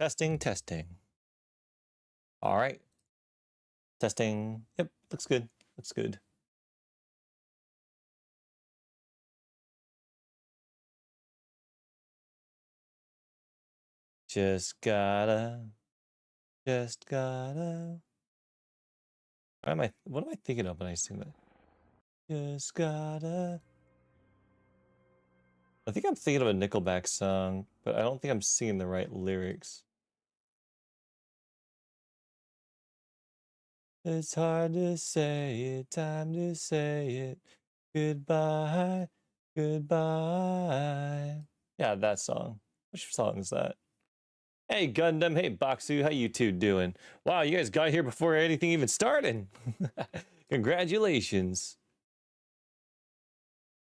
Testing, testing. All right. Testing. Yep, looks good. Looks good. Just gotta. What am I thinking of when I sing that? Just gotta. I think I'm thinking of a Nickelback song, but I don't think I'm singing the right lyrics. It's hard to say it, time to say it. Goodbye, goodbye. Yeah, that song. Which song is that? Hey, Gundam. Hey, Baksu. How you two doing? Wow, you guys got here before anything even started. Congratulations.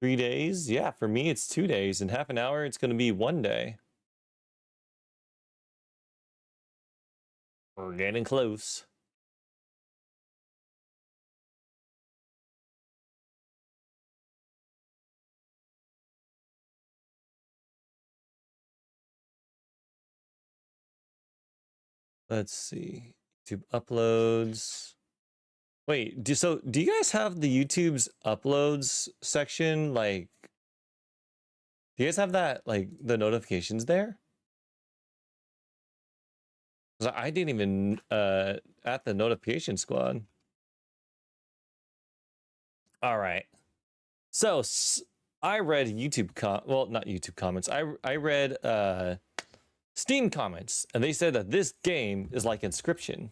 3 days? Yeah, for me, it's 2 days. In half an hour, it's going to be 1 day. We're getting close. Let's see. YouTube uploads. Wait, do you guys have the YouTube's uploads section? Like, do you guys have that, like, the notifications there? 'Cause I didn't even at the notification squad. All right. So I read well, not YouTube comments. I read Steam comments, and they said that this game is like Inscryption.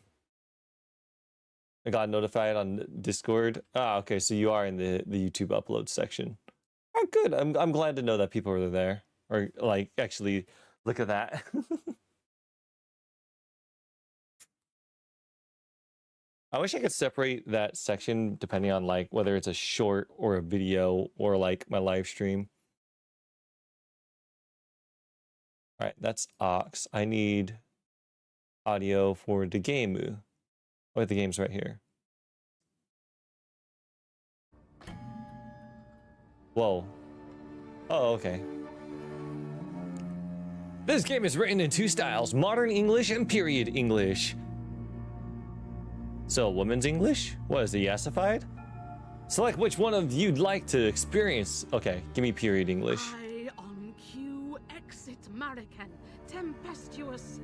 I got notified on Discord. Ah, okay, so you are in the YouTube upload section. Oh, good. I'm glad to know that people are there, or like actually look at that. I wish I could separate that section depending on like whether it's a short or a video or like my live stream. All right, that's Ox. I need audio for the game. Oh, the game's right here. Whoa. Oh, okay. This game is written in 2 styles, modern English and period English. So, woman's English? What is it, yassified? Select which one of you'd like to experience. Okay, give me period English. I on cue, exit American, tempestuous.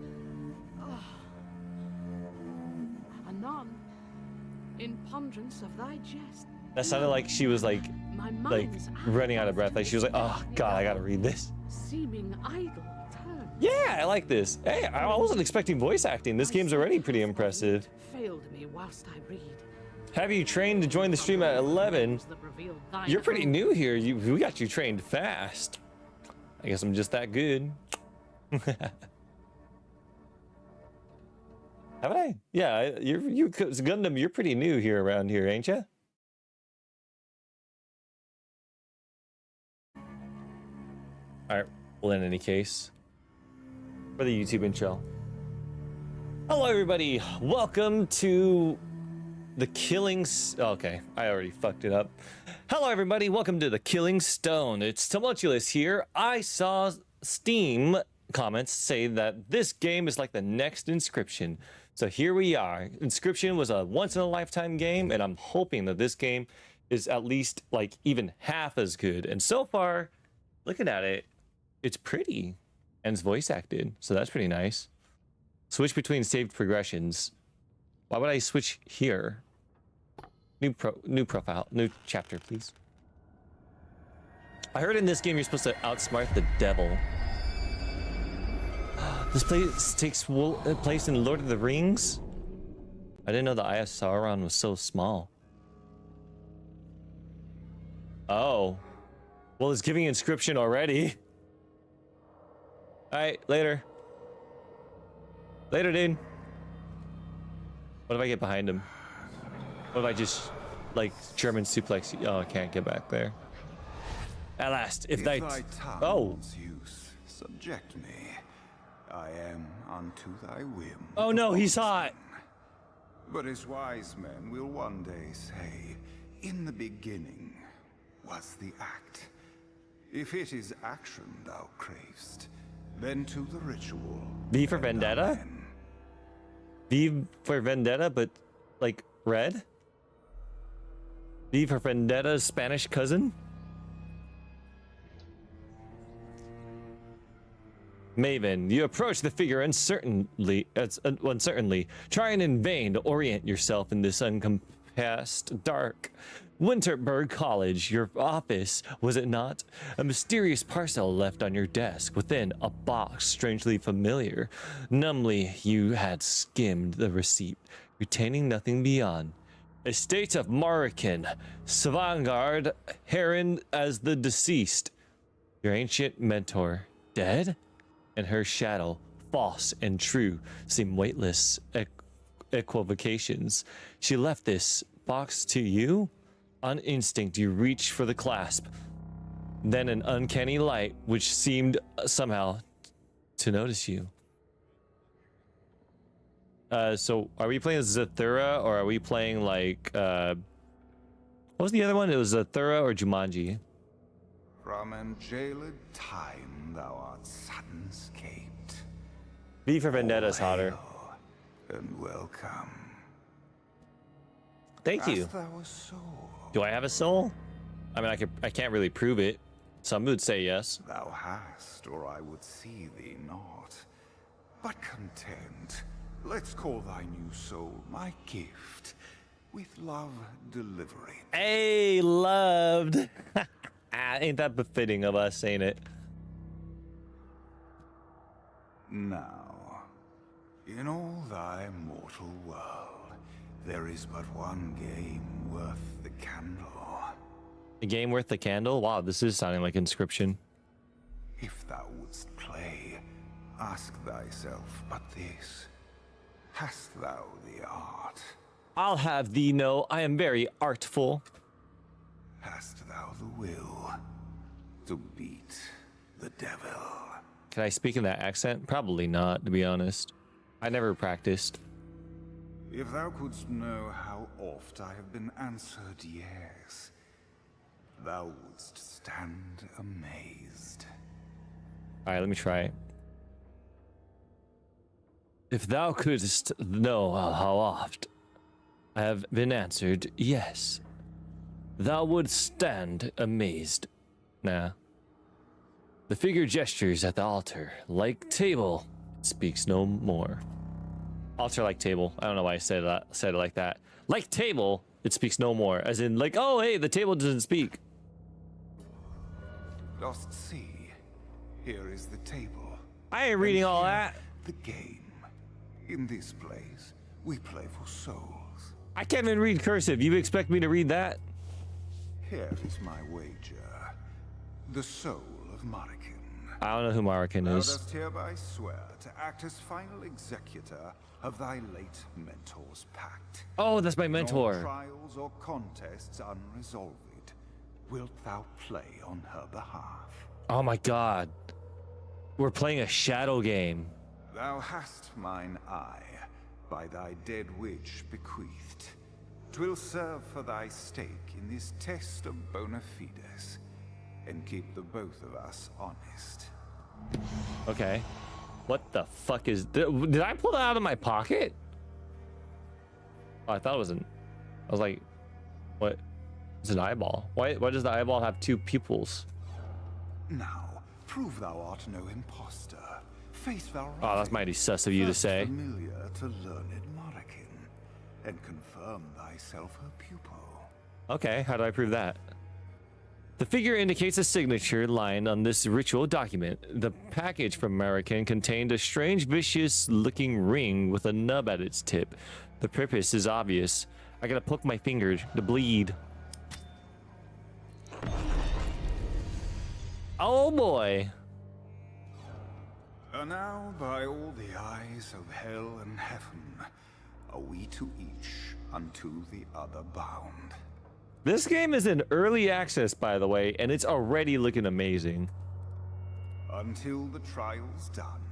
Anon, in ponderance of thy jest. That sounded like she was like running out of breath. Like she was like, oh God, I gotta read this. Seeming idle turn. Yeah, I like this. Hey, I wasn't expecting voice acting. This game's already pretty impressive. Failed me whilst I read. Have you trained to join the stream at 11? You're pretty new here. We got you trained fast. I guess I'm just that good. Haven't I? Yeah, you Gundam, you're pretty new here around here, ain't you? All right, well, in any case, for the YouTube intro. Hello, everybody. Welcome to the okay, I already fucked it up. Hello, everybody. Welcome to the Killing Stone. It's Tumultulous here. I saw Steam comments say that this game is like the next Inscryption. So here we are. Inscryption was a once-in-a-lifetime game, and I'm hoping that this game is at least like even half as good. And so far, looking at it, it's pretty, and it's voice acted, so that's pretty nice. Switch between saved progressions. Why would I switch here? New profile, new chapter, please. I heard in this game you're supposed to outsmart the devil. This place takes place in Lord of the Rings? I didn't know the Eye of Sauron was so small. Oh. Well, it's giving Inscryption already. Alright, later. Later, dude. What if I get behind him? What if I just, like, German suplex? Oh, I can't get back there. At last, if thy use subject me, I am unto thy whim. Oh no, he's hot. But as wise men will one day say, in the beginning was the act. If it is action thou cravest, then to the ritual V for Vendetta? Amen. V for Vendetta, but like red? V for Vendetta's Spanish cousin? Maven, you approach the figure uncertainly, trying in vain to orient yourself in this uncompassed dark. Winterberg College, your office, was it not? A mysterious parcel left on your desk within a box strangely familiar. Numbly, you had skimmed the receipt, retaining nothing beyond. Estate of Marican, Savangard, Heron as the deceased. Your ancient mentor, dead? And her shadow, false and true, seem weightless equivocations. She left this box to you? On instinct, you reach for the clasp. Then an uncanny light, which seemed somehow to notice you. So are we playing Zathura, or are we playing like, what was the other one? It was Zathura or Jumanji? From enjailed time thou art sudden-scaped. V for Vendetta is hotter. Hail and welcome. Thank you. Hast thou a soul? Do I have a soul? I mean, I can't really prove it. Some would say yes. Thou hast, or I would see thee not. But content, let's call thy new soul my gift, with love delivery. Hey, loved. Ain't that befitting of us, ain't it? Now, in all thy mortal world, there is but one game worth the candle. A game worth the candle? Wow, this is sounding like Inscryption. If thou wouldst play, ask thyself but this: hast thou the art? I'll have thee know I am very artful. Hast thou the will to beat the devil? Can I speak in that accent? Probably not, to be honest. I never practiced. If thou couldst know how oft I have been answered yes, thou wouldst stand amazed. Alright, let me try it. If thou couldst know how oft I have been answered yes, thou wouldst stand amazed. Nah. The figure gestures at the altar, like table, speaks no more. Altar like table. I don't know why I said it like that. Like table, it speaks no more. As in, like, oh hey, the table doesn't speak. Dost see? Here is the table. I ain't reading And all here that. The game. In this place, we play for souls. I can't even read cursive. You expect me to read that? Here is my wager. The soul of Marican. I don't know who Marican Thou is. dost hereby swear to act as final executor of thy late mentor's pact. Oh, that's my In all mentor. trials or contests unresolved, wilt thou play on her behalf? Oh my god. We're playing a shadow game. Thou hast mine eye, by thy dead witch bequeathed. 'Twill serve for thy stake in this test of bona fides, and keep the both of us honest. Okay. What the fuck is... Did I pull that out of my pocket? Oh, I thought it wasn't. I was like, what? It's an eyeball. Why does the eyeball have two pupils? Now, prove thou art no impostor. Face thou Oh, that's mighty sus of you to first say. familiar to learned Marican, and confirm thyself her pupil. Okay, how do I prove that? The figure indicates a signature line on this ritual document. The package from American contained a strange, vicious-looking ring with a nub at its tip. The purpose is obvious. I gotta poke my finger to bleed. Oh boy. And now, by all the eyes of hell and heaven, are we to each unto the other bound. This game is in early access, by the way, and it's already looking amazing. Until the trial's done,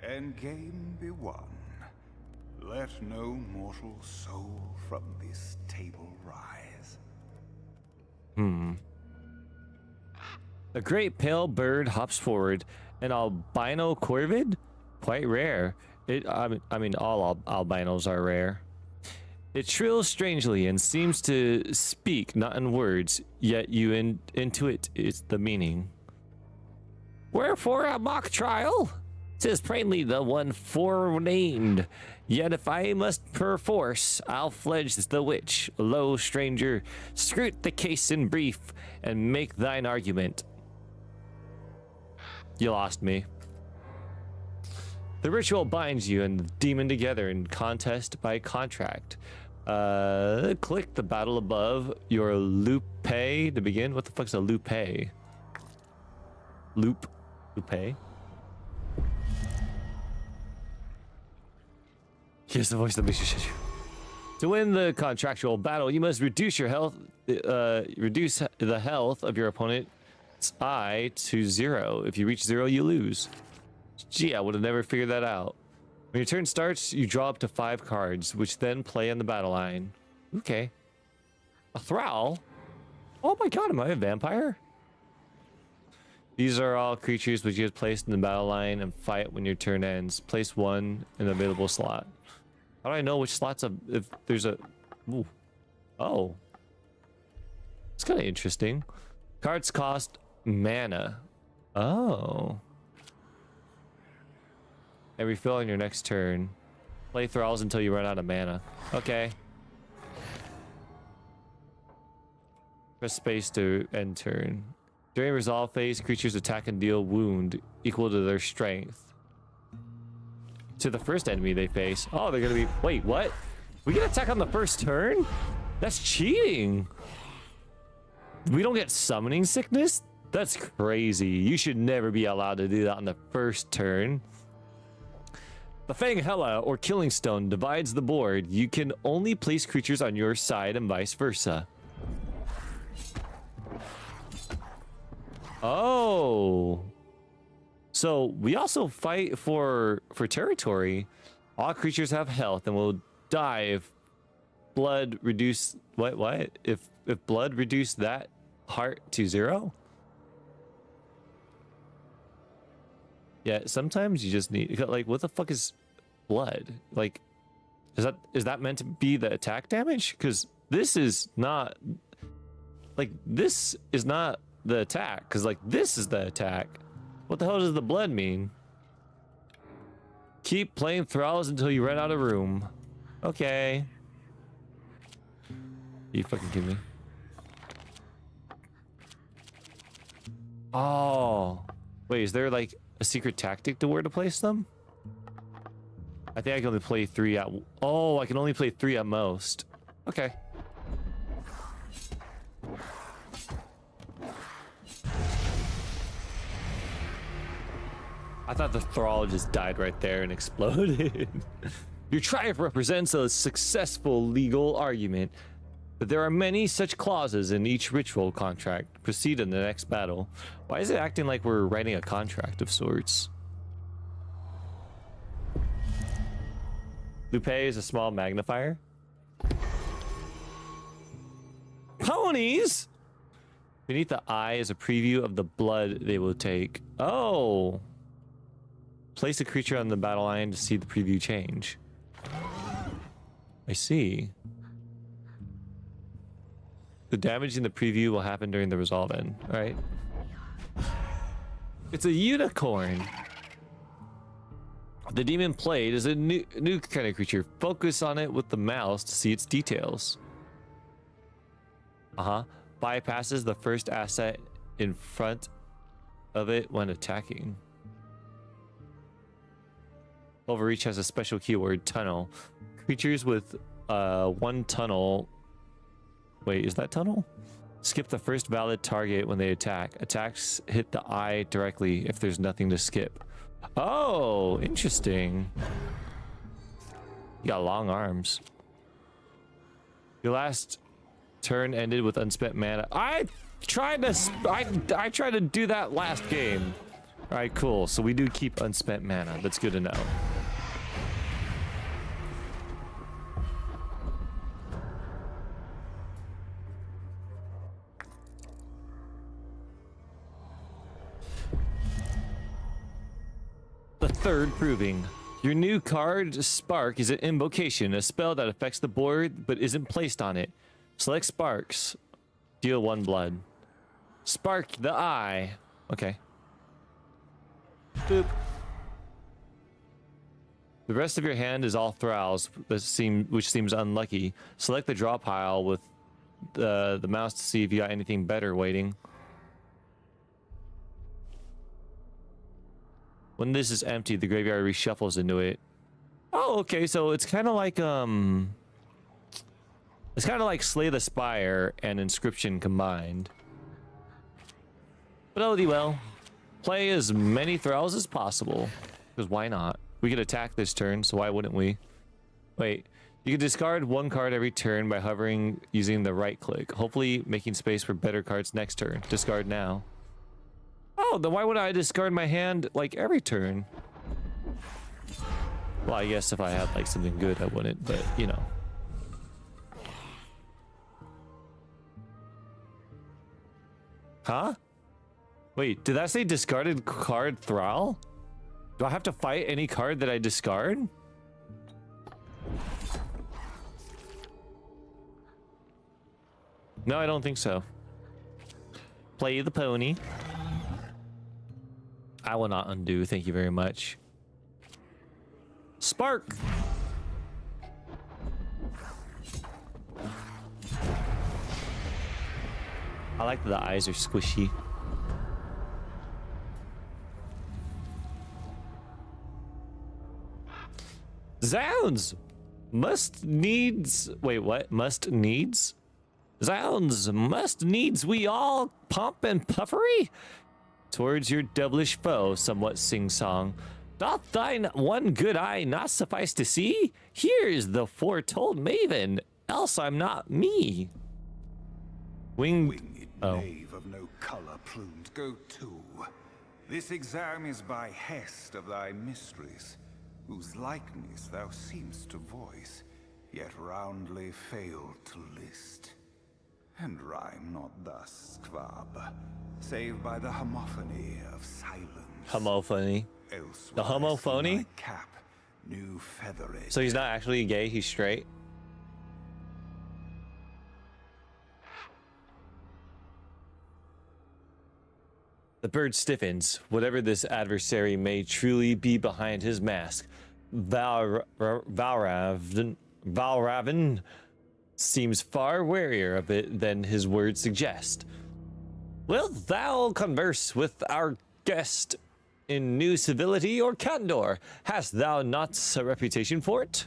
and game be won, let no mortal soul from this table rise. A great pale bird hops forward. An albino corvid? quite rare. I mean, all albinos are rare. It trills strangely and seems to speak not in words, yet you intuit its the meaning. Wherefore a mock trial? 'Tis plainly the one forenamed. Yet if I must perforce, I'll fledge the witch. Lo, stranger, scrut the case in brief, and make thine argument. You lost me. The ritual binds you and the demon together in contest by contract. Click the battle above your lupe to begin. What the fuck's a lupe? Lupe? Here's the voice that makes you shit you. To win the contractual battle, you must reduce your health, reduce the health of your opponent's eye to 0. If you reach 0, you lose. Gee, I would have never figured that out. When your turn starts, you draw up to 5 cards, which then play on the battle line. Okay. A thrall? Oh my god, am I a vampire? These are all creatures which you have placed in the battle line and fight when your turn ends. Place 1 in the available slot. How do I know which slots if there's a... Ooh. Oh. It's kind of interesting. Cards cost mana. Oh. And refill on your next turn. Play thralls until you run out of mana. Okay. Press space to end turn. During resolve phase, creatures attack and deal wound equal to their strength. To the first enemy they face. Oh, they're gonna be... Wait, what? We get attack on the first turn? That's cheating. We don't get summoning sickness? That's crazy. You should never be allowed to do that on the first turn. The Fang Hella, or Killing Stone, divides the board. You can only place creatures on your side and vice versa. Oh. So we also fight for territory. All creatures have health and will die if blood reduce... What? If blood reduce that heart to 0? Yeah, sometimes you just need... Like, what the fuck is blood? Like, is that meant to be the attack damage? Because this is not... Like, this is not the attack. Because, like, this is the attack. What the hell does the blood mean? Keep playing thralls until you run out of room. Okay. You fucking kidding me? Oh. Wait, is there, like, a secret tactic to where to place them? I think I can only play 3 at... Oh, I can only play 3 at most. Okay. I thought the thrall just died right there and exploded. Your triumph represents a successful legal argument, but there are many such clauses in each ritual contract. Proceed in the next battle. Why is it acting like we're writing a contract of sorts? Lupe is a small magnifier. Ponies! Beneath the eye is a preview of the blood they will take. Oh. Place a creature on the battle line to see the preview change. I see. The damage in the preview will happen during the resolve end. All right. It's a unicorn. The demon played is a new kind of creature. Focus on it with the mouse to see its details. Bypasses the first asset in front of it when attacking. Overreach has a special keyword, tunnel. Creatures with 1 tunnel... Wait, is that tunnel? Skip the first valid target when they attack. Attacks hit the eye directly if there's nothing to skip. Oh, interesting. You got long arms. Your last turn ended with unspent mana. I tried to do that last game. All right, cool. So we do keep unspent mana. That's good to know. The third proving. Your new card, Spark, is an invocation, a spell that affects the board but isn't placed on it. Select Sparks. Deal 1 blood. Spark the eye. Okay. Boop. The rest of your hand is all thralls, which seems unlucky. Select the draw pile with the mouse to see if you got anything better waiting. When this is empty, the graveyard reshuffles into it. Oh, okay, so it's kind of like Slay the Spire and Inscryption combined. But oh well, play as many thralls as possible, because why not? We could attack this turn, so why wouldn't we? Wait, you can discard 1 card every turn by hovering using the right click, hopefully making space for better cards next turn. Discard now. Oh, then why would I discard my hand like every turn? Well, I guess if I had like something good, I wouldn't, but you know. Huh? Wait, did that say discarded card thrall? Do I have to fight any card that I discard? No, I don't think so. Play the pony. I will not undo, thank you very much. Spark! I like that the eyes are squishy. Zounds! Must needs... Wait, what? Must needs? Zounds! Must needs we all pomp and puffery? Towards your devilish foe, somewhat sing-song. Doth thine one good eye not suffice to see? Here's the foretold maven, else I'm not me. Winged knave of no color plumed, go to. This exam is by hest of thy mysteries, whose likeness thou seemst to voice, yet roundly fail to list. And rhyme not thus, Skvab, save by the homophony of silence. Homophony. The homophony? Cap, new feathered. So he's not actually gay, he's straight? The bird stiffens, whatever this adversary may truly be behind his mask. Valraven seems far warier of it than his words suggest. Wilt thou converse with our guest in new civility or candor? Hast thou not a reputation for it?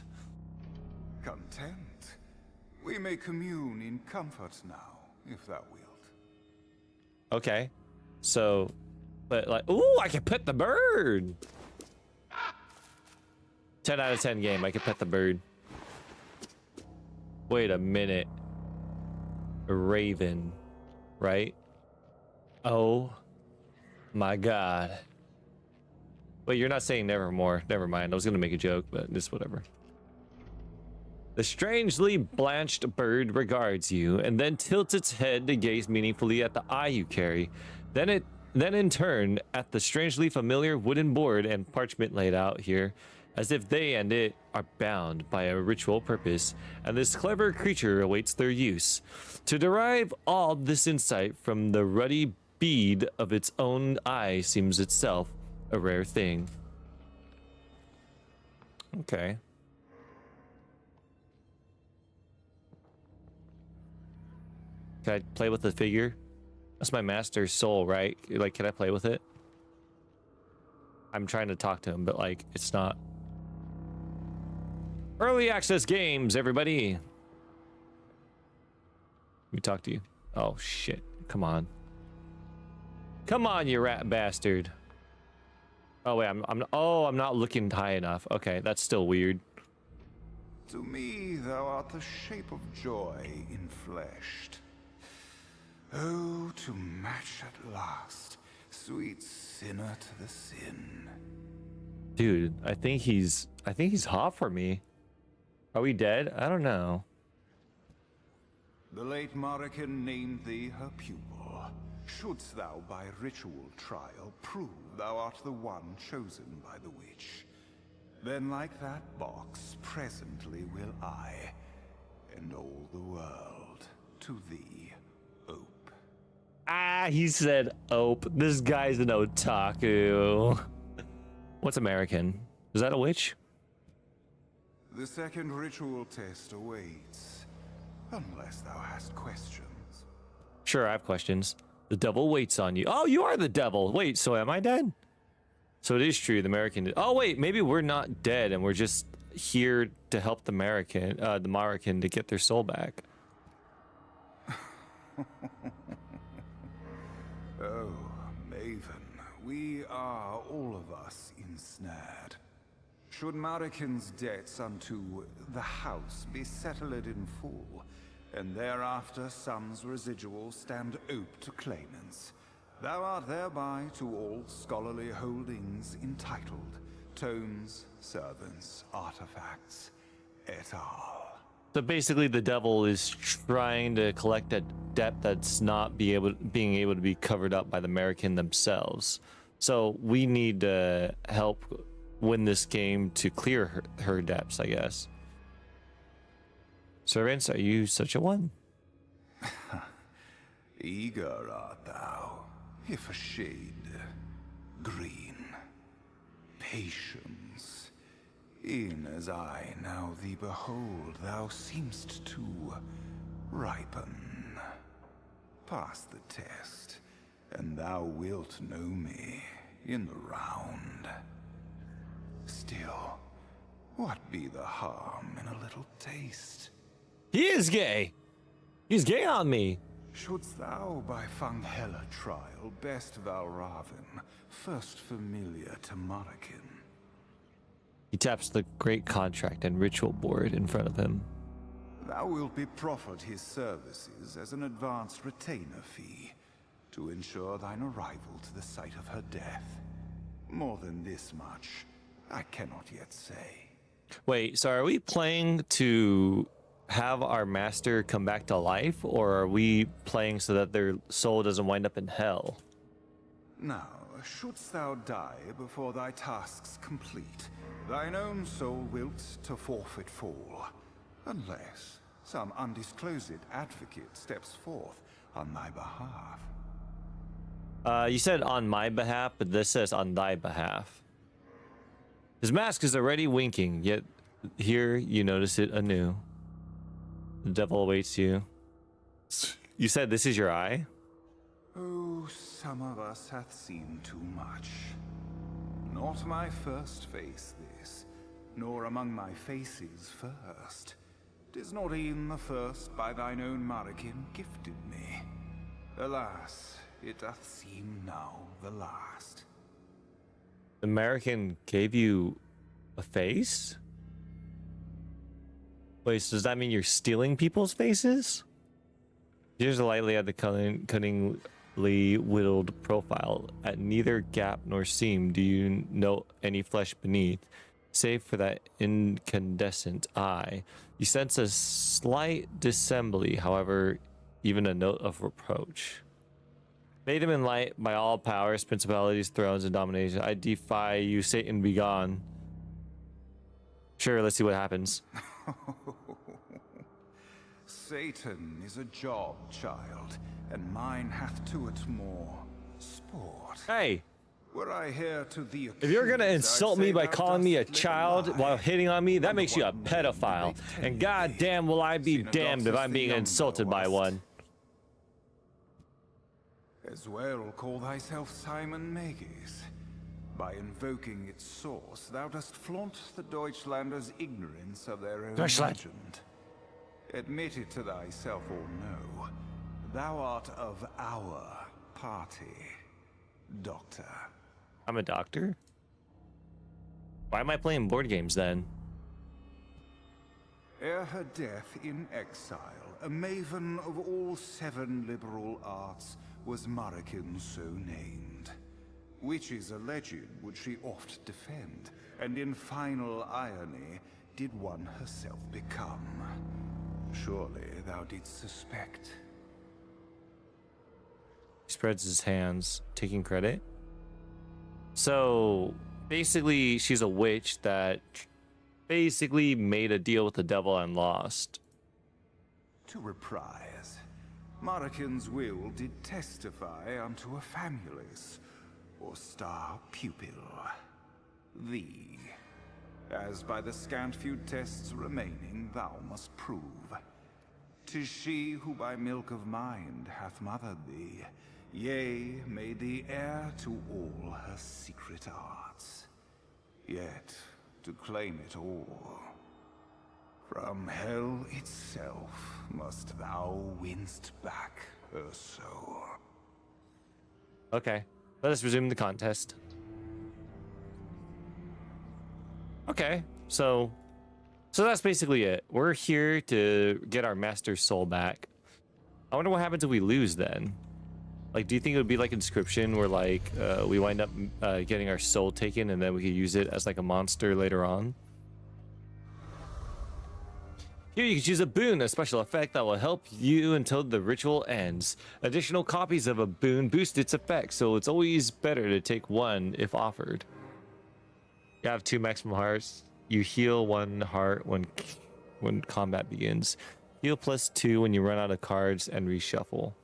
Content. We may commune in comfort now, if thou wilt. Okay. So, but like, ooh, I can pet the bird. 10 out of 10 game, I can pet the bird. Wait a minute. A raven, right? Oh my god. Wait, you're not saying nevermore. Never mind. I was gonna make a joke, but just whatever. The strangely blanched bird regards you and then tilts its head to gaze meaningfully at the eye you carry. Then in turn at the strangely familiar wooden board and parchment laid out here, as if they and it are bound by a ritual purpose, and this clever creature awaits their use. To derive all this insight from the ruddy bead of its own eye seems itself a rare thing. Okay. Can I play with the figure? That's my master's soul, right? Like, can I play with it? I'm trying to talk to him, but like, it's not. Early access games, everybody. Let me talk to you. Oh shit! Come on. Come on, you rat bastard. Oh wait, I'm not looking high enough. Okay, that's still weird. To me, thou art the shape of joy infleshed. Oh, to match at last, sweet sinner to the sin. Dude, I think he's hot for me. Are we dead? I don't know. The late Marican named thee her pupil. Shouldst thou by ritual trial prove thou art the one chosen by the witch, then like that box presently will I, and all the world, to thee ope. Ah, he said ope. This guy's an otaku. What's American? Is that a witch? The second ritual test awaits, unless thou hast questions. Sure, I have questions. The devil waits on you. Oh, you are the devil. Wait, so am I dead? So it is true, the American. Oh, wait, maybe we're not dead and we're just here to help the American to get their soul back. Oh, Maven, we are all of us ensnared. Should Marican's debts unto the house be settled in full, and thereafter sums residuals stand ope to claimants, thou art thereby to all scholarly holdings entitled, tomes, servants, artifacts, et al. So basically, the devil is trying to collect a debt that's not being able to be covered up by the American themselves. So we need to help win this game to clear her debts, I guess. Servants, are you such a one? Eager art thou, if a shade green. Patience. E'en as I now thee behold, thou seemst to ripen. Pass the test, and thou wilt know me in the round. Still, what be the harm in a little taste? He is gay. He's gay on me. Shouldst thou by Funghella trial best Valravn, first familiar to Marican? He taps the great contract and ritual board in front of him. Thou wilt be proffered his services as an advanced retainer fee to ensure thine arrival to the site of her death. More than this much, I cannot yet say. Wait, so are we playing to have our master come back to life, or are we playing so that their soul doesn't wind up in hell? Now, shouldst thou die before thy tasks complete, thine own soul wilt to forfeit fall, unless some undisclosed advocate steps forth on thy behalf. You said on my behalf, but this says on thy behalf. His mask is already winking, yet here you notice it anew. The devil awaits you. You said this is your eye? Oh, some of us hath seen too much. Not my first face this, nor among my faces first. 'Tis not e'en the first by thine own Marican gifted me. Alas, it doth seem now the last. The American gave you a face? Wait, so does that mean you're stealing people's faces? Here's lightly at the cunningly whittled profile. At neither gap nor seam do you note any flesh beneath, save for that incandescent eye. You sense a slight dissembly, however, even a note of reproach. Made him in light by all powers, principalities, thrones, and domination. I defy you, Satan, be gone. Sure, let's see what happens. Satan is a job, child, and mine hath to it more sport. Hey, Were I here to thee if you're gonna accused, insult I'd me say by thou calling me a dost live child lie. while hitting on me, that On makes you a what name pedophile. they tell And thee? goddamn will I be Seen a damned if doctor's I'm being the insulted by younger one. As well call thyself Simon Magus. By invoking its source, thou dost flaunt the Deutschlanders' ignorance of their own Deutschland. legend. Admit it to thyself or no, thou art of our party, Doctor. I'm a doctor? Why am I playing board games then? Ere her death in exile, a maven of all 7 liberal arts was Marican so named. Witches alleged would she oft defend, and in final irony did one herself become. Surely thou didst suspect. He spreads his hands, taking credit. So basically, she's a witch that basically made a deal with the devil and lost. To reprise, Marican's will did testify unto a famulus, or star pupil, thee, as by the scant few tests remaining thou must prove. 'Tis she who by milk of mind hath mothered thee, yea, made thee heir to all her secret arts. Yet, to claim it all, from hell itself must thou winst back her soul. Okay, let us resume the contest. Okay, so that's basically it. We're here to get our master's soul back. I wonder what happens if we lose then. Like, do you think it would be like Inscryption, where like we wind up getting our soul taken and then we could use it as like a monster later on? Here you can choose a boon, a special effect that will help you until the ritual ends. Additional copies of a boon boost its effect, so it's always better to take one if offered. You have 2 maximum hearts. You heal 1 heart when combat begins. Heal +2 when you run out of cards and reshuffle.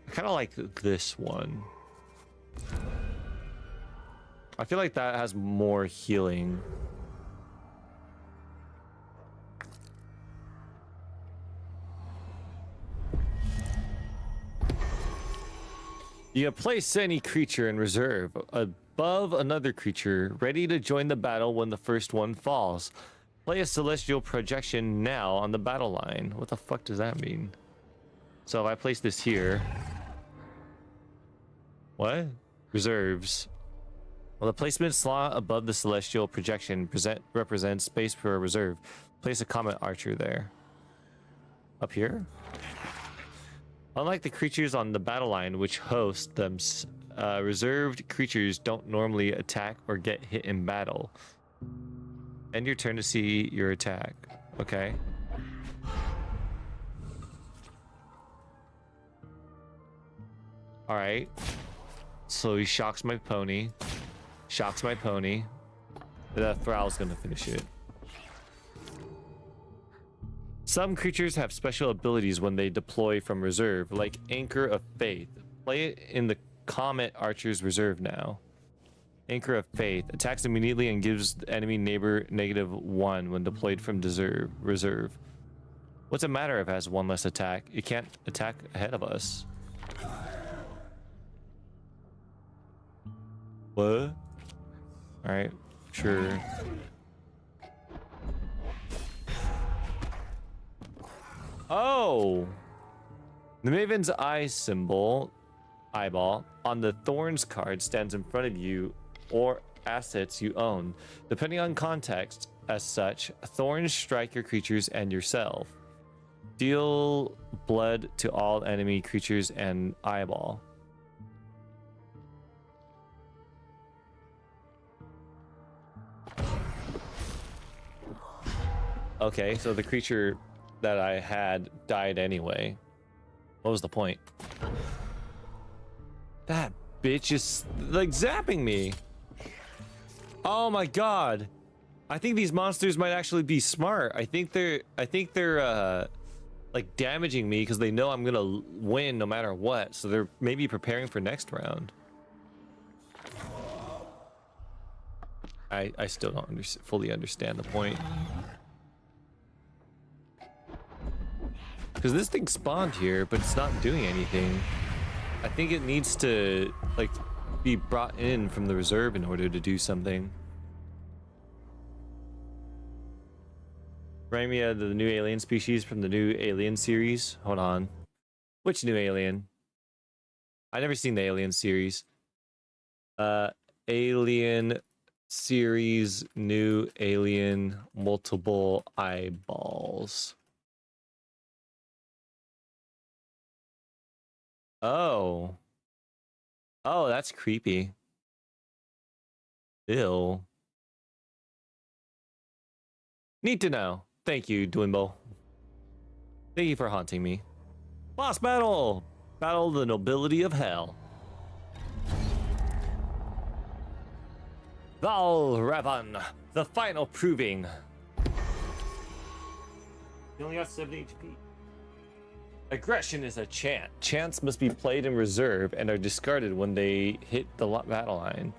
I kind of like this one. I feel like that has more healing. You place any creature in reserve above another creature, ready to join the battle when the first one falls. Play a celestial projection now on the battle line. What the fuck does that mean? So if I place this here... What? Reserves. Well, the placement slot above the celestial projection represents space for a reserve. Place a comet archer there. Up here? Unlike the creatures on the battle line, which host them, reserved creatures don't normally attack or get hit in battle. End your turn to see your attack. Okay. Alright. So he shocks my pony. Shocks my pony. That Thrall's gonna finish it. Some creatures have special abilities when they deploy from reserve, like Anchor of Faith. Play it in the Comet Archer's reserve now. Anchor of Faith attacks immediately and gives the enemy neighbor -1 when deployed from reserve. What's it matter if it has 1 less attack? It can't attack ahead of us. What? Alright, sure. Oh! The Maven's Eye symbol, eyeball, on the Thorns card stands in front of you or assets you own. Depending on context, as such, Thorns strike your creatures and yourself. Deal blood to all enemy creatures and eyeball. Okay, so the creature that I had died anyway. What was the point? That bitch is like zapping me. Oh my god. I think these monsters might actually be smart. I think they're like damaging me because they know I'm gonna win no matter what. So they're maybe preparing for next round. I still don't fully understand the point. Because this thing spawned here, but it's not doing anything. I think it needs to, like, be brought in from the reserve in order to do something. Remind me of the new alien species from the new Alien series. Hold on. Which new alien? I've never seen the Alien series. Alien series, new alien, multiple eyeballs. Oh. Oh, that's creepy. Ew. Need to know. Thank you, Dwimble. Thank you for haunting me. Boss battle! Battle of the nobility of hell. Val Ravan, the final proving. You only got 70 HP. Aggression is a chant. Chants must be played in reserve and are discarded when they hit the battle line.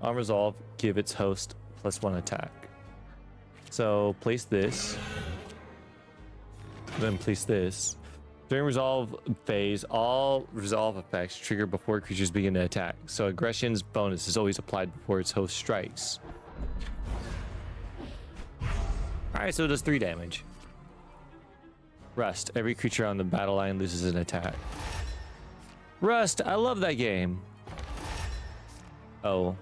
On resolve, give its host +1 attack. So place this. Then place this. During resolve phase, all resolve effects trigger before creatures begin to attack. So aggression's bonus is always applied before its host strikes. Alright, so it does 3 damage. Rust. Every creature on the battle line loses an attack. Rust, I love that game. Oh.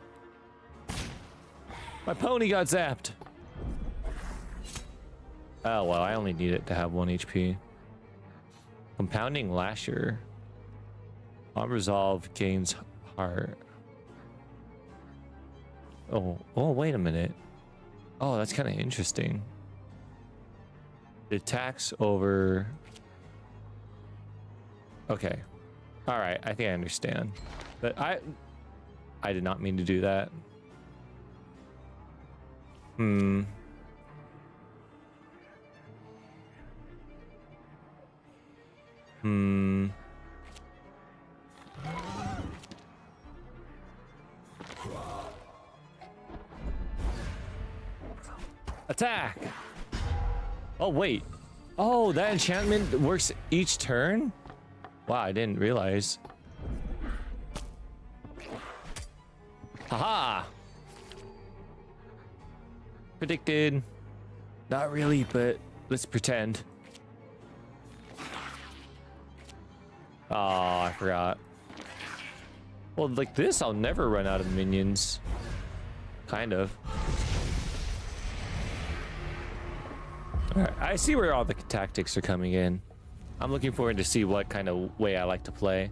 My pony got zapped. Oh, well, I only need it to have 1 HP. Compounding Lasher. On resolve, gains heart. Oh, wait a minute. Oh, that's kind of interesting. It attacks over... Okay. Alright, I think I understand. But I did not mean to do that. Attack! Oh, wait. Oh, that enchantment works each turn? Wow, I didn't realize. Haha! Predicted. Not really, but let's pretend. Oh, I forgot. Well, like this, I'll never run out of minions. Kind of. Alright, I see where all the tactics are coming in. I'm looking forward to see what kind of way I like to play.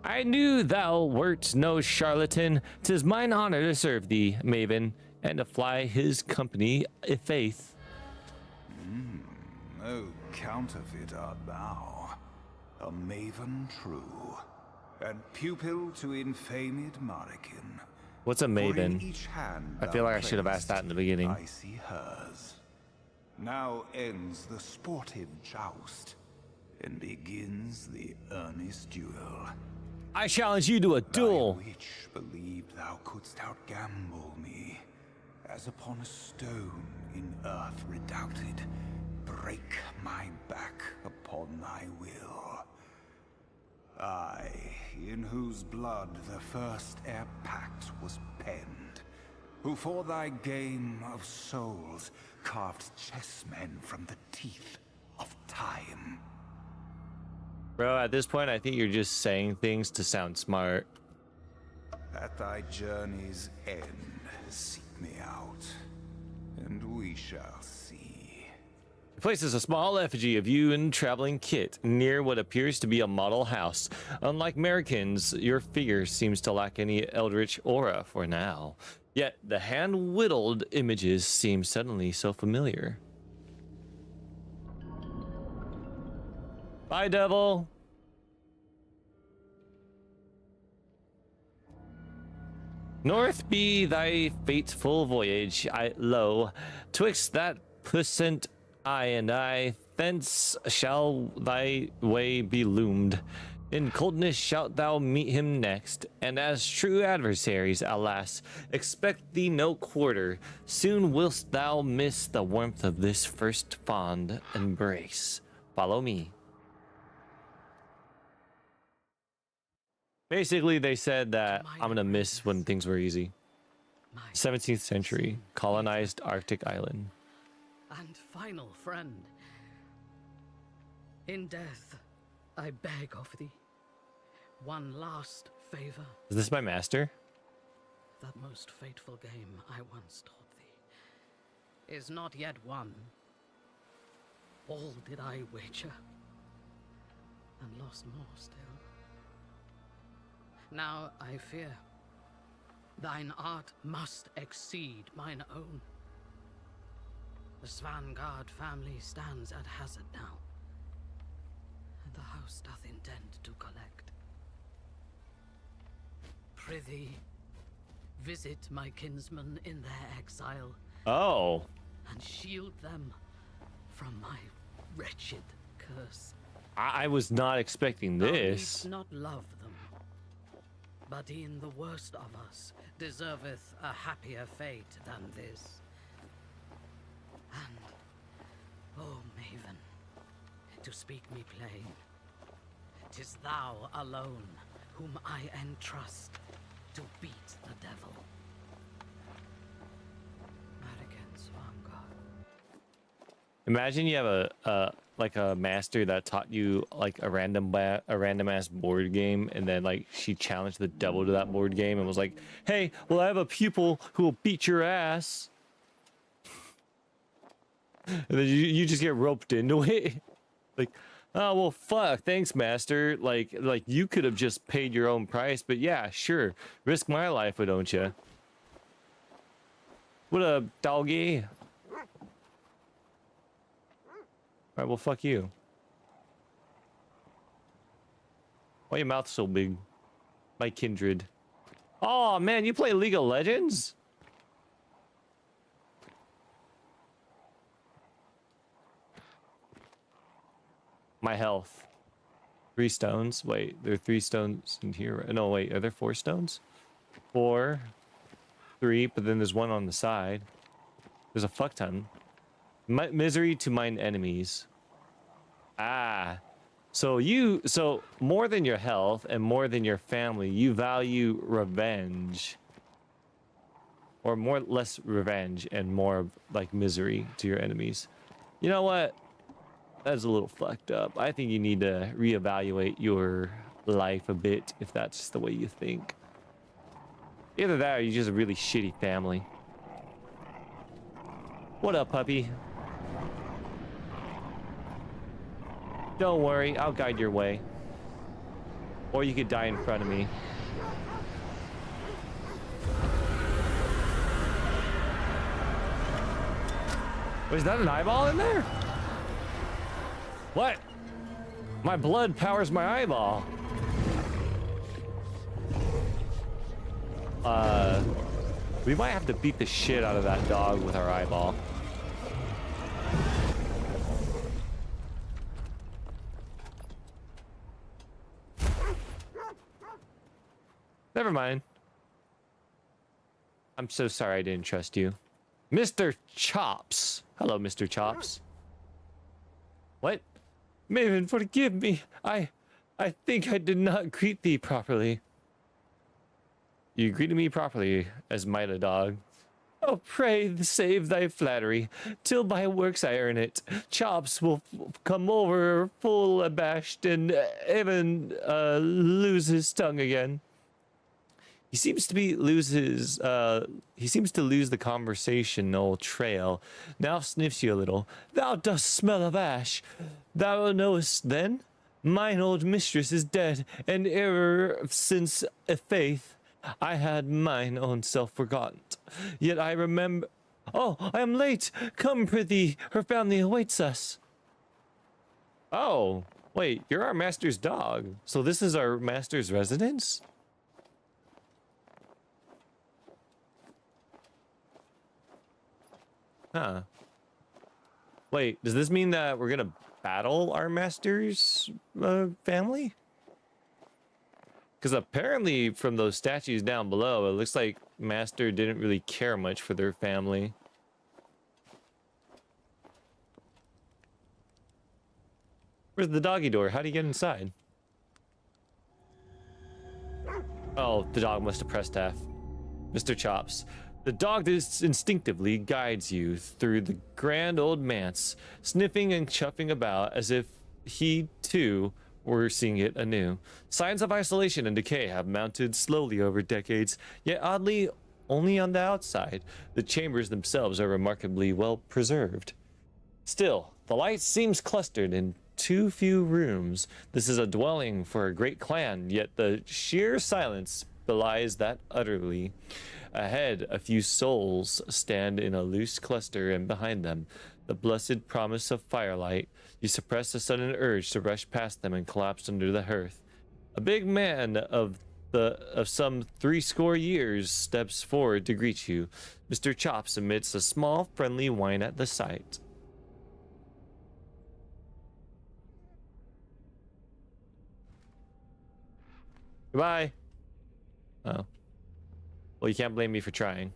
I knew thou wert no charlatan. 'Tis mine honor to serve thee, Maven, and to fly his company I' faith. No counterfeit art thou, a maven true, and pupil to infamed Marikin. What's a For in maven? each hand I feel like I should have asked that in the beginning. I see hers. Now ends the sportive joust, and begins the earnest duel. I challenge you to a duel. Thy witch believed thou couldst outgamble me, as upon a stone in earth redoubted, break my back upon thy will. I, in whose blood the first air pact was penned, who for thy game of souls carved chessmen from the teeth of time. Bro, at this point, I think you're just saying things to sound smart. At thy journey's end, seek me out, and we shall see. It places a small effigy of you in traveling kit near what appears to be a model house. Unlike Americans, your figure seems to lack any eldritch aura for now. Yet the hand-whittled images seem suddenly so familiar. Bye, devil. North be thy fateful voyage, lo, twixt that puissant eye and I, thence shall thy way be loomed. In coldness shalt thou meet him next, and as true adversaries, alas, expect thee no quarter. Soon wilt thou miss the warmth of this first fond embrace. Follow me. Basically, they said that I'm gonna miss when things were easy. 17th century, colonized Arctic island. And final friend, in death, I beg of thee, one last favor. Is this my master? That most fateful game I once taught thee is not yet won. All did I wager, and lost more still. Now I fear thine art must exceed mine own. The Svanguard family stands at hazard now, the house doth intend to collect. Prithee, visit my kinsmen in their exile Oh. and shield them from my wretched curse. I was not expecting Thou this. needst not love them, but e'en the worst of us deserveth a happier fate than this. And, oh Maven, to speak me plain, 'tis thou alone whom I entrust to beat the devil. Marikens Vanguard. Imagine you have a like a master that taught you like a random ass board game, and then like she challenged the devil to that board game and was like, "Hey, well I have a pupil who will beat your ass," and then you just get roped into it. Like, oh well, fuck, thanks, master. Like you could have just paid your own price, but yeah, sure, risk my life, why don't you? What up, doggy? Alright, well, fuck you. Why your mouth so big? My kindred. Oh man, you play League of Legends? My health. 3 stones. Wait, there are 3 stones in here. No, wait, are there 4 stones? 4, 3, but then there's 1 on the side. There's a fuck ton. Misery to mine enemies. Ah. So more than your health and more than your family, you value revenge. Or less revenge and more of like misery to your enemies. You know what? That's a little fucked up. I think you need to reevaluate your life a bit if that's the way you think. Either that or you're just a really shitty family. What up, puppy? Don't worry, I'll guide your way. Or you could die in front of me. Was that an eyeball in there? What? My blood powers my eyeball. We might have to beat the shit out of that dog with our eyeball. Never mind. I'm so sorry I didn't trust you. Mr. Chops. Hello, Mr. Chops. What? Maven, forgive me. I think I did not greet thee properly. You greeted me properly, as might a dog. Oh, pray save thy flattery, till by works I earn it. Chops will come over full abashed and even lose his tongue again. He seems to lose the conversational trail. Now sniffs you a little. Thou dost smell of ash. Thou knowest then? Mine old mistress is dead, and ever since a faith I had mine own self forgotten. Yet I remember. Oh, I am late. Come, prithee. Her family awaits us. Oh, wait, you're our master's dog. So this is our master's residence? Huh. Wait, does this mean that we're gonna battle our master's family? Because apparently from those statues down below, it looks like Master didn't really care much for their family. Where's the doggy door? How do you get inside? Oh, the dog must have pressed F. Mr. Chops. The dog instinctively guides you through the grand old manse, sniffing and chuffing about as if he, too, were seeing it anew. Signs of isolation and decay have mounted slowly over decades, yet oddly only on the outside. The chambers themselves are remarkably well preserved. Still, the light seems clustered in too few rooms. This is a dwelling for a great clan, yet the sheer silence belies that utterly. Ahead, a few souls stand in a loose cluster, and behind them, the blessed promise of firelight. You suppress a sudden urge to rush past them and collapse under the hearth. A big man of some threescore years steps forward to greet you. Mr. Chops emits a small, friendly whine at the sight. Goodbye. Oh. Well, you can't blame me for trying.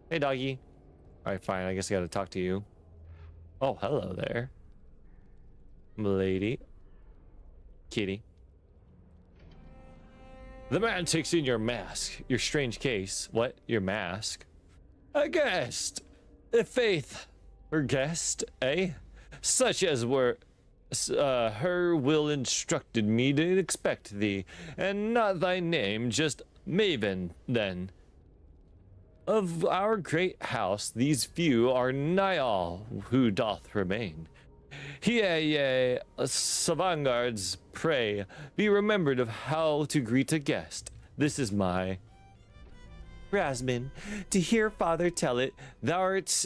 Hey, doggy. Alright, fine. I guess I gotta talk to you. Oh, hello there. Lady. Kitty. The man takes in your mask. Your strange case. What? Your mask? A guest. A faith. Her guest, eh? Such as were... her will instructed me to expect thee, and not thy name, just Maven, then. Of our great house, these few are nigh all who doth remain. Ye, Savangards, pray, be remembered of how to greet a guest. This is my... Rasmin, to hear father tell it, thou'rt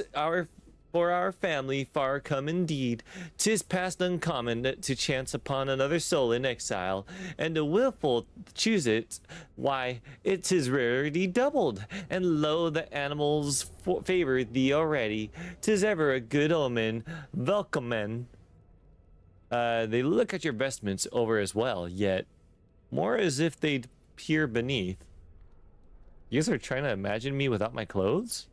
for our family far come indeed. 'Tis past uncommon to chance upon another soul in exile, and a willful choose it. Why, it is rarity doubled, and lo, the animals favor thee already. 'Tis ever a good omen. Welcome. They look at your vestments over as well, yet more as if they'd peer beneath. You guys are trying to imagine me without my clothes?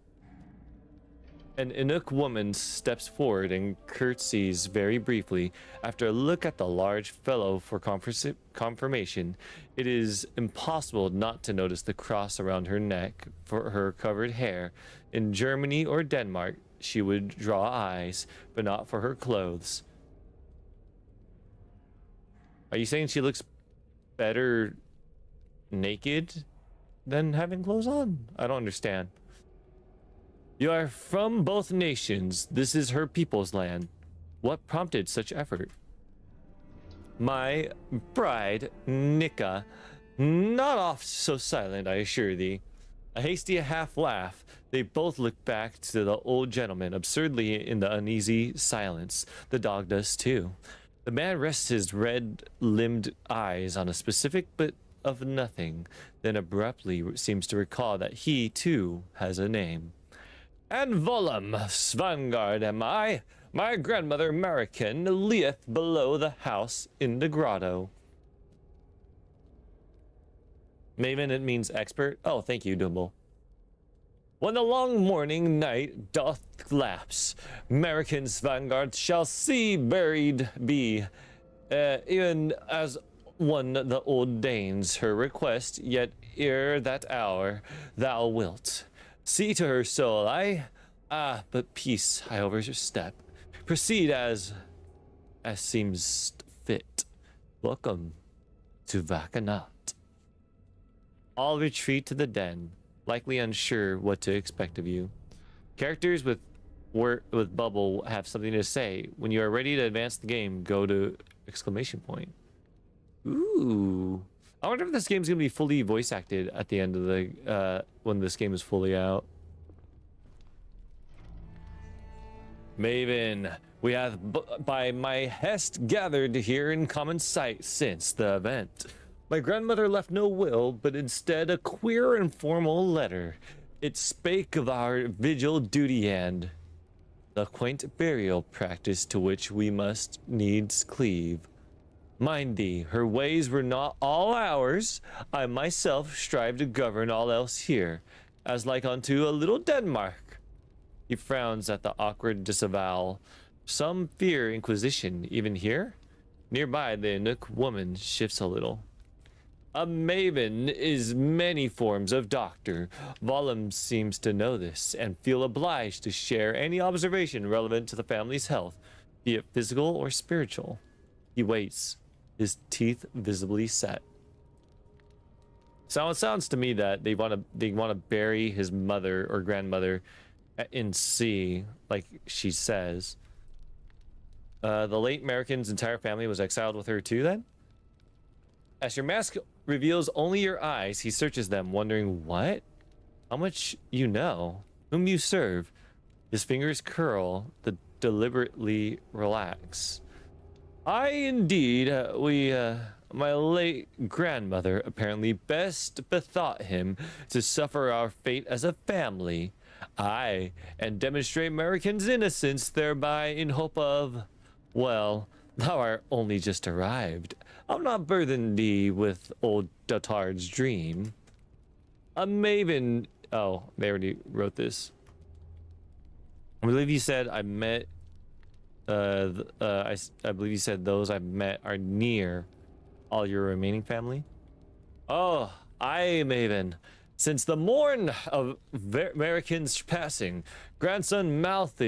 An Inuk woman steps forward and curtsies very briefly. After a look at the large fellow for confirmation, it is impossible not to notice the cross around her neck for her covered hair. In Germany or Denmark, she would draw eyes, but not for her clothes. Are you saying she looks better naked than having clothes on? I don't understand. You are from both nations. This is her people's land. What prompted such effort? My bride, Nika, not oft so silent, I assure thee. A hasty half laugh. They both look back to the old gentleman, absurdly in the uneasy silence. The dog does too. The man rests his red-limbed eyes on a specific bit of nothing, then abruptly seems to recall that he, too, has a name. And Volum, Svangard am I. My grandmother American lieth below the house in the grotto. Maven, it means expert. Oh, thank you, Dumble. When the long morning night doth lapse, American Svangard shall see buried be, even as one the old Danes her request, yet ere that hour thou wilt. See to her soul, but peace I overstep. Proceed as seems fit. Welcome to Vakanat. All retreat to the den, likely unsure what to expect of you. Characters with bubble have something to say. When you are ready to advance the game, go to exclamation point. Ooh. I wonder if this game's gonna be fully voice acted at the end of the when this game is fully out. Maven, we have by my hest gathered here in common sight since the event. My grandmother left no will, but instead a queer and formal letter. It spake of our vigil duty and the quaint burial practice to which we must needs cleave. Mind thee, her ways were not all ours. I myself strive to govern all else here, as like unto a little Denmark. He frowns at the awkward disavowal. Some fear inquisition even here. Nearby, the Inuk woman shifts a little. A maven is many forms of doctor. Volum seems to know this and feel obliged to share any observation relevant to the family's health, be it physical or spiritual. He waits, his teeth visibly set. So it sounds to me that they want to bury his mother or grandmother in sea, like she says. The late American's entire family was exiled with her too, then? As your mask reveals only your eyes, he searches them, wondering what? How much you know, whom you serve. His fingers curl, the deliberately relax. I indeed, my late grandmother apparently best bethought him to suffer our fate as a family. Aye, and demonstrate Americans' innocence thereby in hope of, well, thou art only just arrived. I'll not burthen thee with old Dotard's dream. A maven. Oh, they already wrote this. I believe you said I met. I believe you said those I've met are near all your remaining family. Oh, aye, maven. Since the morn of Americans passing, grandson Mouth,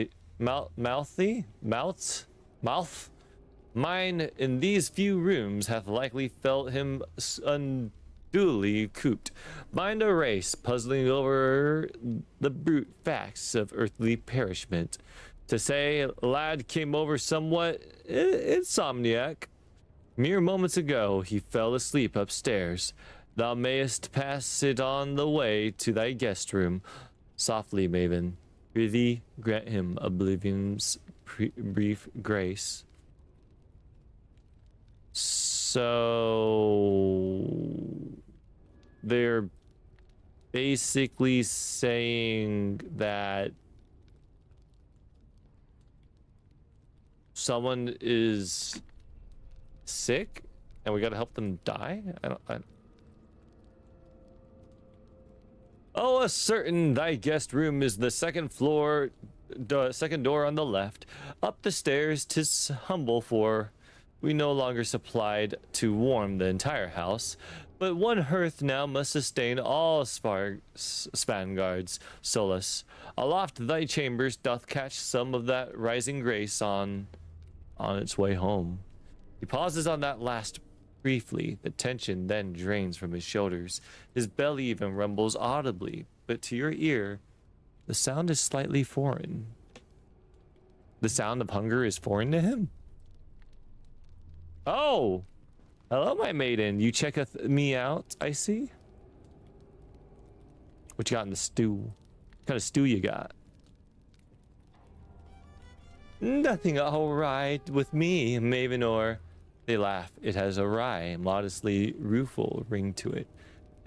mine in these few rooms hath likely felt him unduly cooped. Mind a race, puzzling over the brute facts of earthly perishment. To say, lad came over somewhat insomniac. Mere moments ago, he fell asleep upstairs. Thou mayest pass it on the way to thy guest room. Softly, maven. Prithee, grant him oblivion's brief grace. So they're basically saying that someone is sick and we gotta help them die? Oh, a certain thy guest room is the second floor, second door on the left. Up the stairs, 'tis humble, for we no longer supplied to warm the entire house, but one hearth now must sustain all Spanguards. Solace, aloft thy chambers doth catch some of that rising grace on its way home. He pauses on that last briefly. The tension then drains from his shoulders. His belly even rumbles audibly, but to your ear, the sound is slightly foreign. The sound of hunger is foreign to him? Oh! Hello, my maiden. You checketh me out, I see. What you got in the stew? What kind of stew you got? Nothing all right with me, Mavenor. They laugh. It has a wry, modestly rueful ring to it.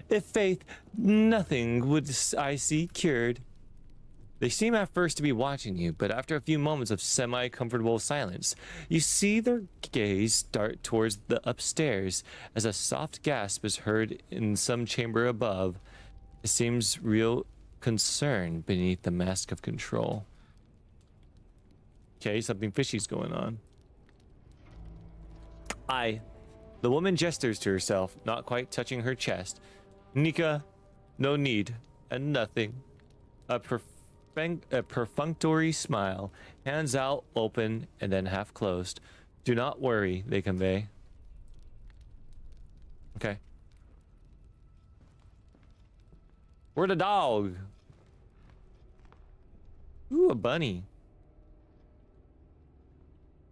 If faith, nothing would I see cured. They seem at first to be watching you, but after a few moments of semi-comfortable silence, you see their gaze dart towards the upstairs as a soft gasp is heard in some chamber above. It seems real concern beneath the mask of control. Okay, something fishy's going on. Aye. The woman gestures to herself, not quite touching her chest. Nika, no need, and nothing. A perfunctory smile, hands out open and then half closed. Do not worry, they convey. Okay. We're the dog. Ooh, a bunny.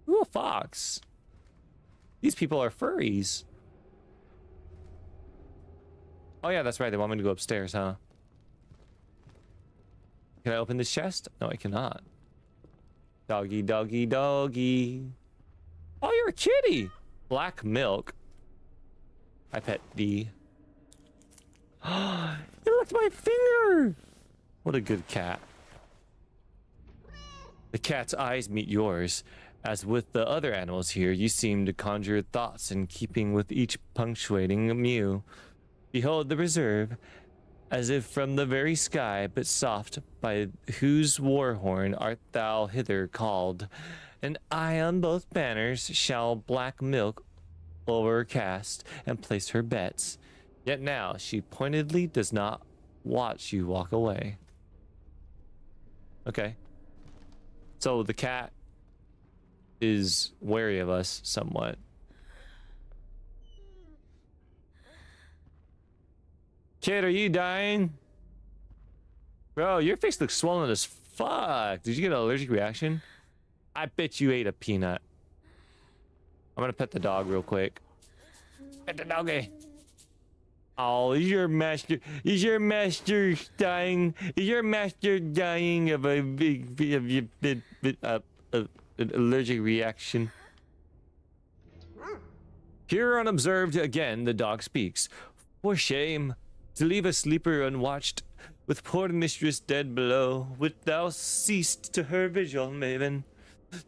Ooh, a fox. These people are furries. Oh yeah, that's right. They want me to go upstairs, huh? Can I open this chest? No, I cannot. Doggy, doggy, doggy. Oh, you're a kitty. Black milk. I pet thee. Oh, you licked my finger. What a good cat. The cat's eyes meet yours. As with the other animals here, you seem to conjure thoughts in keeping with each punctuating mew. Behold the reserve, as if from the very sky, but soft, by whose war horn art thou hither called. An eye on both banners shall black milk overcast and place her bets. Yet now she pointedly does not watch you walk away. Okay. So the cat is wary of us somewhat. Kid, are you dying? Bro, your face looks swollen as fuck. Did you get an allergic reaction? I bet you ate a peanut. I'm gonna pet the dog real quick. Pet the doggy. Oh, is your master dying? Is your master dying of a an allergic reaction? Here unobserved again, the dog speaks. For shame, to leave a sleeper unwatched, with poor mistress dead below. Wilt thou ceased to her vigil, maven?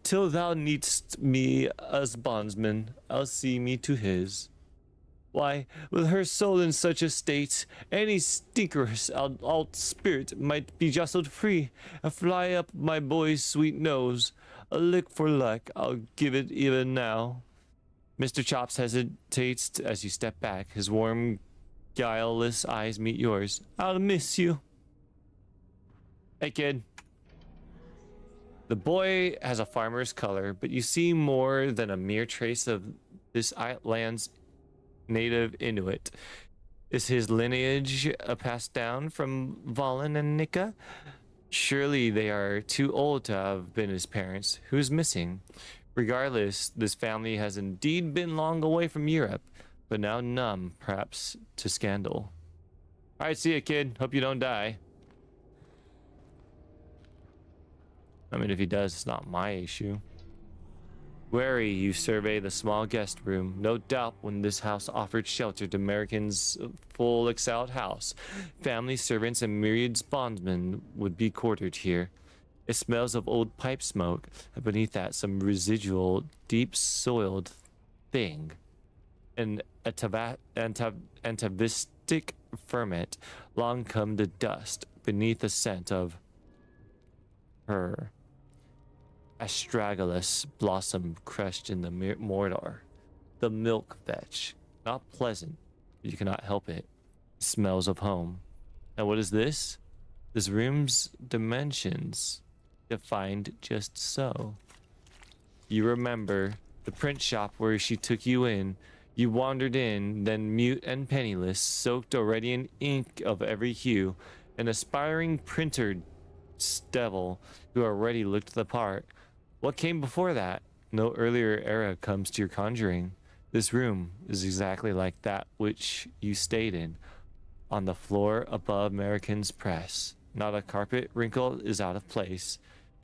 Till thou needst me as bondsman, I'll see me to his. Why, with her soul in such a state, any stinkerous alt spirit might be jostled free, and fly up my boy's sweet nose. A lick for luck, I'll give it even now. Mr. Chops hesitates as you step back. His warm, guileless eyes meet yours. I'll miss you. Hey, kid. The boy has a farmer's color, but you see more than a mere trace of this land's native Inuit. Is his lineage passed down from Valen and Nika? Surely they are too old to have been his parents. Who's missing? Regardless, this family has indeed been long away from Europe, but now numb, perhaps, to scandal. All right, see ya, kid. Hope you don't die. I mean, if he does, it's not my issue. Wary, you survey the small guest room. No doubt when this house offered shelter to Americans' full exiled house, family servants and myriad bondsmen would be quartered here. It smells of old pipe smoke, and beneath that some residual, deep-soiled thing. An atavistic ferment, long come to dust, beneath the scent of her. Astragalus blossom crushed in the mortar. The milk vetch. Not pleasant, but you cannot help it. It smells of home. And what is this? This room's dimensions. Defined just so. You remember the print shop where she took you in. You wandered in, then mute and penniless, soaked already in ink of every hue, an aspiring printer devil who already looked the part. What came before that? No earlier era comes to your conjuring. This room is exactly like that which you stayed in, on the floor above American's press. Not a carpet wrinkle is out of place.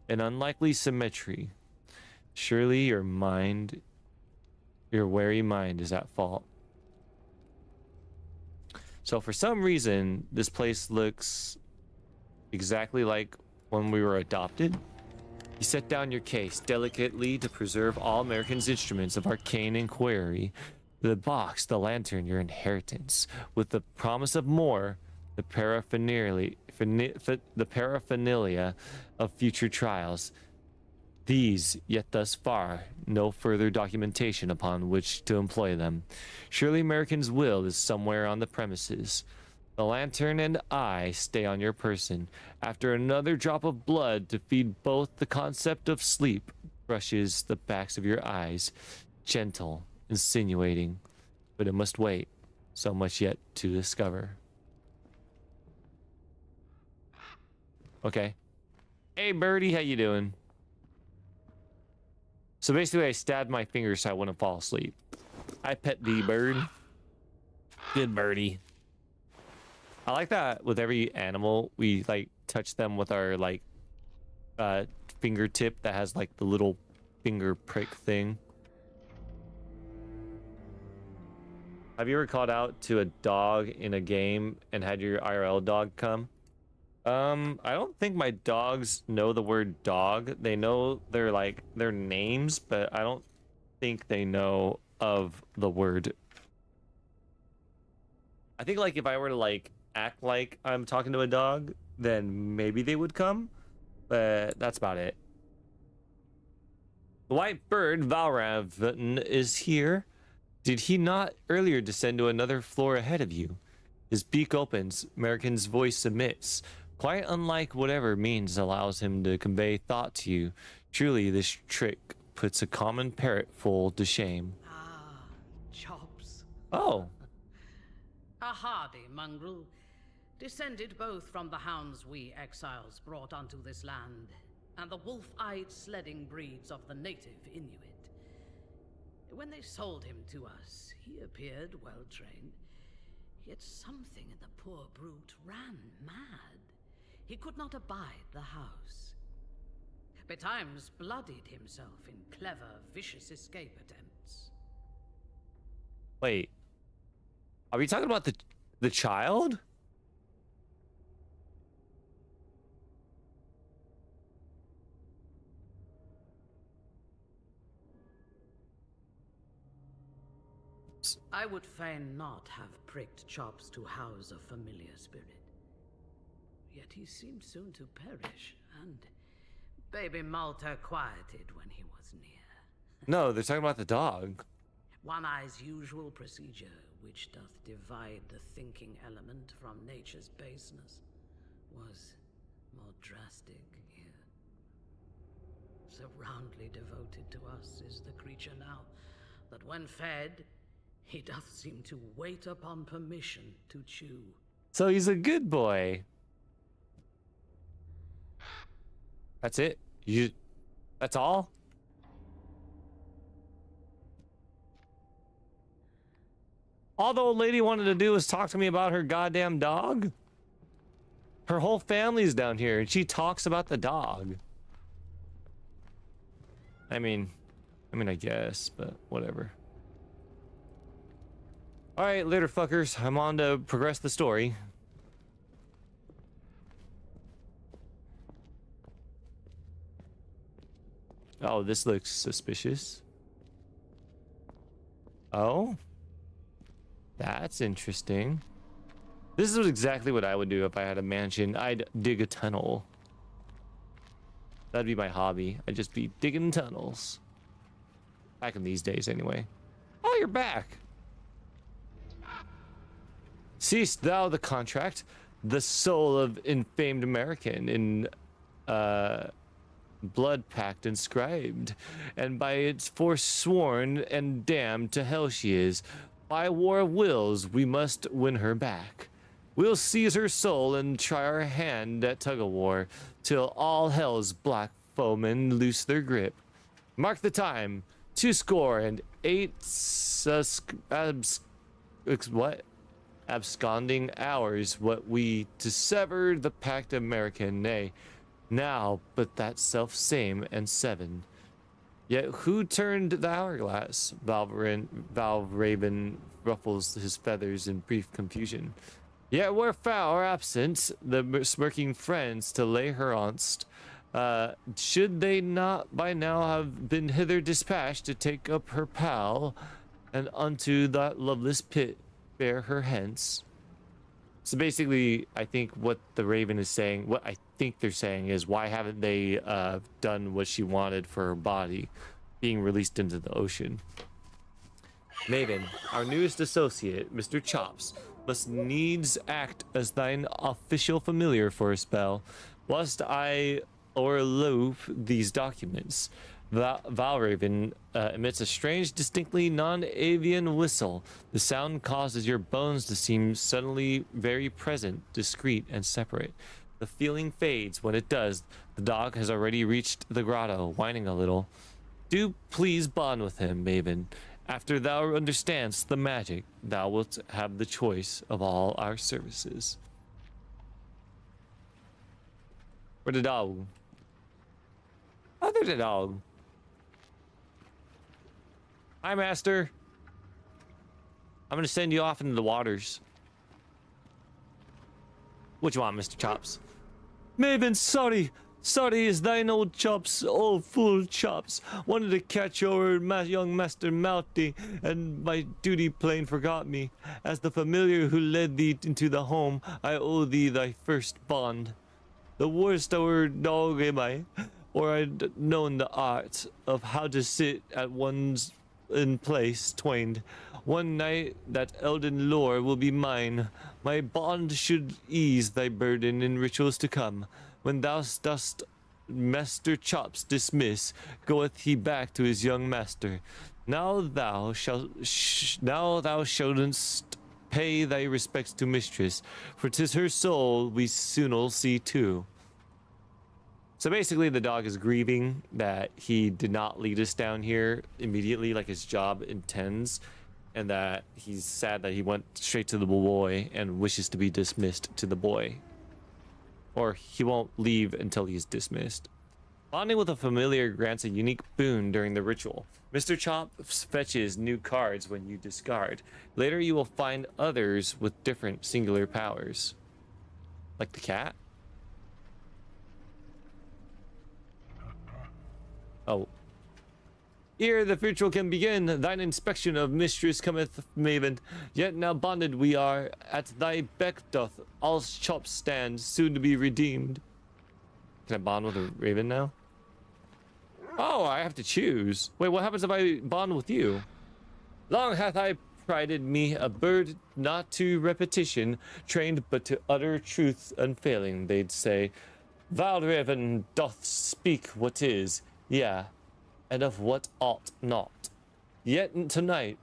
An unlikely symmetry. Surely your wary mind is at fault. So for some reason, this place looks exactly like when we were adopted. You set down your case delicately to preserve all Americans' instruments of arcane inquiry. The box, the lantern, your inheritance, with the promise of more, the paraphernalia of future trials. These, yet thus far, no further documentation upon which to employ them. Surely American's will is somewhere on the premises. The lantern and I stay on your person. After another drop of blood to feed both the concept of sleep brushes the backs of your eyes, gentle, insinuating, but it must wait. So much yet to discover. Okay. Hey, birdie, how you doing? So basically, I stabbed my fingers so I wouldn't fall asleep. I pet thee, bird. Good birdie. I like that with every animal, we like touch them with our like fingertip that has like the little finger prick thing. Have you ever called out to a dog in a game and had your IRL dog come? I don't think my dogs know the word dog. They know their names, but I don't think they know of the word. I think like if I were to like act like I'm talking to a dog, then maybe they would come, but that's about it. The white bird Valravan is here. Did he not earlier descend to another floor ahead of you? His beak opens, American's voice submits. Quite unlike whatever means allows him to convey thought to you. Truly, this trick puts a common parrot fool to shame. Ah, Chops. Oh. A hardy mongrel, descended both from the hounds we exiles brought unto this land, and the wolf-eyed sledding breeds of the native Inuit. When they sold him to us, he appeared well-trained. Yet something in the poor brute ran mad. He could not abide the house. Betimes bloodied himself in clever, vicious escape attempts. Wait. Are we talking about the child? I would fain not have pricked Chops to house a familiar spirit. Yet he seemed soon to perish, and baby Malta quieted when he was near. No, they're talking about the dog. One Eye's usual procedure, which doth divide the thinking element from nature's baseness, was more drastic here. So roundly devoted to us is the creature now, that when fed, he doth seem to wait upon permission to chew. So he's a good boy. That's it? That's all? All the old lady wanted to do was talk to me about her goddamn dog? Her whole family's down here, and she talks about the dog. I mean, I guess, but whatever. All right, later, fuckers. I'm on to progress the story. Oh, this looks suspicious. Oh, that's interesting. This is exactly what I would do if I had a mansion. I'd dig a tunnel. That'd be my hobby. I'd just be digging tunnels. Back in these days, anyway. Oh, you're back. Seest thou the contract, the soul of infamed American in blood pact inscribed, and by its forsworn and damned to hell she is. By war of wills we must win her back. We'll seize her soul and try our hand at tug-of-war till all hell's black foemen loose their grip. Mark the time, 28 absconding hours, what we to sever the pact American, nay, now but that self same and 7. Yet who turned the hourglass? Valraven ruffles his feathers in brief confusion. Yet where foul or absent the smirking friends to lay her onst, should they not by now have been hither dispatched to take up her pal, and unto that loveless pit bear her hence? So basically, I think what the Raven is saying, what I think they're saying is, why haven't they done what she wanted for her body, being released into the ocean? Maven, our newest associate, Mr. Chops, must needs act as thine official familiar for a spell, whilst I o'erlope these documents. Valraven emits a strange, distinctly non-avian whistle. The sound causes your bones to seem suddenly very present, discreet, and separate. The feeling fades. When it does, the dog has already reached the grotto, whining a little. Do please bond with him, Maven. After thou understandst the magic, thou wilt have the choice of all our services. Where the dog? Oh, there's a dog. Hi, Master. I'm gonna send you off into the waters. What you want, Mr. Chops? Maven, sorry. Sorry is thine old Chops, old fool Chops. Wanted to catch your young Master Malty, and my duty plain forgot me. As the familiar who led thee into the home, I owe thee thy first bond. The worst our dog am I, or I'd known the art of how to sit at one's in place twained. One night that elden lore will be mine. My bond should ease thy burden in rituals to come. When thou dost Master Chops dismiss, goeth he back to his young master. Now thou shouldst pay thy respects to mistress, for 'tis her soul we soon'll see too. So basically, the dog is grieving that he did not lead us down here immediately like his job intends. and that he's sad that he went straight to the boy and wishes to be dismissed to the boy. Or he won't leave until he's dismissed. Bonding with a familiar grants a unique boon during the ritual. Mr. Chop fetches new cards when you discard. Later you will find others with different singular powers. Like the cat? Oh. Ere the ritual can begin, thine inspection of mistress cometh, maven. Yet now bonded we are, at thy beck doth all chops stand, soon to be redeemed. Can I bond with a raven now? Oh, I have to choose. Wait, what happens if I bond with you? Long hath I prided me, a bird not to repetition, trained but to utter truth unfailing, they'd say. Thou raven doth speak what is, yeah, and of what ought not. Yet tonight,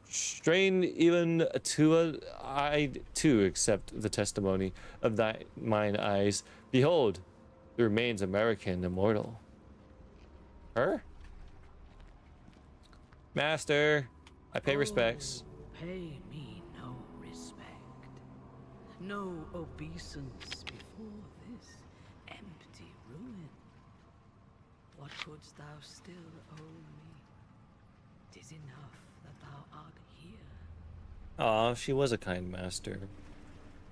strain even to I too accept the testimony of mine eyes. Behold, the remains American immortal. Her? Master, I pay respects. Pay me no respect, no obeisance before this empty ruin. What couldst thou still owe me? 'Tis enough that thou art here. Aw, she was a kind master.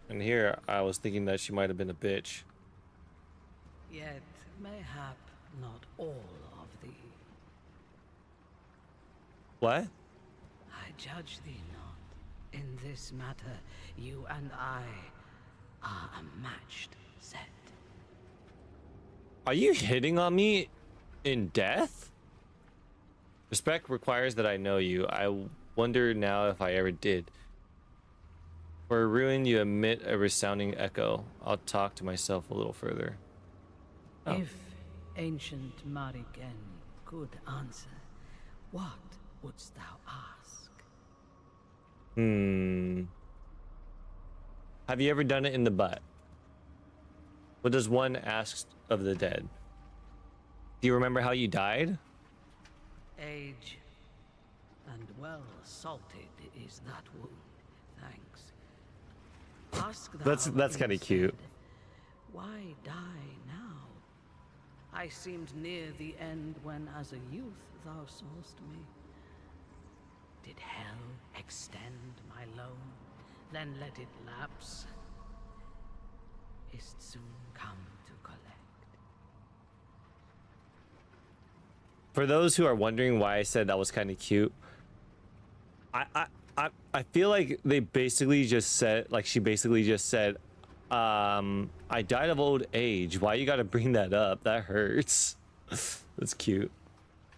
And here I was thinking that she might have been a bitch. Yet mayhap not all of thee. What? I judge thee not. In this matter, you and I are a matched set. Are you hitting on me in death? Respect requires that I know you. I wonder now if I ever did. For a ruin, you emit a resounding echo. I'll talk to myself a little further. Oh. If ancient Marigen could answer, what wouldst thou ask? Have you ever done it in the butt? What does one ask of the dead? Do you remember how you died? Age and well salted is that wound, thanks. Ask thou That's kind of cute. instead, why die now? I seemed near the end when as a youth thou saw'st me. Did hell extend my loan, then let it lapse? Is't soon come to collect? For those who are wondering why I said that was kind of cute, I feel like they basically just said, like she basically just said, I died of old age. Why you gotta bring that up? That hurts. That's cute.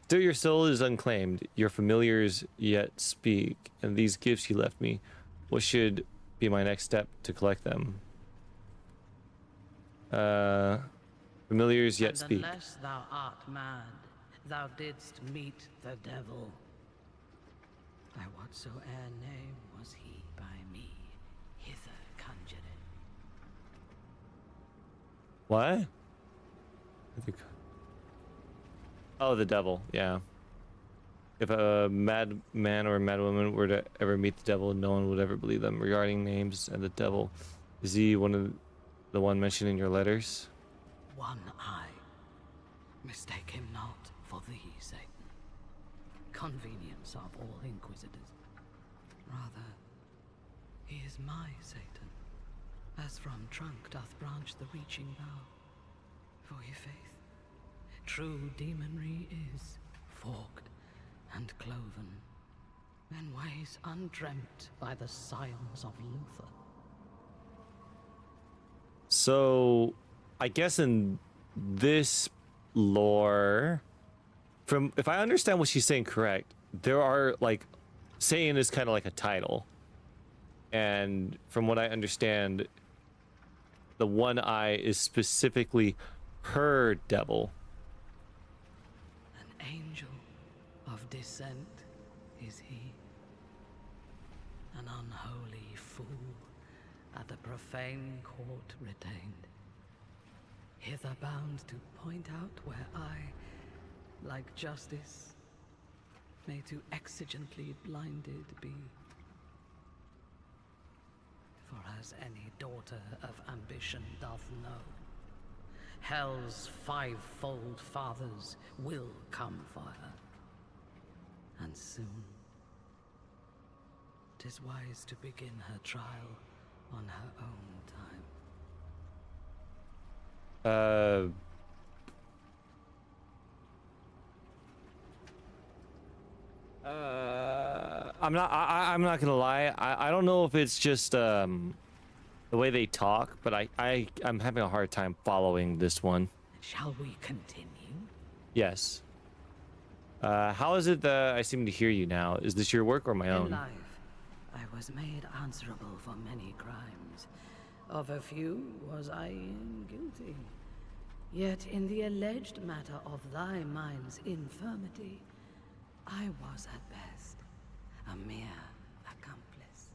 Still your soul is unclaimed. Your familiars yet speak. And these gifts you left me, what should be my next step to collect them? Familiars yet And speak. unless thou art mad, thou didst meet the devil. By whatsoe'er name was he by me hither conjured. What? I think... Oh, the devil. Yeah. If a mad man or a mad woman were to ever meet the devil, no one would ever believe them. Regarding names and the devil, is he the one mentioned in your letters? One eye. Mistake him not for thee, Satan. Convenience of all inquisitors. Rather, he is my Satan, as from trunk doth branch the reaching bough. For he faith, true demonry is forked and cloven, in ways undreamt by the scions of Luther. So, I guess in this lore, from if I understand what she's saying correct, there are like, Satan is kind of like a title, and from what I understand, the one eye is specifically her devil. An angel of descent is he, an unholy fool at the profane court retained, hither bound to point out where I, like justice, may too exigently blinded be. For as any daughter of ambition doth know, hell's fivefold fathers will come for her. And soon, 'tis wise to begin her trial on her own time. I'm not gonna lie. I don't know if it's just the way they talk, but I'm having a hard time following this one. Shall we continue? Yes. How is it that I seem to hear you now? Is this your work or my own? In life, I was made answerable for many crimes. Of a few was I guilty. Yet in the alleged matter of thy mind's infirmity, I was at best a mere accomplice.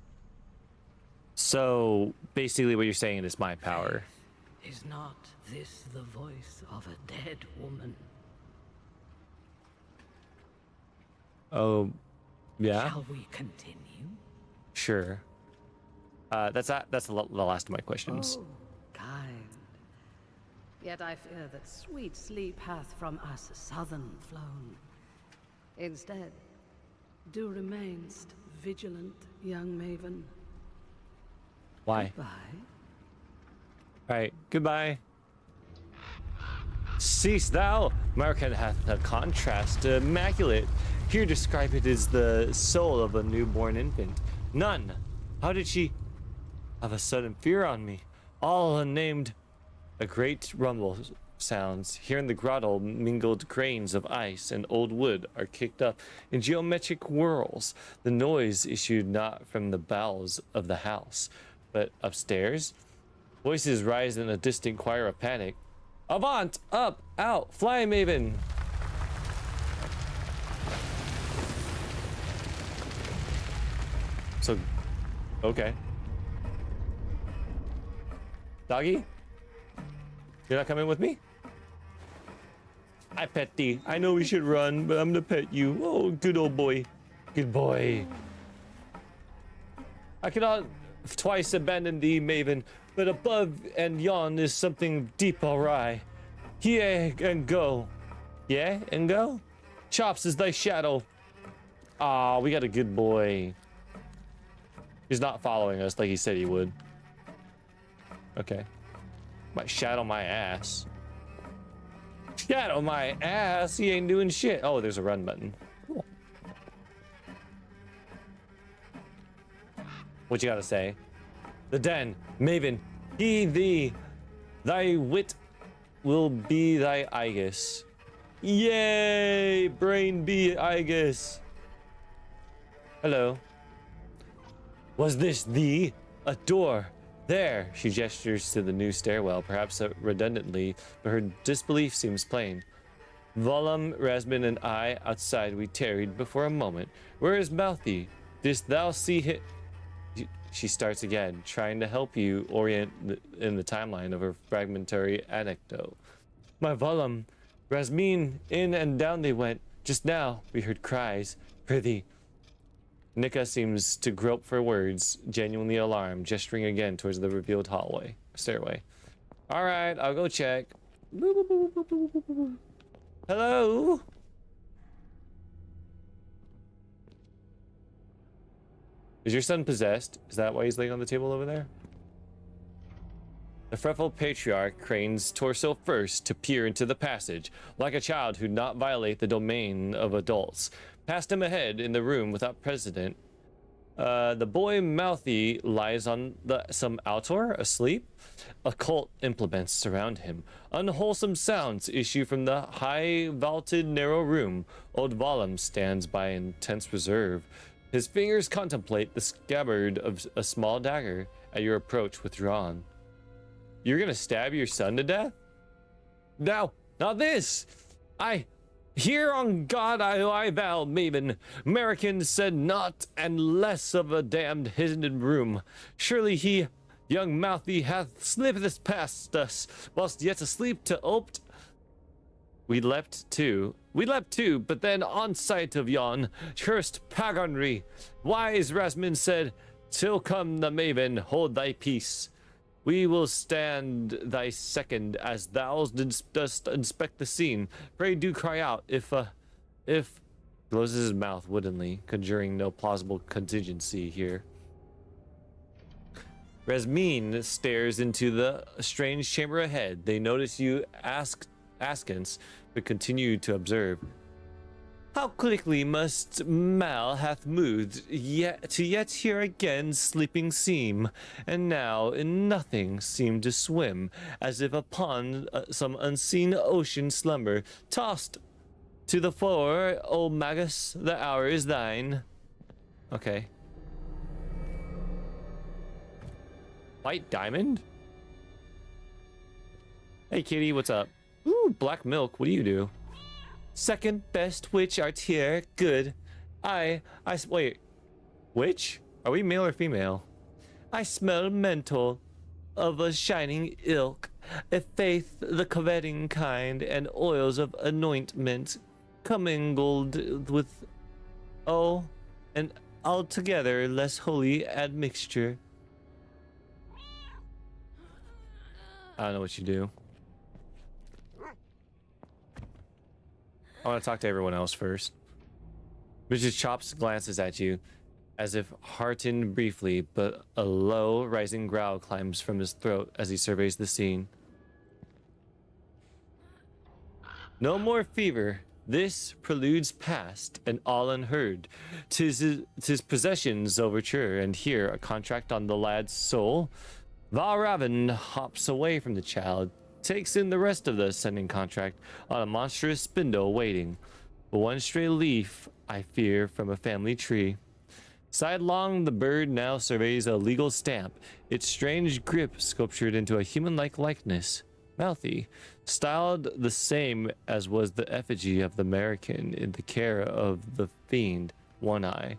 So basically what you're saying is my power. Is not this the voice of a dead woman? Oh, yeah. Shall we continue? Sure. That's the last of my questions. Oh, kind. Yet I fear that sweet sleep hath from us southern flown. Instead, do remainst vigilant, young maven. Why? Goodbye. All right. Goodbye. Cease thou! Marcan hath a contrast immaculate. Here describe it as the soul of a newborn infant. None. How did she have a sudden fear on me? All unnamed. A great rumble sounds. Here in the grotto, mingled grains of ice and old wood are kicked up in geometric whirls. The noise issued not from the bowels of the house, but upstairs. Voices rise in a distant choir of panic. Avant! Up! Out! Fly, Maven! So, okay. Doggy? You're not coming with me? I pet thee. I know we should run, but I'm gonna pet you. Oh, good old boy. Good boy. I cannot twice abandon thee, Maven, but above and yon is something deep awry. Here and go. Yeah, and go? Chops is thy shadow. Ah, we got a good boy. He's not following us like he said he would. Okay. Might shadow my ass. Shadow my ass. He ain't doing shit. Oh, there's a run button. Cool. What you gotta say? The den, Maven, he thee, thy wit will be thy Aegis. Yay! Brain be Aegis. Hello. Was this thee? A door. There, she gestures to the new stairwell, perhaps redundantly, but her disbelief seems plain. Volum, Rasmin, and I, outside, we tarried before a moment. Where is Mouthy? Didst thou see him? She starts again, trying to help you orient in the timeline of her fragmentary anecdote. My Volum, Rasmin, in and down they went. Just now, we heard cries. Prithee. Nika seems to grope for words, genuinely alarmed, gesturing again towards the revealed stairway. All right, I'll go check. Hello? Is your son possessed? Is that why he's laying on the table over there? The fretful patriarch cranes torso first to peer into the passage, like a child who'd not violate the domain of adults. Past him ahead in the room without precedent. The boy Mouthy lies on some altar, asleep. Occult implements surround him. Unwholesome sounds issue from the high vaulted narrow room. Old Volum stands by intense reserve. His fingers contemplate the scabbard of a small dagger at your approach withdrawn. You're gonna stab your son to death? No, not this! Here on God I vow, Maven. American said naught and less of a damned hidden room. Surely he, young Mouthy, hath slipped this past us, whilst yet asleep to opt. We leapt too, but then on sight of yon cursed paganry, wise Rasmin said, "Till come the maven, hold thy peace. We will stand thy second as thou dost inspect the scene. Pray do cry out if closes his mouth woodenly, conjuring no plausible contingency here. Rasmin stares into the strange chamber ahead. They notice you askance, but continue to observe. How quickly must Mal hath moved, yet here again sleeping seem, and now in nothing seem to swim, as if upon some unseen ocean slumber, tossed to the floor, O Magus, the hour is thine. Okay. White diamond? Hey kitty, what's up? Ooh, black milk, what do you do? Second best witch art here, good. Wait, witch? Are we male or female? I smell mental of a shining ilk, a faith the coveting kind, and oils of anointment commingled with, an altogether less holy admixture. I don't know what you do. I want to talk to everyone else first. Mrs. Chops glances at you, as if heartened briefly, but a low, rising growl climbs from his throat as he surveys the scene. No more fever. This preludes past, and all unheard. 'Tis possessions overture, and here a contract on the lad's soul. Valravn hops away from the child, takes in the rest of the ascending contract on a monstrous spindle waiting. But one stray leaf, I fear, from a family tree. Sidelong, the bird now surveys a legal stamp, its strange grip sculptured into a human-like likeness, mouthy, styled the same as was the effigy of the American in the care of the fiend, One Eye.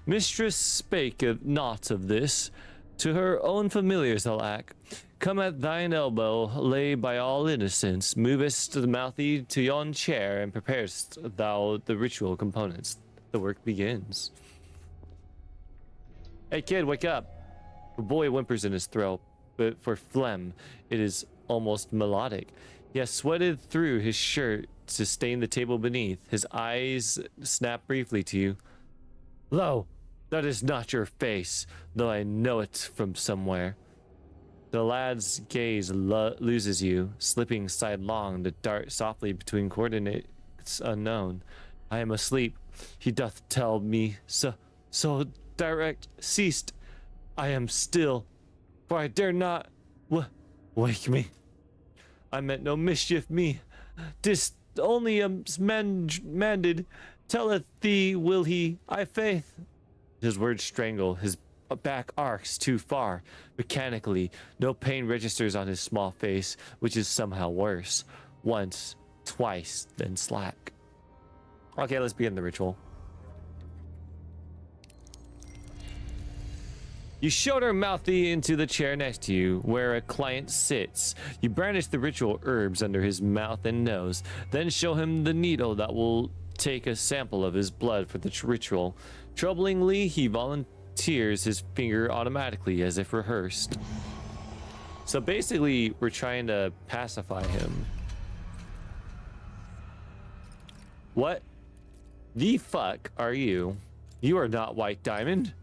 Mistress spake of naught of this, to her own familiars alack. Come at thine elbow, lay by all innocence, movest the mouthy to yon chair, and preparest thou the ritual components. The work begins. Hey kid, wake up. The boy whimpers in his throat, but for phlegm, it is almost melodic. He has sweated through his shirt to stain the table beneath. His eyes snap briefly to you. Lo, that is not your face, though I know it from somewhere. The lad's gaze loses you, slipping sidelong to dart softly between coordinates unknown. I am asleep. He doth tell me so direct. Ceased. I am still, for I dare not wake me. I meant no mischief me. 'Tis only manded. Telleth thee will he, I faith. His words strangle, his back arcs too far. Mechanically, no pain registers on his small face, which is somehow worse. Once, twice, then slack. Okay, let's begin the ritual. You shoulder mouthy into the chair next to you, where a client sits. You brandish the ritual herbs under his mouth and nose, then show him the needle that will take a sample of his blood for the ritual. Troublingly, he volunteers his finger automatically, as if rehearsed. So basically, we're trying to pacify him. What the fuck are you? You are not White Diamond.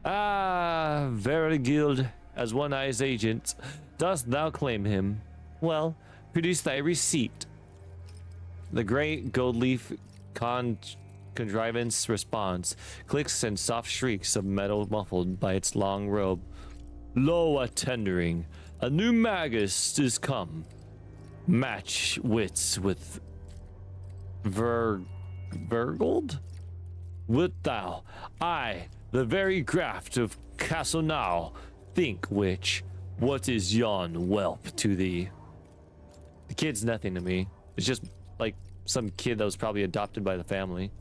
Ah, Verigild, as One Eye's agent, dost thou claim him? Well, produce thy receipt. The great gold leaf contrivance responds, clicks and soft shrieks of metal muffled by its long robe. Lo, a tendering, a new magus is come. Match wits with Vergold? Wilt thou, I, the very graft of Castle now, think which, what is yon whelp to thee? The kid's nothing to me. It's just like some kid that was probably adopted by the family.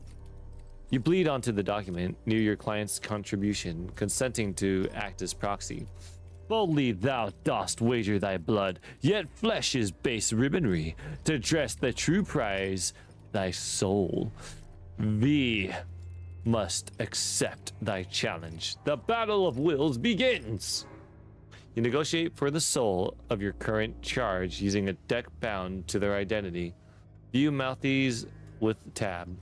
You bleed onto the document near your client's contribution, consenting to act as proxy. Boldly thou dost wager thy blood, yet flesh is base ribbonry, to dress the true prize, thy soul. We must accept thy challenge. The battle of wills begins. You negotiate for the soul of your current charge using a deck bound to their identity. View Mouthies with tab.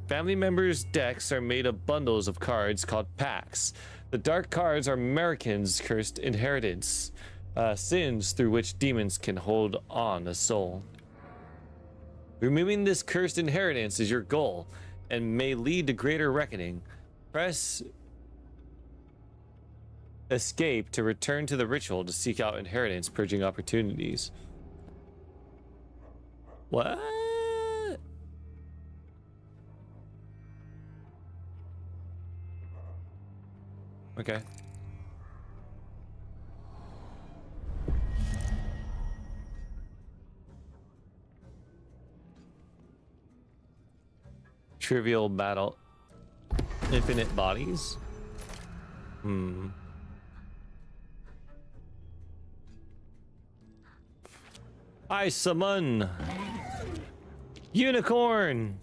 Family members' decks are made of bundles of cards called packs. The dark cards are Americans' cursed inheritance, sins through which demons can hold on a soul. Removing this cursed inheritance is your goal and may lead to greater reckoning. Press escape to return to the ritual to seek out inheritance purging opportunities. What? Okay. Trivial battle. Infinite bodies? I summon unicorn.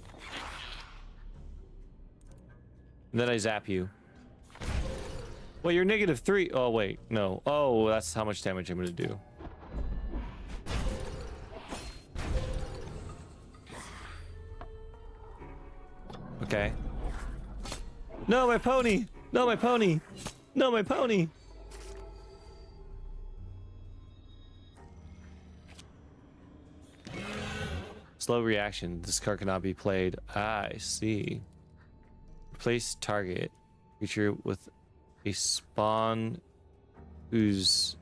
And then I zap you. Well, you're -3. Oh, wait. No. Oh, that's how much damage I'm going to do. Okay. No, my pony! No, my pony! No, my pony! Slow reaction. This card cannot be played. Ah, I see. Replace target. Creature with a spawn whose...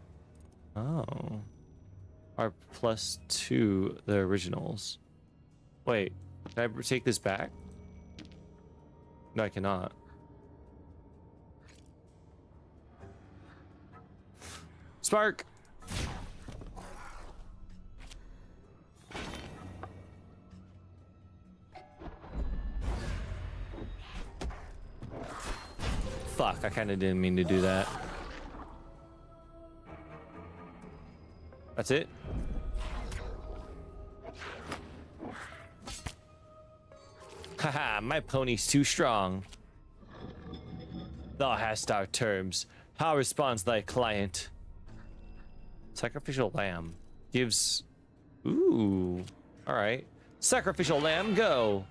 Oh. Are +2 the originals. Wait. Can I take this back? No, I cannot. Spark! Fuck, I kind of didn't mean to do that. That's it? Haha, my pony's too strong. Thou hast our terms. How responds thy client? Sacrificial lamb gives... Ooh. Alright. Sacrificial lamb, go!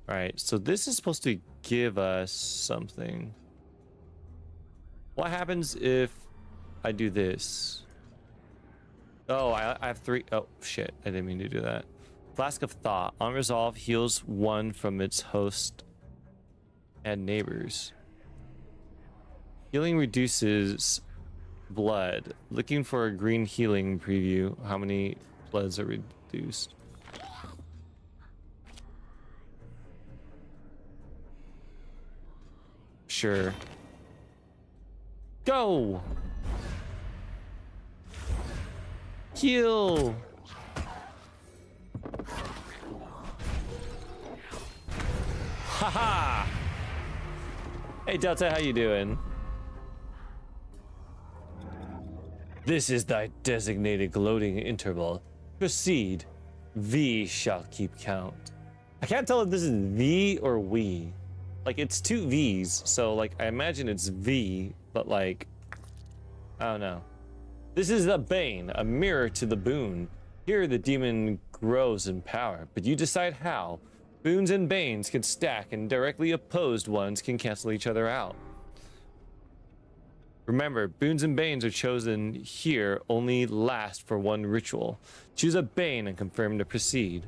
Alright, so this is supposed to give us something. What happens if I do this? Oh, I have 3... Oh, shit. I didn't mean to do that. Flask of Thought. Unresolved heals 1 from its host and neighbors. Healing reduces blood. Looking for a green healing preview. How many bloods are reduced? Sure. Go! Heal! Haha! Hey Delta, how you doing? This is thy designated gloating interval. Proceed. V shall keep count. I can't tell if this is V or we. Like, it's 2 V's, so, like, I imagine it's V, but, like, I don't know. This is the Bane, a mirror to the Boon. Here, the demon grows in power, but you decide how. Boons and Banes can stack, and directly opposed ones can cancel each other out. Remember, Boons and Banes are chosen here only last for 1 ritual. Choose a Bane and confirm to proceed.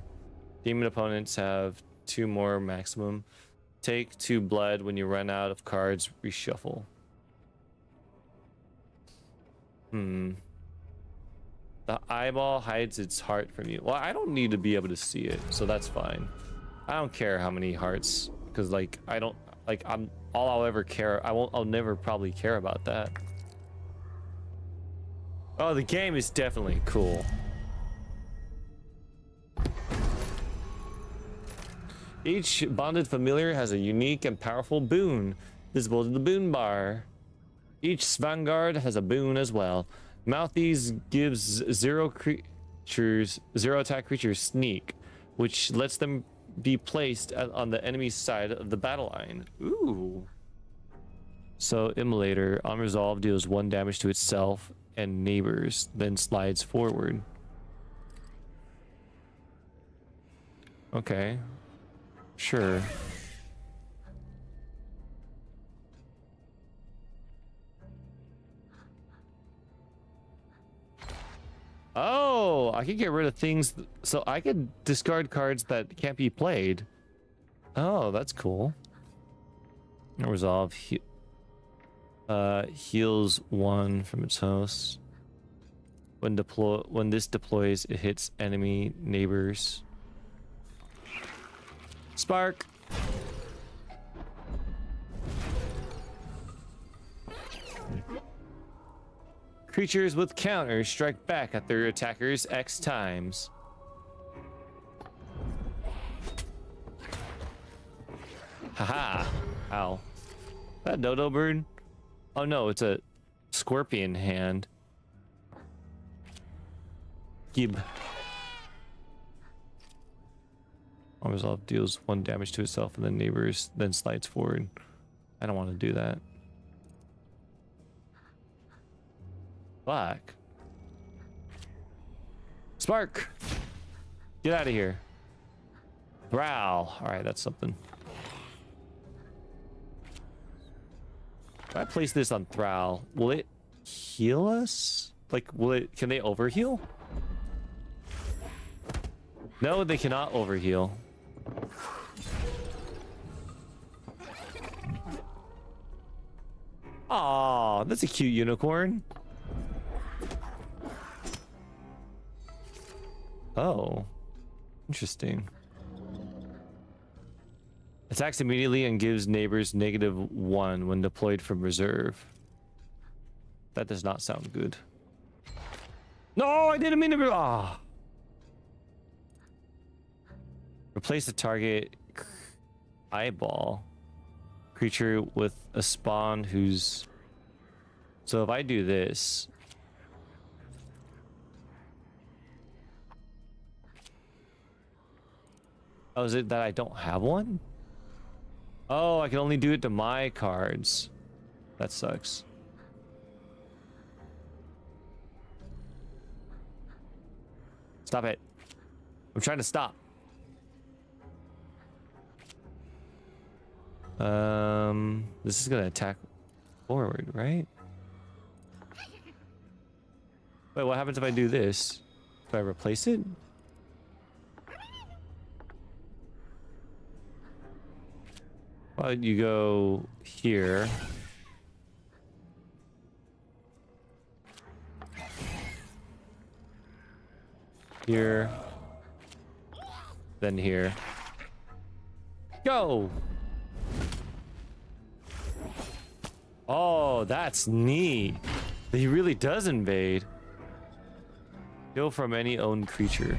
Demon opponents have 2 more maximum. Take 2 blood when you run out of cards, reshuffle. The eyeball hides its heart from you. Well, I don't need to be able to see it, so that's fine. I don't care how many hearts, because like I don't like all I'll ever care. I'll never probably care about that. Oh, the game is definitely cool. Each bonded familiar has a unique and powerful boon. Visible to the boon bar. Each vanguard has a boon as well. Mouthies gives zero attack creatures sneak, which lets them be placed on the enemy's side of the battle line. Ooh. So Immolator on resolve deals 1 damage to itself and neighbors, then slides forward. Okay. Sure. Oh, I can get rid of things, so I could discard cards that can't be played. Oh, that's cool. Resolve heals 1 from its host. When this deploys, it hits enemy neighbors. Spark. Creatures with counters strike back at their attackers X times. Haha. Ow. Is that a dodo bird? Oh no, it's a scorpion hand. Gib. Resolve deals 1 damage to itself and then neighbors, then slides forward. I don't want to do that. Black. Spark! Get out of here. Growl. Alright, that's something. If I place this on Thrall, will it heal us? Like, can they overheal? No, they cannot overheal. Aw, that's a cute unicorn. Oh, interesting. Attacks immediately and gives neighbors -1 when deployed from reserve. That does not sound good. No, I didn't mean to. Ah. Replace the target eyeball creature with a spawn who's. So if I do this. Oh, is it that I don't have one? Oh, I can only do it to my cards. That sucks. Stop it. I'm trying to stop. This is gonna attack forward, right? Wait, what happens if I do this? Do I replace it? Well, you go here. Here. Then here. Go! Oh, that's neat. He really does invade. Kill from any owned creature.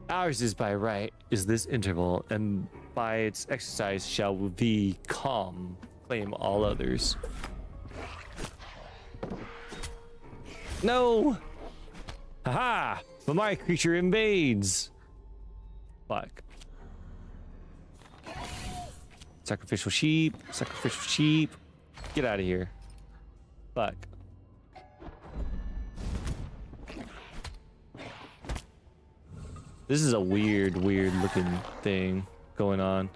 Ours is by right, is this interval, and by its exercise shall we come, claim all others. No! Haha! But my creature invades! Fuck. Sacrificial sheep, sacrificial sheep. Get out of here. Fuck. This is a weird looking thing going on.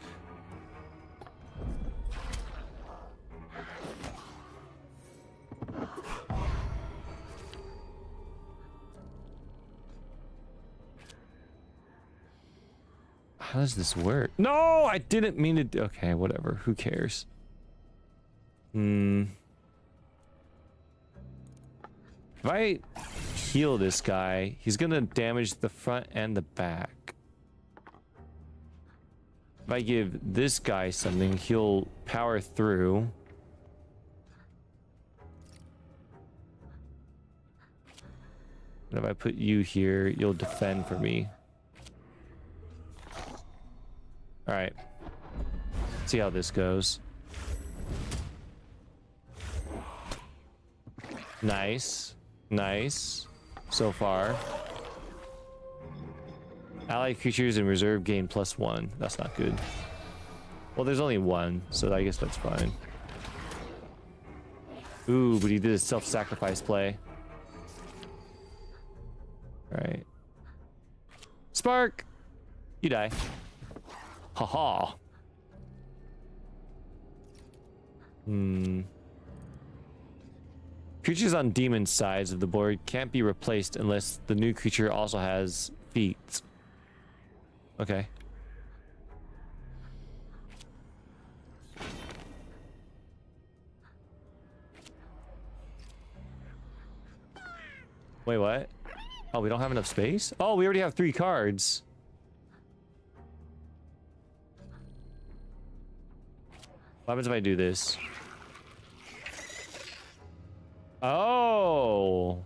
How does this work? No, I didn't mean to. Okay, whatever. Who cares? If I heal this guy, he's gonna damage the front and the back. If I give this guy something, he'll power through. And if I put you here, you'll defend for me. All right. See how this goes. Nice. Nice. So far. Allied creatures in reserve gain +1. That's not good. Well, there's only one, so I guess that's fine. Ooh, but he did a self-sacrifice play. Alright. Spark! You die. Haha. Creatures on demon sides of the board can't be replaced unless the new creature also has feet. Okay. Wait, what? Oh, we don't have enough space? Oh, we already have 3 cards. What happens if I do this? Oh.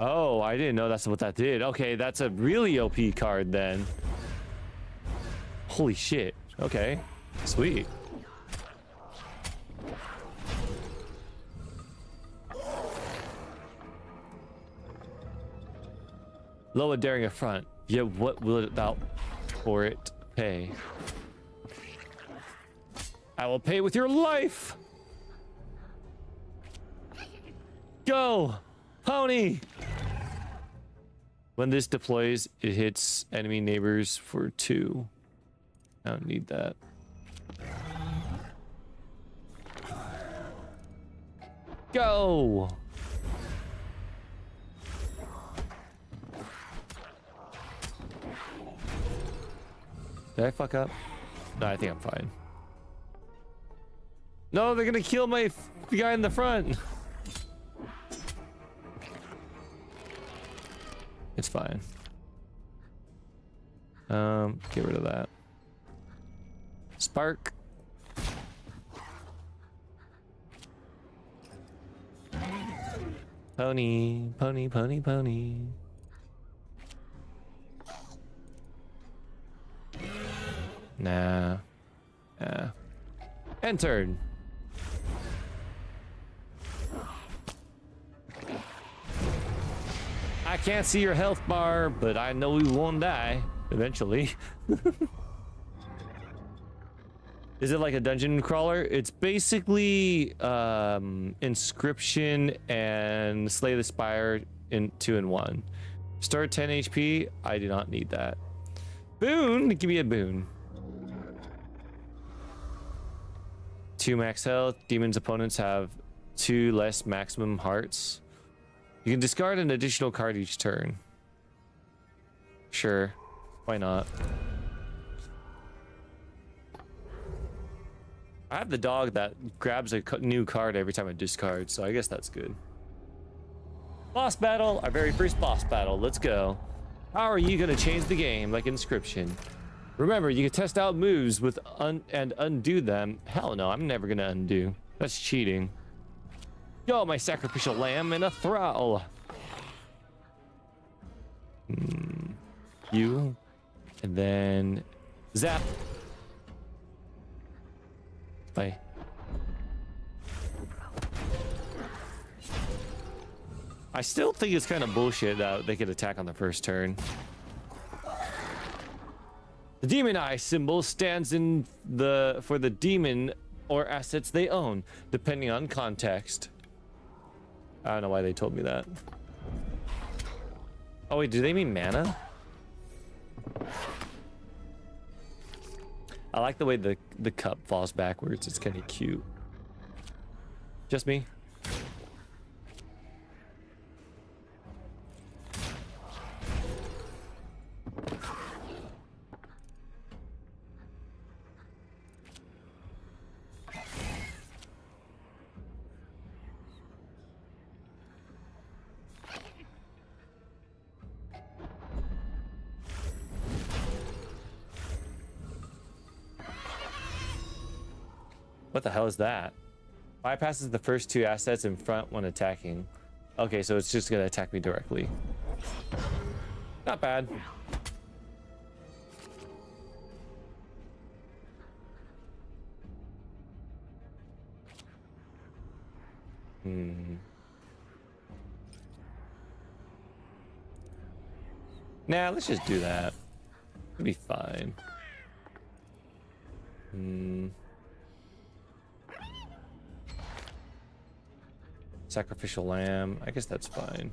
Oh, I didn't know that's what that did. Okay, that's a really OP card then. Holy shit. Okay. Sweet. Loa daring affront. Yeah, what will it thou for it pay? I will pay with your life. Go, pony. When this deploys, it hits enemy neighbors for 2. I don't need that. Go. Did I fuck up? No, I think I'm fine. No, they're gonna kill my guy in the front. It's fine. Get rid of that. Spark. Pony, pony, pony, pony. Nah. Nah. Entered. I can't see your health bar, but I know we won't die eventually. Is it like a dungeon crawler? It's basically Inscryption and Slay the Spire in 2 in 1. Start 10 HP. I do not need that. Boon, give me a boon. 2 max health. Demon's opponents have 2 less maximum hearts. You can discard an additional card each turn. Sure, why not? I have the dog that grabs a new card every time I discard, so I guess that's good. Boss battle, our very first boss battle. Let's go. How are you gonna change the game like Inscryption? Remember, you can test out moves with and undo them. Hell no, I'm never gonna undo. That's cheating. Yo, my sacrificial lamb in a thrall. You, and then zap. Bye. I still think it's kind of bullshit that they could attack on the first turn. The demon eye symbol stands for the demon or assets they own, depending on context. I don't know why they told me that. Oh wait, do they mean mana? I like the way the cup falls backwards. It's kind of cute. Just me? What the hell is that? Bypasses the first 2 assets in front when attacking. Okay, so it's just gonna attack me directly. Not bad. Nah, let's just do that. It'll be fine. Sacrificial lamb. I guess that's fine.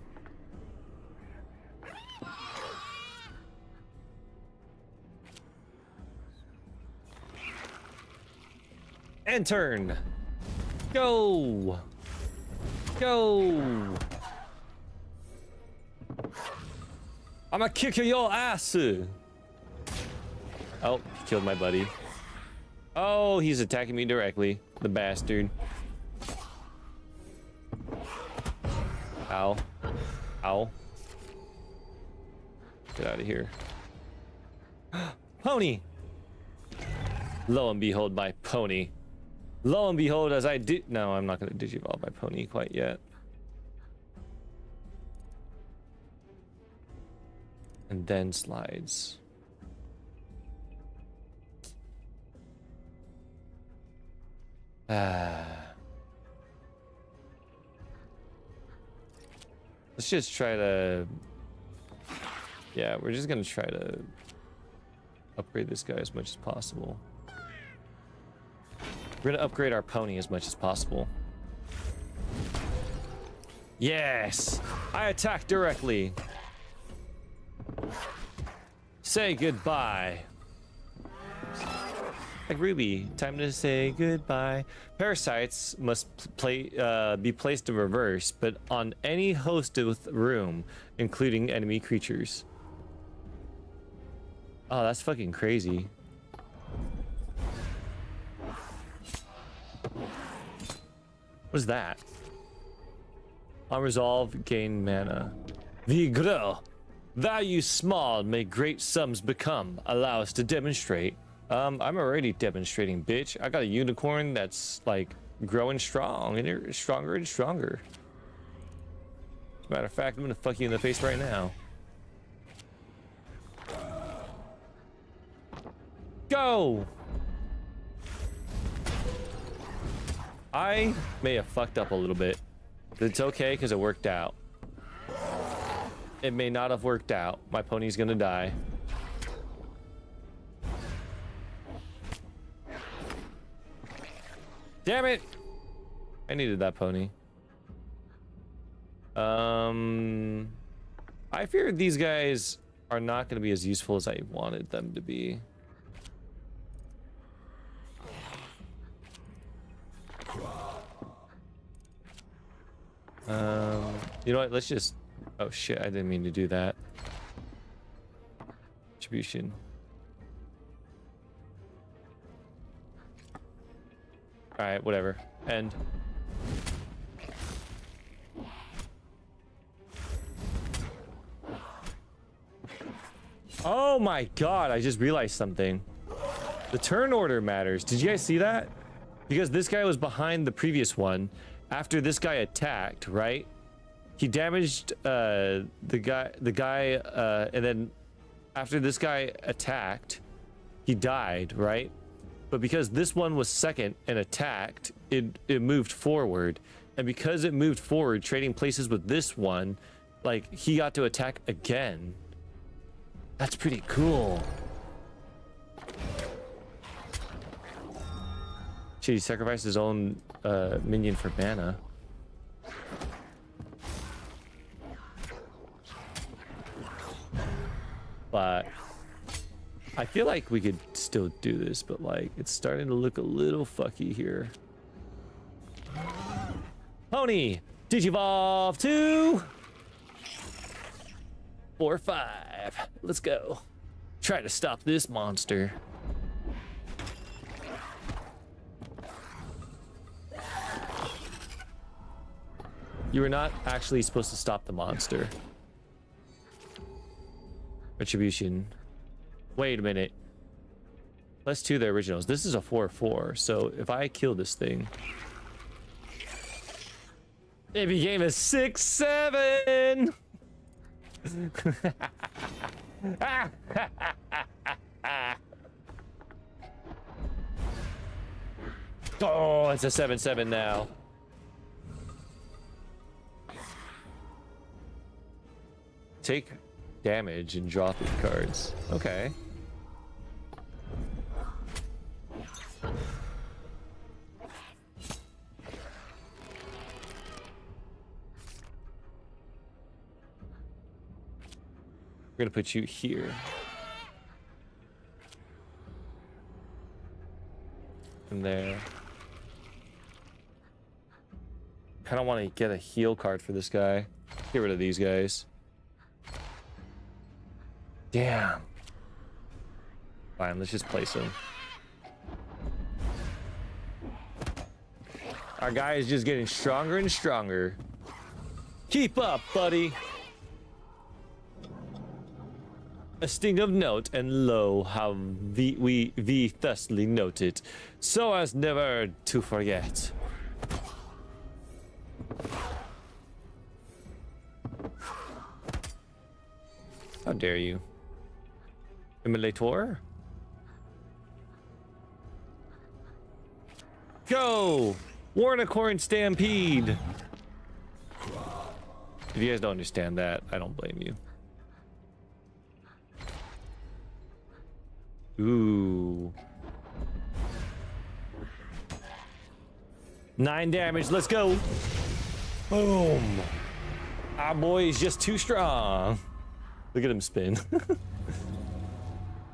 And turn. Go. Go. I'ma kick your ass. Oh, he killed my buddy. Oh, he's attacking me directly. The bastard. Ow. Ow. Get out of here. Pony! Lo and behold, my pony. Lo and behold, as I do. No, I'm not going to digivolve my pony quite yet. And then slides. Let's just try to. Yeah, we're just gonna try to upgrade this guy as much as possible. We're gonna upgrade our pony as much as possible. Yes! I attack directly. Say goodbye. Like Ruby, time to say goodbye. Parasites must be placed in reverse, but on any hosted room, including enemy creatures. Oh, that's fucking crazy. What's that? Unresolved, gain mana. Vigre. Value small, may great sums become. Allow us to demonstrate. I'm already demonstrating, bitch. I got a unicorn that's like growing strong and stronger and stronger. As a matter of fact, I'm gonna fuck you in the face right now. Go! I may have fucked up a little bit, but it's okay because it worked out. It may not have worked out. My pony's gonna die. Damn it! I needed that pony. I fear these guys are not going to be as useful as I wanted them to be. You know what? Let's just. Oh shit! I didn't mean to do that. Distribution. All right, whatever. End. Oh my god, I just realized something. The turn order matters. Did you guys see that? Because this guy was behind the previous one. After this guy attacked, right? He damaged the guy, and then after this guy attacked, he died, right? But because this one was second and attacked, it moved forward. And because it moved forward, trading places with this one, like, he got to attack again. That's pretty cool. Shit, he sacrificed his own minion for mana. But I feel like we could still do this, but like it's starting to look a little fucky here. Pony, Digivolve 2, 4, 5. Let's go. Try to stop this monster. You were not actually supposed to stop the monster. Retribution. Wait a minute. +2 the originals. This is a 4/4. So if I kill this thing, it became a 6/7. Oh, it's a 7/7 now. damage and draw 3 cards. Okay. We're gonna put you here. And there. Kind of want to get a heal card for this guy. Get rid of these guys. Damn. Fine, let's just place him. Our guy is just getting stronger and stronger. Keep up, buddy. A sting of note, and lo, how we thusly note it, so as never to forget. How dare you? Immolator? Go! Warnicorn Stampede! If you guys don't understand that, I don't blame you. Ooh. 9 damage, let's go. Boom. Our boy is just too strong. Look at him spin.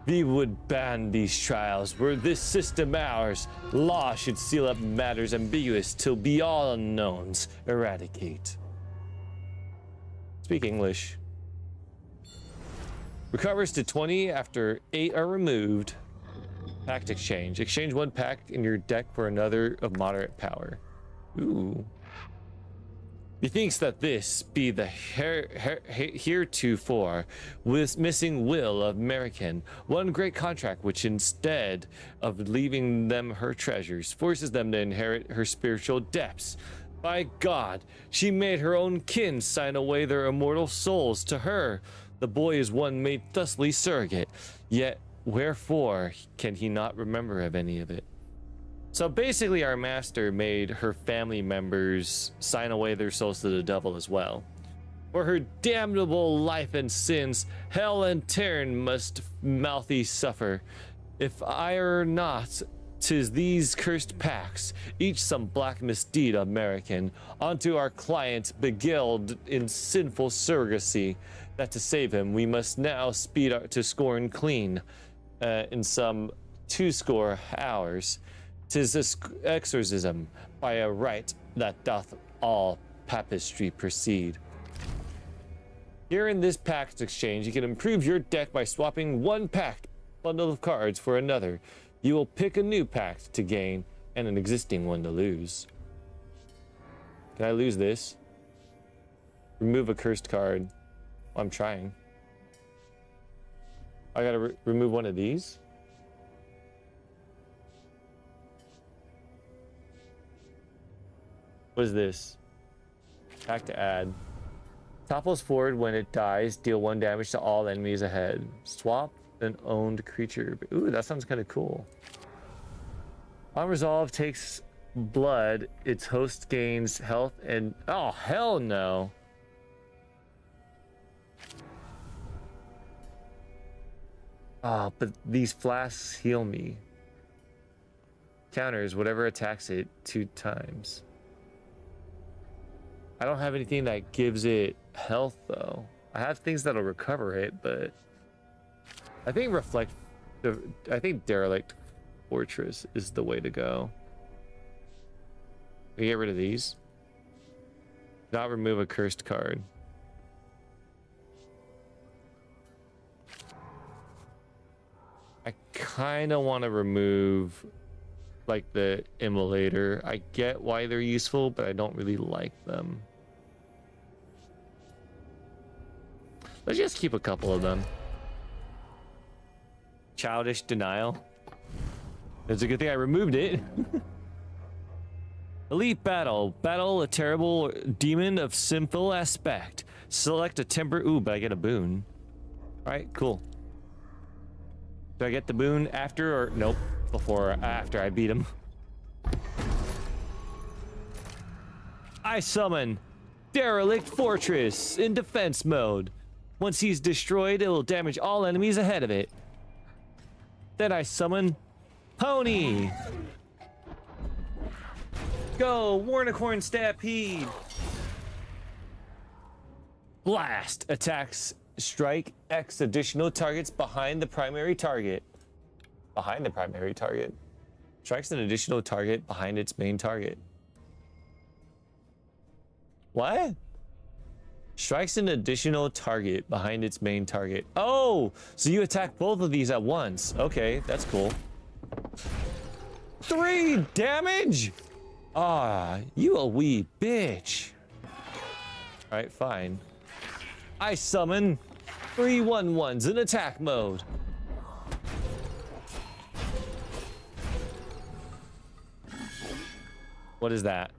We would ban these trials. Were this system ours, law should seal up matters ambiguous till beyond unknowns eradicate. Speak English. Recovers to 20 after 8 are removed. Pact exchange. Exchange 1 pact in your deck for another of moderate power. Ooh. Methinks that this be the heretofore with missing will of American, one great contract which instead of leaving them her treasures, forces them to inherit her spiritual depths. By God, she made her own kin sign away their immortal souls to her. The boy is one made thusly surrogate, yet wherefore can he not remember of any of it? So basically our master made her family members sign away their souls to the devil as well. For her damnable life and sins, hell and turn must mouthy suffer. If I err not, 'tis these cursed pacts, each some black misdeed American, onto our client beguiled in sinful surrogacy, that to save him we must now speed to scorn clean, in some 20 hours. 'Tis this exorcism by a rite that doth all papistry proceed. Here in this pact exchange, you can improve your deck by swapping 1 pact bundle of cards for another. You will pick a new pact to gain and an existing one to lose. Can I lose this? Remove a cursed card. I'm trying. I gotta remove one of these? What is this? Pact to add. Topples forward when it dies. Deal 1 damage to all enemies ahead. Swap an owned creature. Ooh, that sounds kind of cool. On resolve, takes blood. Its host gains health and... Oh, hell no. Oh, but these flasks heal me. Counters whatever attacks it 2 times. I don't have anything that gives it health, though. I have things that'll recover it, but I think Derelict Fortress is the way to go. We get rid of these. Not remove a cursed card. I kind of want to remove like the Immolator. I get why they're useful, but I don't really like them. Let's just keep a couple of them. Childish denial. It's a good thing I removed it. Elite battle. Battle a terrible demon of sinful aspect. Select a temper. Ooh, but I get a boon. All right, cool. Do I get the boon after or nope? Before or after I beat him? I summon Derelict Fortress in defense mode. Once he's destroyed, it will damage all enemies ahead of it. Then I summon Pony. Go, Warnicorn Stampede. Blast attacks strike X additional targets behind the primary target. Behind the primary target. Strikes an additional target behind its main target. What? Strikes an additional target behind its main target. Oh, so you attack both of these at once. Okay, that's cool. 3 damage? Ah, you a wee bitch. All right, fine. I summon 3 1/1s in attack mode. What is that?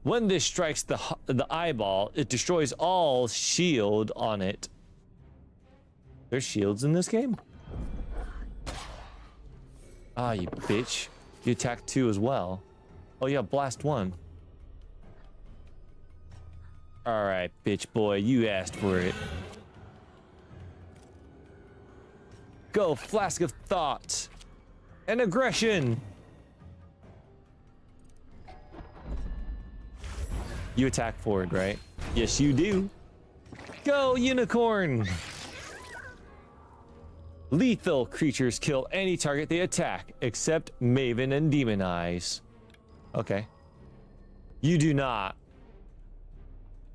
When this strikes the eyeball, it destroys all shield on it. There's shields in this game? Ah, you bitch. You attack 2 as well. Oh yeah, blast 1. All right, bitch boy, you asked for it. Go, Flask of Thought and Aggression. You attack forward, right? Yes, you do. Go, Unicorn. Lethal creatures kill any target they attack, except Maven and Demon Eyes. Okay. You do not.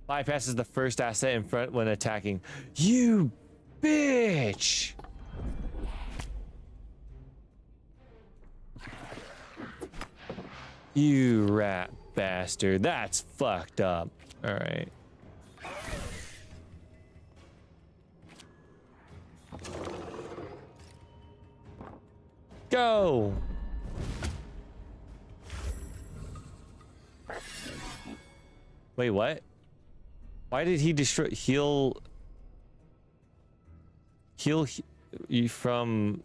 Bypasses the first asset in front when attacking. You bitch! You rat bastard. That's fucked up. All right. Go! Wait, what? Why did he destroy heal you from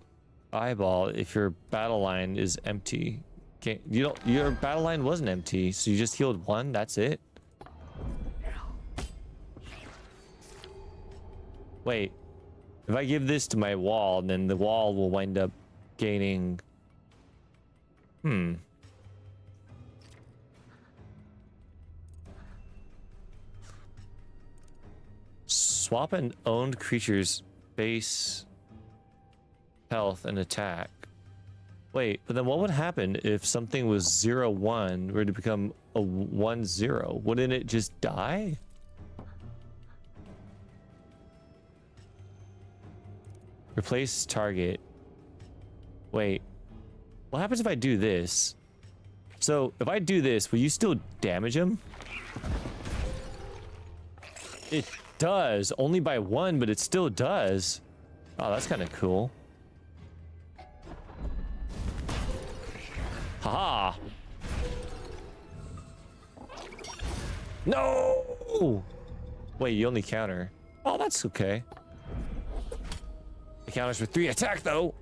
eyeball if your battle line is empty? Can't, you don't, your battle line wasn't empty, so you just healed 1, that's it? Wait, if I give this to my wall, then the wall will wind up gaining... Swap an owned creature's base health and attack. Wait, but then what would happen if something was 0-1 were to become a 1-0? Wouldn't it just die? Replace target. Wait, what happens if I do this? So if I do this, will you still damage him? It does, only by 1, but it still does. Oh, that's kind of cool. Haha. No! Wait, you only counter. Oh, that's okay. It counters for 3 attack, though.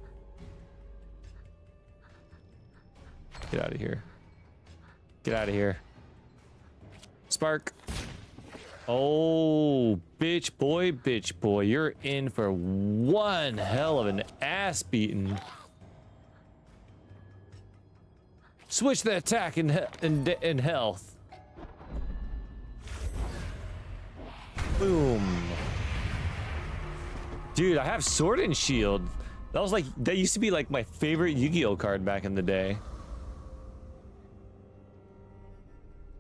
Get out of here. Get out of here. Spark. Oh, bitch boy, you're in for one hell of an ass beating. Switch the attack in health. Boom. Dude, I have Sword and Shield. That used to be like my favorite Yu-Gi-Oh card back in the day.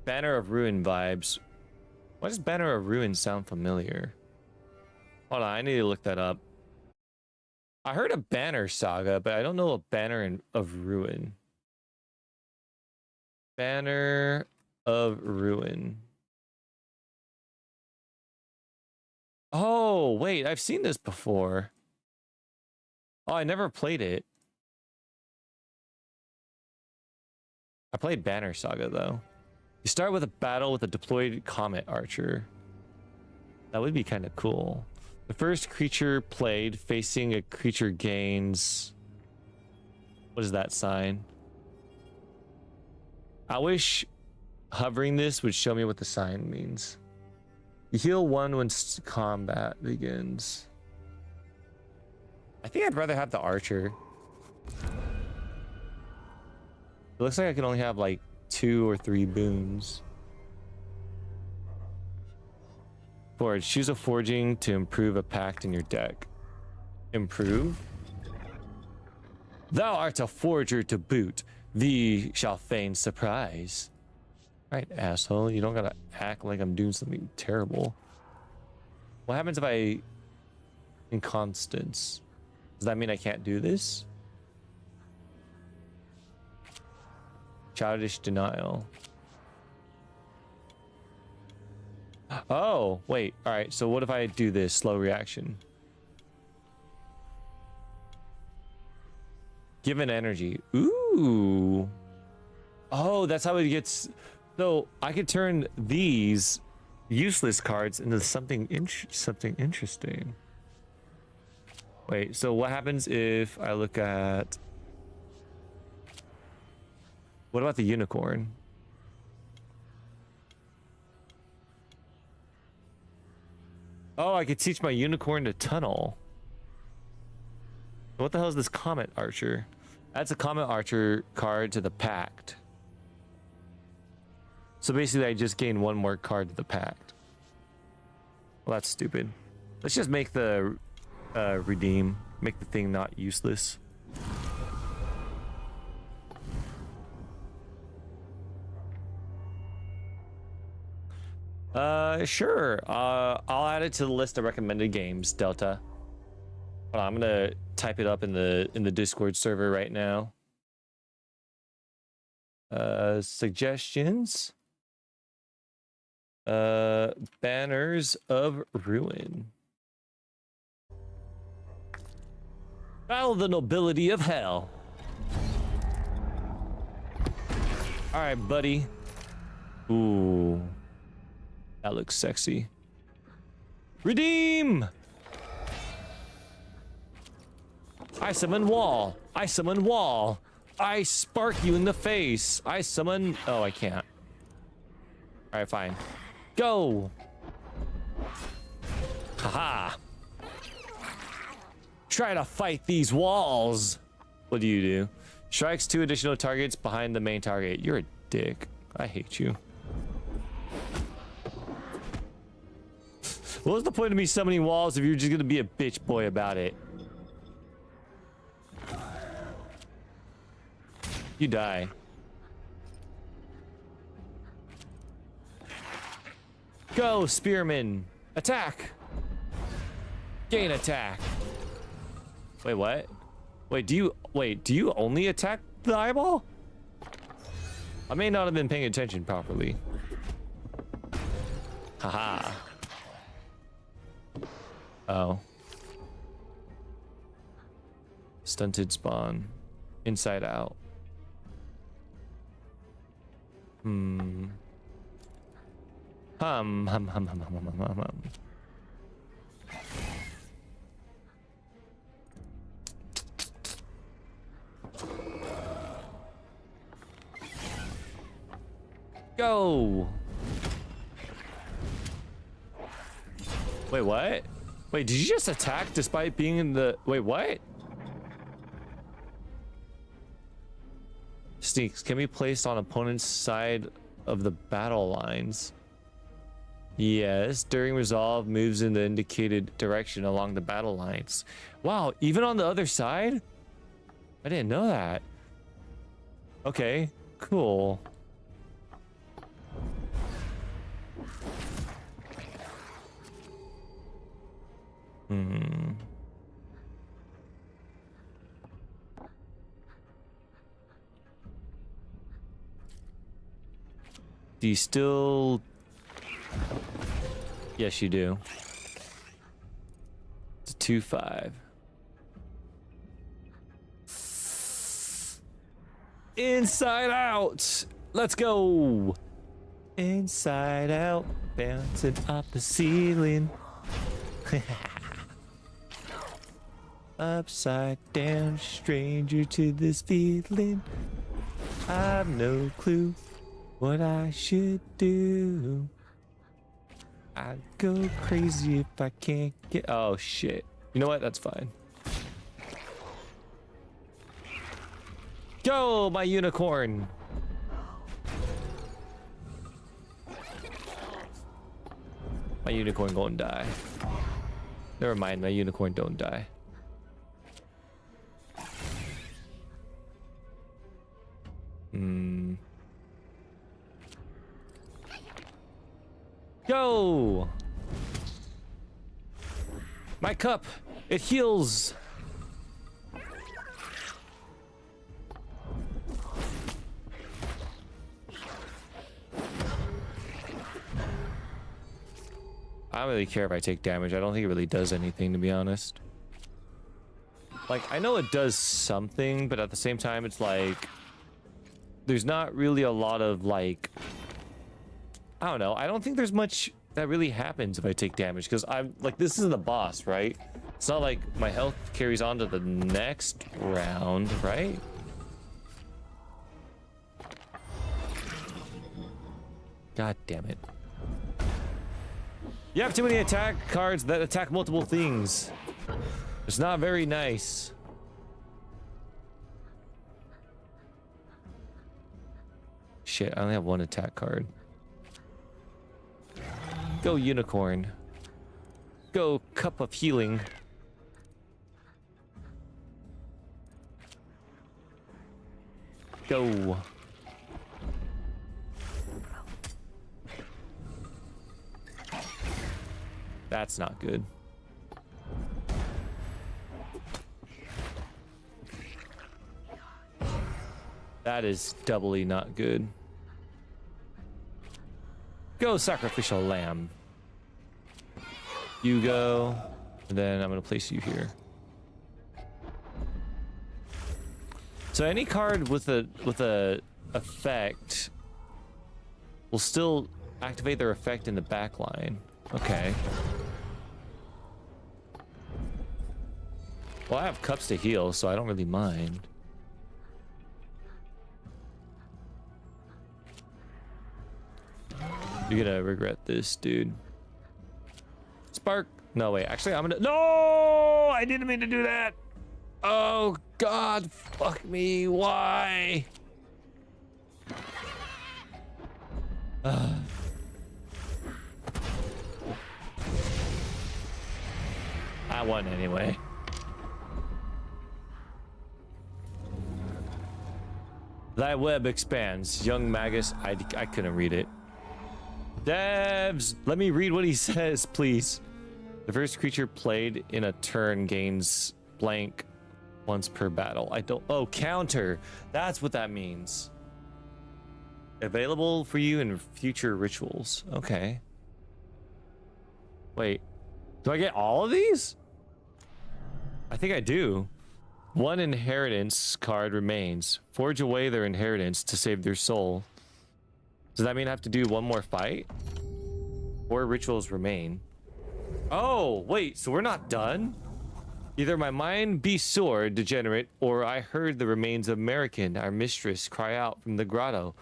Banner of Ruin vibes. Why does Banner of Ruin sound familiar? Hold on, I need to look that up. I heard a Banner Saga, but I don't know a Banner of Ruin. Banner of Ruin. Oh, wait, I've seen this before. Oh, I never played it. I played Banner Saga, though. You start with a battle with a deployed Comet Archer. That would be kind of cool. The first creature played facing a creature gains... What is that sign? I wish hovering this would show me what the sign means. You heal 1 when combat begins. I think I'd rather have the archer. It looks like I can only have like 2 or 3 boons. Forge. Choose a forging to improve a pact in your deck. Improve? Thou art a forger to boot. Thee shall feign surprise. Right, asshole. You don't gotta act like I'm doing something terrible. What happens if I... Inconstance? Does that mean I can't do this? Childish denial. Oh, wait. All right. So what if I do this slow reaction? Given energy. Ooh. Oh, that's how it gets. So I could turn these useless cards into something interesting. Wait. So what happens if I look at? What about the unicorn? Oh, I could teach my unicorn to tunnel. What the hell is this Comet Archer? That's a Comet Archer card to the Pact. So basically I just gained 1 more card to the Pact. Well, that's stupid. Let's just make the redeem. Make the thing not useless. Sure. I'll add it to the list of recommended games, Delta. Hold on, I'm gonna type it up in the Discord server right now. Suggestions. Banners of Ruin. Battle the nobility of hell. All right, buddy. Ooh. That looks sexy. Redeem! I summon wall. I summon wall. I spark you in the face. I summon... Oh, I can't. All right, fine. Go! Haha! Try to fight these walls. What do you do? Strikes 2 additional targets behind the main target. You're a dick. I hate you. What was the point of me summoning walls if you're just gonna be a bitch boy about it? You die. Go, spearman. Attack. Gain attack. Wait, what? Wait, do you only attack the eyeball? I may not have been paying attention properly. Haha. Oh. Stunted spawn. Inside out. Hum. Hum, hum, hum, hum, hum, hum, hum, hum. Go! Wait, what? Wait, did you just attack despite being in the... Wait, what? Sneaks can be placed on opponent's side of the battle lines. Yes, during resolve, moves in the indicated direction along the battle lines. Wow, even on the other side? I didn't know that. Okay, cool. Hmm. Do you still... Yes, you do. It's a 2/5. Inside out. Let's go. Inside out, bouncing off the ceiling. Upside down, stranger to this feeling. I've no clue what I should do. I go crazy if I can't get. Oh shit. You know what? That's fine. Go, my unicorn. My unicorn gonna die. Never mind, my unicorn don't die. Go! My cup, it heals. I don't really care if I take damage. I don't think it really does anything, to be honest. Like, I know it does something, but at the same time, it's like... There's not really a lot of, like... I don't know. I don't think there's much that really happens if I take damage, because I'm... Like, this is the boss, right? It's not like my health carries on to the next round, right? God damn it. You have too many attack cards that attack multiple things. It's not very nice. Shit, I only have one attack card. Go unicorn. Go cup of healing. Go. That's not good. That is doubly not good. Go, sacrificial lamb. You go, and then I'm gonna place you here. So any card with a effect will still activate their effect in the back line. Okay. Well, I have cups to heal, so I don't really mind. You're gonna regret this, dude. Spark. No, wait. Actually, I'm gonna... No! I didn't mean to do that. Oh, God. Fuck me. Why? I won anyway. Thy web expands. Young Magus. I couldn't read it. Devs, let me read what he says, please. The first creature played in a turn gains blank once per battle. I don't... Oh, counter. That's what that means. Available for you in future rituals. Okay. Wait. Do I get all of these? I think I do. One inheritance card remains. Forge away their inheritance to save their soul. Does that mean I have to do one more fight? 4 rituals remain. Oh, wait, so we're not done? Either my mind be sore, degenerate, or I heard the remains of American, our mistress, cry out from the grotto.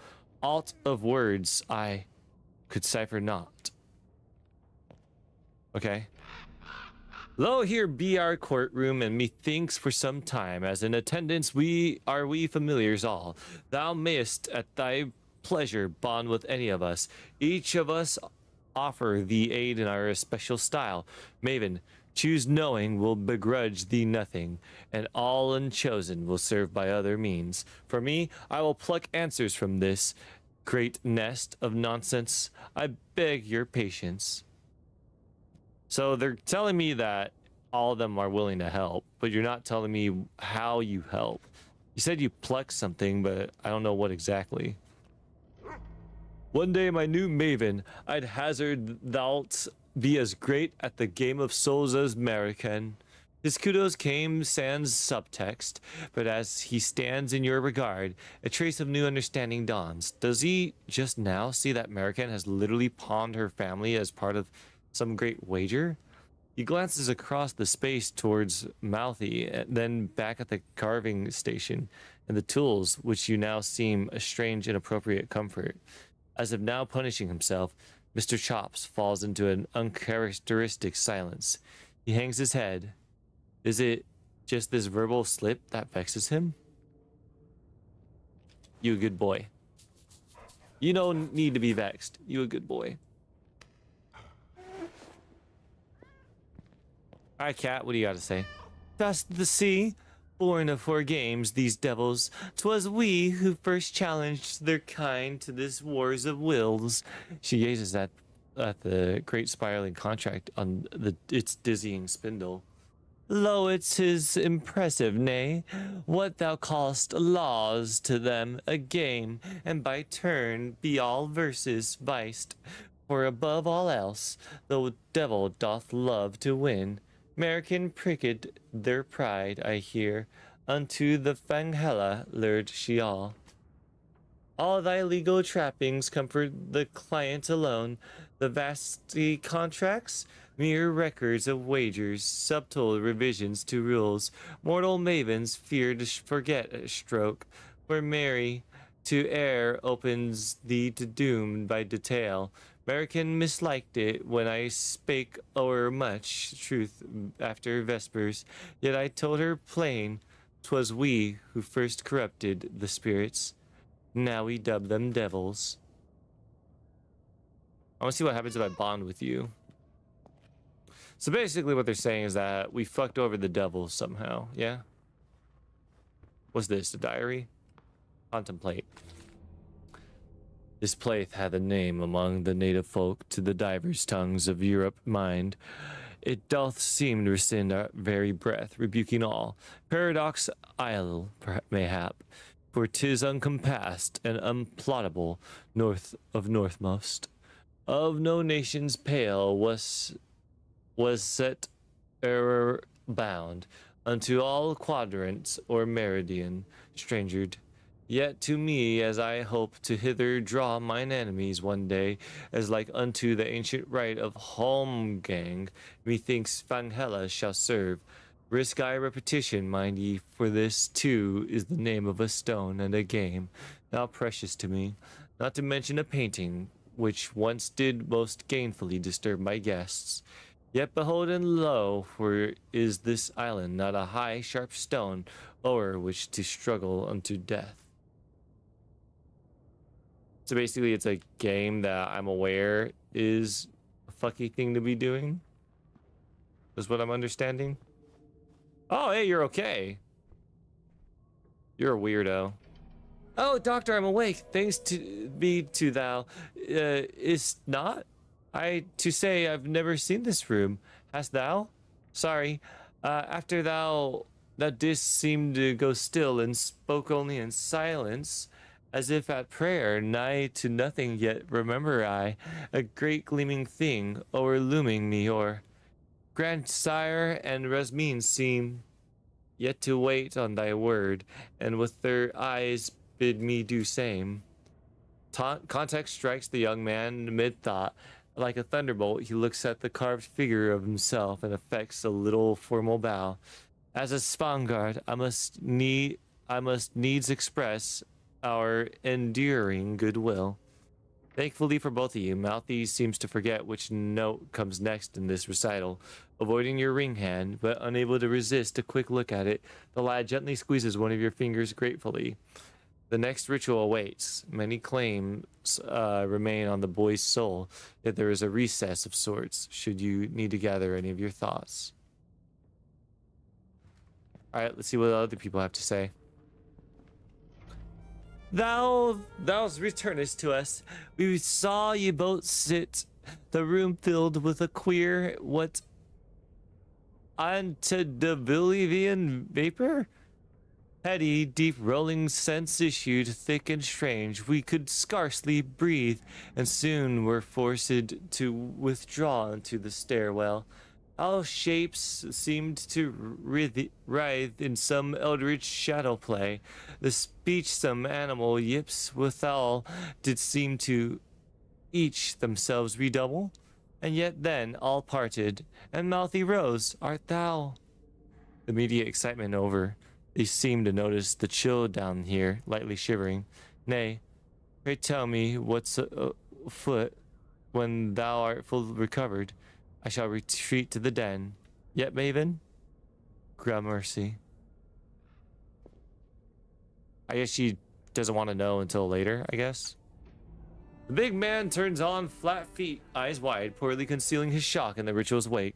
Alt of words I could cipher not. Okay. Lo, here be our courtroom, and methinks for some time, as in attendance we familiars all. Thou mayest at thy pleasure bond with any of us. Each of us offer thee aid in our especial style. Maven, choose knowing will begrudge thee nothing, and all unchosen will serve by other means. For me, I will pluck answers from this great nest of nonsense. I beg your patience. So they're telling me that all of them are willing to help, but you're not telling me how you help. You said you plucked something, but I don't know what exactly. One day, my new Maven, I'd hazard thou'lt be as great at the game of souls as American. His kudos came sans subtext, but as he stands in your regard, a trace of new understanding dawns. Does he just now see that American has literally pawned her family as part of some great wager? He glances across the space towards Mouthy, and then back at the carving station and the tools, which you now seem a strange, inappropriate comfort. As if now punishing himself, Mr. Chops falls into an uncharacteristic silence. He hangs his head. Is it just this verbal slip that vexes him? You a good boy. You don't need to be vexed. You a good boy. Alright, Cat, what do you got to say? Dust the sea, born of four games, these devils. 'Twas we who first challenged their kind to this wars of wills. She gazes at the great spiraling contract on its dizzying spindle. Lo, it's his impressive, nay, what thou callest laws to them a game, and by turn be all verses viced. For above all else, the devil doth love to win. American pricked their pride, I hear, unto the Fanghella lured she all. All thy legal trappings comfort the client alone. The vasty contracts, mere records of wagers, subtle revisions to rules. Mortal mavens fear to forget a stroke, for Mary to err opens thee to doom by detail. American misliked it when I spake o'er much truth after vespers, yet I told her plain 'twas we who first corrupted the spirits. Now we dub them devils. I want to see what happens if I bond with you. So basically what they're saying is that we fucked over the devil somehow, yeah? What's this, a diary? Contemplate. This place hath a name among the native folk to the divers tongues of Europe mind. It doth seem to rescind our very breath, rebuking all. Paradox isle, mayhap, for 'tis uncompassed and unplottable north of northmost. Of no nation's pale was set error bound unto all quadrants or meridian strangered. Yet to me, as I hope to hither draw mine enemies one day, as like unto the ancient rite of Holmgang, methinks Fanghella shall serve. Risk I repetition, mind ye, for this too is the name of a stone and a game, now precious to me, not to mention a painting, which once did most gainfully disturb my guests. Yet behold and lo, for is this island not a high sharp stone, o'er which to struggle unto death? So basically it's a game that I'm aware is a fucky thing to be doing, is what I'm understanding. Oh, hey, you're okay. You're a weirdo. Oh, doctor, I'm awake. Thanks to be to thou. Is not? I to say I've never seen this room. Hast thou? Sorry. After thou didst seem to go still and spoke only in silence, as if at prayer, nigh to nothing, yet remember I a great gleaming thing o'erlooming me o'er. Grandsire and Rasmin seem yet to wait on thy word, and with their eyes bid me do same. Context strikes the young man amid thought. Like a thunderbolt, he looks at the carved figure of himself and affects a little formal bow. As a Svangard, I must needs express our enduring goodwill. Thankfully for both of you, Mouthy seems to forget which note comes next in this recital. Avoiding your ring hand, but unable to resist a quick look at it, the lad gently squeezes one of your fingers gratefully. The next ritual awaits. Many claims remain on the boy's soul, yet there is a recess of sorts, should you need to gather any of your thoughts. Alright, let's see what other people have to say. Thou returnest to us. We saw ye both sit, the room filled with a queer, what, antediluvian vapor? Heady, deep rolling scents issued, thick and strange. We could scarcely breathe, and soon were forced to withdraw into the stairwell. All shapes seemed to writhe in some eldritch shadow play. The speech-some animal yips withal did seem to each themselves redouble. And yet then all parted, and Mouthy rose. Art thou? The immediate excitement over. They seem to notice the chill down here, lightly shivering. Nay, pray tell me what's afoot. When thou art full recovered, I shall retreat to the den. Yet, Maven? Gramercy. I guess she doesn't want to know until later, I guess. The big man turns on flat feet, eyes wide, poorly concealing his shock in the ritual's wake.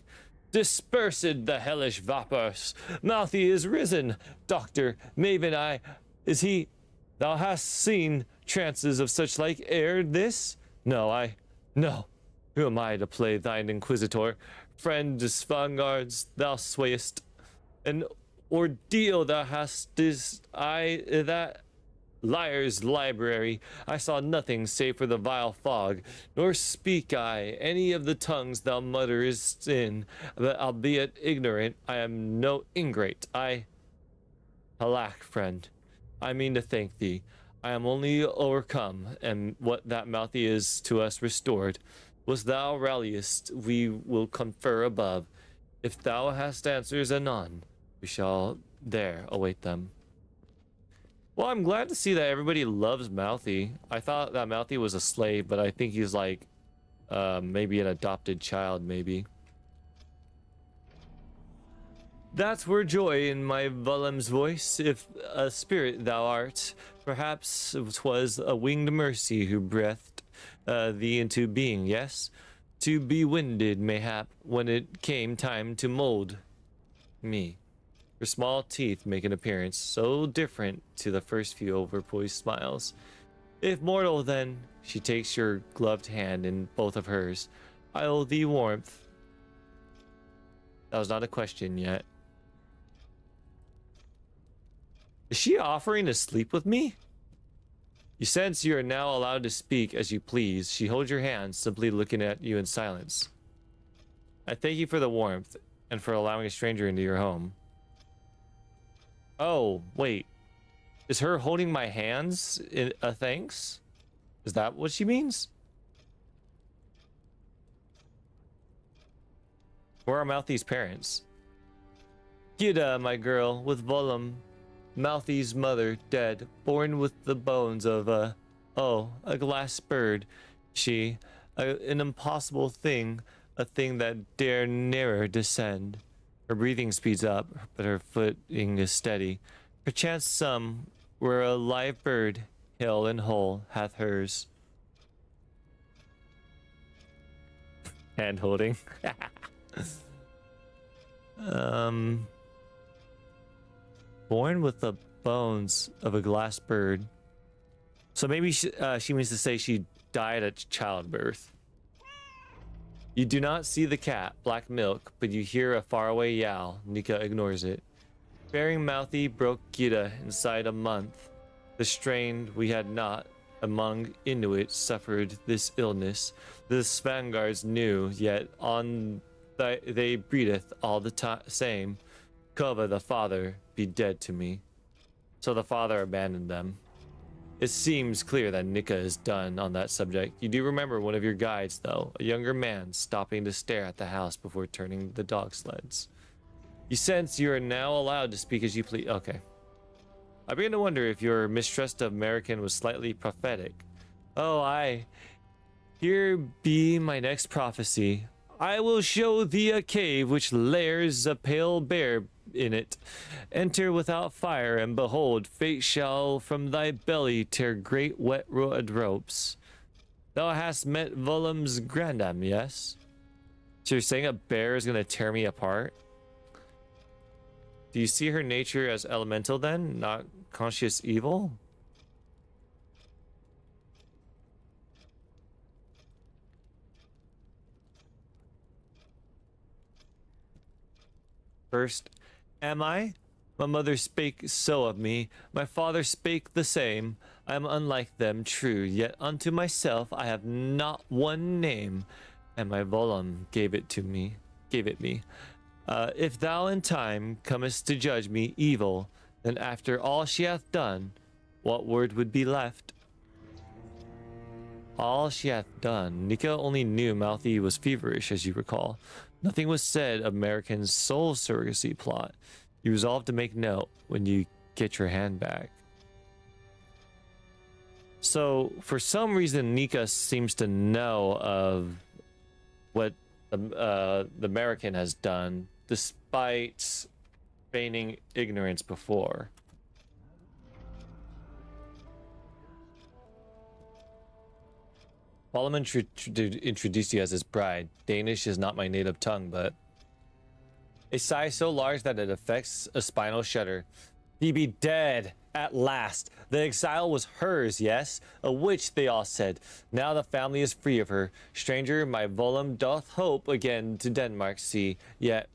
Dispersed the hellish vapors. Mouthy is risen. Doctor, Maven, is he? Thou hast seen trances of such like ere this? No. Who am I to play thine inquisitor? Friend Svanguards, thou swayest. An ordeal thou hast is that liar's library. I saw nothing save for the vile fog, nor speak I any of the tongues thou mutterest in, but albeit ignorant, I am no ingrate. Alack, friend, I mean to thank thee. I am only overcome, and what that mouthy is to us restored. Was thou ralliest, we will confer above. If thou hast answers anon, we shall there await them. Well, I'm glad to see that everybody loves Mouthy. I thought that Mouthy was a slave, but I think he's like, maybe an adopted child, maybe. That's were joy in my Vullum's voice. If a spirit thou art, perhaps 'twas a winged mercy who breathed thee into being, yes? To be winded, mayhap, when it came time to mold me. Her small teeth make an appearance so different to the first few overpoised smiles. If mortal, then, she takes your gloved hand in both of hers. I owe thee warmth. That was not a question yet. Is she offering to sleep with me? You sense you are now allowed to speak as you please. She holds your hand, simply looking at you in silence. I thank you for the warmth and for allowing a stranger into your home. Oh, wait. Is her holding my hands a thanks? Is that what she means? Where are Mouthy's parents? Gida, my girl, with Vullum. Mouthy's mother, dead, born with the bones of a glass bird. She, an impossible thing, a thing that dare ne'er descend. Her breathing speeds up, but her footing is steady. Perchance some, where a live bird, hale and whole, hath hers. Hand holding. Born with the bones of a glass bird. So maybe she means to say she died at childbirth. You do not see the cat, Black Milk, but you hear a faraway yowl. Nika ignores it. Bearing Mouthy broke Gita inside a month. The strain we had not among Inuit suffered this illness. The Svanguards knew, yet on they breedeth all the same. Kova, the father, be dead to me. So the father abandoned them. It seems clear that Nika is done on that subject. You do remember one of your guides, though, a younger man stopping to stare at the house before turning the dog sleds. You sense you are now allowed to speak as you please. Okay. I begin to wonder if your mistrust of American was slightly prophetic. Oh, here be my next prophecy. I will show thee a cave which lairs a pale bear in it. Enter without fire, and behold, fate shall from thy belly tear great wet rod ropes. Thou hast met Vullum's grandam, yes? So you're saying a bear is gonna tear me apart? Do you see her nature as elemental then, not conscious evil? First, am I? My mother spake so of me, my father spake the same. I am unlike them, true, yet unto myself I have not one name, and my Vullum gave it me. If thou in time comest to judge me evil, then after all she hath done, what word would be left? All she hath done. Nika only knew Mouthy was feverish, as you recall. Nothing was said of American's soul surrogacy plot. You resolve to make note when you get your hand back. So for some reason, Nika seems to know of what the American has done, despite feigning ignorance before. Solomon introduced you as his bride. Danish is not my native tongue, but a sigh so large that it affects a spinal shudder. He be dead at last. The exile was hers, yes, a witch, they all said. Now the family is free of her. Stranger, my Volum doth hope again to Denmark see. Yet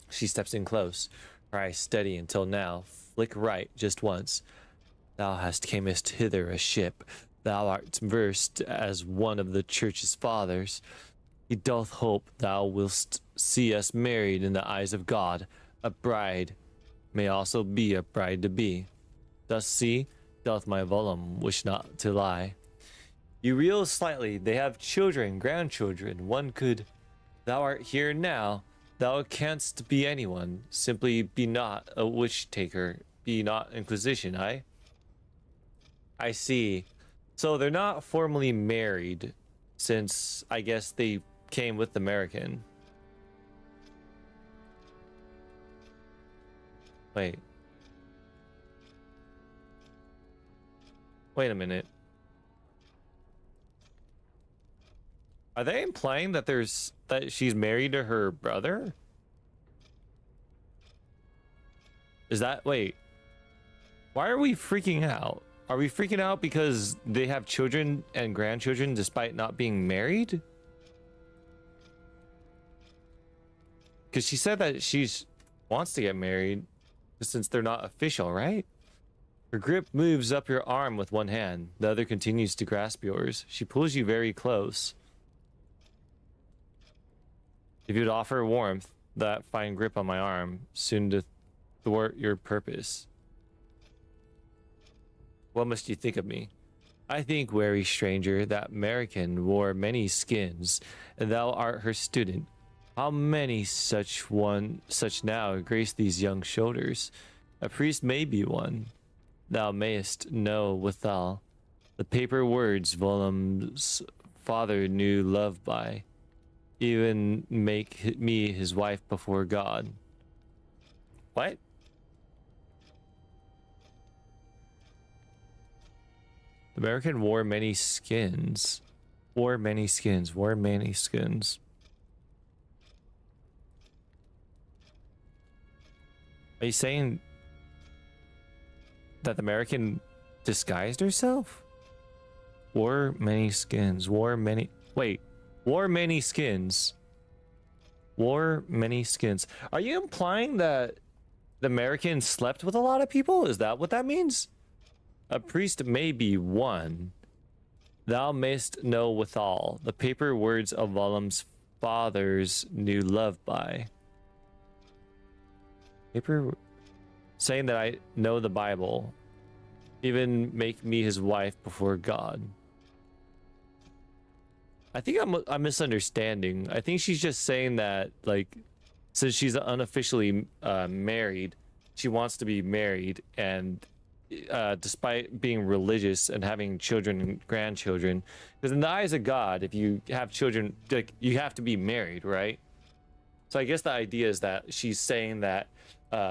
she steps in close, her eyes steady until now. Flick right just once. Thou hast camest hither a ship. Thou art versed as one of the church's fathers. He doth hope thou wilt see us married in the eyes of God. A bride may also be a bride to be. Thus see, doth my Volum wish not to lie. You reel slightly, they have children, grandchildren, one could. Thou art here now, thou canst be anyone, simply be not a witch taker, be not Inquisition, I see. So they're not formally married, since I guess they came with the American. Wait a minute. Are they implying that she's married to her brother? Is that, wait, why are we freaking out? Are we freaking out because they have children and grandchildren despite not being married? Because she said that she wants to get married since they're not official, right? Her grip moves up your arm with one hand. The other continues to grasp yours. She pulls you very close. If you'd offer warmth, that fine grip on my arm, soon to thwart your purpose. What must you think of me? I think, wary stranger, that American wore many skins, and thou art her student. How many such now grace these young shoulders? A priest may be one. Thou mayest know withal the paper words Volum's father knew love by, even make me his wife before God. What? The American wore many skins. Wore many skins. Wore many skins. Are you saying that the American disguised herself? Wore many skins. Wore many... Wait. Wore many skins. Wore many skins. Are you implying that the American slept with a lot of people? Is that what that means? A priest may be one. Thou mayst know withal the paper words of Volum's fathers knew love by. Paper saying that I know the Bible, even make me his wife before God. I think I'm misunderstanding. I think she's just saying that, like, since she's unofficially married, she wants to be married, and despite being religious and having children and grandchildren, because in the eyes of God, if you have children, like, you have to be married, right? So I guess the idea is that she's saying that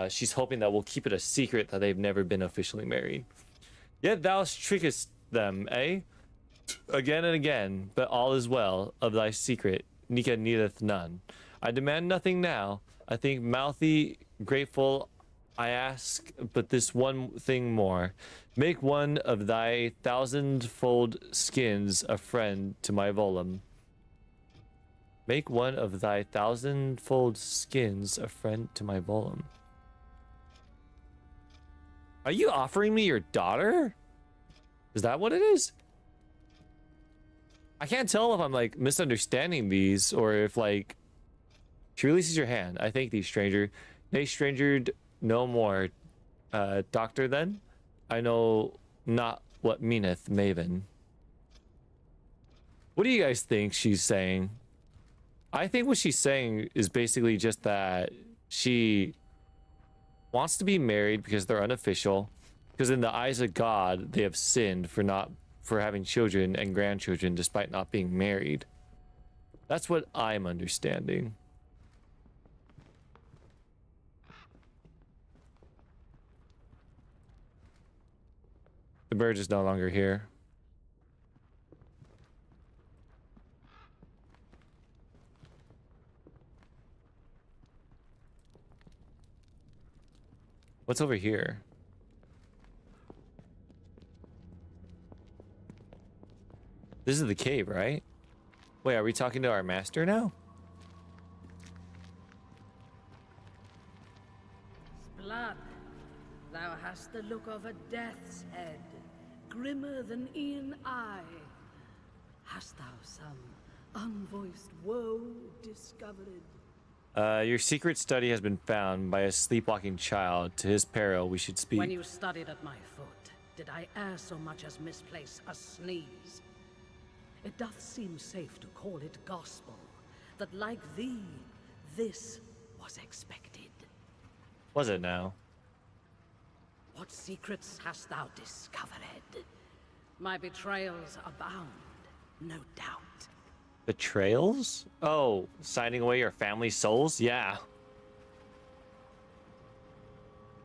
she's hoping that we'll keep it a secret that they've never been officially married. Yet thou trickest them, eh? Again and again, but all is well. Of thy secret, Nika needeth none. I demand nothing now. I think mouthy, grateful. I ask but this one thing more. Make one of thy thousandfold skins a friend to my Volum. Make one of thy thousandfold skins a friend to my Volum. Are you offering me your daughter? Is that what it is? I can't tell if I'm, like, misunderstanding these or if, like, she releases your hand. I thank thee, stranger. Nay, strangered no more. Doctor, then? I know not what meaneth maven. What do you guys think she's saying? I think what she's saying is basically just that she wants to be married because they're unofficial, because in the eyes of God, they have sinned for not for having children and grandchildren despite not being married. That's what I'm understanding. The bird is no longer here. What's over here? This is the cave, right? Wait, are we talking to our master now? Blood, thou hast the look of a death's head, grimmer than e'en eye. Hast thou some unvoiced woe discovered? Your secret study has been found by a sleepwalking child. To his peril, we should speak. When you studied at my foot, did I e'er so much as misplace a sneeze? It doth seem safe to call it gospel, that like thee, this was expected. Was it now? What secrets hast thou discovered? My betrayals abound, no doubt. Betrayals? Oh, signing away your family's souls? Yeah.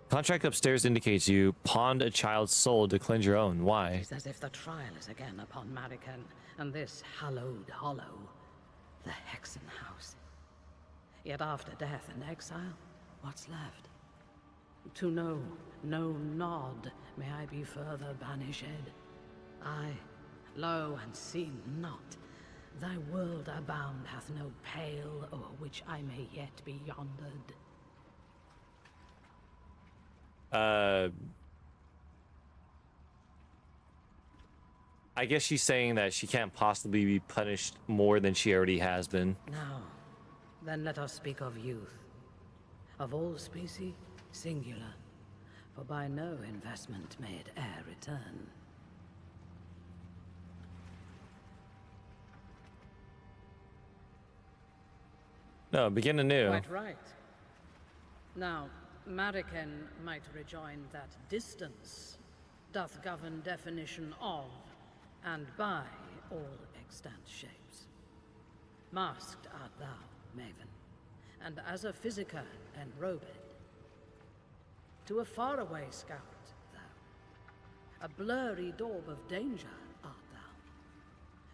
Contract upstairs indicates you pawned a child's soul to cleanse your own. Why? It's as if the trial is again upon Marican and this hallowed hollow, the Hexen House. Yet after death and exile, what's left? To know no nod may I be further banished. I, lo and see not. Thy world abound hath no pale o'er which I may yet be yondered. I guess she's saying that she can't possibly be punished more than she already has been. Now, then let us speak of youth. Of all species, singular, for by no investment may it e'er return. No, begin anew. Quite right. Now, Marican might rejoin that distance doth govern definition of and by all extant shapes. Masked art thou, Maven, and as a physica enrobed. To a faraway scout, thou, a blurry daub of danger art thou.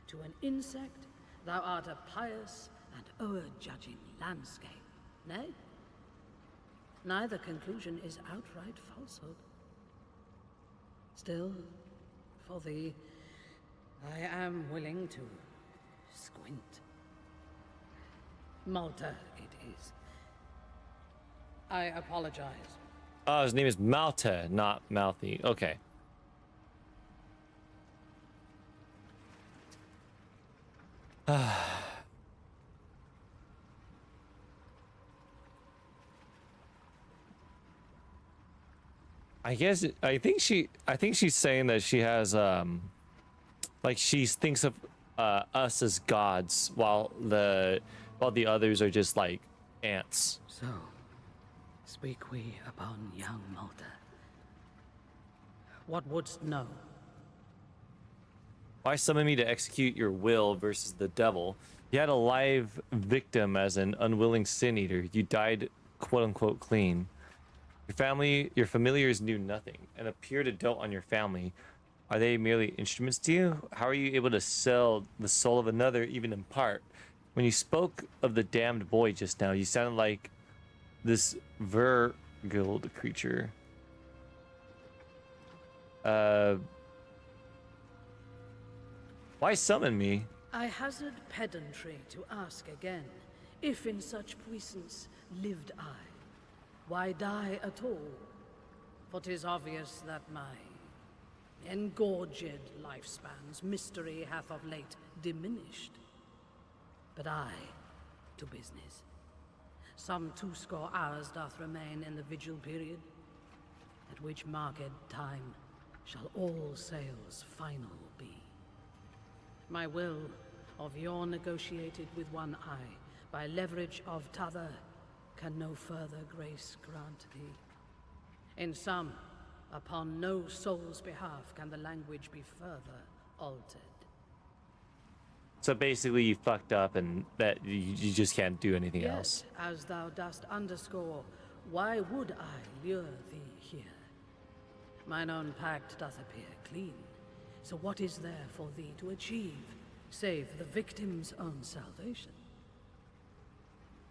To an insect, thou art a pious and o'er-judging landscape, nay? Neither conclusion is outright falsehood. Still, for thee, I am willing to squint. Malta it is. I apologize. Oh, his name is Malta, not Mouthy. Okay. I think she's saying that she has like she thinks of us as gods while the others are just like ants. So, speak we upon young Malta. What wouldst know? Why summon me to execute your will versus the devil? You had a live victim as an unwilling sin eater. You died quote unquote clean. Your familiars knew nothing and appear to dote on your family. Are they merely instruments to you? How are you able to sell the soul of another, even in part? When you spoke of the damned boy just now, you sounded like this Vergiled creature. Why summon me? I hazard pedantry to ask again, if in such puissance lived I, why die at all? For 'tis obvious that my engorged lifespan's mystery hath of late diminished. But I, to business. Some 20 hours doth remain in the vigil period, at which marked time shall all sales final be. My will of your negotiated with one eye, by leverage of t'other, can no further grace grant thee. In sum, upon no soul's behalf can the language be further altered. So basically, you fucked up, and that you just can't do anything Yet, else. as thou dost underscore, why would I lure thee here? Mine own pact doth appear clean, so what is there for thee to achieve, save the victim's own salvation?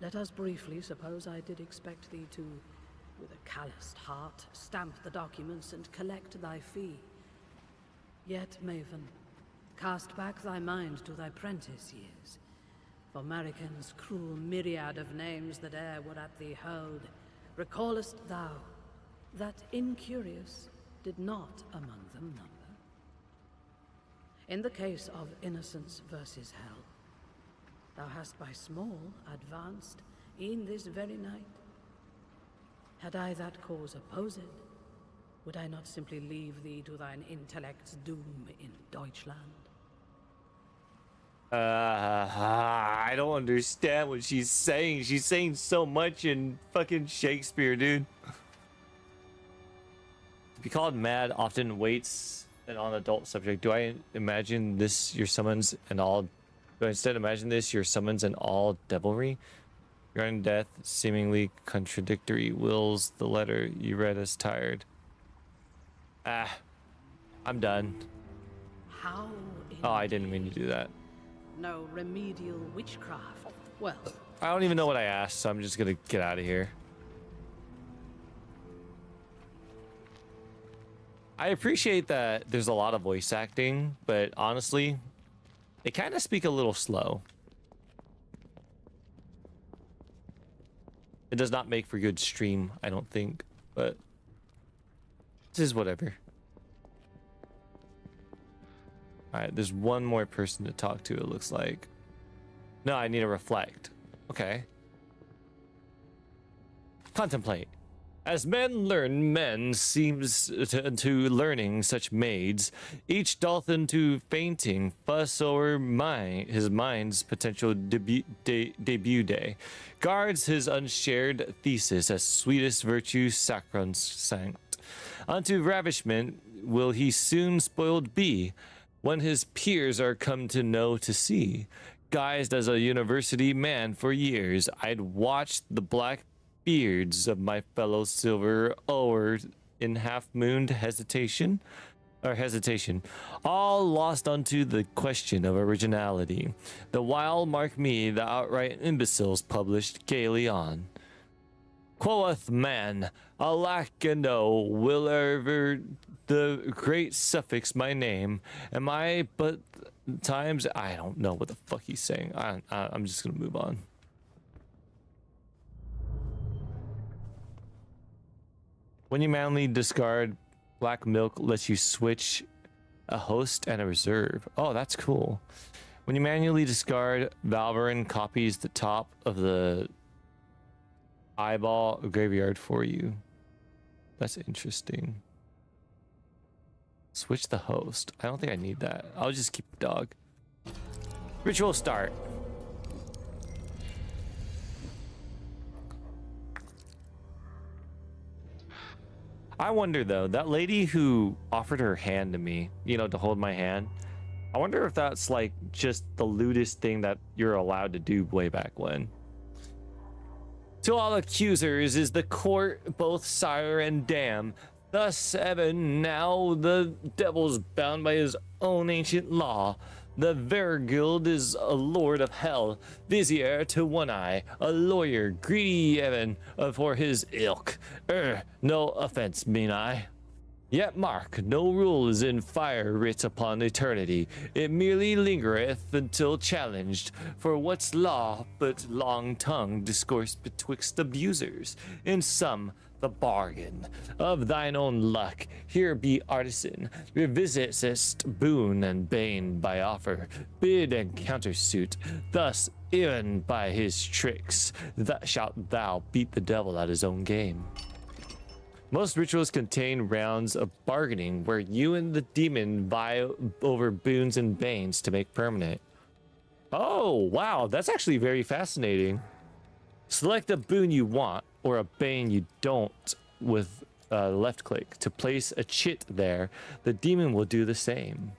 Let us briefly suppose I did expect thee to, with a calloused heart, stamp the documents and collect thy fee. Yet, Maven, cast back thy mind to thy prentice years, for Marican's cruel myriad of names that e'er were at thee hurled, recallest thou that incurious did not among them number? In the case of innocence versus hell, thou hast by small advanced in this very night. Had I that cause opposed, would I not simply leave thee to thine intellect's doom in Deutschland? I don't understand what she's saying. She's saying so much in fucking Shakespeare, dude. To be called mad often waits an on adult subject. Do I imagine this your summons and all? Do I instead imagine this your summons and all devilry? Regarding death, seemingly contradictory wills the letter you read as tired. I'm done. How Oh, I didn't mean to do that. no remedial witchcraft. Well, I don't even know what I asked, so I'm just gonna get out of here. I appreciate that there's a lot of voice acting, but honestly, they kind of speak a little slow. It does not make for good stream, I don't think, but this is whatever. All right, there's one more person to talk to, it looks like. No, I need to reflect. Okay. Contemplate. As men learn, men seems to learning such maids, each doth into fainting fuss o'er his mind's potential debut day, guards his unshared thesis as sweetest virtue sacrosanct. Unto ravishment will he soon spoiled be, when his peers are come to know to see. Guised as a university man for years, I'd watched the black beards of my fellow silver o'er in half-mooned hesitation, all lost unto the question of originality. The while, mark me, the outright imbeciles published gaily on. Quoth man, alack and oh, will ever the great suffix my name? Am I but times? I don't know what the fuck he's saying. I'm just gonna move on. When you manually discard black milk, lets you switch a host and a reserve. Oh, that's cool. When you manually discard, Valverin copies the top of the eyeball graveyard for you. That's interesting. Switch the host. I don't think I need that. I'll just keep the dog. Ritual start. I wonder though, that lady who offered her hand to me, you know, to hold my hand, I wonder if that's like just the lewdest thing that you're allowed to do way back when. To all accusers is the court both sire and dam. Thus even now the devil's bound by his own ancient law. The Vergild is a lord of hell, vizier to one eye, a lawyer, greedy even for his ilk. No offense mean I. Yet mark, no rule is in fire writ upon eternity. It merely lingereth until challenged. For what's law but long tongue discourse betwixt abusers? In sum, the bargain of thine own luck. Here be artisan, revisitest boon and bane by offer, bid and countersuit. Thus, even by his tricks, shalt thou beat the devil at his own game. Most rituals contain rounds of bargaining where you and the demon vie over boons and banes to make permanent. Oh, wow, that's actually very fascinating. Select a boon you want or a bane you don't with left click. To place a chit there, the demon will do the same.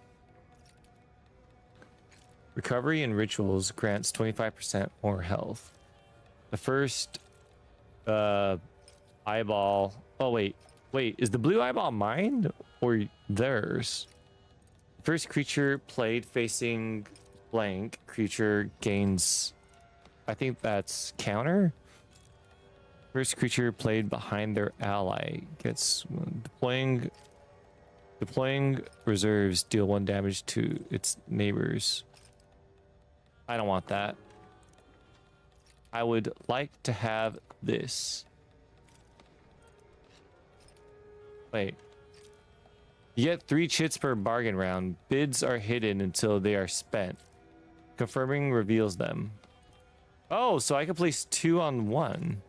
Recovery in rituals grants 25% more health. The first eyeball. Oh, wait. Wait, is the blue eyeball mine or theirs? First creature played facing blank creature gains. I think that's counter. First creature played behind their ally gets deploying reserves, deal 1 damage to its neighbors. I don't want that. I would like to have this. Wait. You get 3 chits per bargain round. Bids are hidden until they are spent. Confirming reveals them. Oh, so I can place 2 on 1.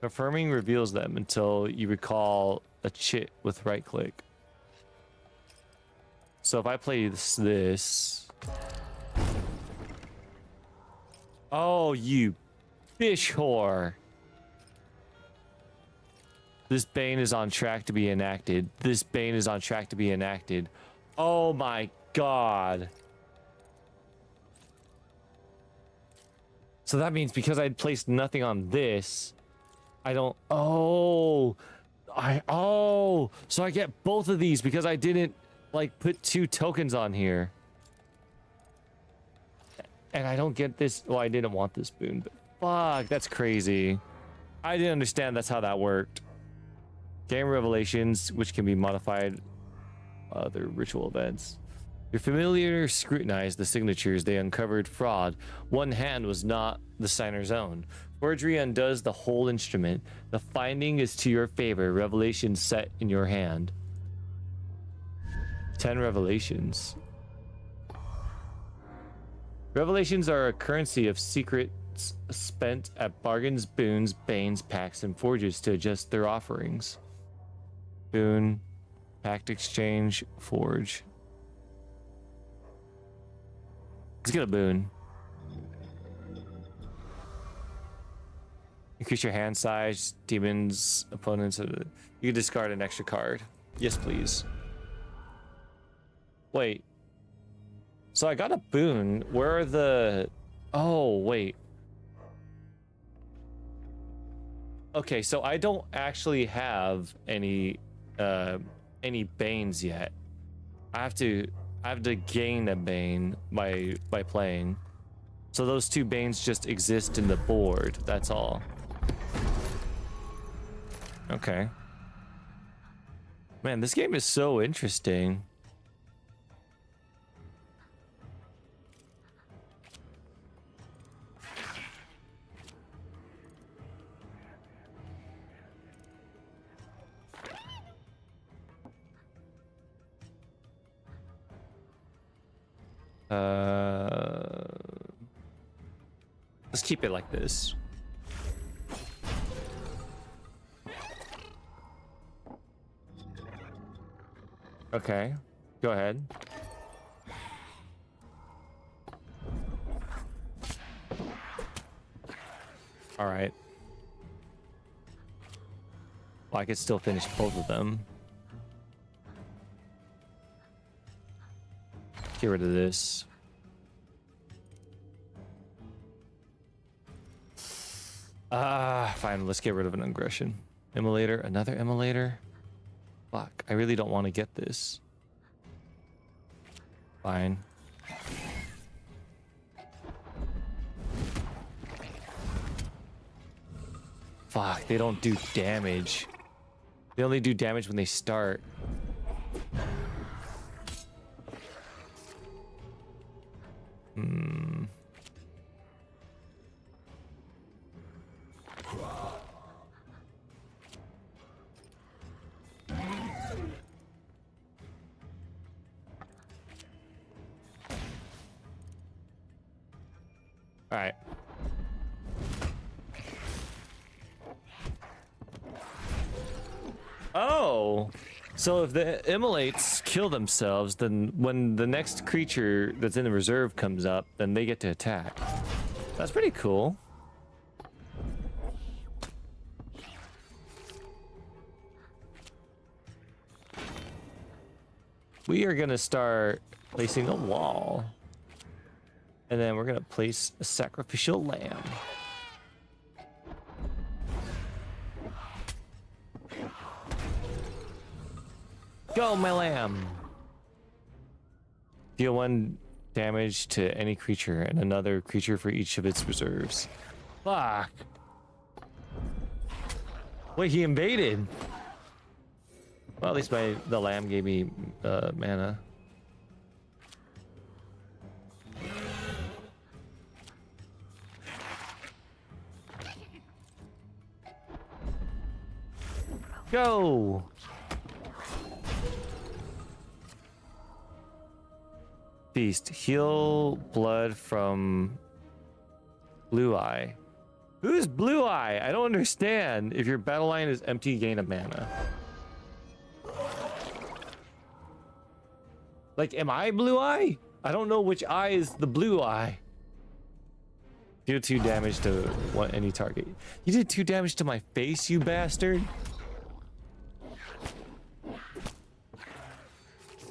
Confirming reveals them until you recall a chit with right click. So if I play this. Oh, you fish whore. This Bane is on track to be enacted. This Bane is on track to be enacted. Oh my god. So that means because I'd placed nothing on this, I don't... Oh, so I get both of these because I didn't like put 2 tokens on here. And I don't get this. Well, I didn't want this boon, but fuck, that's crazy. I didn't understand that's how that worked. Game revelations, which can be modified other ritual events. Your familiar scrutinized the signatures. They uncovered fraud. One hand was not the signer's own. Forgery undoes the whole instrument. The finding is to your favor. Revelations set in your hand. 10 revelations. Revelations are a currency of secrets spent at bargains, boons, banes, pacts, and forges to adjust their offerings. Boon, pact exchange, forge. Let's get a boon. Increase your hand size, demons, opponents. You can discard an extra card. Yes, please. Wait. So I got a boon. Where are the... Oh, wait. Okay, so I don't actually have any banes yet. I have to gain a bane by playing. So those 2 banes just exist in the board. That's all. Okay. Man, this game is so interesting. Let's keep it like this. Okay, go ahead. All right. Well, I could still finish both of them. Get rid of this. Fine, let's get rid of an aggression. Immolator, another immolator. Fuck, I really don't want to get this. Fine. Fuck, they don't do damage. They only do damage when they start. All right. Oh, so if the immolates kill themselves, then when the next creature that's in the reserve comes up, then they get to attack. That's pretty cool. We are gonna start placing a wall. And then we're gonna place a sacrificial lamb. Go, my lamb! Deal 1 damage to any creature and another creature for each of its reserves. Fuck! Wait, he invaded! Well, at least the lamb gave me mana. Go! Beast, heal blood from Blue Eye. Who's Blue Eye? I don't understand. If your battle line is empty, gain a mana. Like, am I Blue Eye? I don't know which eye is the Blue Eye. Deal 2 damage to any target. You did 2 damage to my face, you bastard.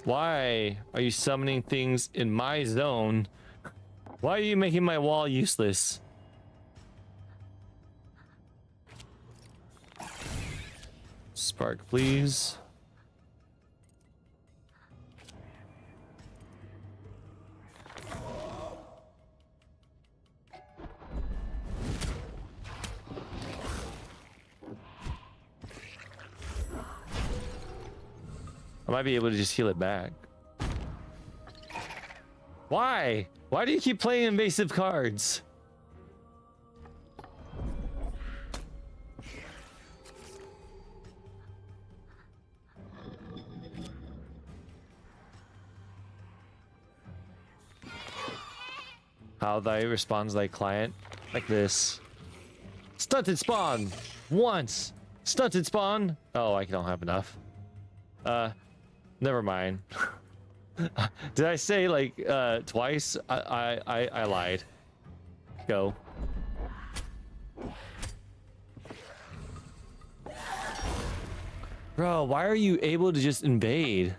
Why are you summoning things in my zone? Why are you making my wall useless? Spark, please. I might be able to just heal it back. Why? Why do you keep playing invasive cards? How thy responds thy client? Like this. Stunted spawn! Once! Stunted spawn! Oh, I don't have enough. Never mind. Did I say like twice? I lied. Go. Bro, why are you able to just invade?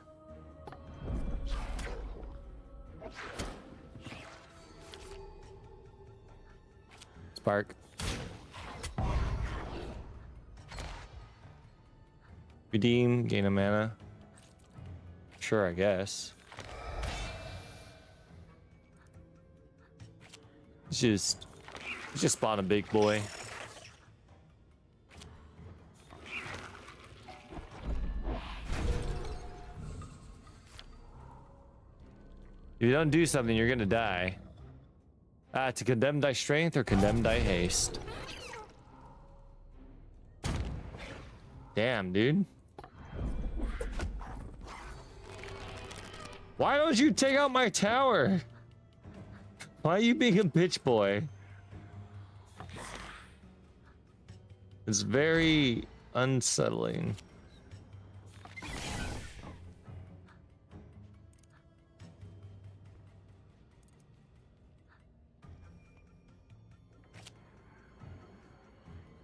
Spark. Redeem, gain a mana. Sure, I guess. Let's just spawn a big boy. If you don't do something, you're gonna die. To condemn thy strength or condemn thy haste. Damn, dude. Why don't you take out my tower? Why are you being a bitch boy? It's very unsettling.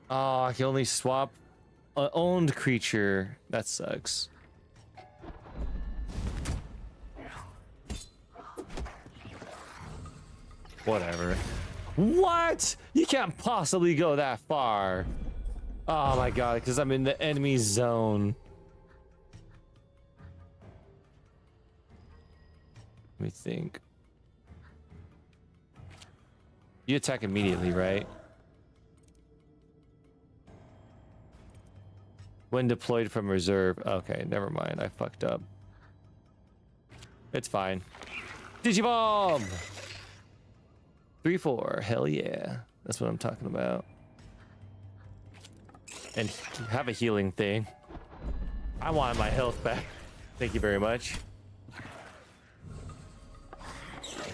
Oh, I can only swap an owned creature. That sucks. Whatever. What? You can't possibly go that far. Oh my god, because I'm in the enemy zone. Let me think. You attack immediately, right? When deployed from reserve. Okay, never mind. I fucked up. It's fine. Digivolve! 3/4. Hell yeah. That's what I'm talking about. And have a healing thing. I wanted my health back. Thank you very much.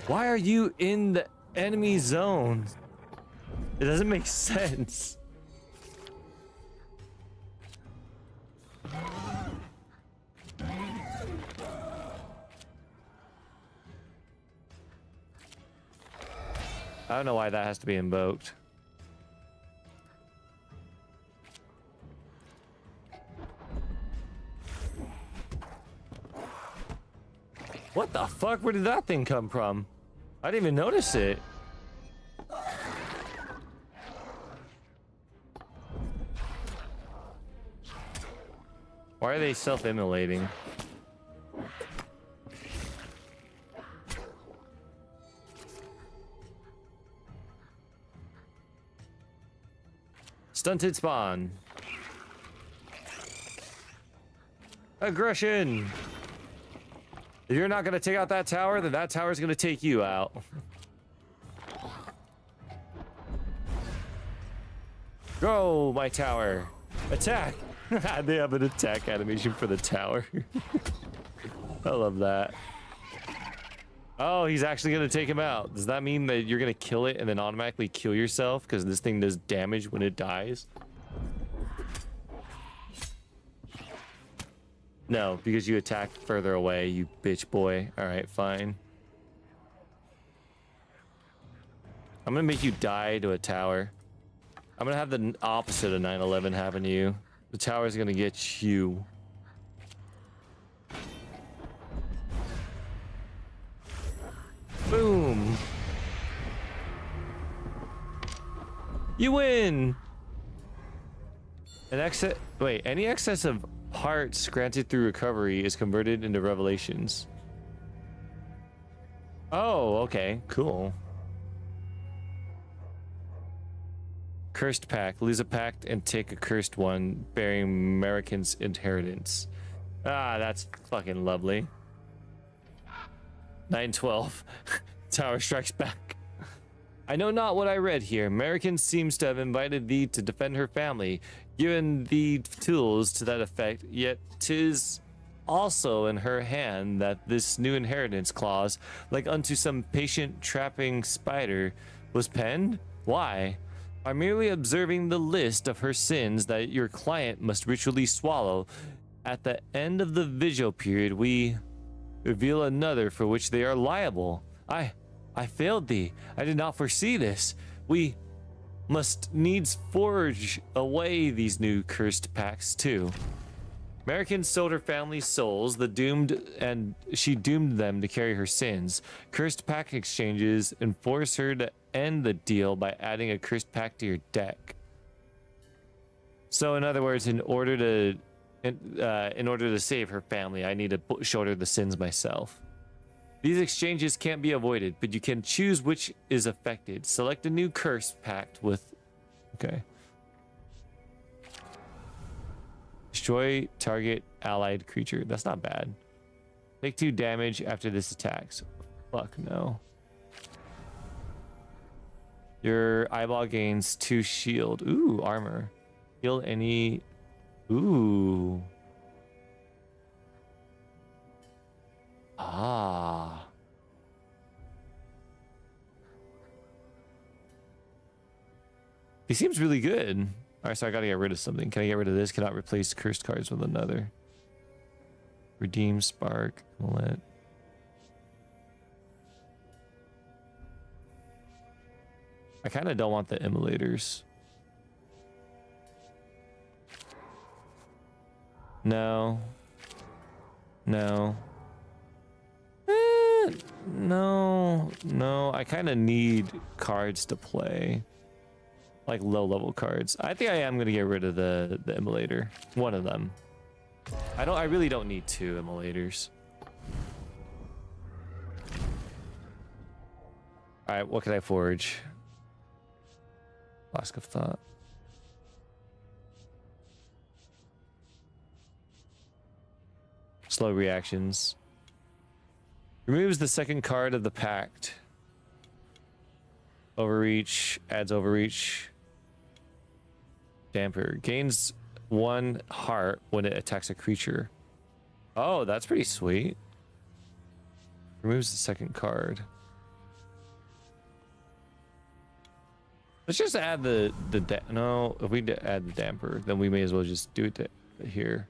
Why are you in the enemy zone? It doesn't make sense. I don't know why that has to be invoked. What the fuck? Where did that thing come from? I didn't even notice it. Why are they self-immolating? Stunted spawn. Aggression. If you're not gonna take out that tower, then that tower's gonna take you out. Go, my tower. Attack. They have an attack animation for the tower. I love that. Oh, he's actually gonna take him out. Does that mean that you're gonna kill it and then automatically kill yourself because this thing does damage when it dies? No, because you attacked further away, you bitch boy. All right, fine. I'm gonna make you die to a tower. I'm gonna have the opposite of 9/11 happen to you. The tower's gonna get you. Boom. You win. Any excess of hearts granted through recovery is converted into revelations. Oh, okay, cool. Cursed pact. Lose a pact and take a cursed one, bearing American's inheritance. Ah, that's fucking lovely. 9/12. Tower strikes back. I know not what I read here. American seems to have invited thee to defend her family, given thee tools to that effect, yet 'tis also in her hand that this new inheritance clause, like unto some patient trapping spider, was penned? Why? By merely observing the list of her sins that your client must ritually swallow, at the end of the vigil period, we reveal another for which they are liable. I failed thee. I did not foresee this. We must needs forge away these new cursed pacts too. American sold her family's souls, the doomed, and she doomed them to carry her sins. Cursed pact exchanges and force her to end the deal by adding a cursed pact to your deck. So in other words, in order to save her family, I need to shoulder the sins myself. These exchanges can't be avoided, but you can choose which is affected. Select a new curse pact with... Okay. Destroy target allied creature. That's not bad. Take 2 damage after this attacks. Fuck no. Your eyeball gains 2 shield. Ooh, armor. Heal any... Ooh. Ah. He seems really good. All right, so I gotta get rid of something. Can I get rid of this? Cannot replace cursed cards with another. Redeem, spark, amulet. I kind of don't want the emulators. No. No. No, I kind of need cards to play, like low-level cards. I think I am gonna get rid of the emulator, one of them. I really don't need 2 emulators. All right, what can I forge? Flask of Thought. Slow reactions. Removes the second card of the pact. Overreach, adds overreach. Damper. Gains 1 heart when it attacks a creature. Oh, that's pretty sweet. Removes the second card. Let's just add no, if we add the damper, then we may as well just do it here.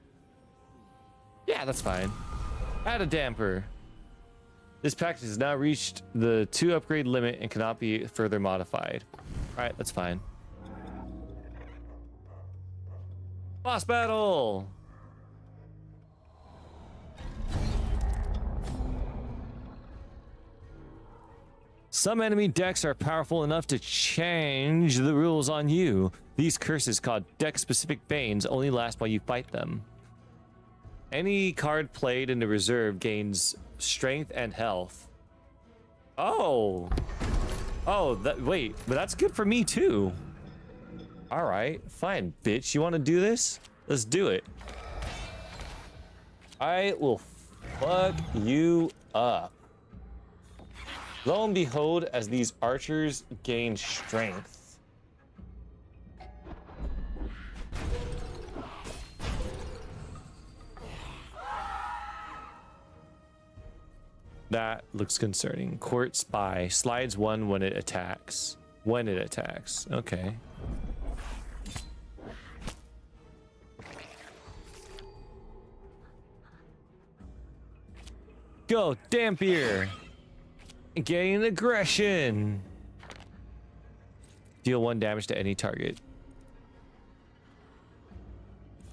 Yeah, that's fine. Add a damper. This pact has now reached the 2 upgrade limit and cannot be further modified. All right, that's fine. Boss battle. Some enemy decks are powerful enough to change the rules on you. These curses, called deck-specific banes, only last while you fight them. Any card played in the reserve gains strength and health. Oh. Oh, wait, but that's good for me too. All right, fine, bitch. You want to do this? Let's do it. I will fuck you up. Lo and behold, as these archers gain strength. That looks concerning. Court Spy. Slides 1 when it attacks. When it attacks. Okay. Go, Dampier. Gain aggression. Deal 1 damage to any target.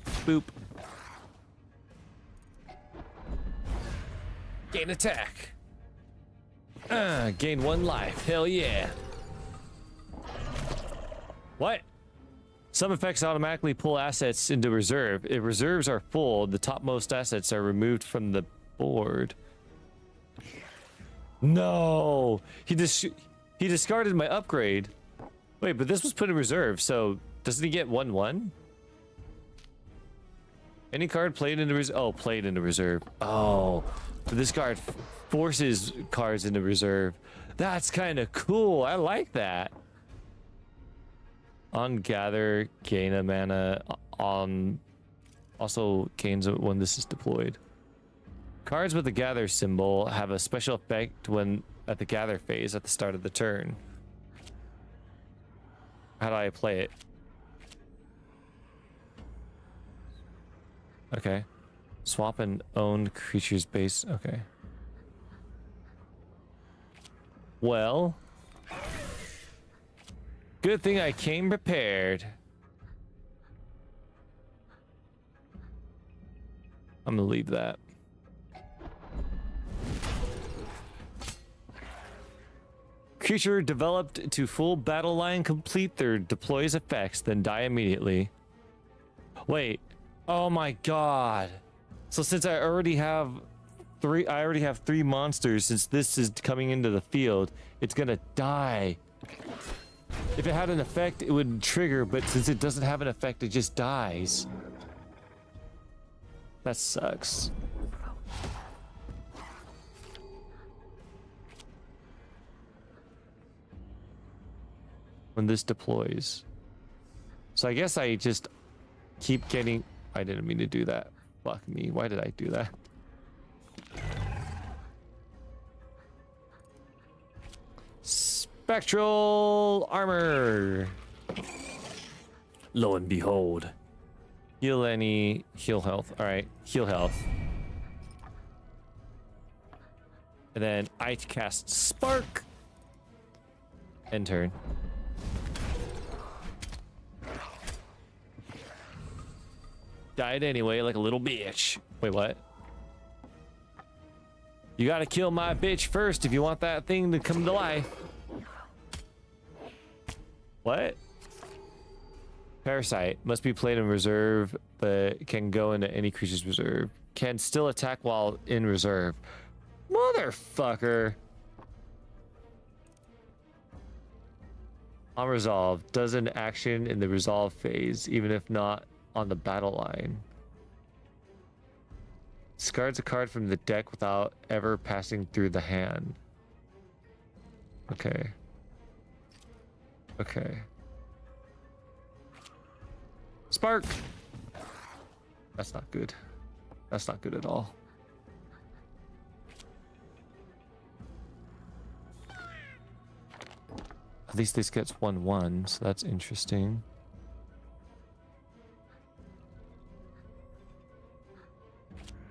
Boop. Gain attack. Gain 1 life. Hell yeah. What? Some effects automatically pull assets into reserve. If reserves are full, the topmost assets are removed from the board. No, he discarded my upgrade. Wait, but this was put in reserve, so doesn't he get 1/1? Any card played into reserve? Oh, played into reserve. Oh, but this card forces cards into reserve. That's kind of cool. I like that. On gather, gain a mana. On also gains when this is deployed. Cards with the gather symbol have a special effect when at the gather phase at the start of the turn. How do I play it? Okay. Swap an owned creature's base. Okay. Well, good thing I came prepared. I'm gonna leave that. Creature developed to full battle line complete their deploys effects, then die immediately. Wait. Oh my god. So since I already have three monsters, since this is coming into the field, it's gonna die. If it had an effect, it would trigger, but since it doesn't have an effect, it just dies. That sucks. When this deploys. So I guess I just keep getting... I didn't mean to do that. Fuck me. Why did I do that? Spectral armor. Lo and behold. Heal any... Heal health. Alright. Heal health. And then I cast Spark. End turn. Died anyway, like a little bitch. Wait, what? You gotta kill my bitch first if you want that thing to come to life. What? Parasite must be played in reserve, but can go into any creature's reserve. Can still attack while in reserve. Motherfucker. On resolve, does an action in the resolve phase, even if not on the battle line. Discards a card from the deck without ever passing through the hand. Okay. Okay. Spark! That's not good. That's not good at all. At least this gets 1/1, so that's interesting.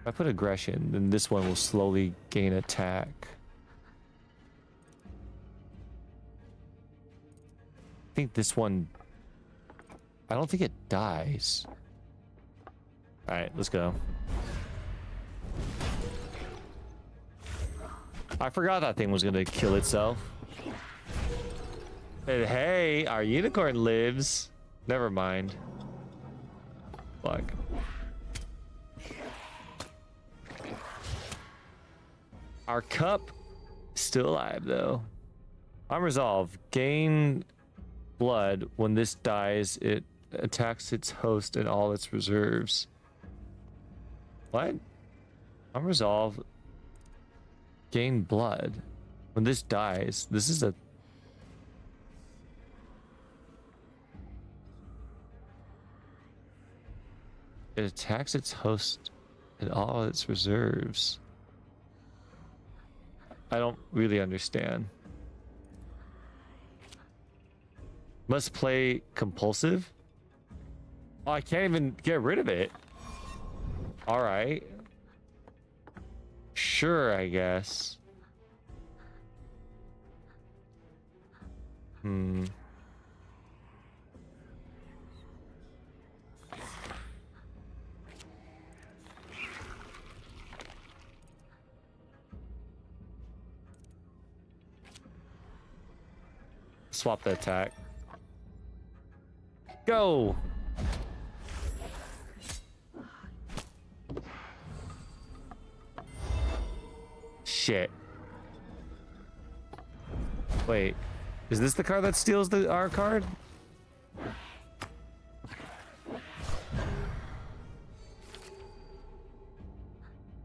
If I put aggression, then this one will slowly gain attack. I think this one... I don't think it dies. Alright, let's go. I forgot that thing was gonna kill itself. And hey, our unicorn lives. Never mind. Fuck. Our cup still alive though. Unresolved. Gain blood. When this dies, it attacks its host and all its reserves. What? Unresolved. Gain blood. When this dies, this is a... It attacks its host and all its reserves. I don't really understand. Must play compulsive? Oh, I can't even get rid of it. All right. Sure, I guess. Swap the attack. Go! Shit. Wait. Is this the card that steals our card?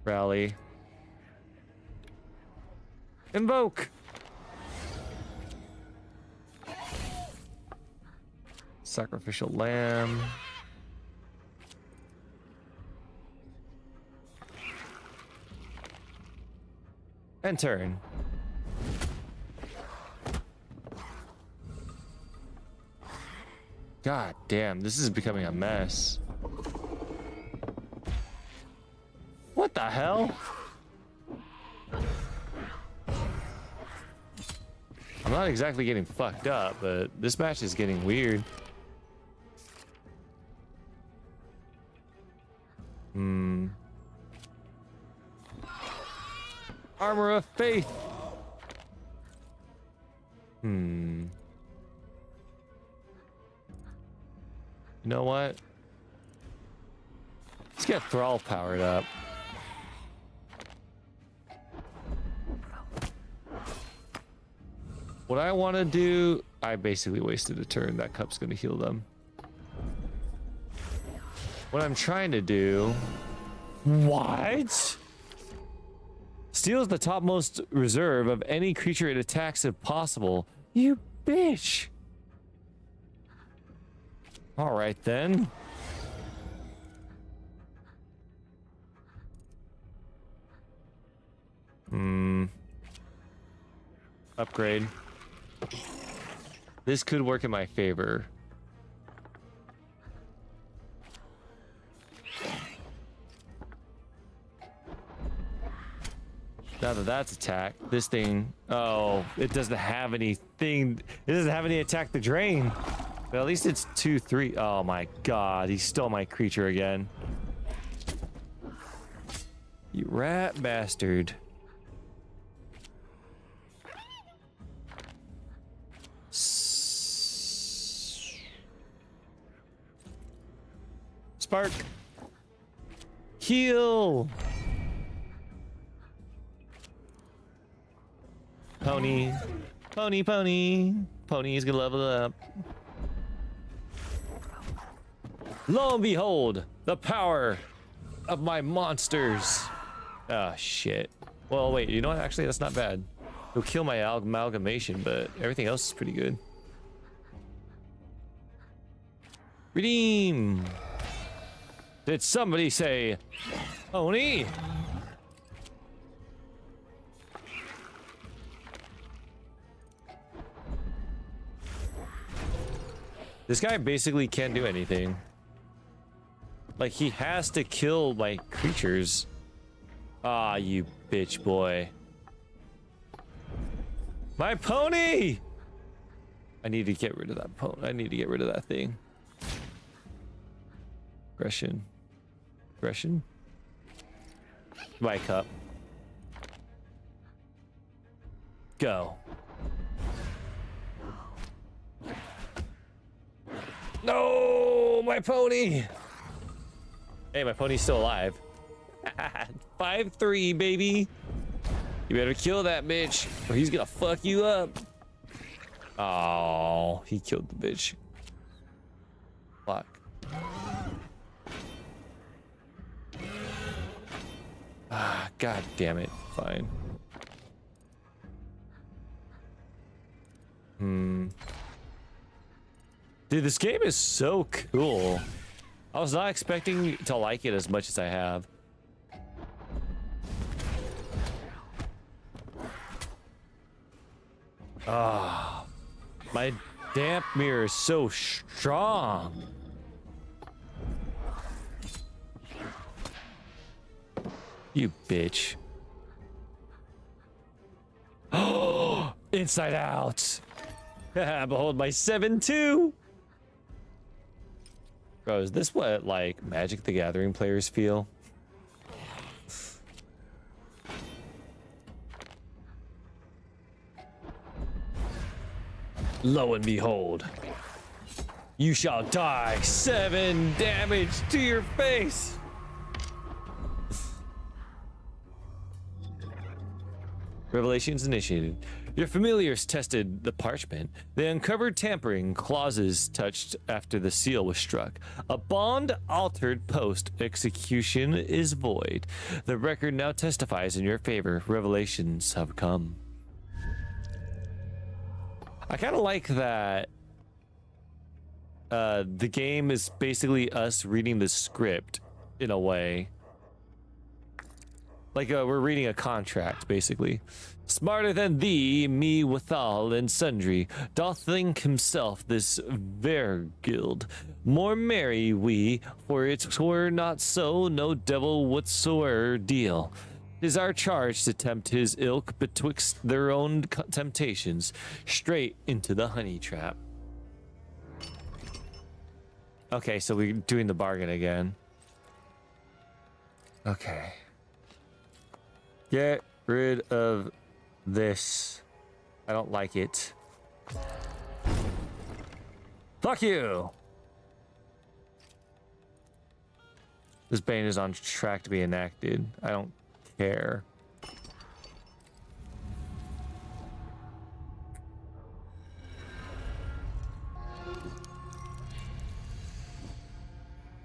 Rally. Invoke! Sacrificial lamb. And turn. God damn, this is becoming a mess. What the hell? I'm not exactly getting fucked up, but this match is getting weird. Armor of Faith. You know what? Let's get Thrall powered up. What I want to do, I basically wasted a turn. That cup's going to heal them. What I'm trying to do... What? Steals the topmost reserve of any creature it attacks if possible. You bitch! Alright then. Upgrade. This could work in my favor. Now that that's attacked, this thing... Oh, it doesn't have anything... It doesn't have any attack to drain. But at least it's 2-3. Oh my god, he stole my creature again. You rat bastard. Spark. Heal. Pony. Pony, pony. Pony is gonna level up. Lo and behold, the power of my monsters. Ah, shit. Well, wait, you know what? Actually, that's not bad. It'll kill my amalgamation, but everything else is pretty good. Redeem. Did somebody say Pony? This guy basically can't do anything. Like, he has to kill my creatures. Ah, you bitch boy. My pony! I need to get rid of that pony. I need to get rid of that thing. Aggression. Aggression? My cup. my pony. Hey, my pony's still alive. 5-3, baby. You better kill that bitch, or he's gonna fuck you up. Oh, he killed the bitch. Fuck. Ah, god damn it. Fine. Dude, this game is so cool. I was not expecting to like it as much as I have. Ah, my damp mirror is so strong. You bitch. Oh, inside out. Behold my 7-2. Bro, is this what like Magic the Gathering players feel? Lo and behold, you shall die. 7 damage to your face. Revelations initiated. Your familiars tested the parchment. They uncovered tampering clauses touched after the seal was struck. A bond altered post execution is void. The record now testifies in your favor. Revelations have come. I kind of like that the game is basically us reading the script in a way. Like we're reading a contract, basically. Smarter than thee, me withal and sundry, doth think himself this Vergild. More merry we, for it were not so, no devil whatsoever deal. 'Tis our charge to tempt his ilk betwixt their own temptations, straight into the honey trap. Okay, so we're doing the bargain again. Okay. Get rid of this. I don't like it. Fuck you! This ban is on track to be enacted. I don't care.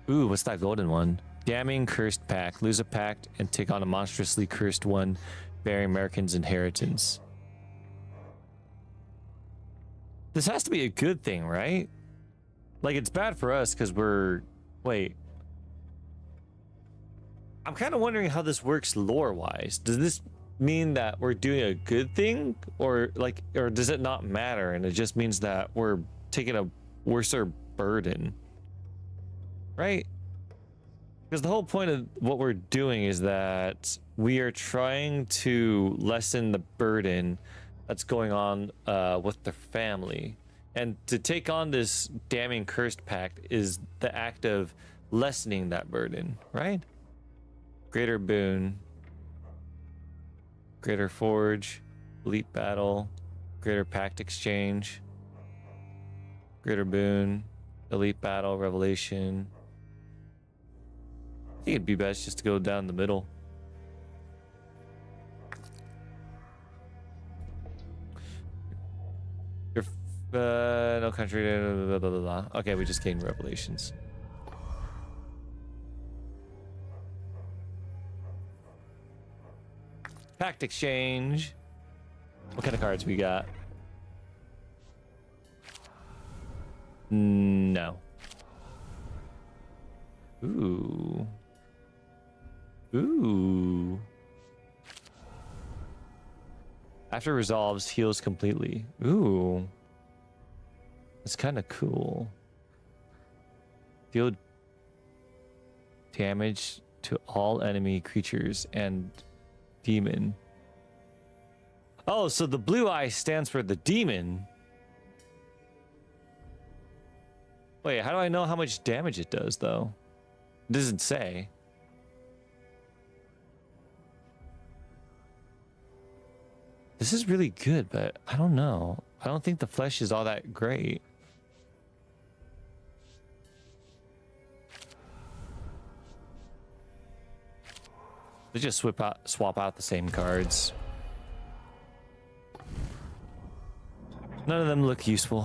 Ooh, what's that golden one? Damning cursed pact. Lose a pact and take on a monstrously cursed one, bearing American's inheritance. This has to be a good thing, right? Like, it's bad for us because we're... Wait. I'm kind of wondering how this works lore-wise. Does this mean that we're doing a good thing? Or, like, or does it not matter and it just means that we're taking a worser burden? Right? Because the whole point of what we're doing is that we are trying to lessen the burden that's going on with their family. And to take on this damning cursed pact is the act of lessening that burden, right? Greater boon, greater forge, elite battle, greater pact exchange, greater boon, elite battle, revelation. I think it'd be best just to go down the middle. Your no country, blah, blah, blah, blah. Okay, we just gained revelations. Pact exchange. What kind of cards we got? No. Ooh. Ooh. After resolves, heals completely. Ooh. That's kind of cool. Deal damage to all enemy creatures and demon. Oh, so the blue eye stands for the demon. Wait, how do I know how much damage it does, though? It doesn't say. This is really good, but I don't know. I don't think the flesh is all that great. They just swap out the same cards. None of them look useful.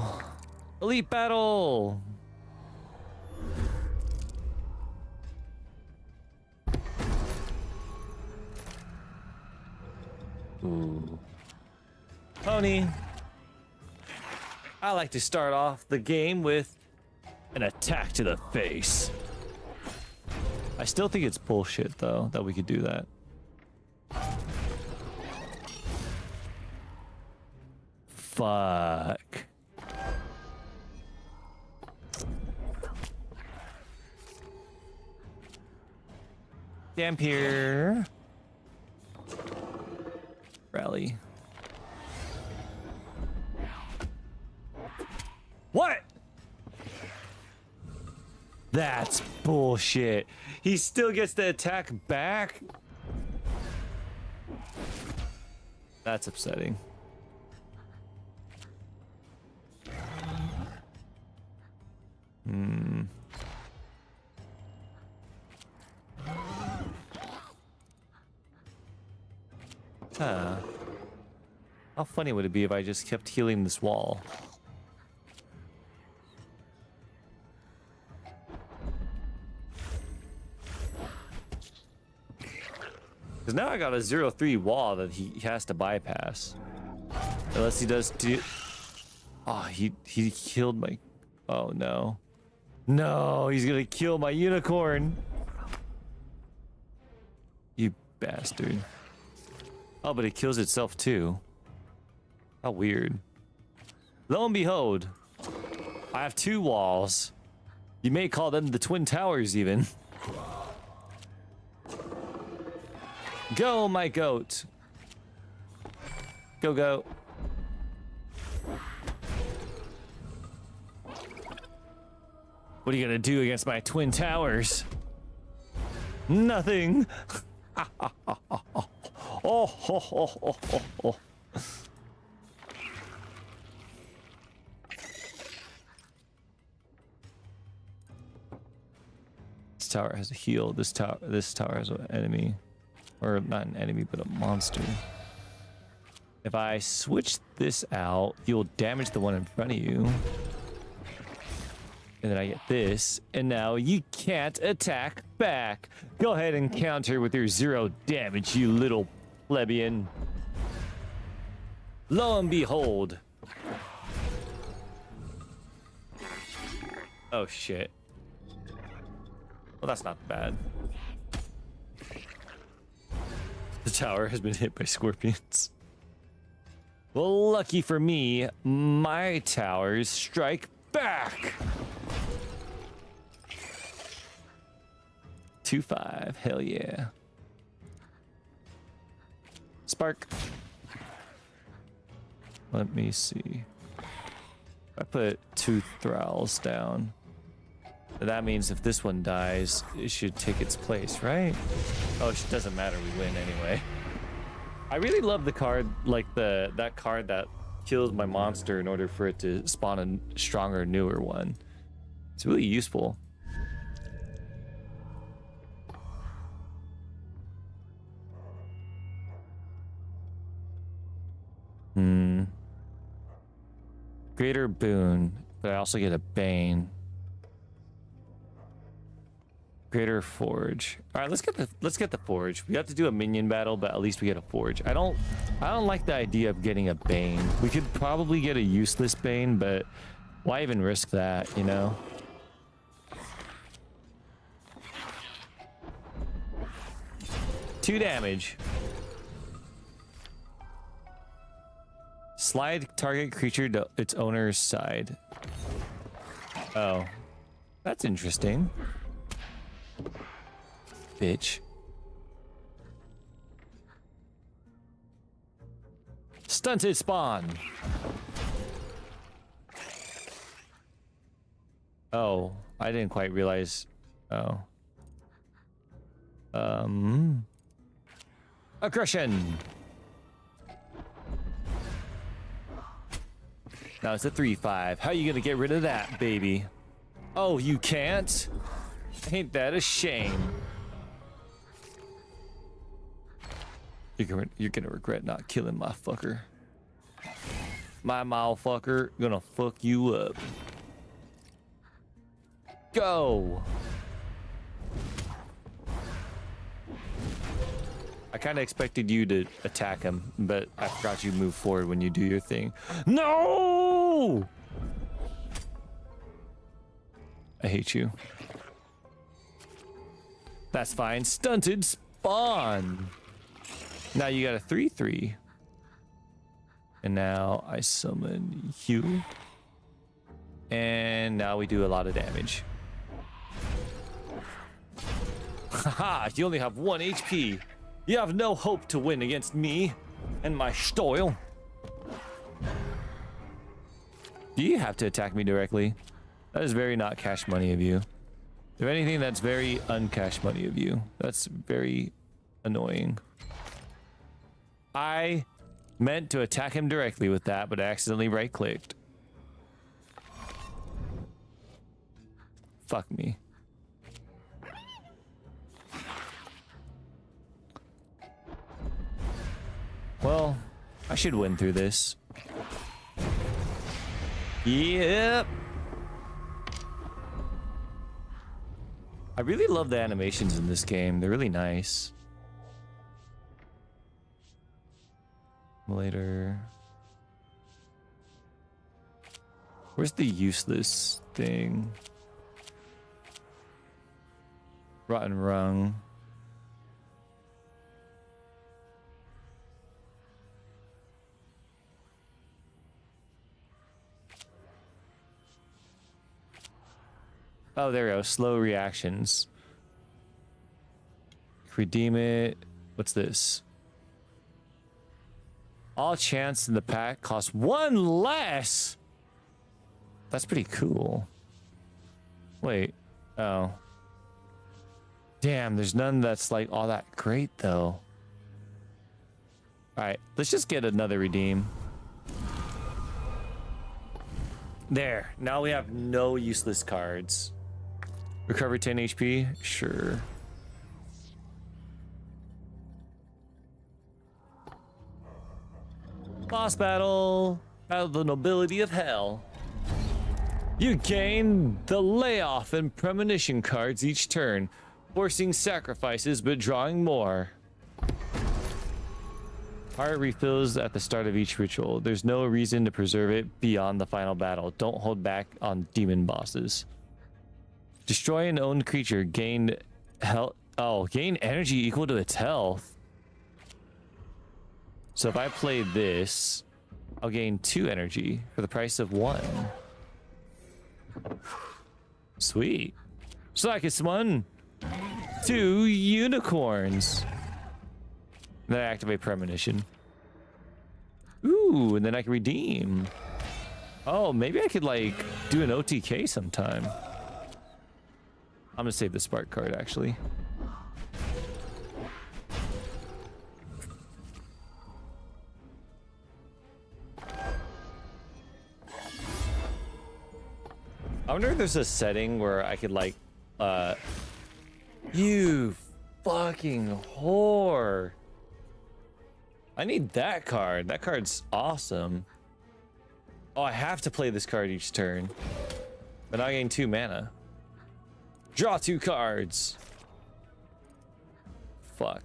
Elite battle. Ooh. Pony. I like to start off the game with an attack to the face. I still think it's bullshit, though, that we could do that. Fuck. Dampier. Rally. What? That's bullshit. He still gets the attack back? That's upsetting. Huh. How funny would it be if I just kept healing this wall? Because now I got a 0-3 wall that he has to bypass. Unless he does do... Oh, he killed my... Oh, no. No, he's gonna kill my unicorn. You bastard. Oh, but it kills itself too. How weird. Lo and behold, I have 2 walls. You may call them the Twin Towers even. Go, my goat. Go, go. What are you gonna do against my Twin Towers? Nothing. Oh, ho, ho, ho, ho, ho. This tower has a heal. This tower has an enemy. Or not an enemy, but a monster. If I switch this out, you'll damage the one in front of you. And then I get this, and now you can't attack back. Go ahead and counter with your 0 damage, you little plebeian. Lo and behold. Oh shit. Well, that's not bad. The tower has been hit by scorpions. Well, lucky for me, my towers strike back. 2-5, hell yeah. Spark. Let me see. I put 2 thralls down. That means if this one dies, it should take its place, right? Oh, it doesn't matter, we win anyway. I really love the card, like that card that kills my monster in order for it to spawn a stronger, newer one. It's really useful. Greater boon, but I also get a bane. Greater forge. All right, let's get the forge. We have to do a minion battle, but at least we get a forge. I don't like the idea of getting a bane. We could probably get a useless bane, but why even risk that, you know? Two damage. Slide target creature to its owner's side. Oh, that's interesting. Bitch. Stunted spawn. Oh, I didn't quite realize. Oh. Aggression. Now it's a 3-5. How are you gonna get rid of that, baby? Oh, you can't? Ain't that a shame? You're gonna regret not killing my fucker. My motherfucker gonna fuck you up. Go. I kind of expected you to attack him, but I forgot you move forward when you do your thing. No! I hate you. That's fine. Stunted spawn. Now you got a 3/3. And now I summon you. And now we do a lot of damage. Haha, you only have 1 HP. You have no hope to win against me and my style. Do you have to attack me directly? That is very not cash money of you. If anything, that's very uncash money of you. That's very annoying. I meant to attack him directly with that, but I accidentally right-clicked. Fuck me. Well, I should win through this. Yep. I really love the animations in this game. They're really nice. Later. Where's the useless thing? Rotten Rung. Oh, there we go. Slow reactions. Redeem it. What's this? All chance in the pack costs 1 less. That's pretty cool. Wait. Oh. Damn, there's none that's like all that great though. Alright, let's just get another redeem. There. Now we have no useless cards. Recover 10 HP? Sure. Boss battle. Battle of the nobility of hell. You gain the layoff and premonition cards each turn, forcing sacrifices but drawing more. Heart refills at the start of each ritual. There's no reason to preserve it beyond the final battle. Don't hold back on demon bosses. Destroy an owned creature. Gain health. Oh, gain energy equal to its health. So if I play this, I'll gain 2 energy for the price of 1. Sweet. So I can summon 2 unicorns. Then I activate premonition. Ooh, and then I can redeem. Oh, maybe I could like do an OTK sometime. I'm gonna save the spark card actually. I wonder if there's a setting where I could like, you fucking whore. I need that card. That card's awesome. Oh, I have to play this card each turn. But I gain 2 mana. Draw 2 cards. Fuck.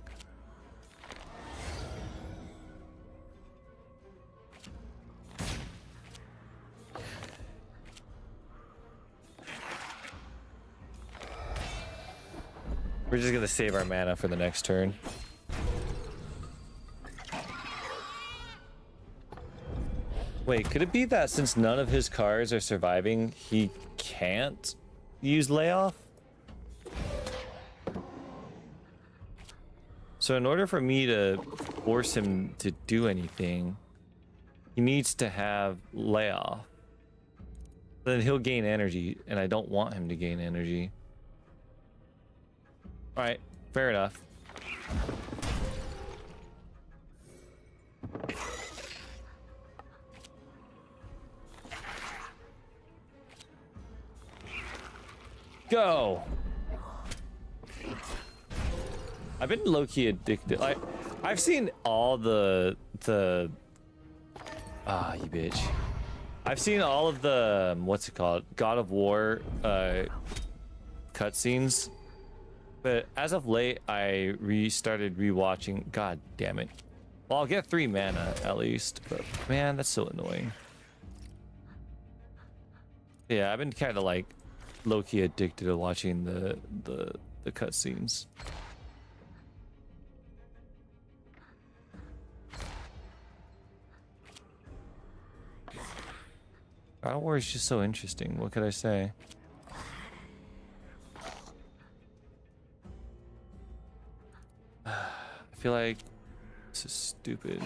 We're just gonna save our mana for the next turn. Wait, could it be that since none of his cards are surviving, he can't use layoff? So in order for me to force him to do anything, he needs to have layoff. Then he'll gain energy, and I don't want him to gain energy. Alright, fair enough. Go! I've been low-key addicted. I've seen all the you bitch. I've seen all of the what's it called? God of War cutscenes. But as of late, I restarted rewatching. God damn it. Well, I'll get 3 mana at least, but man, that's so annoying. Yeah, I've been kind of like low-key addicted to watching the cutscenes. God of War is just so interesting. What could I say? I feel like this is stupid.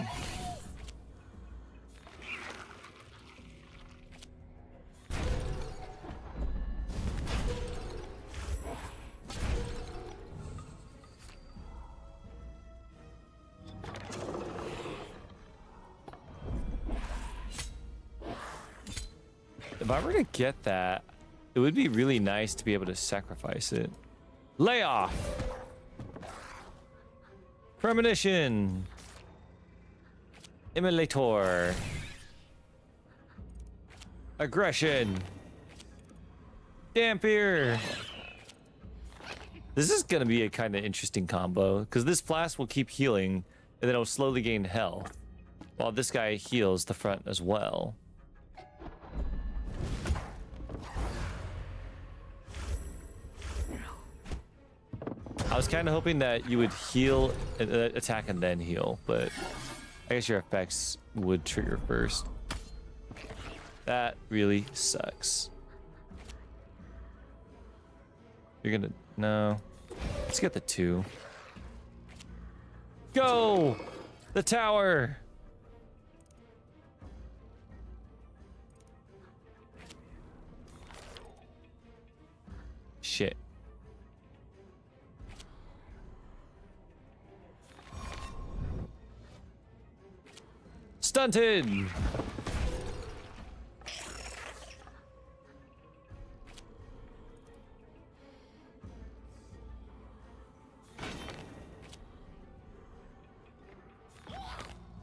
If I were to get that, it would be really nice to be able to sacrifice it. Lay off! Premonition! Immolator! Aggression! Dampier! This is gonna be a kind of interesting combo, because this flask will keep healing, and then it'll slowly gain health, while this guy heals the front as well. I was kind of hoping that you would heal, attack, and then heal, but I guess your effects would trigger first. That really sucks. You're gonna... No. Let's get the 2. Go! The tower! Shit. Stunted!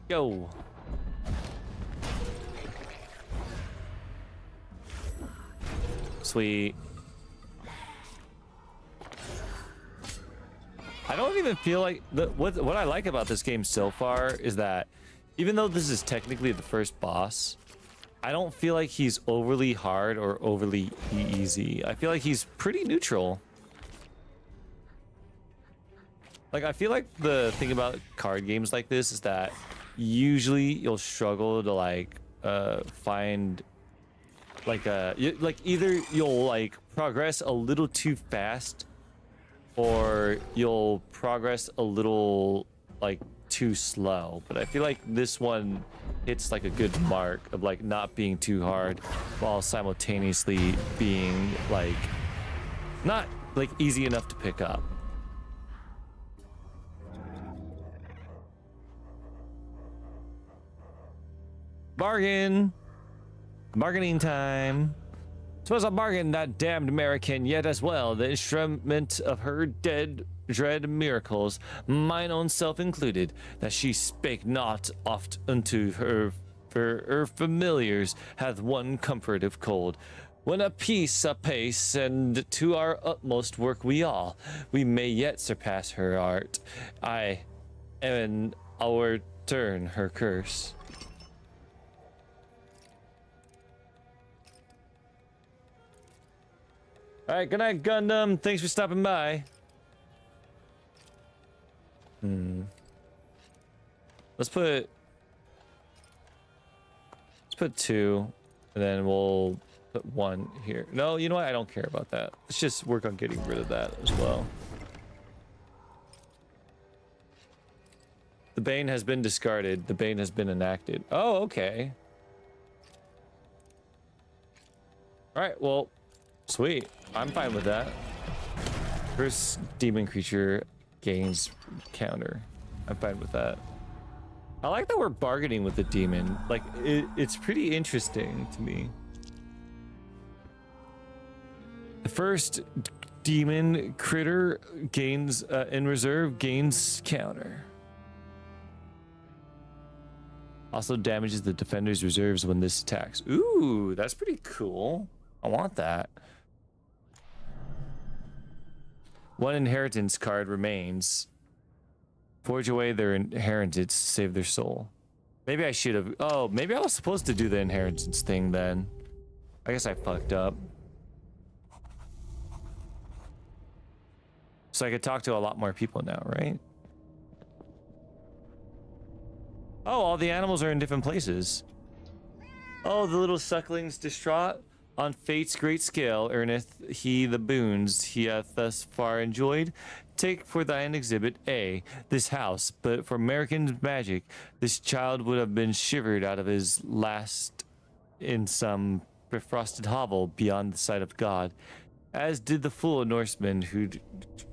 Go! Sweet. I don't even feel like... What I like about this game so far is that even though this is technically the first boss, I don't feel like he's overly hard or overly easy. I feel like he's pretty neutral. Like, I feel like the thing about card games like this is that usually you'll struggle to like find like either you'll like progress a little too fast, or you'll progress a little like too slow. But I feel like this one hits like a good mark of like not being too hard while simultaneously being like not like easy enough to pick up. Bargain! Bargaining time. Suppose I bargained that damned American yet as well, the instrument of her dread miracles, mine own self included, that she spake not oft unto her familiars, hath one comfort of cold. When apace, and to our utmost work we all, we may yet surpass her art. I, and our turn her curse. All right, good night, Gundam. Thanks for stopping by. Let's put 2, and then we'll put 1 here. No, you know what? I don't care about that. Let's just work on getting rid of that as well. The Bane has been discarded. The Bane has been enacted. Oh, okay. All right, well, sweet. I'm fine with that. First demon creature gains counter. I'm fine with that. I like that we're bargaining with the demon. Like, it's pretty interesting to me. The first demon critter gains in reserve gains counter. Also damages the defender's reserves when this attacks. Ooh, that's pretty cool. I want that. One inheritance card remains. Forge away their inheritance to save their soul. Maybe I should have. Oh, maybe I was supposed to do the inheritance thing then. I guess I fucked up. So I could talk to a lot more people now, right? Oh, all the animals are in different places. Oh, the little sucklings distraught. On fate's great scale earneth he the boons he hath thus far enjoyed. Take for thine exhibit A, this house, but for American magic, this child would have been shivered out of his last in some befrosted hovel beyond the sight of God, as did the fool Norsemen who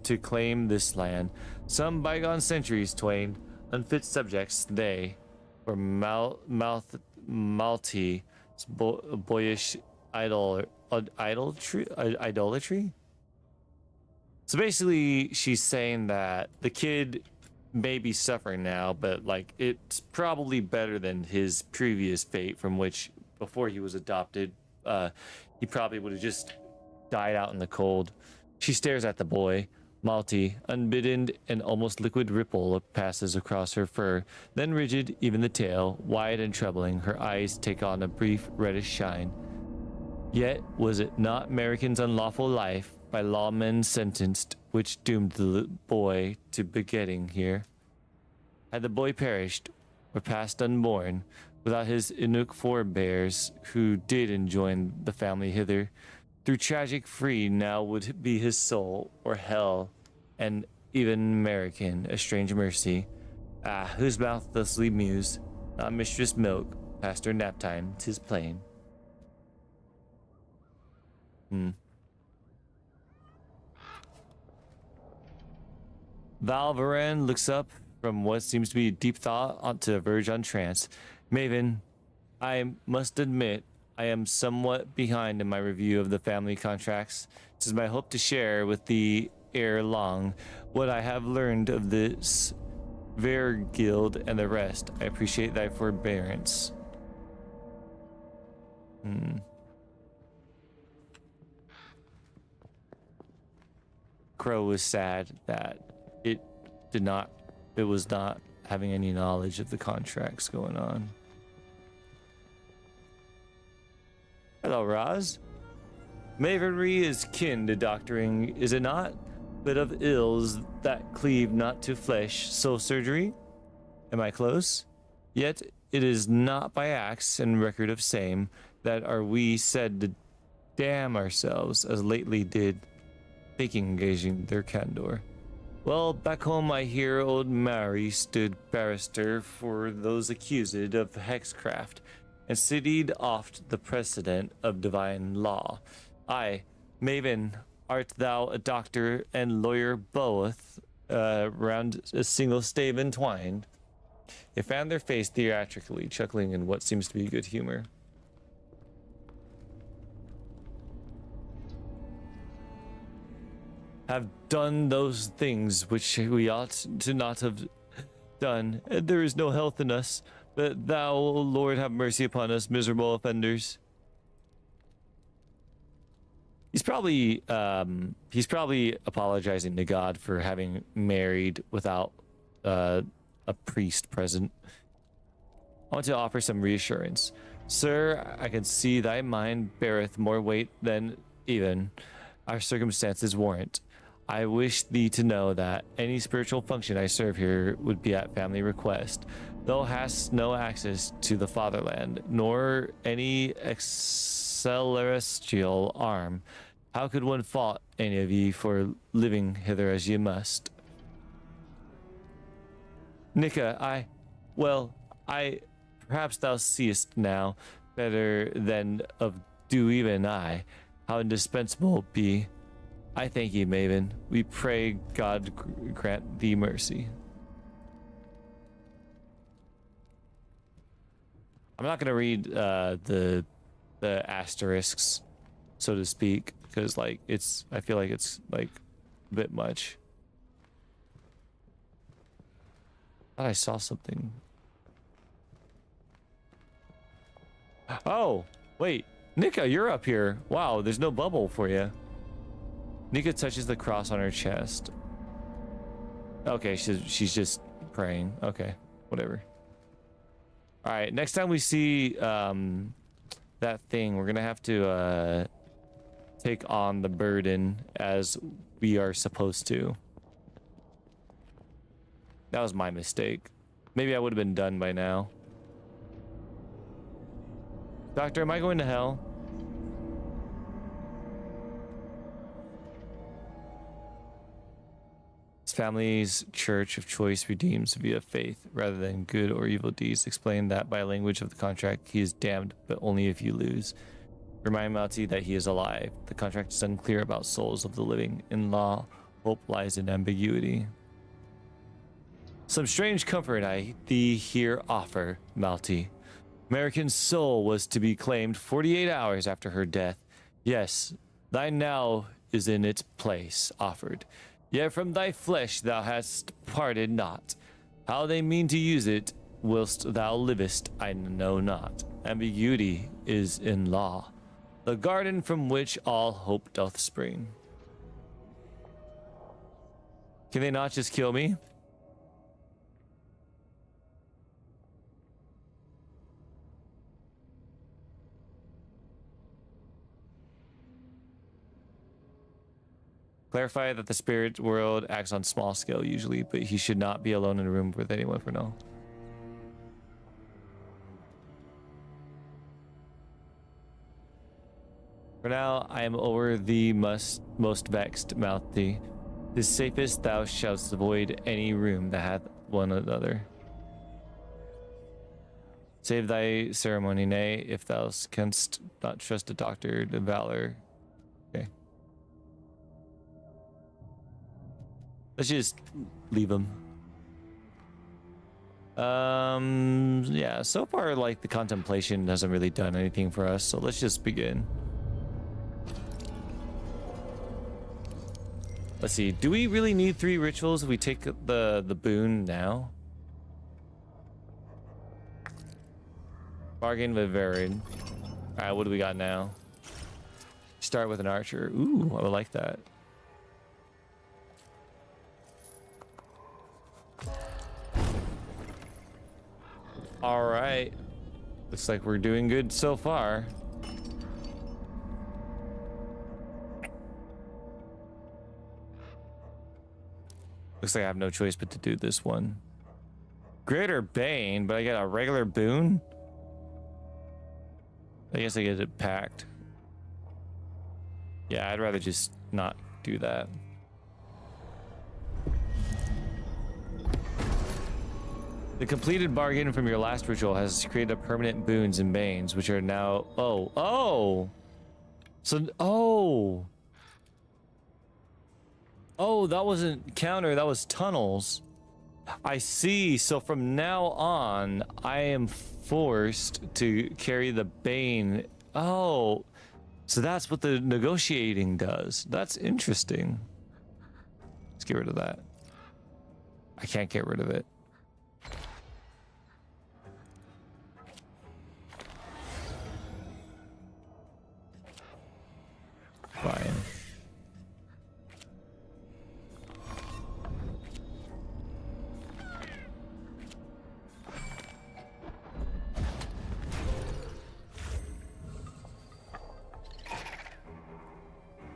to claim this land. Some bygone centuries twain, unfit subjects they, for Malti, boyish idolatry. So basically, she's saying that the kid may be suffering now, but like it's probably better than his previous fate, from which before he was adopted, he probably would have just died out in the cold. She stares at the boy. Malty, unbidden, an almost liquid ripple passes across her fur, then rigid, even the tail, wide and troubling, her eyes take on a brief reddish shine. Yet was it not American's unlawful life, by lawmen sentenced, which doomed the boy to begetting here? Had the boy perished, or passed unborn, without his Inuk forebears, who did enjoin the family hither, through tragic free now would be his soul, or hell, and even American, a strange mercy. Ah, whose mouth thusly muse, not mistress milk, past her nap time, 'tis plain. Valveran looks up from what seems to be deep thought to verge on trance. Maven, I must admit, I am somewhat behind in my review of the family contracts. It is my hope to share with thee ere long what I have learned of this Guild and the rest. I appreciate thy forbearance. Crow was sad that it was not having any knowledge of the contracts going on. Hello, Roz. Mavenry is kin to doctoring, is it not? But of ills that cleave not to flesh, soul surgery? Am I close? Yet it is not by acts and record of same that are we said to damn ourselves, as lately did, thinking engaging their candor. Well, back home I hear old Mary stood barrister for those accused of hexcraft, and studied oft the precedent of divine law. Aye, Maven, art thou a doctor and lawyer both, round a single stave entwined? They found their face theatrically, chuckling in what seems to be good humor. Have done those things which we ought to not have done, and there is no health in us, but thou, O Lord, have mercy upon us, miserable offenders. He's probably apologizing to God for having married without a priest present. I want to offer some reassurance. Sir, I can see thy mind beareth more weight than even our circumstances warrant. I wish thee to know that any spiritual function I serve here would be at family request. Thou hast no access to the fatherland, nor any celestial arm. How could one fault any of ye for living hither as ye must? Nika, perhaps thou seest now better than of do even I, how indispensable it be. I thank ye, Maven. We pray God grant thee mercy. I'm not gonna read the asterisks, so to speak, because I feel like it's like a bit much. I thought I saw something. Oh, wait. Nika, you're up here. Wow, there's no bubble for you. Nika touches the cross on her chest. Okay, she's just praying. Okay, whatever. All right, next time we see that thing, we're gonna have to take on the burden as we are supposed to. That was my mistake. Maybe I would have been done by now. Doctor, am I going to hell? His family's church of choice redeems via faith rather than good or evil deeds. Explain that by language of the contract, he is damned, but only if you lose. Remind Malti that he is alive. The contract is unclear about souls of the living. In law, hope lies in ambiguity. Some strange comfort I thee here offer, Malti. American's soul was to be claimed 48 hours after her death. Yes, thine now is in its place offered. Yet from thy flesh thou hast parted not. How they mean to use it whilst thou livest, I know not. Ambiguity is in law, the garden from which all hope doth spring. Can they not just kill me? Clarify that the spirit world acts on small scale usually, but he should not be alone in a room with anyone for now. For now, I am over thee most vexed, Malti. 'Tis safest thou shalt avoid any room that hath one another. Save thy ceremony, nay, if thou canst not trust a doctor to valor. Okay. Let's just leave him. Yeah, so far, like, the contemplation hasn't really done anything for us, so let's just begin. Let's see, do we really need 3 rituals if we take the boon now? Bargain with Varied. Alright, what do we got now? Start with an archer. Ooh, I would like that. All right. Looks like we're doing good so far. Looks like I have no choice but to do this one. Greater Bane, but I get a regular boon? I guess I get it packed. Yeah, I'd rather just not do that. The completed bargain from your last ritual has created permanent boons and banes, which are now... Oh, that wasn't counter, that was tunnels. I see. So from now on, I am forced to carry the bane. Oh, so that's what the negotiating does. That's interesting. Let's get rid of that. I can't get rid of it. Fine.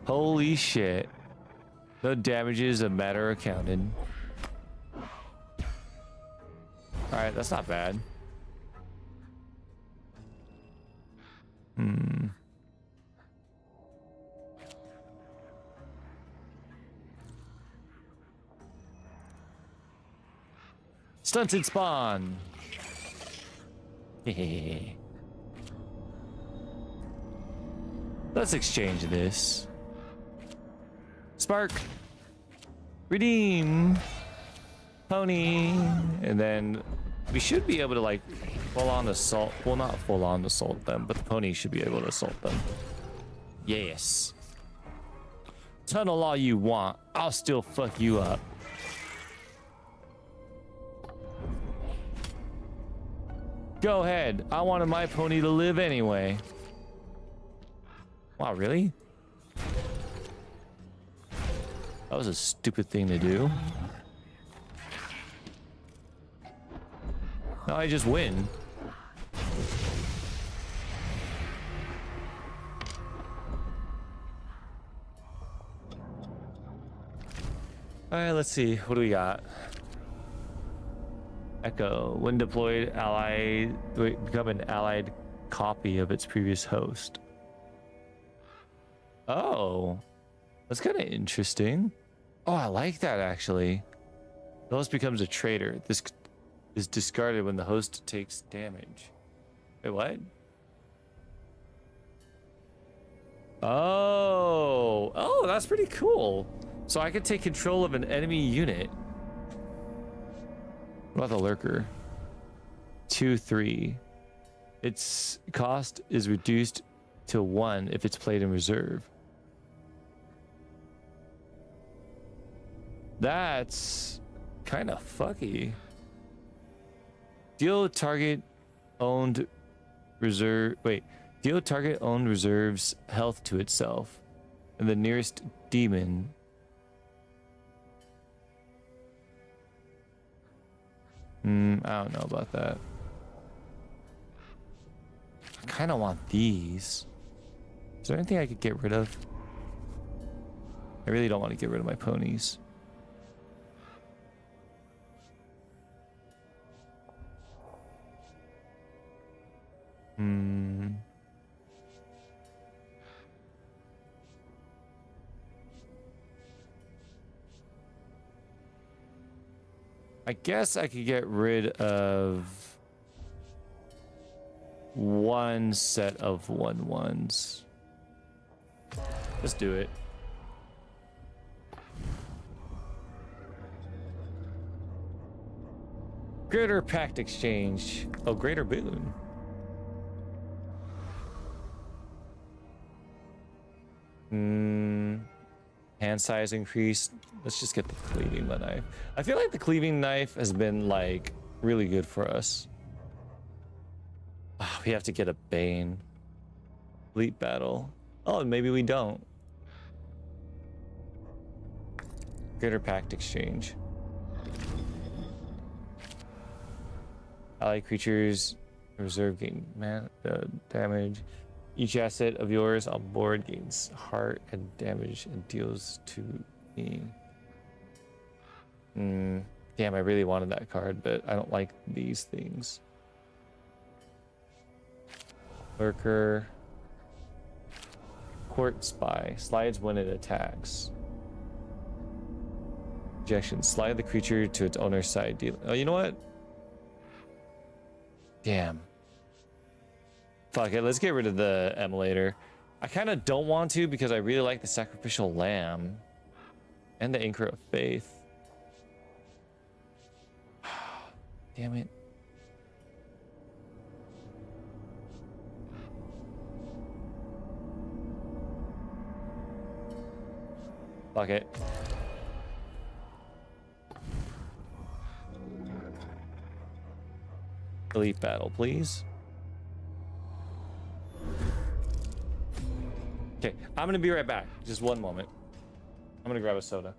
Holy shit. No damages, a matter accounted. Alright, that's not bad. Stunted spawn. Let's exchange this. Spark. Redeem. Pony. And then we should be able to, like, full on assault. Well, not full on assault them, but the pony should be able to assault them. Yes. Tunnel all you want. I'll still fuck you up. Go ahead. I wanted my pony to live anyway. Wow, really? That was a stupid thing to do. Now I just win. Alright, let's see. What do we got? Echo. When deployed, become an allied copy of its previous host. Oh. That's kind of interesting. Oh, I like that, actually. The host becomes a traitor. This is discarded when the host takes damage. Wait, what? Oh, that's pretty cool. So I could take control of an enemy unit. What about the lurker? 2/3. Its cost is reduced to 1 if it's played in reserve. That's kind of fucky. Deal target owned reserves health to itself and the nearest demon. I don't know about that. I kind of want these. Is there anything I could get rid of? I really don't want to get rid of my ponies. I guess I could get rid of one set of 1/1s. Let's do it. Greater Pact Exchange. Oh, Greater Boon. Hand size increase. Let's just get the cleaving knife. I feel like the cleaving knife has been like really good for us. Oh, we have to get a Bane. Elite battle. Oh, maybe we don't. Greater Pact Exchange. Ally creatures reserve gain damage. Each asset of yours on board gains heart and damage and deals to me. Damn, I really wanted that card, but I don't like these things. Lurker. Court Spy. Slides when it attacks. Ejection. Slide the creature to its owner's side. Oh, you know what? Damn. Fuck it, let's get rid of the emulator. I kind of don't want to because I really like the Sacrificial Lamb and the Anchor of Faith. Damn it. Fuck it. Elite battle, please. Okay, I'm gonna be right back. Just one moment. I'm gonna grab a soda.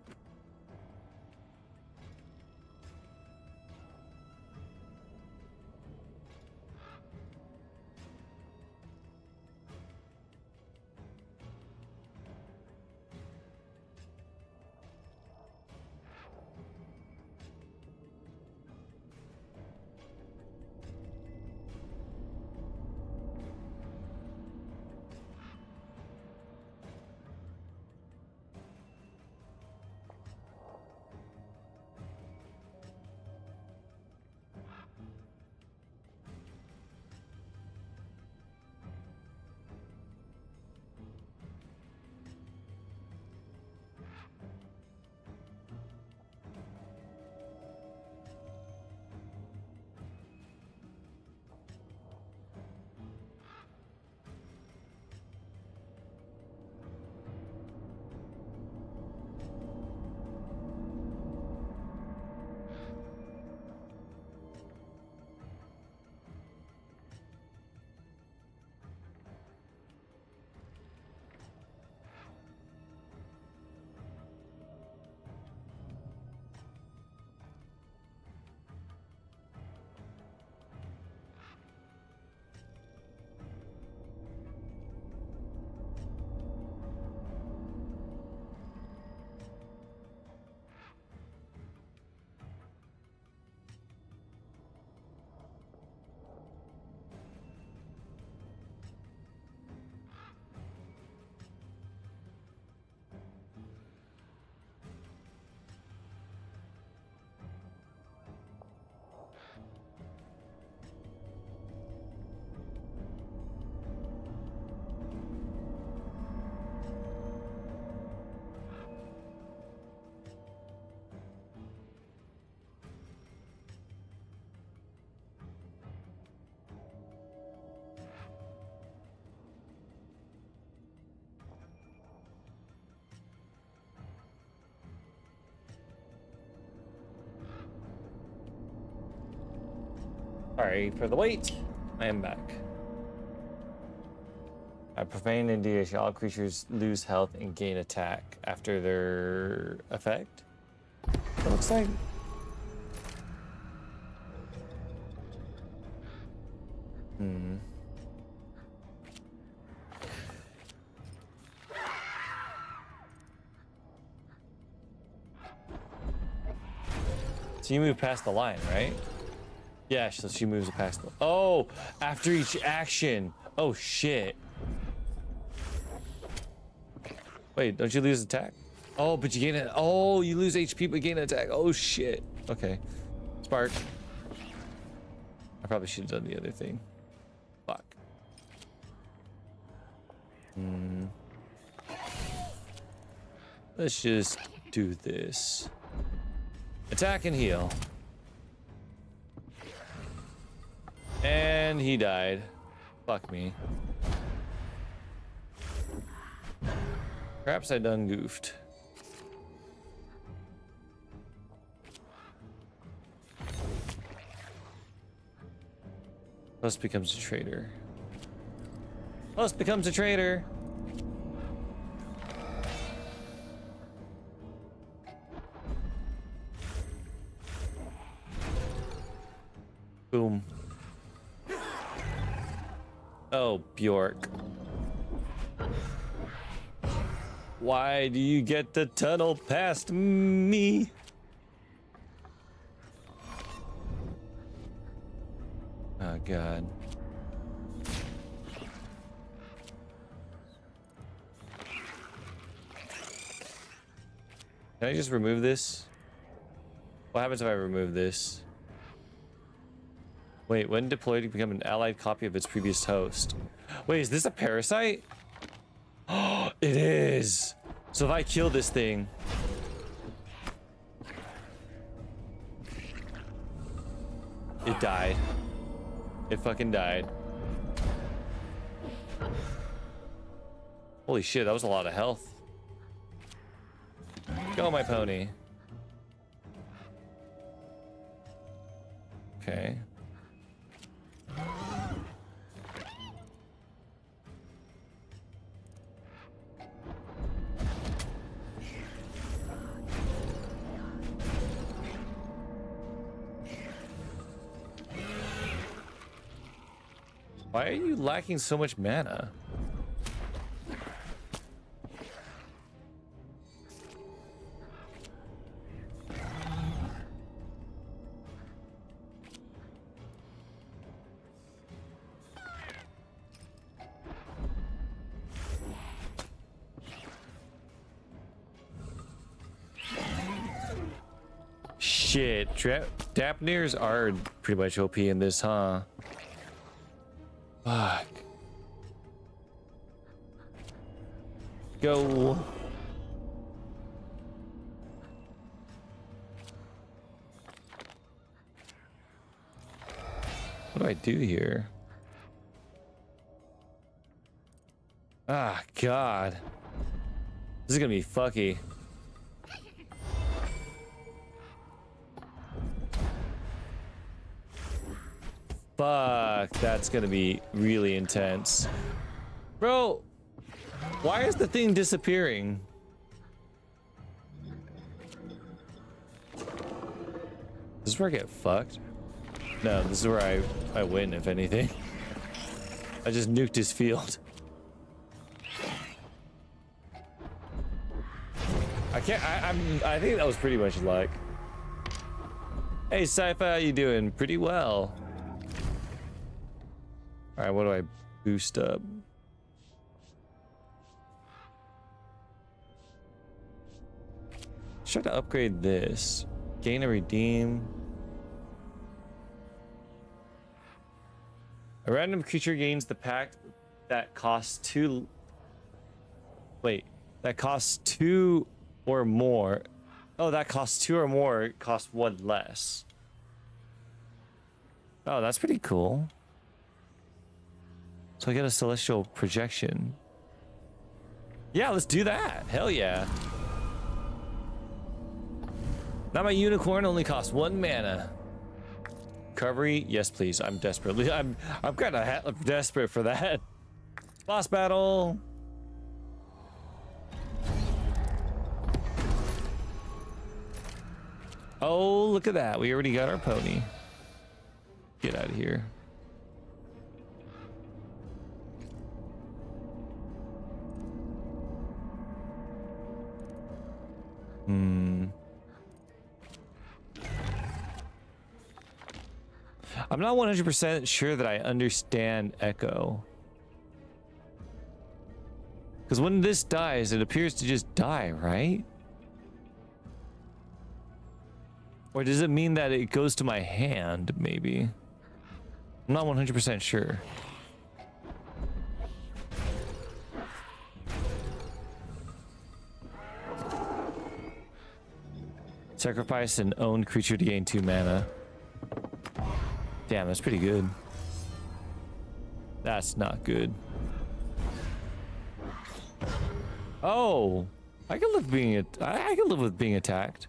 Sorry for the wait. I am back. Profane indeed. All creatures lose health and gain attack after their effect. It looks like. So you move past the line, right? Yeah, so she moves past the. Oh, after each action. Oh shit. Wait, don't you lose attack? Oh, but you gain it. Oh, you lose HP but gain attack. Oh shit. Okay. Spark. I probably should have done the other thing. Fuck. Let's just do this. Attack and heal. And he died. Fuck me. Perhaps I done goofed. Plus becomes a traitor. Plus becomes a traitor. Boom. Oh, Bjork. Why do you get to tunnel past me? Oh, God. Can I just remove this? What happens if I remove this? Wait, when deployed, you become an allied copy of its previous host. Wait, is this a parasite? Oh, it is. So if I kill this thing. It died. It fucking died. Holy shit, that was a lot of health. Go, my pony. Okay. Why are you lacking so much mana? Shit, Dapnirs are pretty much OP in this, huh? Fuck. Go. What do I do here? Ah, God. This is gonna be fucky. Fuck, that's gonna be really intense. Bro, why is the thing disappearing? This is where I get fucked? No, this is where I win, if anything. I just nuked his field. I think that was pretty much luck. Hey, Sci-Fi, how you doing? Pretty well. All right, what do I boost up? Let's try to upgrade this. Gain or redeem. A random creature gains the pact that costs 2. Wait, that costs 2 or more. Oh, that costs 2 or more. It costs 1 less. Oh, that's pretty cool. So I get a celestial projection. Yeah, let's do that. Hell yeah. Now my unicorn only costs 1 mana. recovery? Yes, please. I'm desperately. I'm kind of desperate for that. Boss battle. Oh, look at that. We already got our pony. Get out of here. I'm not 100% sure that I understand Echo. Because when this dies, it appears to just die, right? Or does it mean that it goes to my hand, maybe? I'm not 100% sure. Sacrifice an owned creature to gain 2 mana. Damn, that's pretty good. That's not good. Oh, I can live being I can live with being attacked.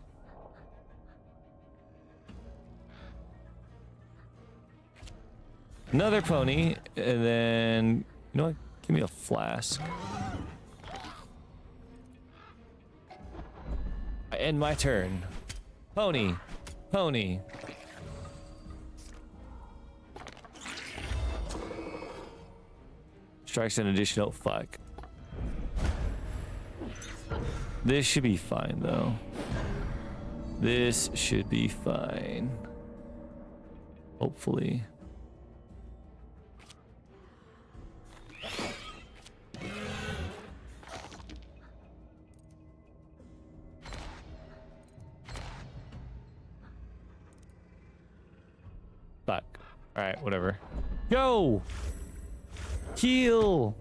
Another pony, and then you know what? Give me a flask. I end my turn. Pony, pony. Strikes an additional fuck. This should be fine though. This should be fine. Hopefully. Fuck. Alright, whatever. Go! Heal!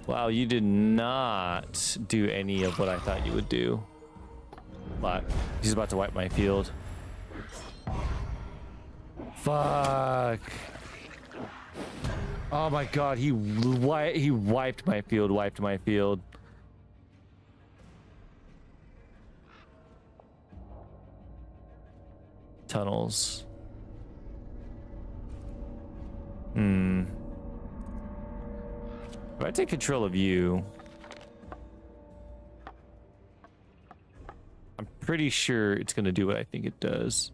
Wow, you did not do any of what I thought you would do. But he's about to wipe my field. Fuck. Oh my god, he wiped my field, Tunnels. If I take control of you, I'm pretty sure it's gonna do what I think it does.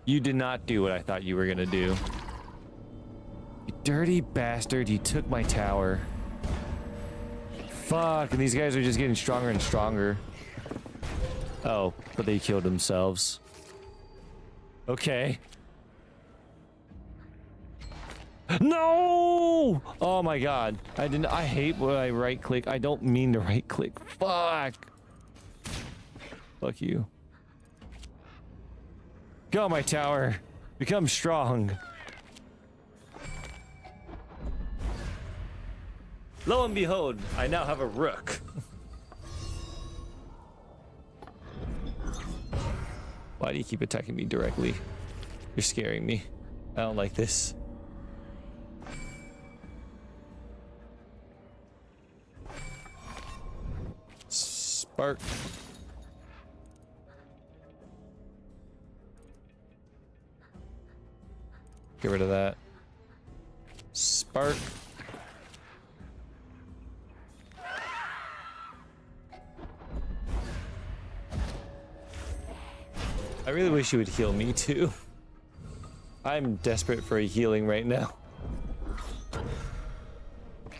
You did not do what I thought you were gonna do. You dirty bastard, you took my tower. Fuck, and these guys are just getting stronger and stronger. Oh, but they killed themselves. Okay. No! Oh my god. I hate when I right click. I don't mean to right click. Fuck. Fuck you. Go, my tower. Become strong. Lo and behold, I now have a rook. Why do you keep attacking me directly? You're scaring me. I don't like this. Spark. Get rid of that. Spark. I really wish you would heal me too. I'm desperate for a healing right now.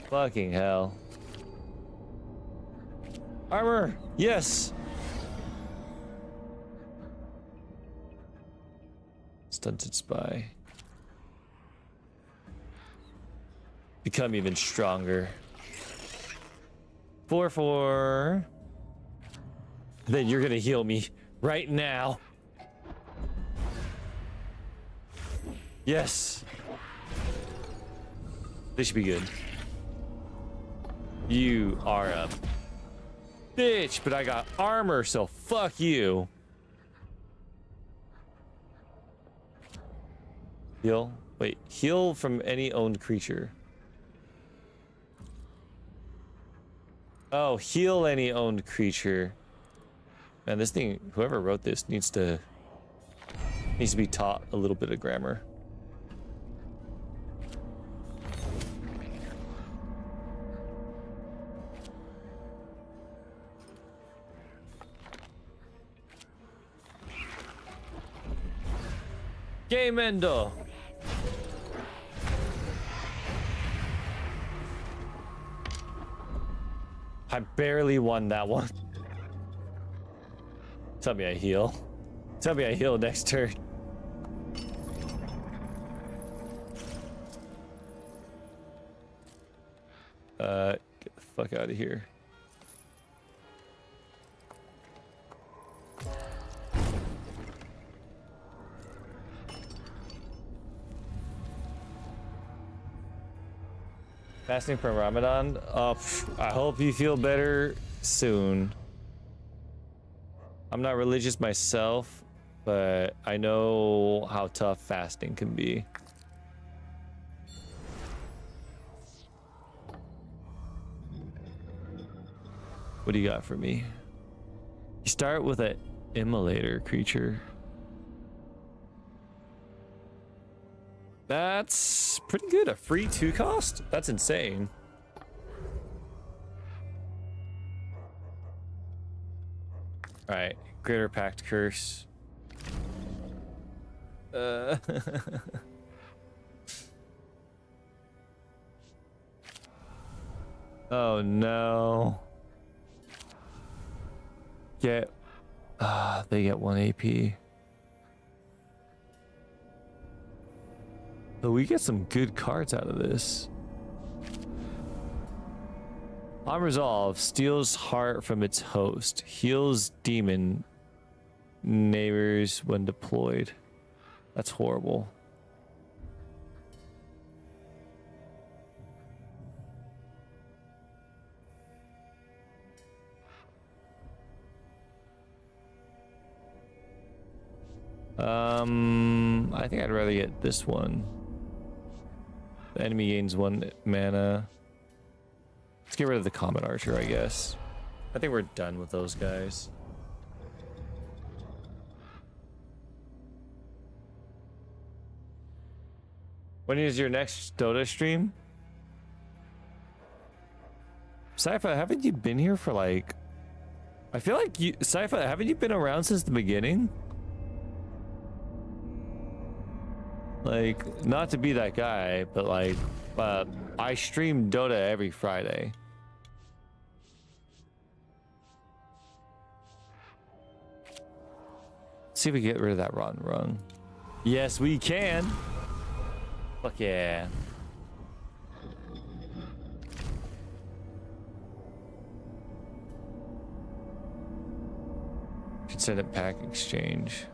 Fucking hell. Armor! Yes! Stunted spy. Become even stronger. 4/4. Then you're gonna heal me right now. Yes. This should be good. You are a bitch, but I got armor, so fuck you. Heal. Wait, heal from any owned creature. Oh, heal any owned creature. Man, this thing, whoever wrote this needs to be taught a little bit of grammar. Game endo. I barely won that one. Tell me I heal. Tell me I heal next turn. Get the fuck out of here. Fasting from Ramadan? I hope you feel better soon. I'm not religious myself, but I know how tough fasting can be. What do you got for me? You start with an immolator creature. That's pretty good. A free 2 cost? That's insane. Alright, Greater Pact Curse. Oh no. They get 1 AP. But we get some good cards out of this. On resolve, steals heart from its host, heals demon neighbors when deployed. That's horrible. I think I'd rather get this one. The enemy gains 1 mana. Let's get rid of the Comet Archer, I guess. I think we're done with those guys. When is your next Dota stream? Sypha, haven't you been here for like... I feel like you... Sypha, haven't you been around since the beginning? Like, not to be that guy, but like, I stream Dota every Friday. See if we get rid of that rotten rung. Yes, we can. Fuck yeah. Should send it pack exchange.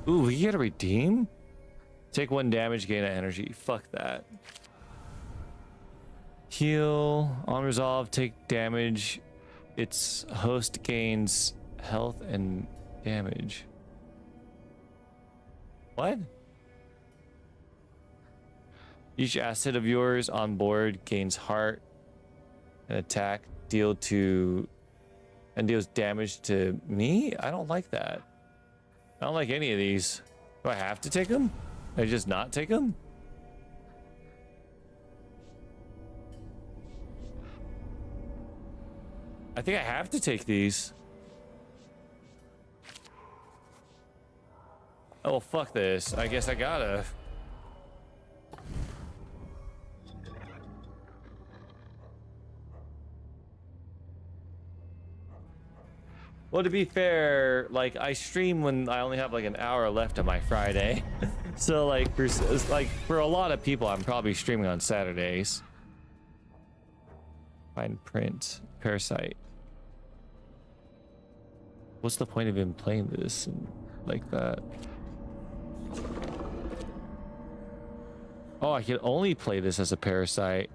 Ooh, we get a redeem? Take 1 damage, gain an energy. Fuck that. Heal. On resolve, take damage. Its host gains health and damage. What? Each asset of yours on board gains heart and attack. Deals damage to me? I don't like that. I don't like any of these. Do I have to take them? I just not take them? I think I have to take these. Oh, well, fuck this. I guess I gotta. Well, to be fair, like, I stream when I only have like an hour left of my Friday. So like for a lot of people, I'm probably streaming on Saturdays. Find print. Parasite. What's the point of him playing this and like that? Oh, I can only play this as a parasite.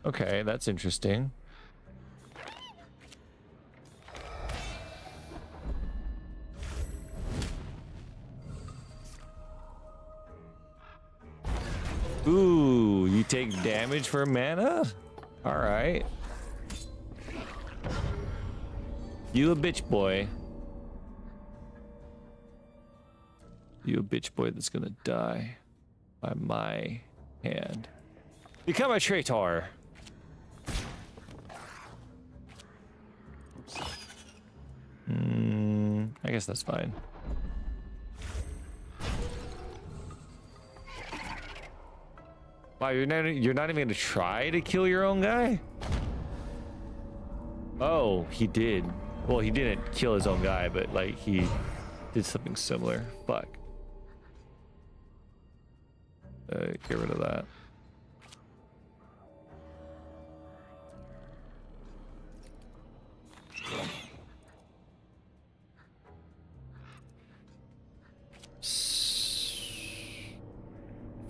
Okay, that's interesting. Ooh, you take damage for mana? All right. You a bitch boy. You a bitch boy that's gonna die by my hand. Become a traitor. I guess that's fine. Wow, you're not even gonna try to kill your own guy? Oh, he did. Well, he didn't kill his own guy, but like he did something similar. Fuck. Get rid of that.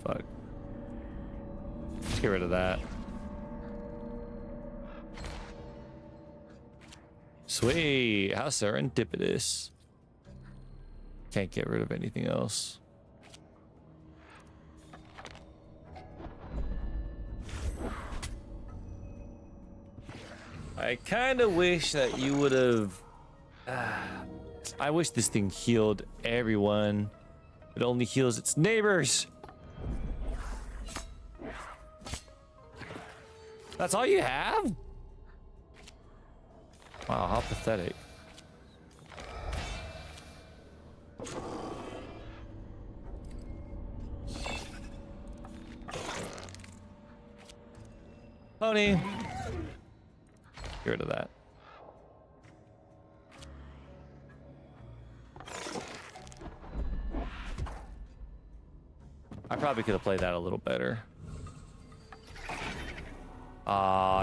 Fuck. Let's get rid of that. Sweet. How serendipitous. Can't get rid of anything else. I kind of wish that you would have... I wish this thing healed everyone. It only heals its neighbors. That's all you have? Wow, how pathetic. Pony. Get rid of that. I probably could have played that a little better.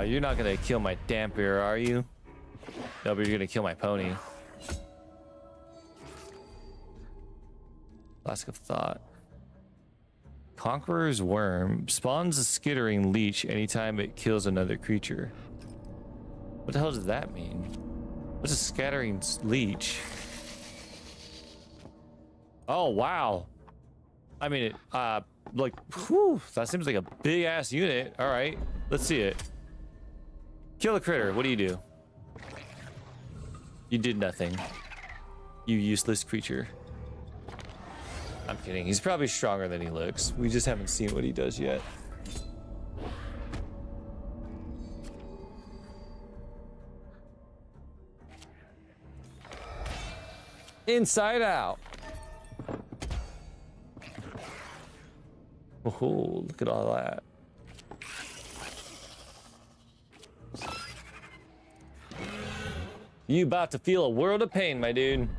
You're not gonna kill my dampier, are you? No, but you're gonna kill my pony. Flask of Thought. Conqueror's Worm spawns a skittering leech anytime it kills another creature. What the hell does that mean? What's a scattering leech? Oh, wow. I mean, like, whew, that seems like a big ass unit. All right, let's see it. Kill a critter. What do? You did nothing. You useless creature. I'm kidding. He's probably stronger than he looks. We just haven't seen what he does yet. Inside Out. Oh, look at all that. You about to feel a world of pain, my dude.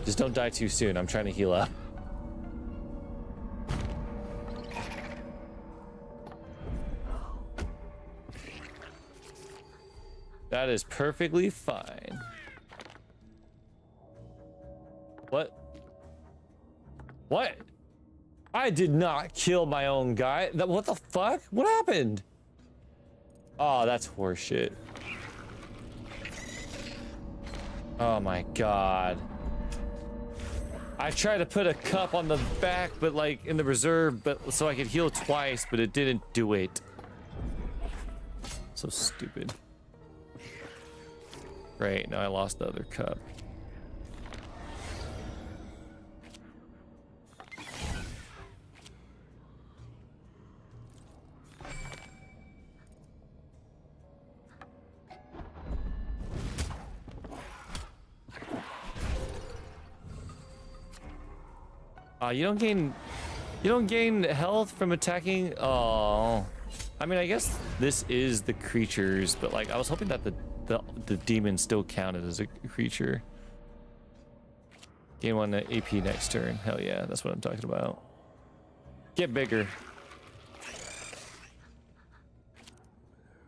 Just don't die too soon. I'm trying to heal up. That is perfectly fine. What? What? I did not kill my own guy. What the fuck? What happened? Oh, that's horseshit. Oh my god. I tried to put a cup on the back, but like in the reserve, but so I could heal twice, but it didn't do it. So stupid. Great, now I lost the other cup. You don't gain health from attacking. Oh, I mean, I guess this is the creatures, but like I was hoping that the demon still counted as a creature. Gain 1 AP next turn. Hell yeah, that's what I'm talking about. Get bigger.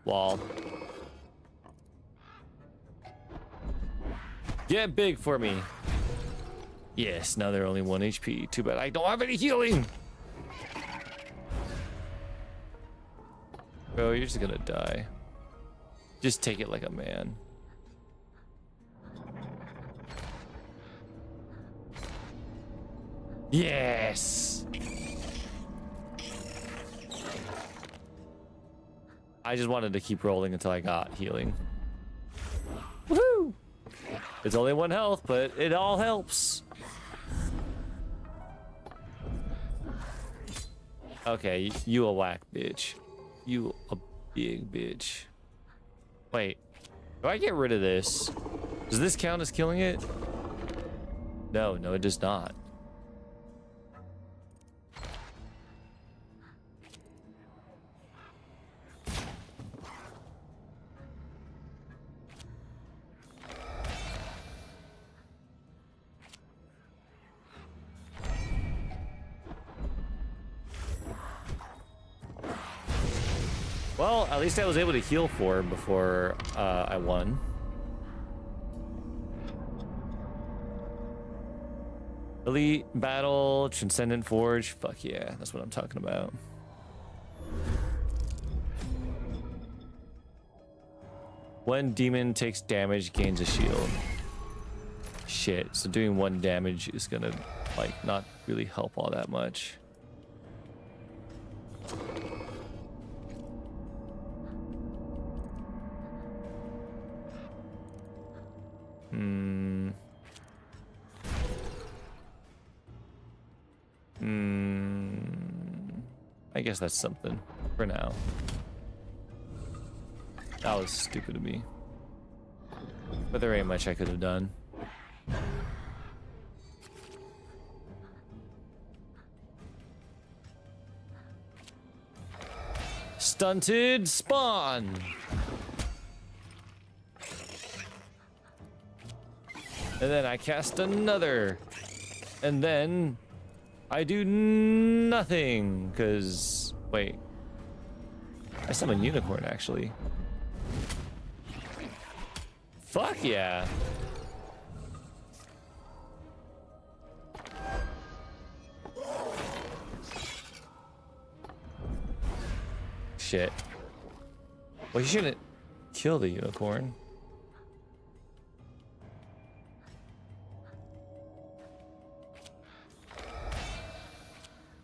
Wall. Get big for me. Yes, now they're only 1 HP. Too bad I don't have any healing. Bro, you're just gonna die. Just take it like a man. Yes. I just wanted to keep rolling until I got healing. Woohoo! It's only 1 health, but it all helps. Okay, you a whack bitch. You a big bitch. Wait, do I get rid of this? Does this count as killing it? No, it does not. Well, at least I was able to heal 4 before I won. Elite Battle, Transcendent Forge. Fuck yeah, that's what I'm talking about. When demon takes damage, gains a shield. Shit, so doing 1 damage is gonna, like, not really help all that much. I guess that's something for now. That was stupid of me. But there ain't much I could have done. Stunted spawn. And then I cast another. And then I do nothing, because wait. I summon unicorn actually. Fuck yeah. Shit. Well, you shouldn't kill the unicorn.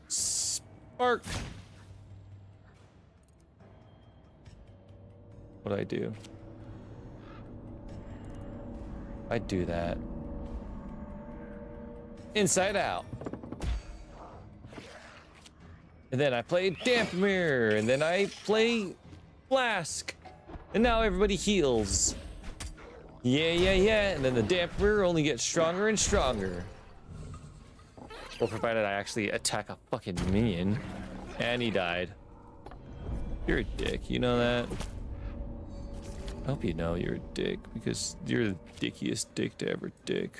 Spark. What do I do? I do that. Inside out. And then I play Dampmere, and then I play Flask. And now everybody heals. Yeah. And then the Dampmere only gets stronger and stronger. Well, provided I actually attack a fucking minion. And he died. You're a dick, you know that? I hope you know you're a dick, because you're the dickiest dick to ever dick.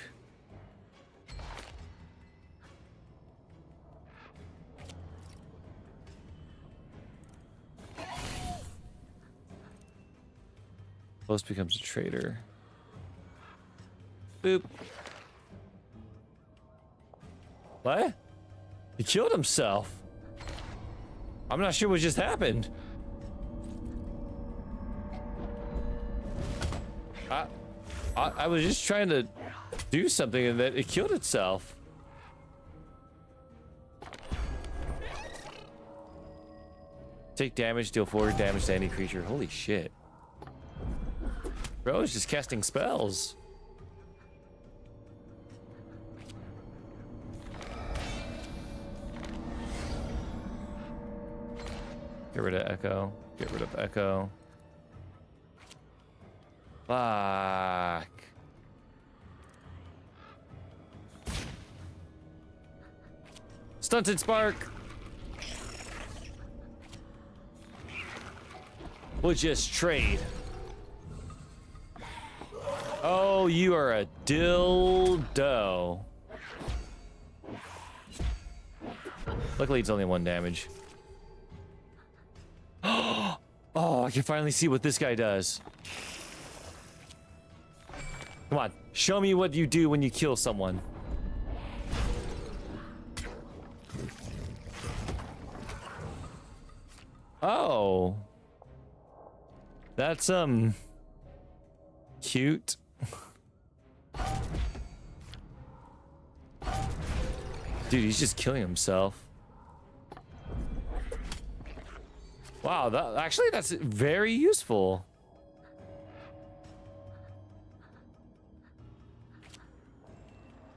Host becomes a traitor. Boop. What? He killed himself. I'm not sure what just happened. I was just trying to do something and then it killed itself. Take damage, deal 4 damage to any creature. Holy shit. Bro is just casting spells. Get rid of Echo. Get rid of Echo. Fuck. Stunted Spark. We'll just trade. Oh, you are a dildo. Luckily, it's only 1 damage. Oh, I can finally see what this guy does. Come on, show me what you do when you kill someone. Oh. That's, cute. Dude, he's just killing himself. Wow, that's very useful.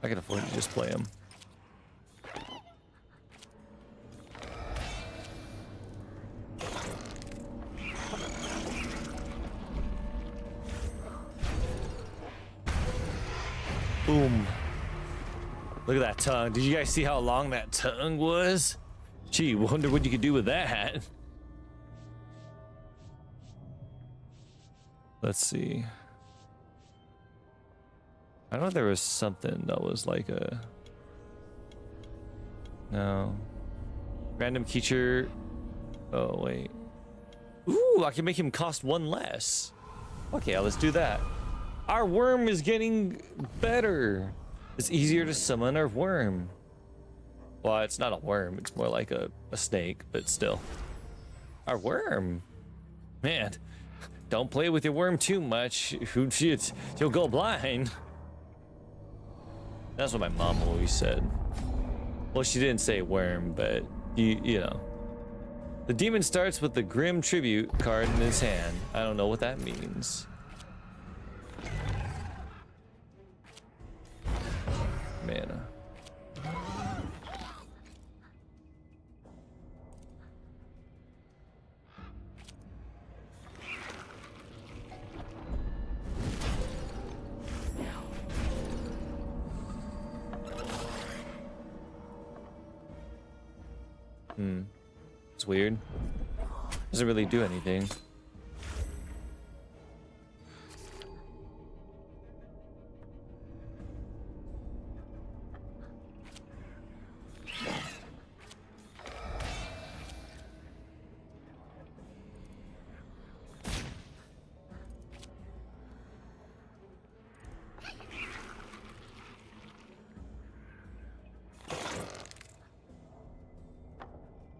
I can afford to just play him. Boom. Look at that tongue. Did you guys see how long that tongue was? Gee, wonder what you could do with that. Let's see. I know there was something that was like a... No. Random creature. Oh, wait. Ooh, I can make him cost 1 less. Okay, let's do that. Our worm is getting better. It's easier to summon our worm. Well, it's not a worm. It's more like a snake, but still. Our worm. Man, don't play with your worm too much. You'll go blind. That's what my mom always said. Well, she didn't say worm, but you know. The demon starts with the Grim Tribute card in his hand. I don't know what that means. Mana. It's weird. Doesn't really do anything.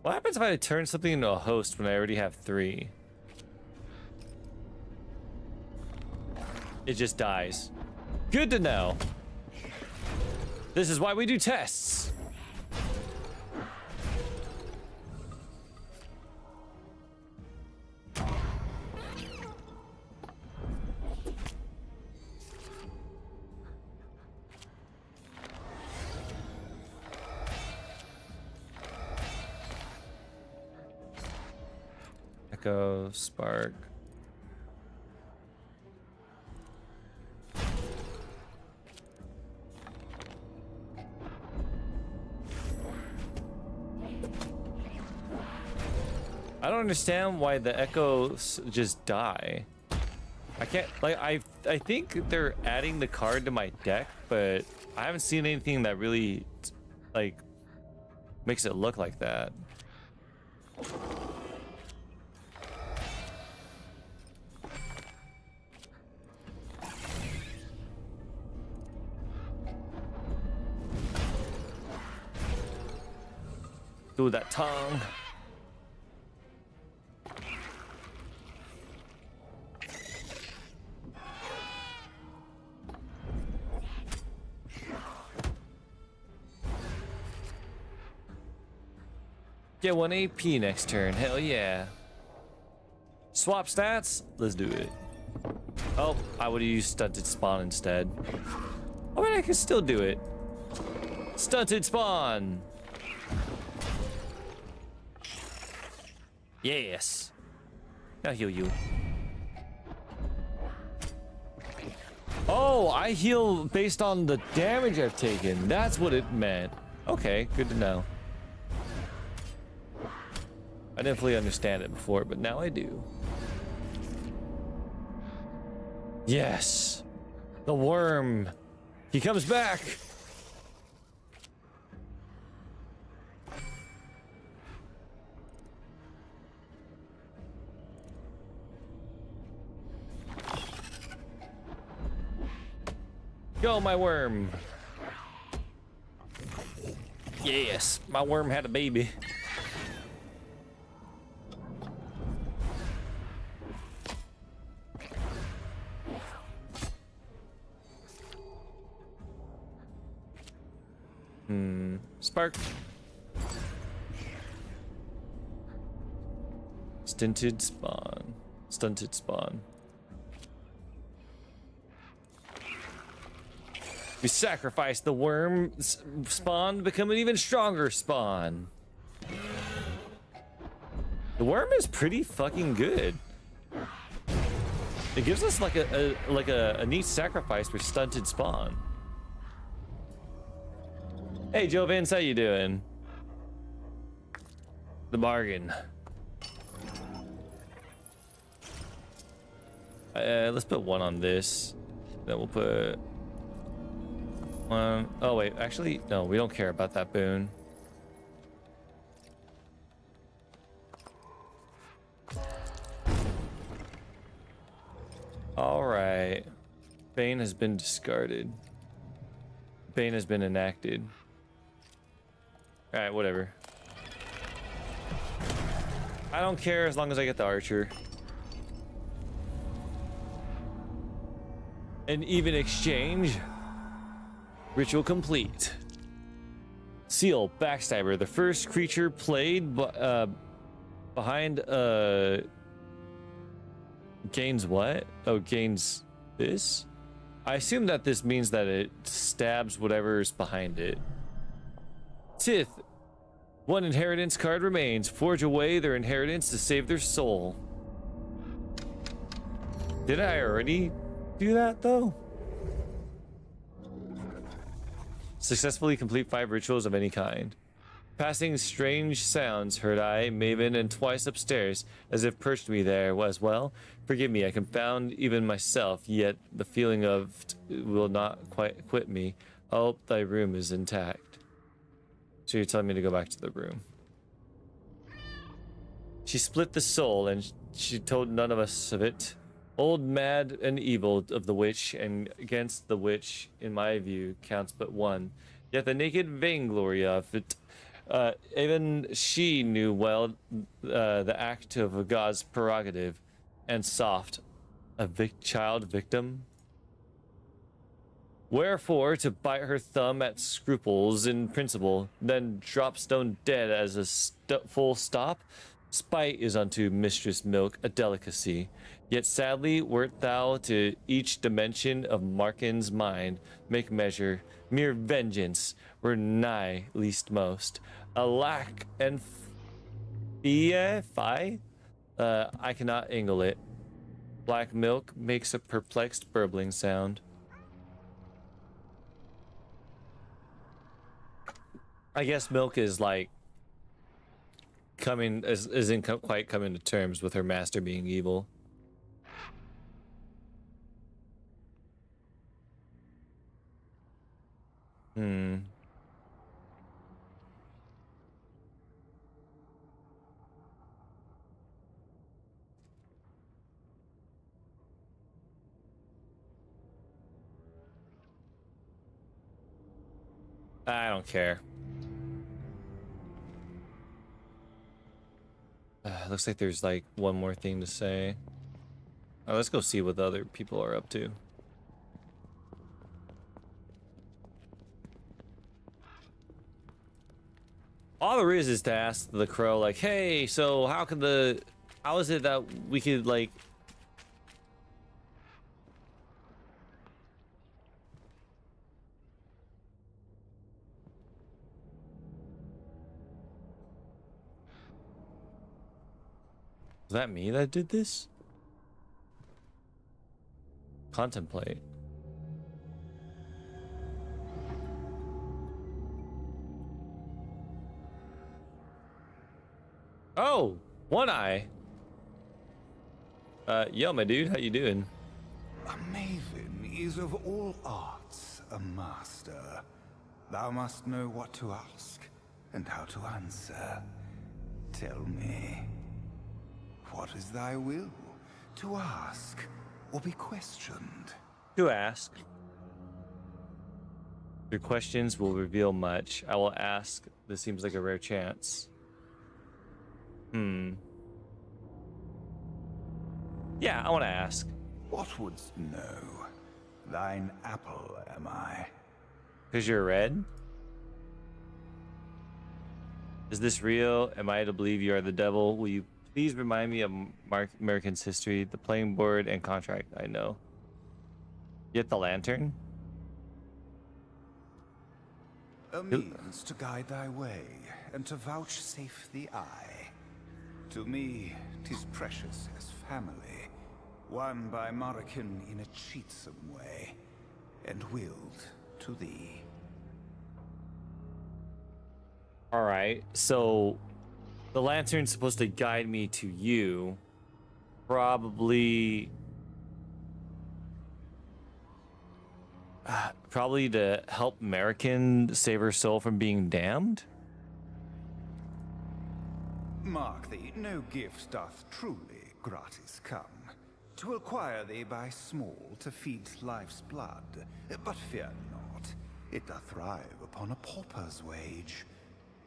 What happens if I turn something into a host when I already have 3? It just dies. Good to know. This is why we do tests. Echo, spark. I don't understand why the echoes just die. I can't, like, I think they're adding the card to my deck, but I haven't seen anything that really, like, makes it look like that. Do that tongue. Get 1 AP next turn. Hell yeah. Swap stats? Let's do it. Oh, I would have used Stunted Spawn instead. I mean, I can still do it. Stunted Spawn. Yes. I'll heal you. Oh, I heal based on the damage I've taken. That's what it meant. Okay, good to know. I didn't fully understand it before, but now I do. Yes. The worm. He comes back. Go, my worm. Yes, my worm had a baby. spark. Stunted spawn. Stunted spawn. We sacrifice the worm spawn to become an even stronger spawn. The worm is pretty fucking good. It gives us like a neat sacrifice for stunted spawn. Hey Joe Vince, how you doing? The bargain. Let's put one on this. Then we'll put one. Oh wait, actually, no, we don't care about that boon. All right. Bane has been discarded. Bane has been enacted. All right, whatever. I don't care as long as I get the archer. An even exchange. Ritual complete. Seal, Backstabber, the first creature played behind gains what? Oh, gains this? I assume that this means that it stabs whatever's behind it. Tith, one inheritance card remains. Forge away their inheritance to save their soul. Did I already do that though? Successfully complete 5 rituals of any kind. Passing strange sounds heard I, Maven, and twice upstairs, as if perched me there as well. Forgive me, I confound even myself, yet the feeling of will not quite quit me. I hope thy room is intact. So you're telling me to go back to the room. She split the soul, and she told none of us of it. Old, mad, and evil of the witch, and against the witch, in my view, counts but one. Yet the naked vainglory of it, even she knew well the act of a god's prerogative, and soft, a child victim. Wherefore, to bite her thumb at scruples in principle, then drop stone dead as a full stop, spite is unto Mistress Milk a delicacy. Yet sadly wert thou to each dimension of Markin's mind make measure, mere vengeance were nigh least most. Alack and fi, I cannot ingle it. Black milk makes a perplexed burbling sound. I guess Milk is like isn't quite coming to terms with her master being evil. I don't care. Looks like there's like one more thing to say. Let's go see what the other people are up to. All there is to ask the crow, like, hey, so how is it that we could like Was that me that did this? Contemplate. Oh, One Eye. Yo, my dude, how you doing? A maven is of all arts a master. Thou must know what to ask and how to answer. Tell me, what is thy will? To ask or be questioned? To ask. Your questions will reveal much. I will ask. This seems like a rare chance. Yeah, I want to ask. What wouldst know? Thine apple am I. 'Cause you're red? Is this real? Am I to believe you are the devil? Will you please remind me of American's history, the playing board, and contract? I know. Get the lantern? A means to guide thy way, and to vouchsafe the eye. To me, 'tis precious as family, won by Morrican in a cheatsome way, and willed to thee. All right, so the lantern's supposed to guide me to you. Probably to help American save her soul from being damned. Mark thee, no gift doth truly gratis come. 'Twill acquire thee by small to feed life's blood. But fear not, it doth thrive upon a pauper's wage.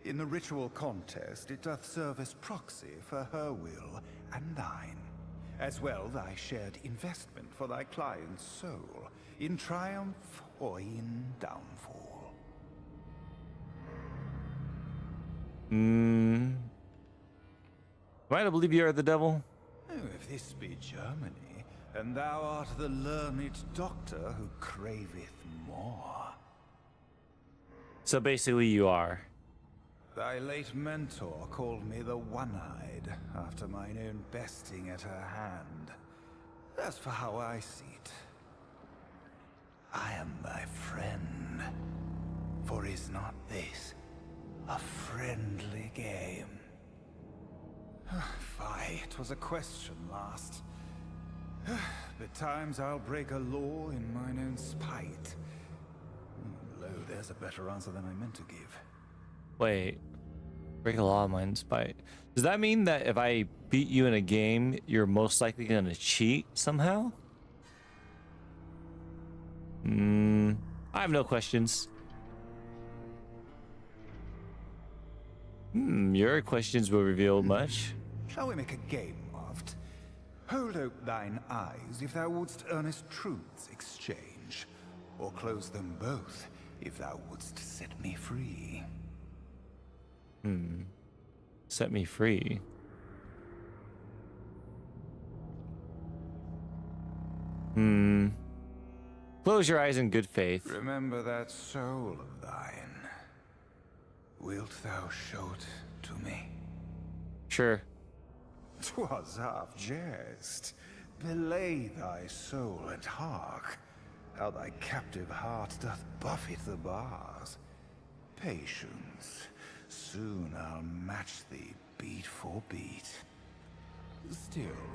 In the ritual contest, it doth serve as proxy for her will and thine, as well thy shared investment for thy client's soul, in triumph or in downfall. Am I to believe you are the devil? Oh, if this be Germany, and thou art the learned doctor who craveth more. So basically you are. Thy late mentor called me the One-Eyed, after mine own besting at her hand. As for how I see it, I am thy friend. For is not this a friendly game? Fie, 'twas a question last. Betimes I'll break a law in mine own spite. Lo, there's a better answer than I meant to give. Wait, break a law of mine spite. Does that mean that if I beat you in a game, you're most likely gonna cheat somehow? I have no questions. Your questions will reveal much. Shall we make a game of't? Hold out thine eyes if thou wouldst earnest truths exchange, or close them both if thou wouldst set me free. Set me free. Close your eyes in good faith. Remember that soul of thine. Wilt thou show't to me? Sure. 'Twas half jest. Belay thy soul and hark, how thy captive heart doth buffet the bars. Patience, soon I'll match thee beat for beat. Still,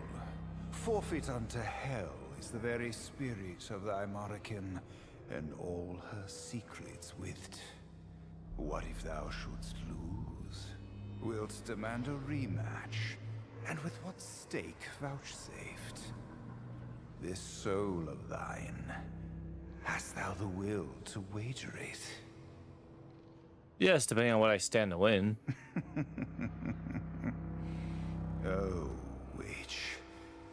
forfeit unto hell is the very spirit of thy Morrican, and all her secrets with't. What if thou shouldst lose? Wilt demand a rematch? And with what stake vouchsafed? This soul of thine, hast thou the will to wager it? Yes, depending on what I stand to win. Oh, witch,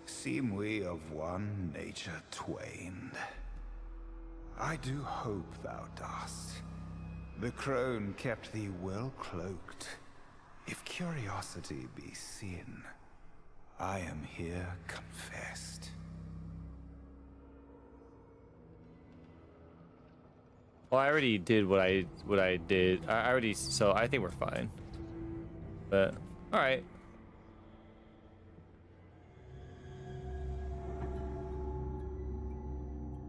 seem we of one nature twain? I do hope thou dost. The crone kept thee well cloaked. If curiosity be sin, I am here confessed. Well, I already did what I did. I already, so I think we're fine. But all right.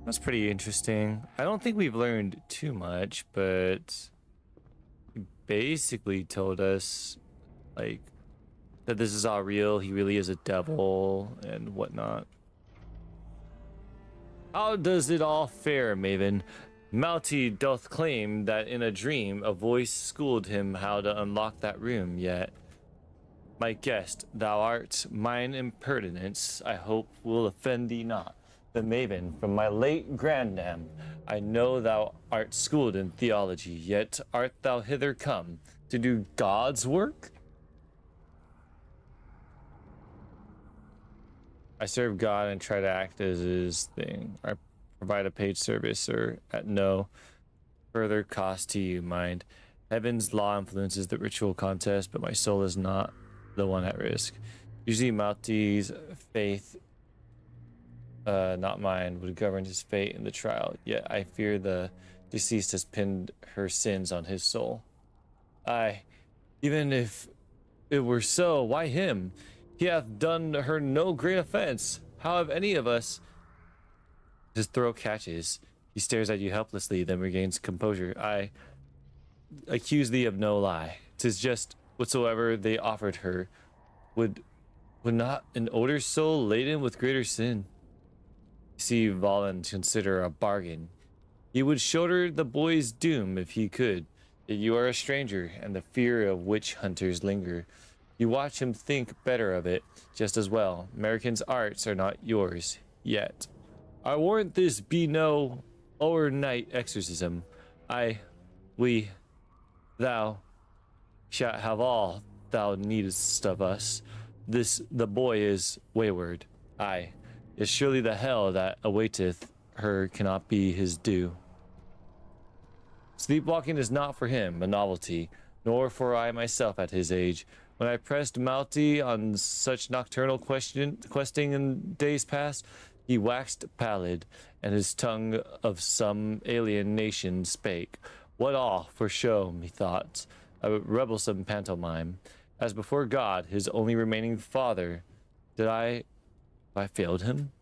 That's pretty interesting. I don't think we've learned too much, but he basically told us like that this is all real. He really is a devil and whatnot. How does it all fare, Maven? Malty doth claim that in a dream a voice schooled him how to unlock that room, yet my guest, thou art mine impertinence, I hope will offend thee not. The Maven from my late grandam, I know thou art schooled in theology, yet art thou hither come to do God's work? I serve God and try to act as his thing. I provide a paid service or at no further cost to you, mind. Heaven's law influences the ritual contest, but my soul is not the one at risk. Usually Malti's faith, not mine, would govern his fate in the trial. Yet I fear the deceased has pinned her sins on his soul. Aye, even if it were so, why him? He hath done her no great offense. How have any of us? His throat catches. He stares at you helplessly, then regains composure. I accuse thee of no lie. 'Tis just whatsoever they offered her. Would not an older soul laden with greater sin? See Valen consider a bargain. He would shoulder the boy's doom if he could. Yet you are a stranger, and the fear of witch hunters linger. You watch him think better of it, just as well. Americans' arts are not yours, yet. I warrant this be no overnight exorcism. Thou shalt have all thou needest of us. The boy is wayward. Aye, yet surely the hell that awaiteth her cannot be his due. Sleepwalking is not for him a novelty, nor for I myself at his age. When I pressed Malti on such nocturnal questing in days past, he waxed pallid, and his tongue of some alien nation spake. What all for show, methought, a rebelsome pantomime. As before God, his only remaining father, have I failed him?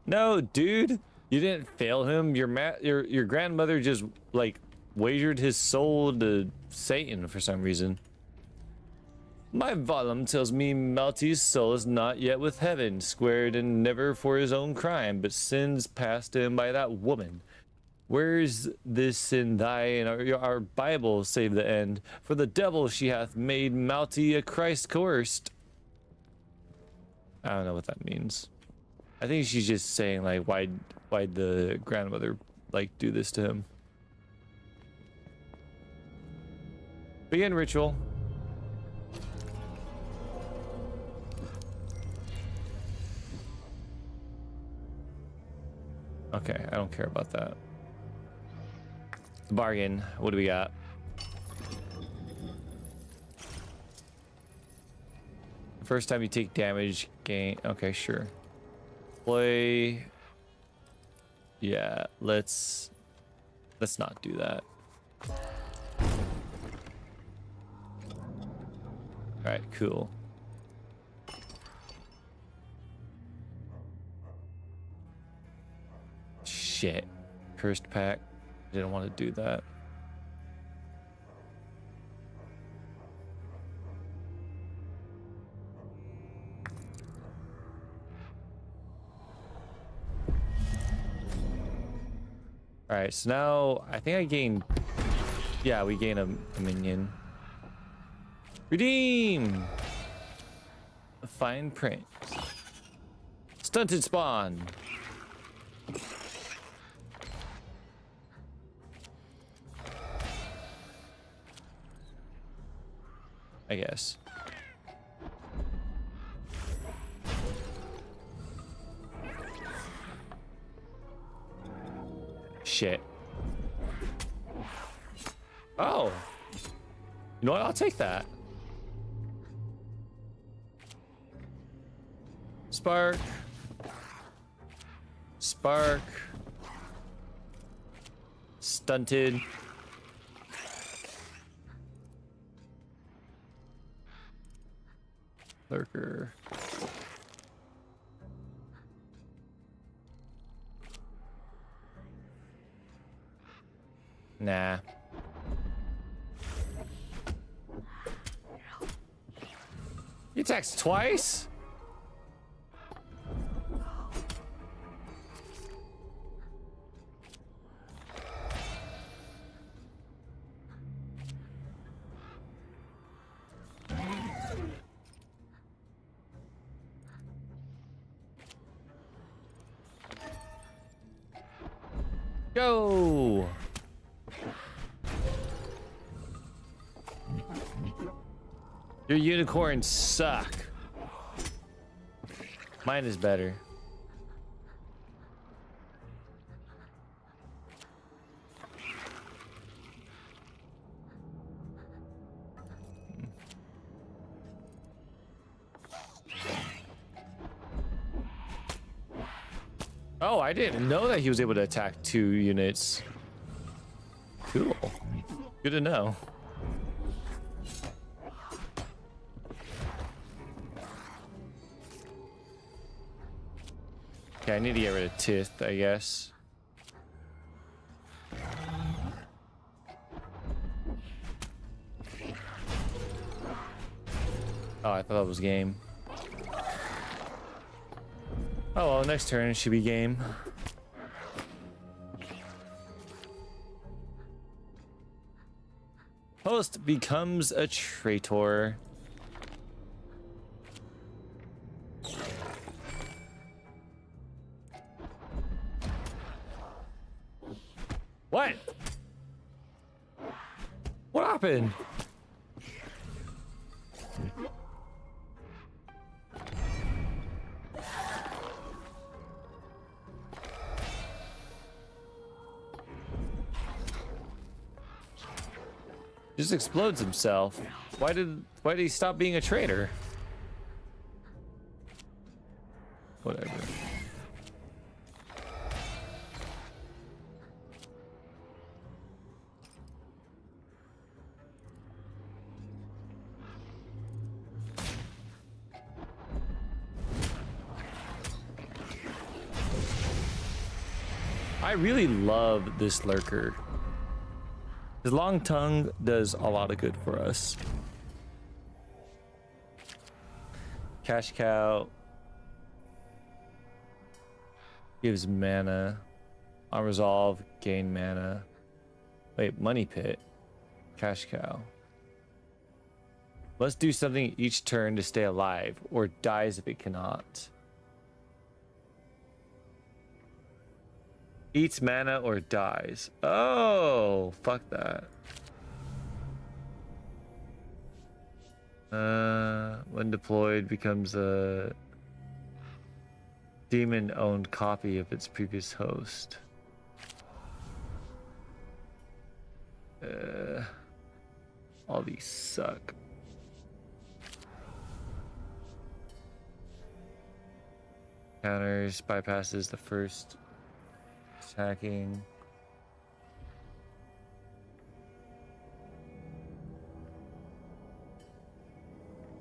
No, dude, you didn't fail him. Your grandmother just like wagered his soul to Satan for some reason. My volume tells me Malti's soul is not yet with heaven, squared and never for his own crime, but sins passed him by that woman. Where's this in thy and our Bible save the end? For the devil she hath made Malti a Christ coerced. I don't know what that means. I think she's just saying like why'd the grandmother like do this to him. Begin ritual. Okay, I don't care about that. Bargain. What do we got? First time you take damage, gain. Okay, sure. Play. Yeah, let's not do that. All right, cool. Shit. Cursed pack. Didn't want to do that. All right, so now I think I gain. Yeah, we gain a minion. Redeem. Fine print. Stunted spawn. I guess. Shit. Oh. You know what? I'll take that. Spark. Spark. Stunted. Lurker. Nah. He attacks twice? Go! Your unicorns suck. Mine is better. Oh, I didn't know that he was able to attack 2 units. Cool. Good to know. Okay, I need to get rid of Tith, I guess. Oh, I thought that was game. Oh well, next turn should be game. Host becomes a traitor. What? What happened? Just explodes himself. Why did he stop being a traitor? Whatever. I really love this lurker. His long tongue does a lot of good for us. Cash cow gives mana. On resolve, gain mana. Wait, money pit. Cash cow. Must do something each turn to stay alive, or dies if it cannot. Eats mana or dies. Oh, fuck that. When deployed, becomes a demon-owned copy of its previous host. All these suck. Counters, bypasses the first attacking.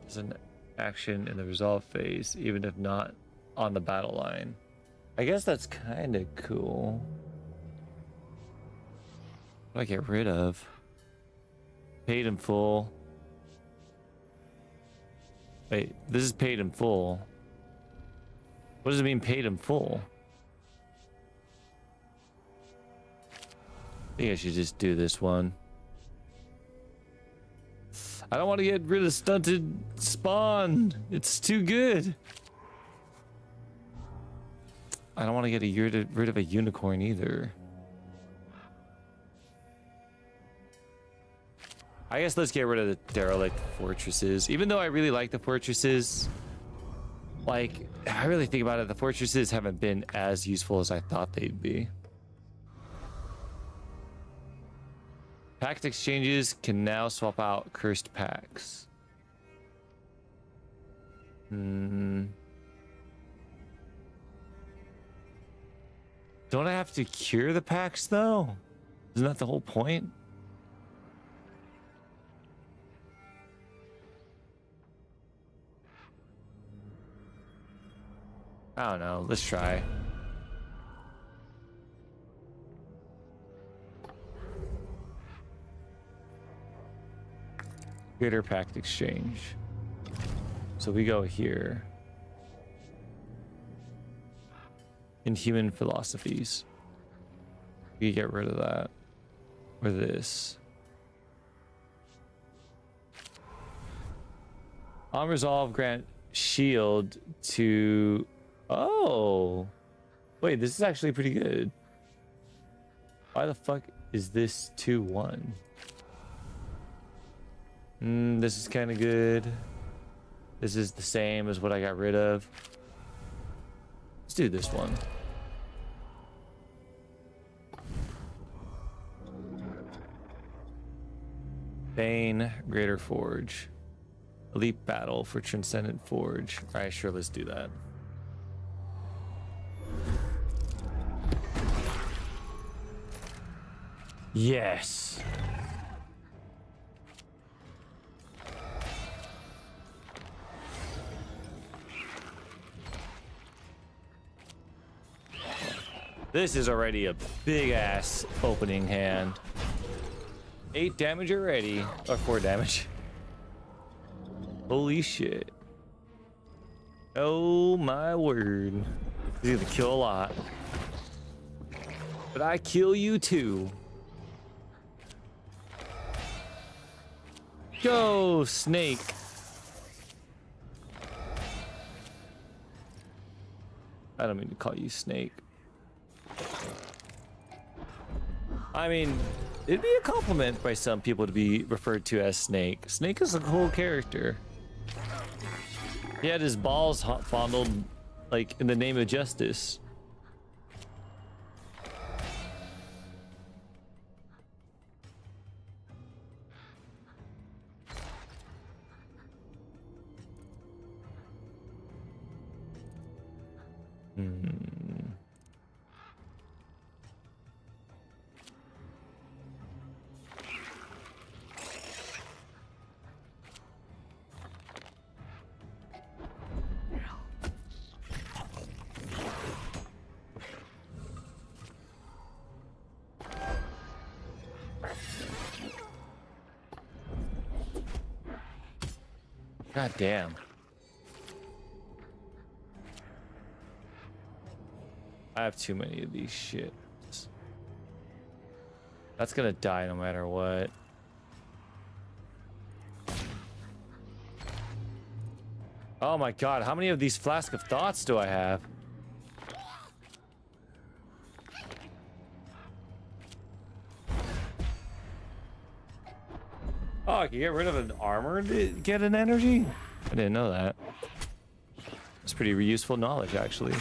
There's an action in the resolve phase, even if not on the battle line. I guess that's kind of cool. What do I get rid of? Paid in full. Wait, this is paid in full. What does it mean paid in full? I think I should just do this one. I don't want to get rid of stunted spawn. It's too good. I don't want to get rid of a unicorn either. I guess let's get rid of the derelict fortresses. Even though I really like the fortresses, like, I really think about it, the fortresses haven't been as useful as I thought they'd be. Pact exchanges can now swap out cursed packs. Don't I have to cure the packs though? Isn't that the whole point? I don't know. Let's try. Greater pact exchange. So we go here. Inhuman philosophies. We get rid of that. Or this. On resolve, grant shield to... Oh! Wait, this is actually pretty good. Why the fuck is this 2-1? This is kind of good. This is the same as what I got rid of. Let's do this one. Bane, Greater Forge. Elite Battle for Transcendent Forge. Alright, sure, let's do that. Yes. This is already a big ass opening hand. 8 damage already, or 4 damage. Holy shit. Oh my word. He's gonna kill a lot. But I kill you too. Go, snake. I don't mean to call you snake. I mean, it'd be a compliment by some people to be referred to as Snake. Snake is a cool character. He had his balls fondled, like, in the name of justice. God damn. I have too many of these shits. That's gonna die no matter what. Oh my god, how many of these Flask of Thoughts do I have? Oh, I can get rid of an armor to get an energy? I didn't know that. It's pretty useful knowledge, actually.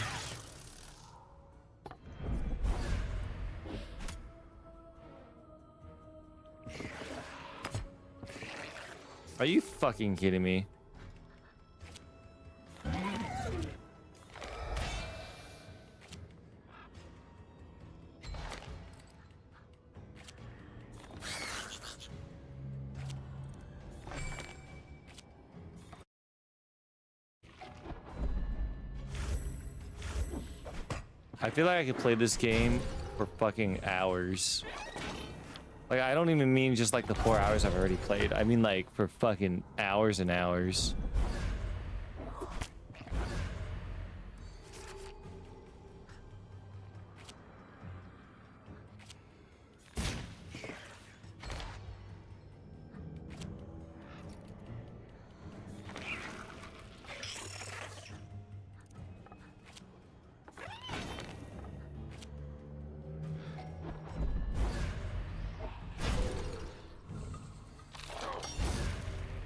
Are you fucking kidding me? I feel like I could play this game for fucking hours. Like, I don't even mean just like the 4 hours I've already played. I mean like for fucking hours and hours.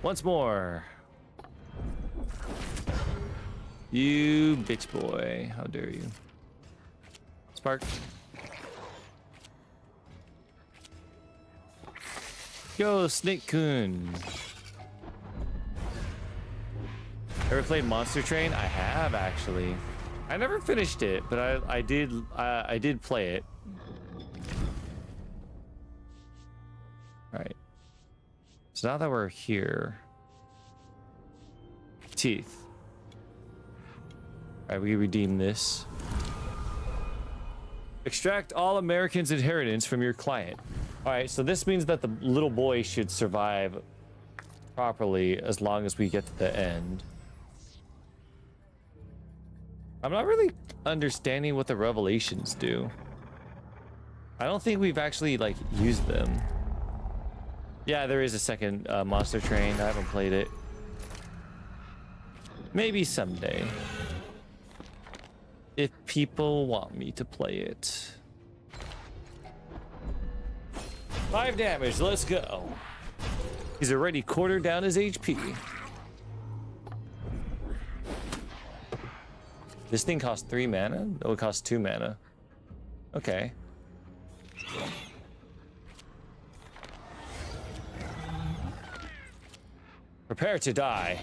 Once more. You bitch boy. How dare you. Spark. Yo, Snake-kun. Ever played Monster Train? I have, actually. I never finished it, but I did play it. All right. So now that we're here, teeth. All right, we redeem this. Extract all Americans' inheritance from your client. All right, so this means that the little boy should survive properly as long as we get to the end. I'm not really understanding what the revelations do. I don't think we've actually like used them. Yeah, there is a second Monster Train. I haven't played it. Maybe someday. If people want me to play it. 5 damage, let's go. He's already quartered down his HP. This thing costs 3 mana? Oh, it costs 2 mana. Okay. Prepare to die.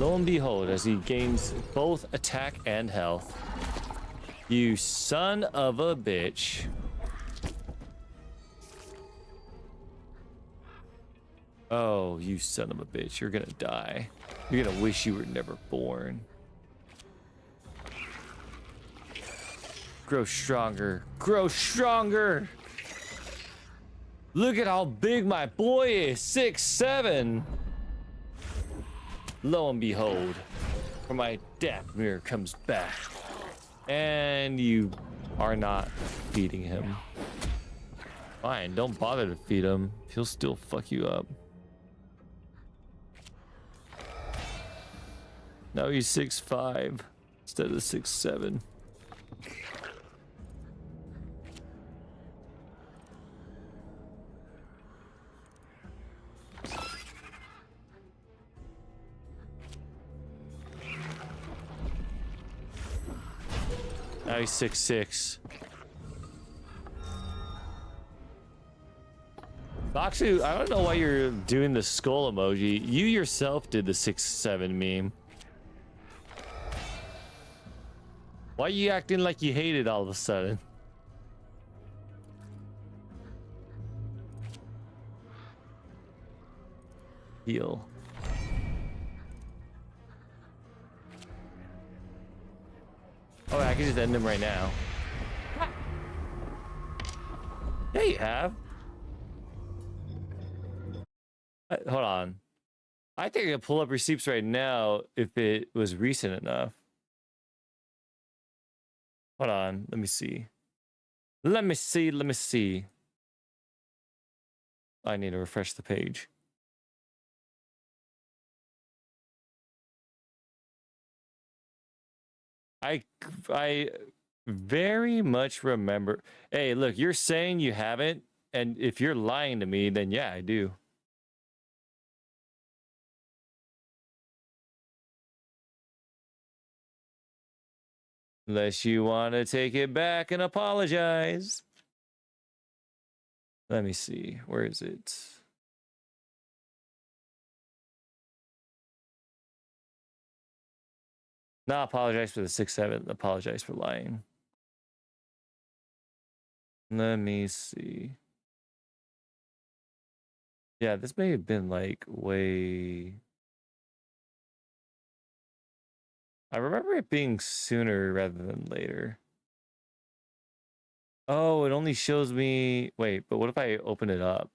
Lo and behold, as he gains both attack and health. You son of a bitch. Oh, you son of a bitch. You're gonna die. You're gonna wish you were never born. Grow stronger. Grow stronger! Look at how big my boy is. 6'7". Lo and behold, for my death mirror comes back. And you are not feeding him. Fine, don't bother to feed him. He'll still fuck you up. Now he's 6'5" instead of 6'7". Now he's 6'6". Actually, I don't know why you're doing the skull emoji. You yourself did the 6'7" meme. Why are you acting like you hate it all of a sudden? Heal. Oh, I can just end him right now. Yeah, you have. Hold on. I think I could pull up receipts right now if it was recent enough. Hold on. Let me see. Let me see. Let me see. I need to refresh the page. I very much remember. Hey, look, you're saying you haven't, and if you're lying to me, then yeah, I do. Unless you want to take it back and apologize. Let me see. Where is it? Not apologize for the 6'7". Apologize for lying. Let me see. Yeah, this may have been like way... I remember it being sooner rather than later. Oh, it only shows me... Wait, but what if I open it up?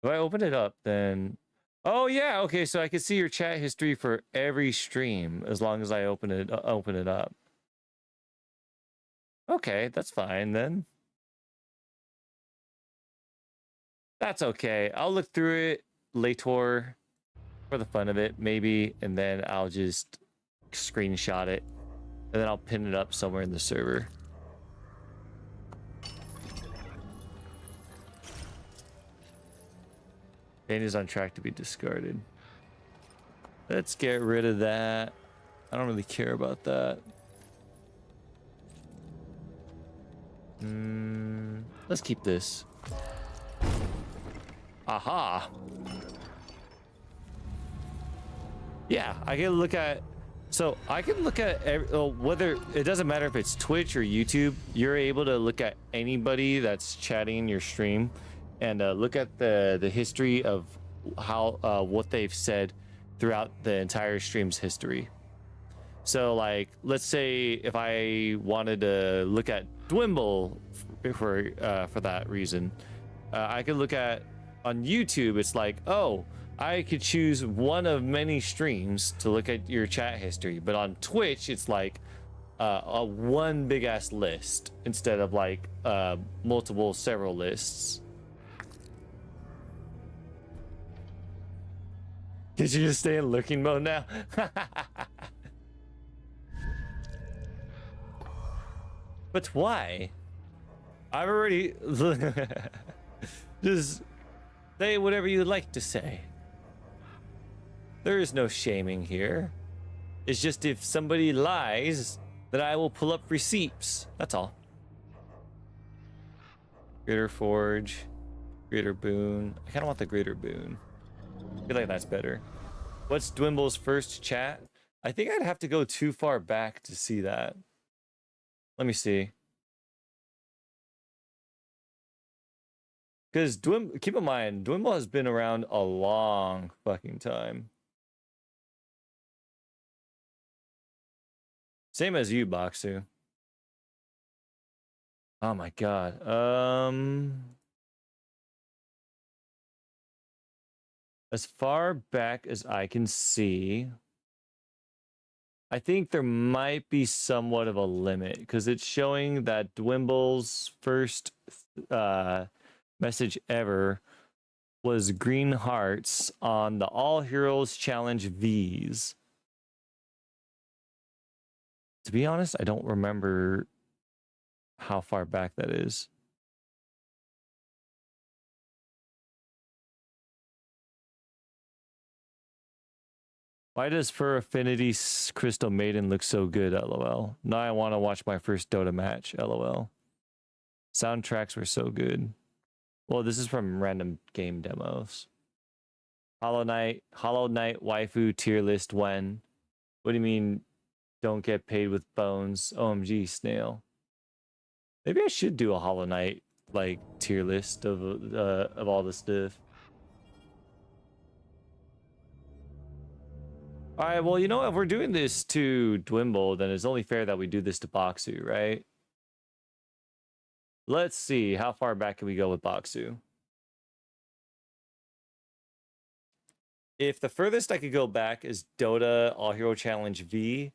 If I open it up, then... Oh, yeah, okay, so I can see your chat history for every stream as long as I open it up. Okay, that's fine then. That's okay. I'll look through it later for the fun of it, maybe, and then I'll just screenshot it, and then I'll pin it up somewhere in the server. Bane is on track to be discarded. Let's get rid of that. I don't really care about that. Let's keep this. Aha. Yeah, I can look at... So I can look at whether... It doesn't matter if it's Twitch or YouTube. You're able to look at anybody that's chatting in your stream and look at the history of how what they've said throughout the entire stream's history. So, like, let's say if I wanted to look at Dwimble for that reason, I could look at on YouTube. It's like, oh, I could choose one of many streams to look at your chat history, but on Twitch, it's like a one big ass list instead of like several lists. Did you just stay in lurking mode now? But why? I've already... Just say whatever you'd like to say. There is no shaming here. It's just if somebody lies, then I will pull up receipts. That's all. Greater Forge. Greater Boon. I kind of want the Greater Boon. I feel like that's better. What's Dwimble's first chat? I think I'd have to go too far back to see that. Let me see. Because keep in mind, Dwimble has been around a long fucking time. Same as you, Boxu. Oh my god. As far back as I can see, I think there might be somewhat of a limit because it's showing that Dwimble's first message ever was Green Hearts on the All Heroes Challenge Vs. To be honest, I don't remember how far back that is. Why does Fur Affinity Crystal Maiden look so good, lol? Now I want to watch my first Dota match, lol. Soundtracks were so good. Well, this is from random game demos. Hollow Knight waifu tier list when? What do you mean don't get paid with bones? OMG, Snail. Maybe I should do a Hollow Knight like tier list of all the stuff. All right, well, you know, if we're doing this to Dwimble, then it's only fair that we do this to Boxu, right? Let's see, how far back can we go with Boxu? If the furthest I could go back is Dota All Hero Challenge V,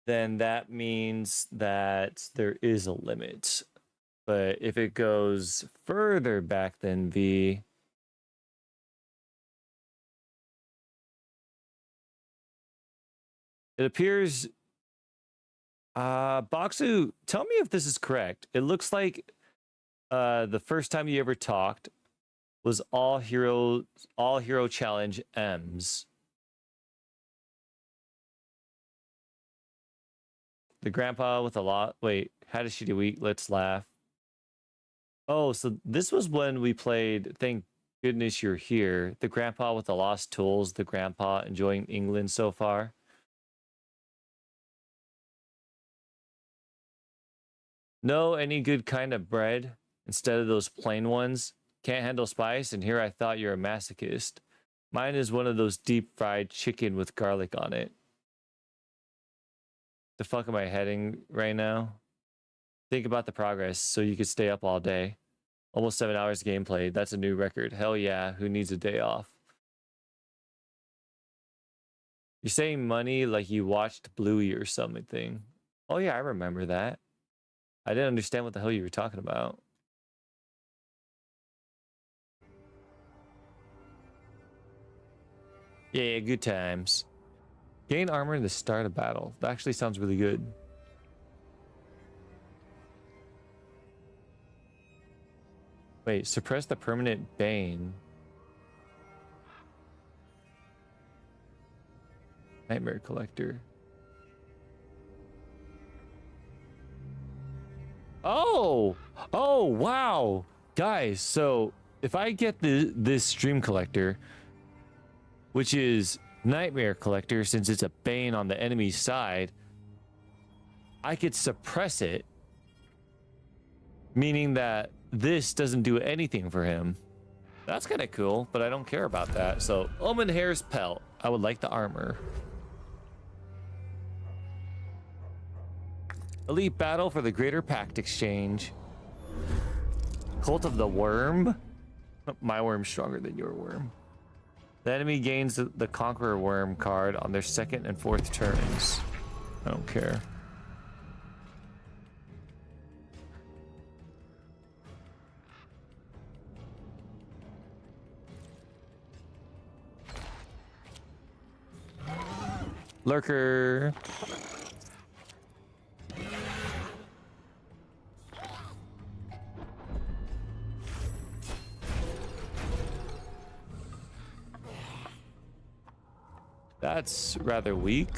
then that means that there is a limit. But if it goes further back than V, it appears, Boxu, tell me if this is correct. It looks like the first time you ever talked was All Hero Challenge M's. The grandpa with a lot. Wait, had a shitty week. Let's laugh. Oh, so this was when we played Thank Goodness You're Here. The grandpa with the lost tools. The grandpa enjoying England so far. No, any good kind of bread instead of those plain ones. Can't handle spice, and here I thought you're a masochist. Mine is one of those deep fried chicken with garlic on it. The fuck am I heading right now? Think about the progress so you could stay up all day. Almost 7 hours gameplay. That's a new record. Hell yeah, who needs a day off? You're saying money like you watched Bluey or something. Oh yeah, I remember that. I didn't understand what the hell you were talking about. Yeah, good times. Gain armor in the start of battle. That actually sounds really good. Wait, suppress the permanent bane. Nightmare Collector. Oh! Oh, wow! Guys, so if I get this Stream Collector, which is Nightmare Collector, since it's a bane on the enemy's side, I could suppress it, meaning that this doesn't do anything for him. That's kind of cool, but I don't care about that. So, Omen Hair's Pelt. I would like the armor. Elite Battle for the Greater Pact Exchange. Cult of the Worm. My worm's stronger than your worm. The enemy gains the Conqueror Worm card on their second and fourth turns. I don't care. Lurker. That's rather weak.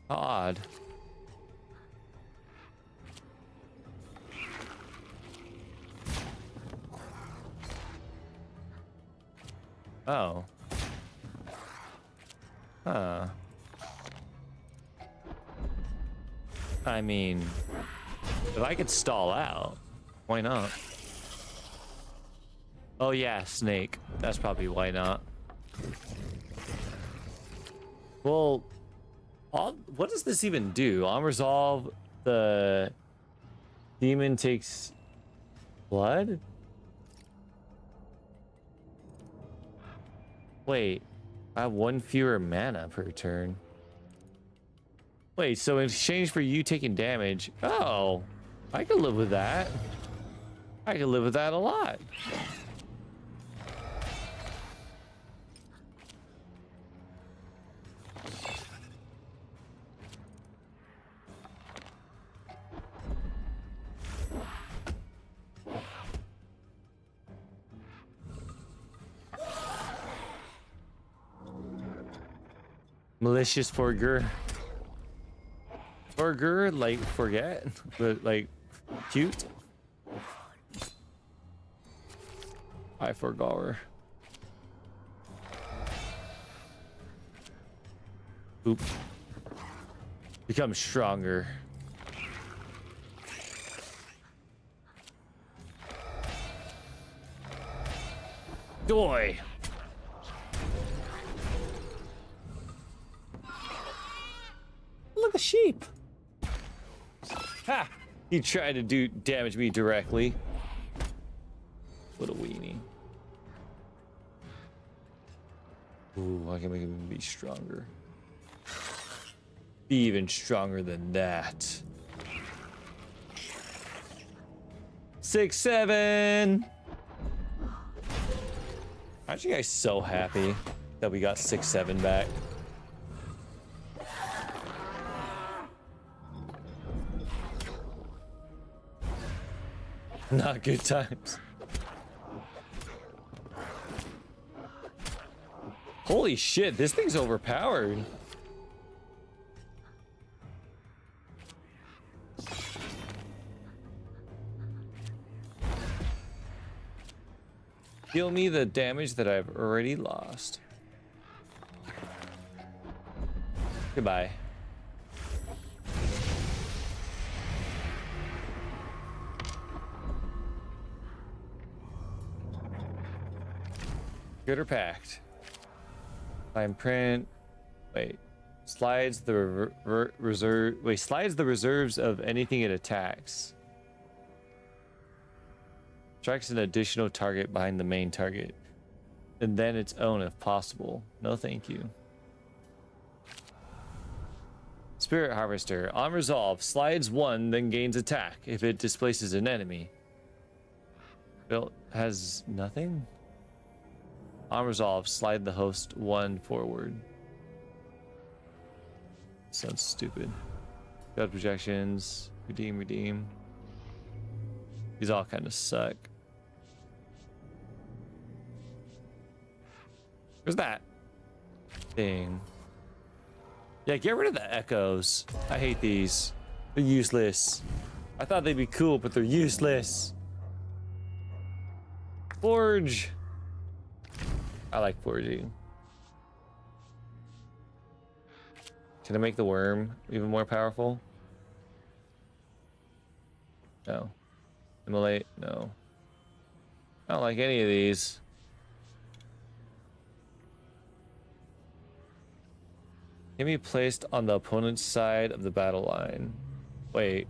Odd. Oh. Huh. I mean, if I could stall out, why not? Oh yeah, snake. That's probably why not. Well, what does this even do? On resolve, the demon takes blood? Wait, I have one fewer mana per turn. Wait, so in exchange for you taking damage, oh, I could live with that. I could live with that a lot. Malicious forger. Forger, like forget, but like cute. I forgoer. Oop. Become stronger. Doy. Look, a sheep. Ha! He tried to damage me directly. What a weenie. Ooh, I can make him be stronger. Be even stronger than that. 6, 7. Aren't you guys so happy that we got 6, 7 back? Not good times. Holy shit, this thing's overpowered. Deal me the damage that I've already lost. Goodbye. Good or packed? Fine print. Wait. Slides the reserve. Wait. Slides the reserves of anything it attacks. Strikes an additional target behind the main target, and then its own if possible. No, thank you. Spirit Harvester. On resolve, slides 1, then gains attack if it displaces an enemy. Built has nothing. On resolve, slide the host 1 forward. Sounds stupid. God projections. Redeem. These all kind of suck. Where's that thing? Yeah, get rid of the echoes. I hate these. They're useless. I thought they'd be cool, but they're useless. Forge. I like forging. Can I make the worm even more powerful? No. Immolate? No. I don't like any of these. Can be placed on the opponent's side of the battle line. Wait.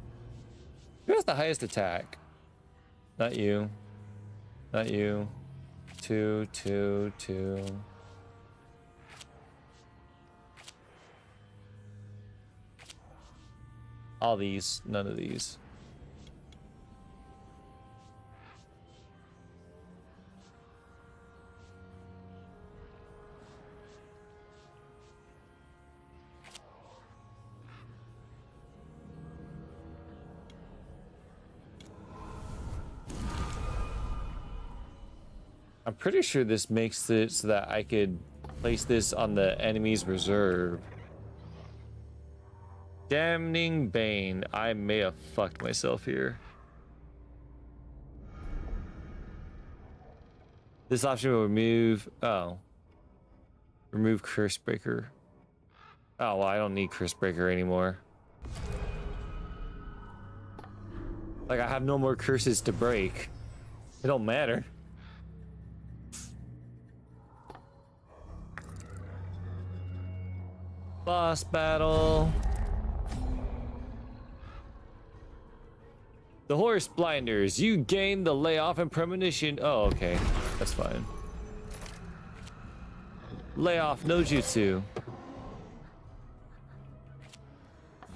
Who has the highest attack? Not you. Not you. 2, 2, 2. All these, none of these. I'm pretty sure this makes it so that I could place this on the enemy's reserve. Damning Bane. I may have fucked myself here. This option will remove. Oh. Remove curse breaker. Oh, well, I don't need curse breaker anymore. Like, I have no more curses to break. It don't matter. Boss battle. The horse blinders. You gain the layoff and premonition. Oh, okay. That's fine. Layoff no jutsu.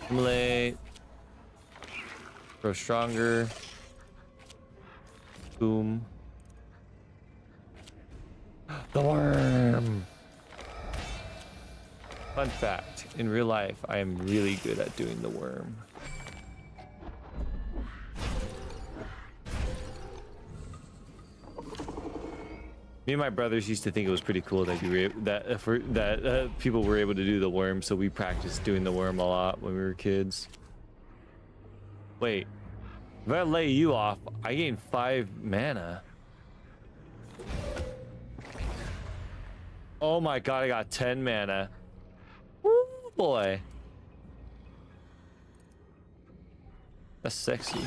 Accumulate. Grow stronger. Boom. The worm. Fun fact, in real life, I am really good at doing the worm. Me and my brothers used to think it was pretty cool that people were able to do the worm, so we practiced doing the worm a lot when we were kids. Wait, if I lay you off, I gain 5 mana. Oh my god, I got 10 mana. Woo, boy. That's sexy.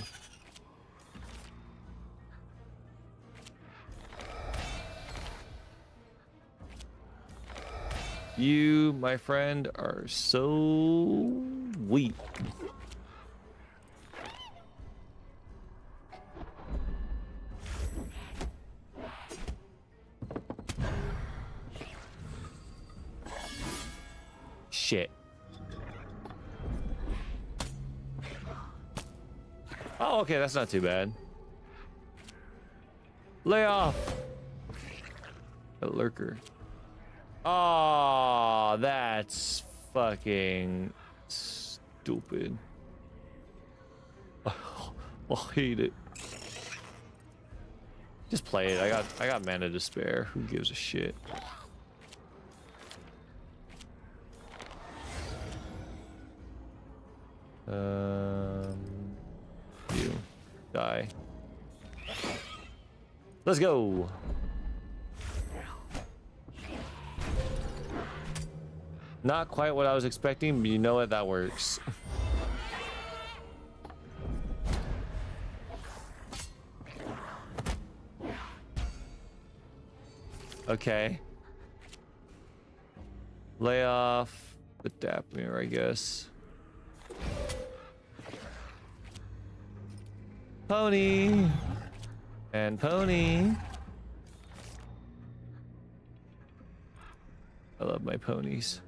You, my friend, are so weak. Shit. Oh, okay, that's not too bad. Lay off. A lurker. Oh, that's fucking stupid. Oh, I hate it. Just play it. I got mana to spare. Who gives a shit? You die. Let's go. Not quite what I was expecting, but you know what? That works. Okay. Lay off the Dapmere, I guess. Pony. And pony. I love my ponies.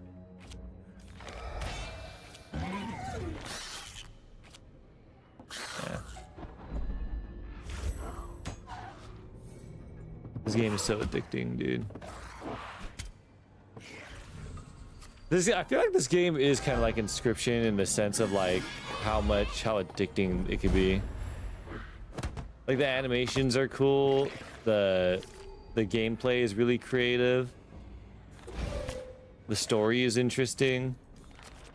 Yeah. This game is so addicting, dude. I feel like this game is kind of like Inscryption in the sense of like how addicting it could be. Like the animations are cool, the gameplay is really creative, the story is interesting.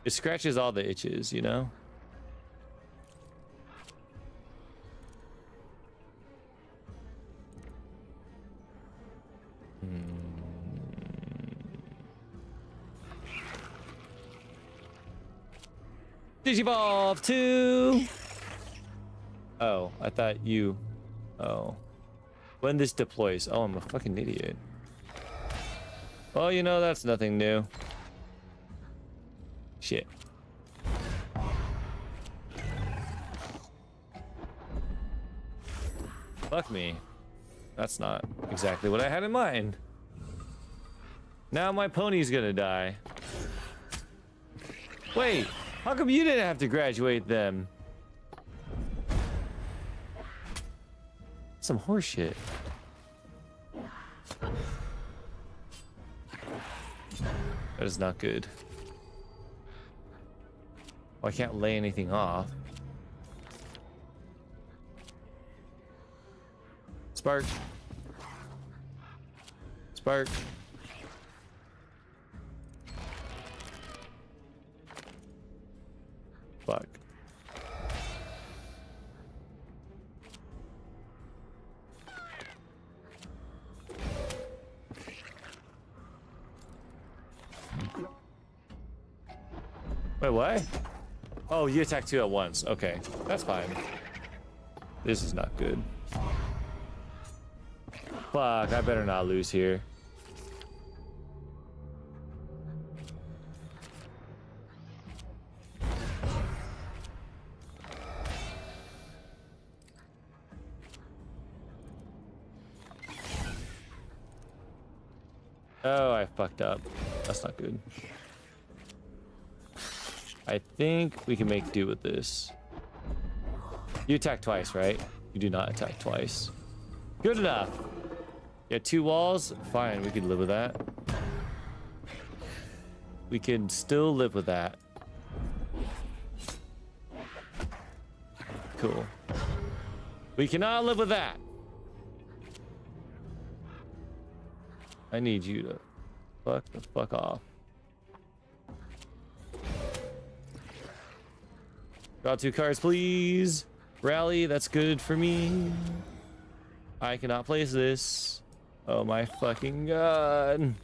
It scratches all the itches, you know? Digivolve 2! Oh, I thought you... Oh. When this deploys... Oh, I'm a fucking idiot. Oh, you know, that's nothing new. Shit. Fuck me. That's not exactly what I had in mind. Now my pony's gonna die. Wait, how come you didn't have to graduate them? Some horseshit. That is not good. Oh, I can't lay anything off. Spark. Spark. Fuck. Wait, what? Oh, you attack 2 at once. Okay, that's fine. This is not good. Fuck, I better not lose here. Oh, I fucked up. That's not good. I think we can make do with this. You attack twice, right? You do not attack twice. Good enough. Yeah, 2 walls. Fine, we can live with that. We can still live with that. Cool. We cannot live with that. I need you to fuck the fuck off. Draw 2 cards, please. Rally, that's good for me. I cannot place this. Oh my fucking god.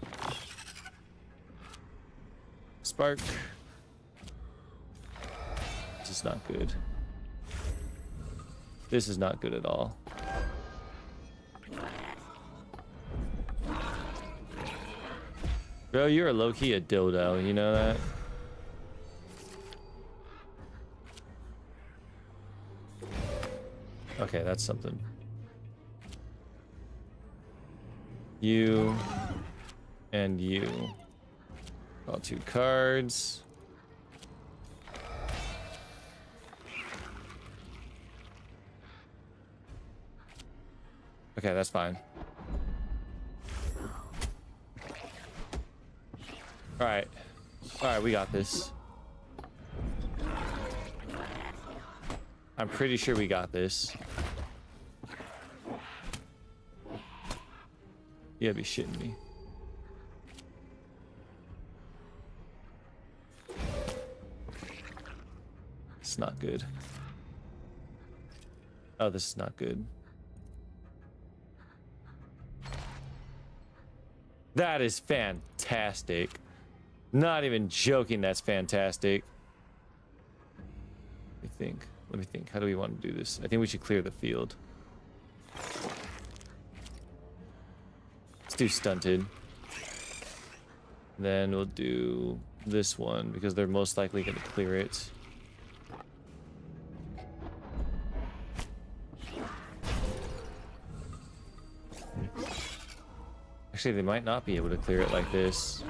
Spark. This is not good. This is not good at all. Bro, you're a low-key a dildo, you know that? Okay, that's something. You and you. Draw 2 cards. Okay, that's fine. Alright. Alright, we got this. I'm pretty sure we got this. You gotta be shitting me. It's not good. Oh, this is not good. That is fantastic. Not even joking, that's fantastic. Let me think. Let me think. How do we want to do this? I think we should clear the field. Let's do stunted. Then we'll do this one because they're most likely going to clear it. Actually, they might not be able to clear it like this.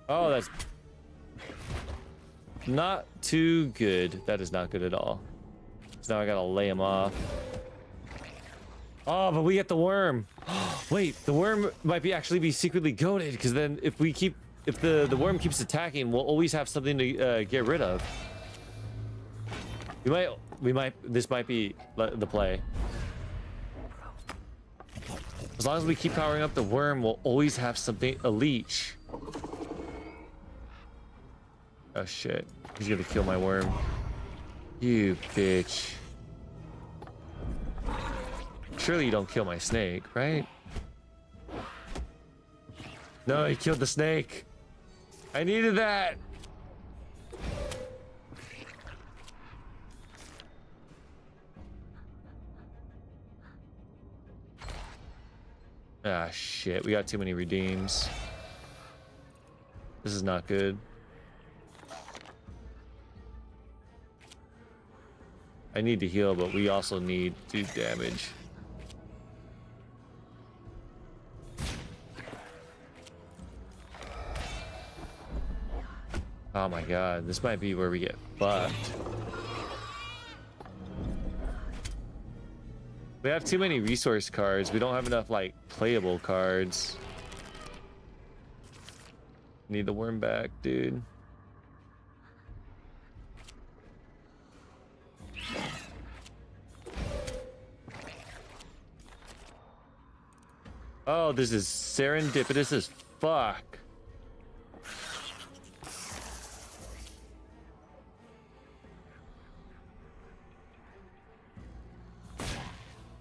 Oh, that's not too good. That is not good at all. So now I gotta lay him off. Oh, but we get the worm. Wait, the worm might be actually be secretly goated because then if the worm keeps attacking, we'll always have something to get rid of. This might be the play. As long as we keep powering up the worm, we'll always have something, a leech. Oh shit, he's gonna kill my worm. You bitch. Surely you don't kill my snake, right? No, he killed the snake. I needed that. Ah, shit. We got too many redeems. This is not good. I need to heal, but we also need to do damage. Oh my god. This might be where we get fucked. We have too many resource cards. We don't have enough, like, playable cards. Need the worm back, dude. Oh, this is serendipitous as fuck.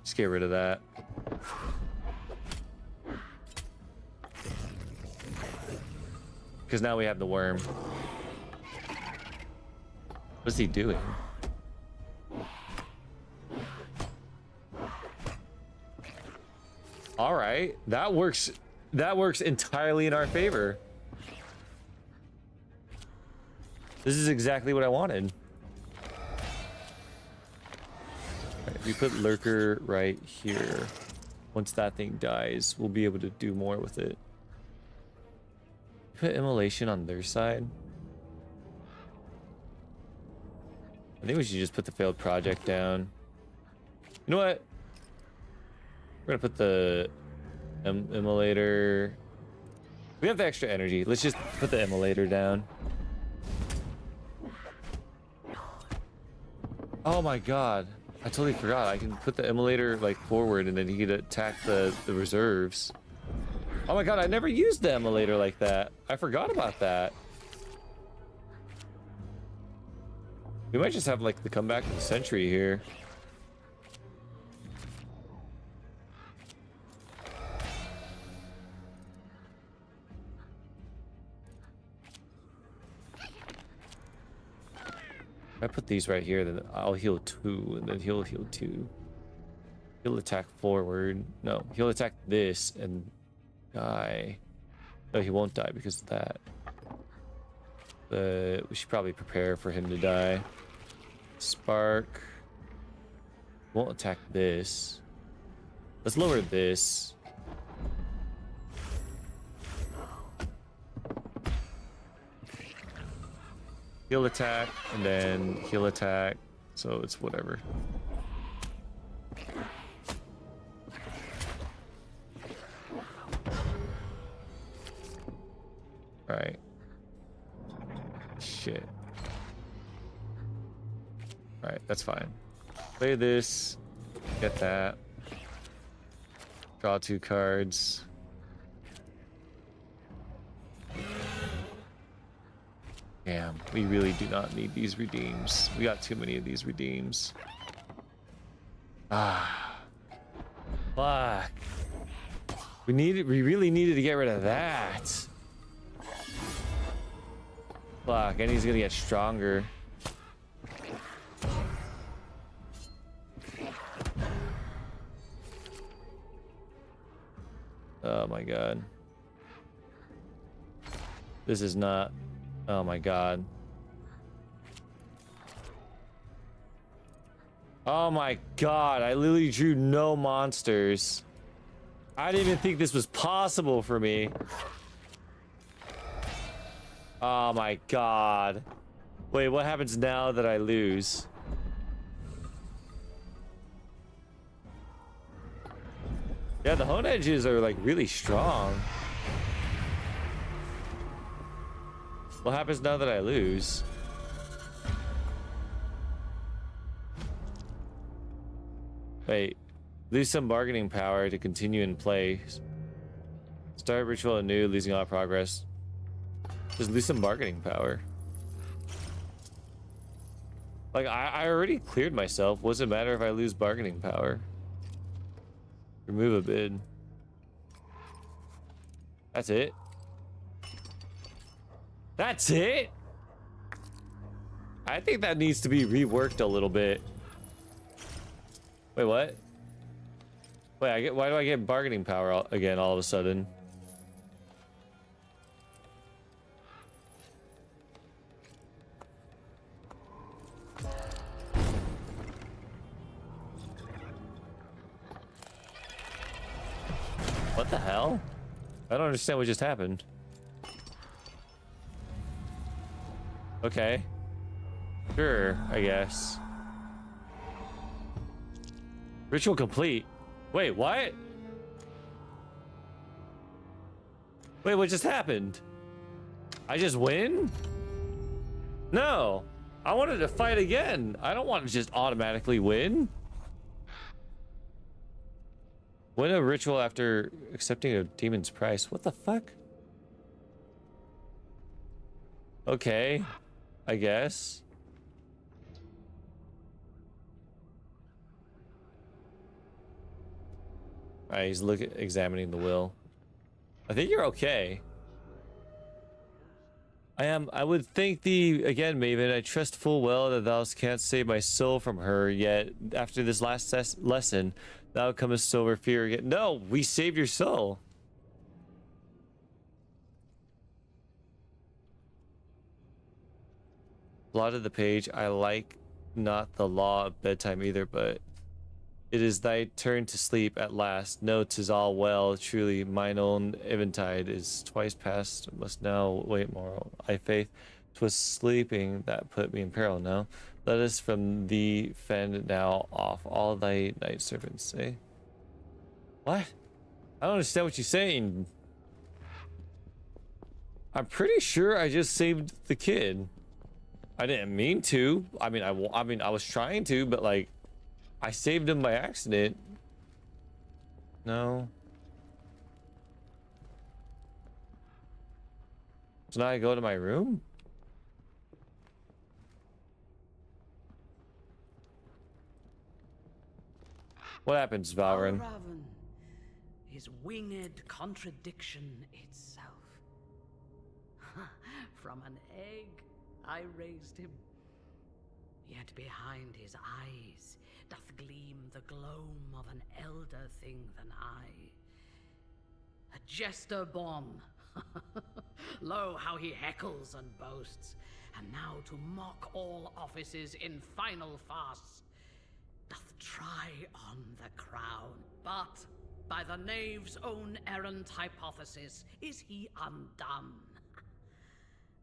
Just get rid of that. because now we have the worm. What's he doing? All right, that works. That works entirely in our favor. This is exactly what I wanted. Right, if we put lurker right here, once that thing dies, we'll be able to do more with it. Put immolation on their side. I think we should just put the failed project down. You know what? We're gonna put the immolator. We have the extra energy. Let's just put the immolator down. Oh my god. I totally forgot. I can put the immolator like forward and then he could attack the reserves. Oh my god, I never used the immolator like that. I forgot about that. We might just have like the comeback of the century here. If I put these right here, then I'll heal 2, and then he'll heal 2. He'll attack forward. No, he'll attack this and die. No, he won't die because of that. But we should probably prepare for him to die. Spark. Won't attack this. Let's lower this. He'll attack, and then he'll attack, so it's whatever. Alright. Shit. Alright, that's fine. Play this, get that. Draw 2 cards. Damn, we really do not need these redeems. We got too many of these redeems. Ah. Fuck. We really needed to get rid of that. Fuck, and he's gonna get stronger. Oh my god. This is not... Oh my god. Oh my god, I literally drew no monsters. I didn't even think this was possible for me. Oh my god. Wait, what happens now that I lose? Yeah, the hone edges are like really strong. What happens now that I lose? Wait. Lose some bargaining power to continue in play. Start ritual anew, losing all progress. Just lose some bargaining power. Like, I already cleared myself. What's it matter if I lose bargaining power? Remove a bid. That's it? That's it? I think that needs to be reworked a little bit. Wait, what? Wait, why do I get bargaining power again all of a sudden? What the hell? I don't understand what just happened. Okay. Sure, I guess. Ritual complete. Wait, what? Wait, what just happened? I just win? No. I wanted to fight again. I don't want to just automatically win. Win a ritual after accepting a demon's price. What the fuck? Okay. I guess. Alright, he's examining the will. I think you're okay. I would thank thee again, Maven. I trust full well that thou canst save my soul from her. Yet after this last lesson, thou comest over fear again. No, we saved your soul. Blotted the page. I like not the law of bedtime either, but it is thy turn to sleep at last. No, 'tis all well. Truly, mine own eventide is twice past. Must now wait more. I faith 'twas sleeping that put me in peril. No, let us from thee fend now off all thy night servants. Eh? What? I don't understand what you're saying. I'm pretty sure I just saved the kid. I didn't mean to. I mean, I was trying to, but like, I saved him by accident. No. So now I go to my room? What happens, Valrin? Raven is winged contradiction itself. From an egg, I raised him. Yet behind his eyes doth gleam the gloam of an elder thing than I. A jester born. Lo, how he heckles and boasts, and now to mock all offices in final farce, doth try on the crown. But by the knave's own errant hypothesis is he undone.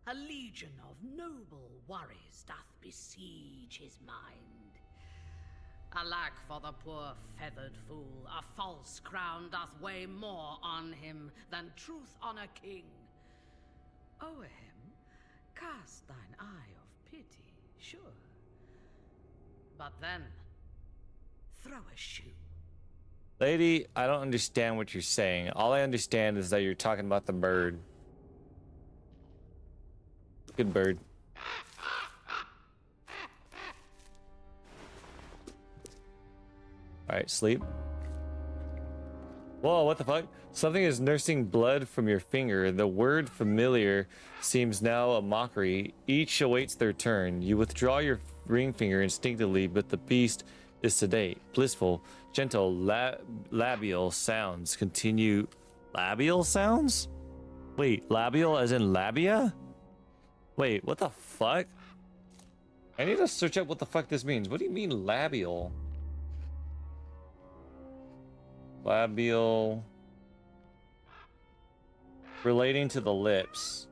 A legion of noble worries doth besiege his mind. Alack for the poor feathered fool, a false crown doth weigh more on him than truth on a king. O'er him cast thine eye of pity, sure. But then, throw a shoe. Lady, I don't understand what you're saying. All I understand is that you're talking about the bird. Good bird. Alright, sleep. Whoa, what the fuck? Something is nursing blood from your finger. The word familiar seems now a mockery. Each awaits their turn. You withdraw your ring finger instinctively, but the beast is sedate, blissful, gentle, labial sounds continue. Labial sounds? Wait, labial as in labia? Wait, what the fuck? I need to search up what the fuck this means. What do you mean labial? Labial. Relating to the lips.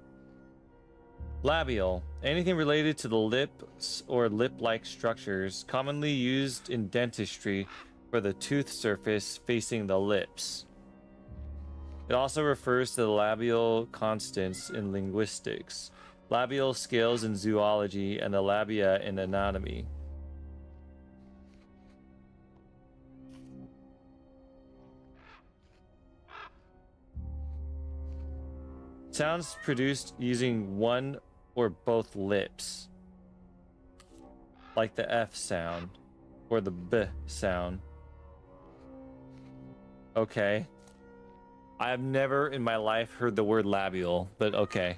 Labial. Anything related to the lips or lip-like structures, commonly used in dentistry for the tooth surface facing the lips. It also refers to the labial constants in linguistics, labial scales in zoology, and the labia in anatomy. Sounds produced using one or both lips, like the F sound or the B sound. Okay. I have never in my life heard the word labial, but okay.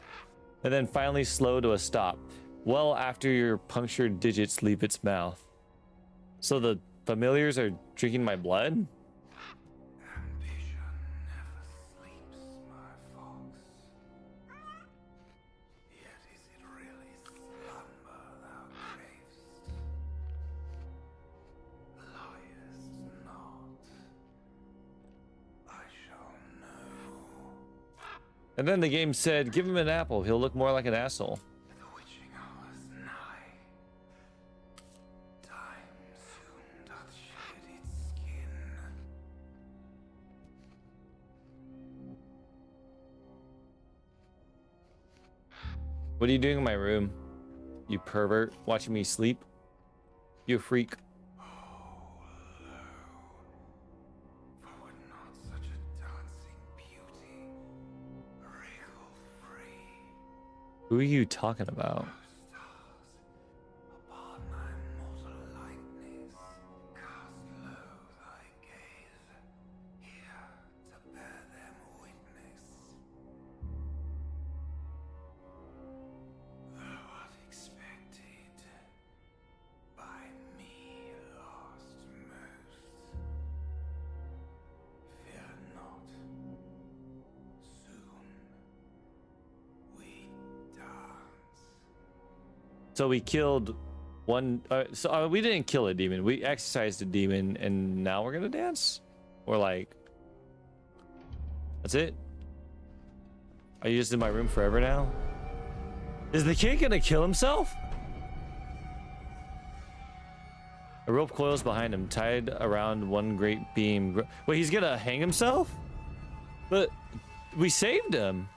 And then finally slow to a stop, well after your punctured digits leave its mouth. So the familiars are drinking my blood? Ambition never sleeps, my fox. Yet is it really slumber thou cravest? Liest not. I shall know. And then the game said, give him an apple, he'll look more like an asshole. The witching hour's nigh. Time soon doth shed its skin. What are you doing in my room? You pervert, watching me sleep? You a freak. Oh, lo. For would not such a dancing beauty wriggle free? Who are you talking about? Stars, upon thy mortal likeness, cast low thy gaze, here to bear them witness. So we killed one. We didn't kill a demon. We exercised a demon, and now we're gonna dance. Or like, that's it. Are you just in my room forever now? Is the kid gonna kill himself? A rope coils behind him, tied around one great beam. Wait, he's gonna hang himself? But we saved him.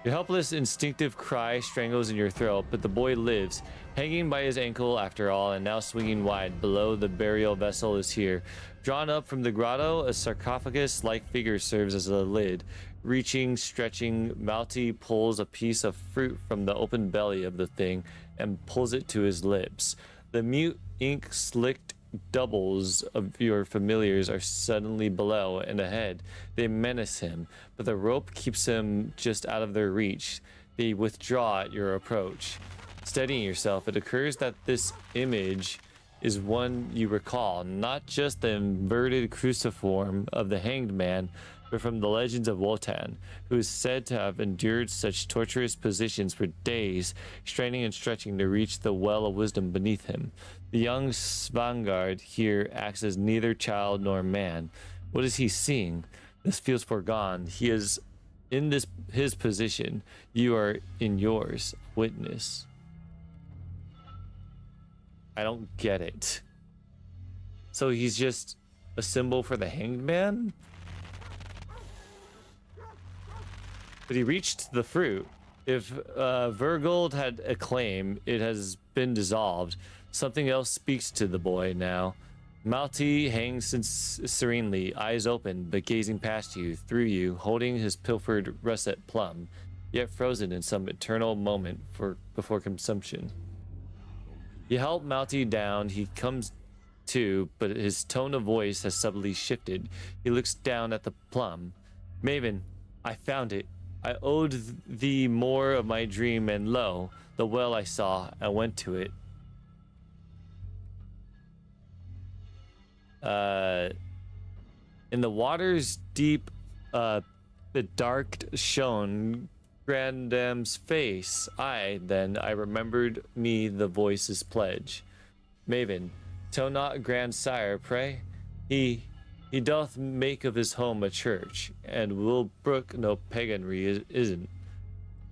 Your helpless, instinctive cry strangles in your throat, but the boy lives, hanging by his ankle after all, and now swinging wide. Below, the burial vessel is here. Drawn up from the grotto, a sarcophagus-like figure serves as a lid. Reaching, stretching, Malty pulls a piece of fruit from the open belly of the thing and pulls it to his lips. The mute, ink-slicked doubles of your familiars are suddenly below and ahead. They menace him, but the rope keeps him just out of their reach. They withdraw at your approach. Steadying yourself, it occurs that this image is one you recall, not just the inverted cruciform of the hanged man, but from the legends of Wotan, who is said to have endured such torturous positions for days, straining and stretching to reach the well of wisdom beneath him. The young Svangard here acts as neither child nor man. What is he seeing? This feels foregone. He is in his position. You are in yours. Witness. I don't get it. So he's just a symbol for the hanged man? But he reached the fruit. If Vergold had a claim, it has been dissolved. Something else speaks to the boy now. Malty hangs serenely, eyes open, but gazing past you, through you, holding his pilfered russet plum, yet frozen in some eternal moment before consumption. You help Malty down. He comes to, but his tone of voice has subtly shifted. He looks down at the plum. Maven, I found it. I owed thee more of my dream, and lo, the well I saw, I went to it. In the water's deep, bedarked shone Grandam's face. I remembered me the voice's pledge. Maven, tell not grandsire, pray. He doth make of his home a church, and will brook no paganry isn't.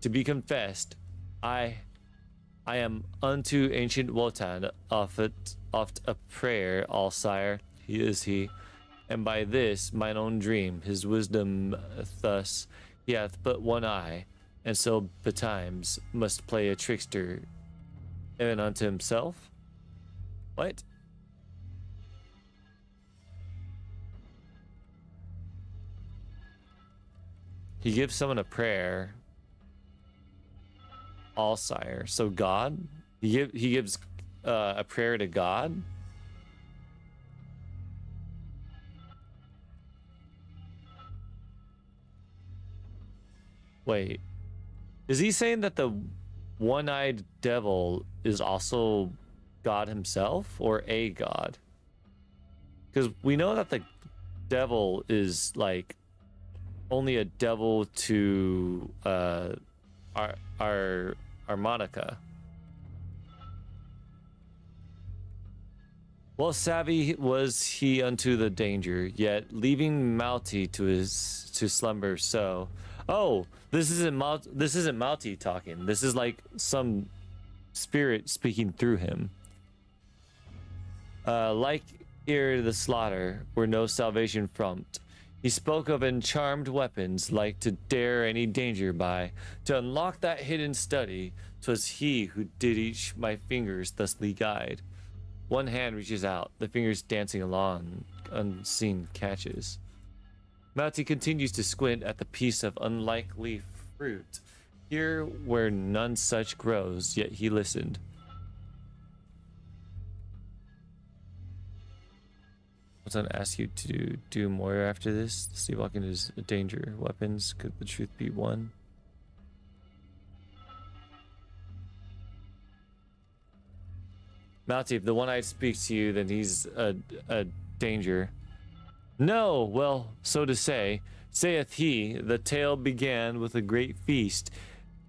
To be confessed, I am unto ancient Wotan oft a prayer, all sire. He is he, and by this mine own dream, his wisdom thus, he hath but one eye, and so betimes must play a trickster, even unto himself. What? He gives someone a prayer. All sire. So God? He gives a prayer to God? Wait. Is he saying that the one-eyed devil is also God himself or a god? Because we know that the devil is like only a devil to our harmonica. Well, savvy was he unto the danger, yet leaving Malty to slumber. So, oh, this isn't Malty talking. This is like some spirit speaking through him. Like ere the slaughter, were no salvation frompt. He spoke of encharmed weapons, like to dare any danger by. To unlock that hidden study, 'twas he who did each my fingers thusly guide. One hand reaches out, the fingers dancing along, unseen catches. Malty continues to squint at the piece of unlikely fruit, here where none such grows, yet he listened. I was going to ask you to do more after this. Sleepwalking is a danger. Weapons, could the truth be one? Malty, if the one-eyed speaks to you, then he's a danger. No, well, so to say, saith he, the tale began with a great feast.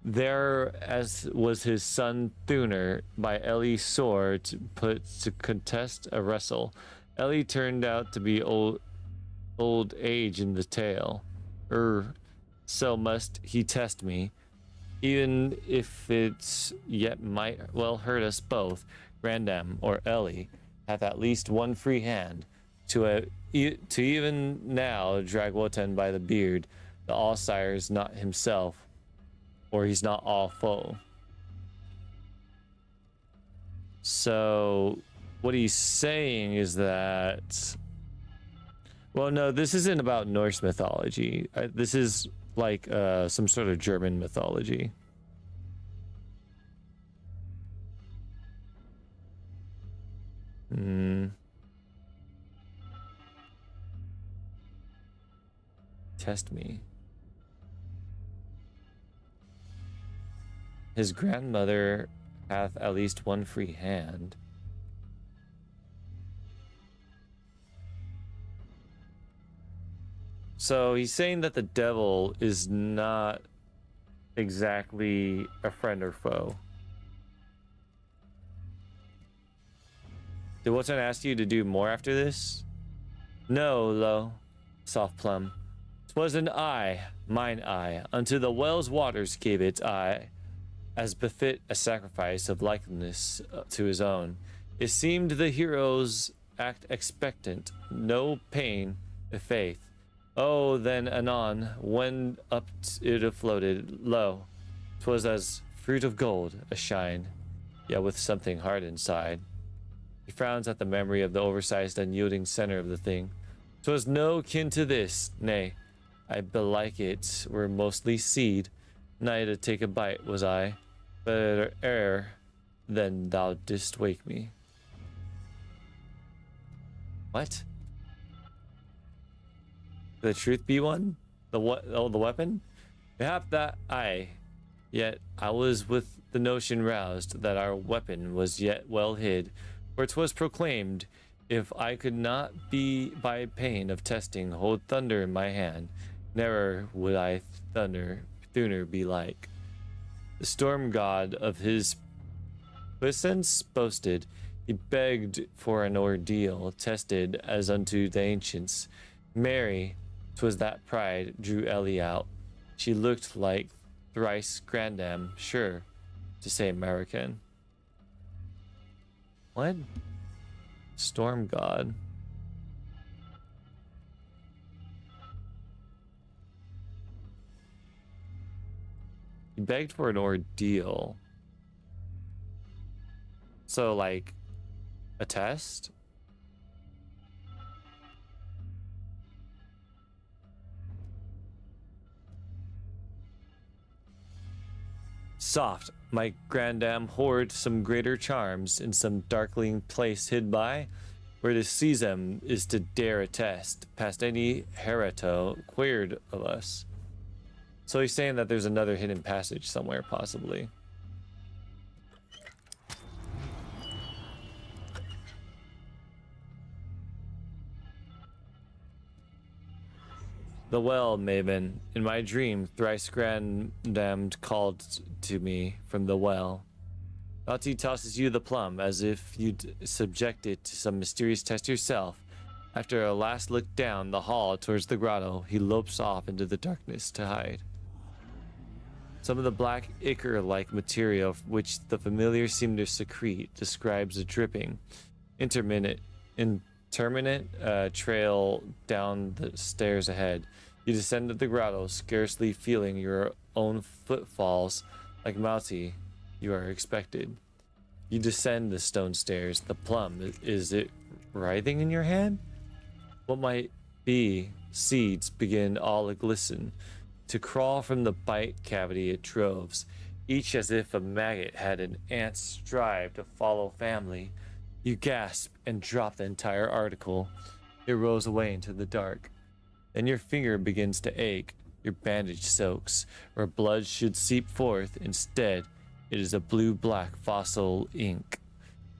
There, as was his son Thuner, by Ellie's sword put to contest a wrestle. Ellie turned out to be old age in the tale. So must he test me, even if it's yet might well hurt us both. Grandam or Ellie hath at least one free hand. To even now drag Wotan by the beard, the All-Sire is not himself, or he's not all foe. So what he's saying is that, well, no, this isn't about Norse mythology. This is like some sort of German mythology. Test me. His grandmother hath at least one free hand. So he's saying that the devil is not exactly a friend or foe. Did Wotan ask you to do more after this? No, Lo, soft plum. 'Twas an eye, mine eye, unto the well's waters gave it eye, as befit a sacrifice of likeness to his own. It seemed the heroes act expectant, no pain, if faith. Oh, then anon, when up it floated, lo, 'twas as fruit of gold, a shine, yet with something hard inside. He frowns at the memory of the oversized, unyielding center of the thing. 'Twas no kin to this, nay, I belike it were mostly seed. Nigh to take a bite was I, but ere then thou didst wake me. What? The truth be one? The what? Oh, the weapon? Mayhap that I. Yet I was with the notion roused that our weapon was yet well hid, for 'twas proclaimed, if I could not be by pain of testing hold thunder in my hand, never would I Thuner be like. The storm god of his puissance boasted, he begged for an ordeal, tested as unto the ancients. Mary, 'twas that pride drew Ellie out. She looked like thrice grandam, sure, to say American. What? Storm god. He begged for an ordeal. So, like, a test? Soft, my grandam hoard some greater charms in some darkling place hid by, where to seize them is to dare a test, past any hereto queered of us. So he's saying that there's another hidden passage somewhere, possibly. The well, Maven, in my dream, thrice grandammed called to me from the well. Lati tosses you the plum, as if you'd subject it to some mysterious test yourself. After a last look down the hall towards the grotto, he lopes off into the darkness to hide. Some of the black ichor-like material which the familiar seemed to secrete describes a dripping, intermittent trail down the stairs ahead. You descended the grotto, scarcely feeling your own footfalls. Like Mauti, you are expected. You descend the stone stairs. The plum, is it writhing in your hand? What might be? Seeds begin all a-glisten, to crawl from the bite cavity at droves, each as if a maggot had an ant's strive to follow family. You gasp and drop the entire article. It rolls away into the dark. Then your finger begins to ache. Your bandage soaks. Where blood should seep forth, instead, it is a blue-black fossil ink.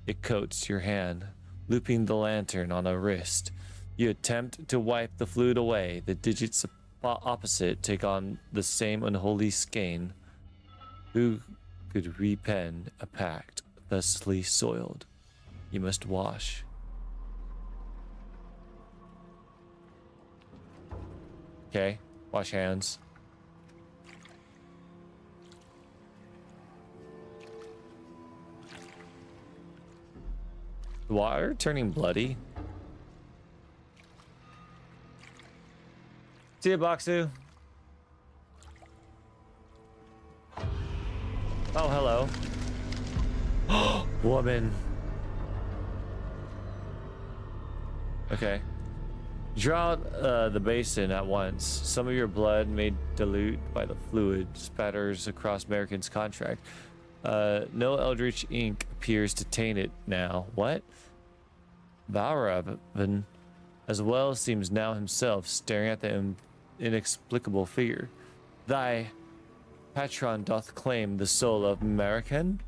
It coats your hand, looping the lantern on a wrist. You attempt to wipe the fluid away. The digits opposite take on the same unholy skein. Who could repen a pact thusly soiled? You must wash. Okay, wash hands. The water turning bloody. See you, Boxu. Oh, hello. Woman. Okay. Draw out the basin at once. Some of your blood may dilute by the fluid spatters across American's contract. No eldritch ink appears to taint it now. What? Valravan as well seems now himself staring at the inexplicable figure. Thy patron doth claim the soul of American?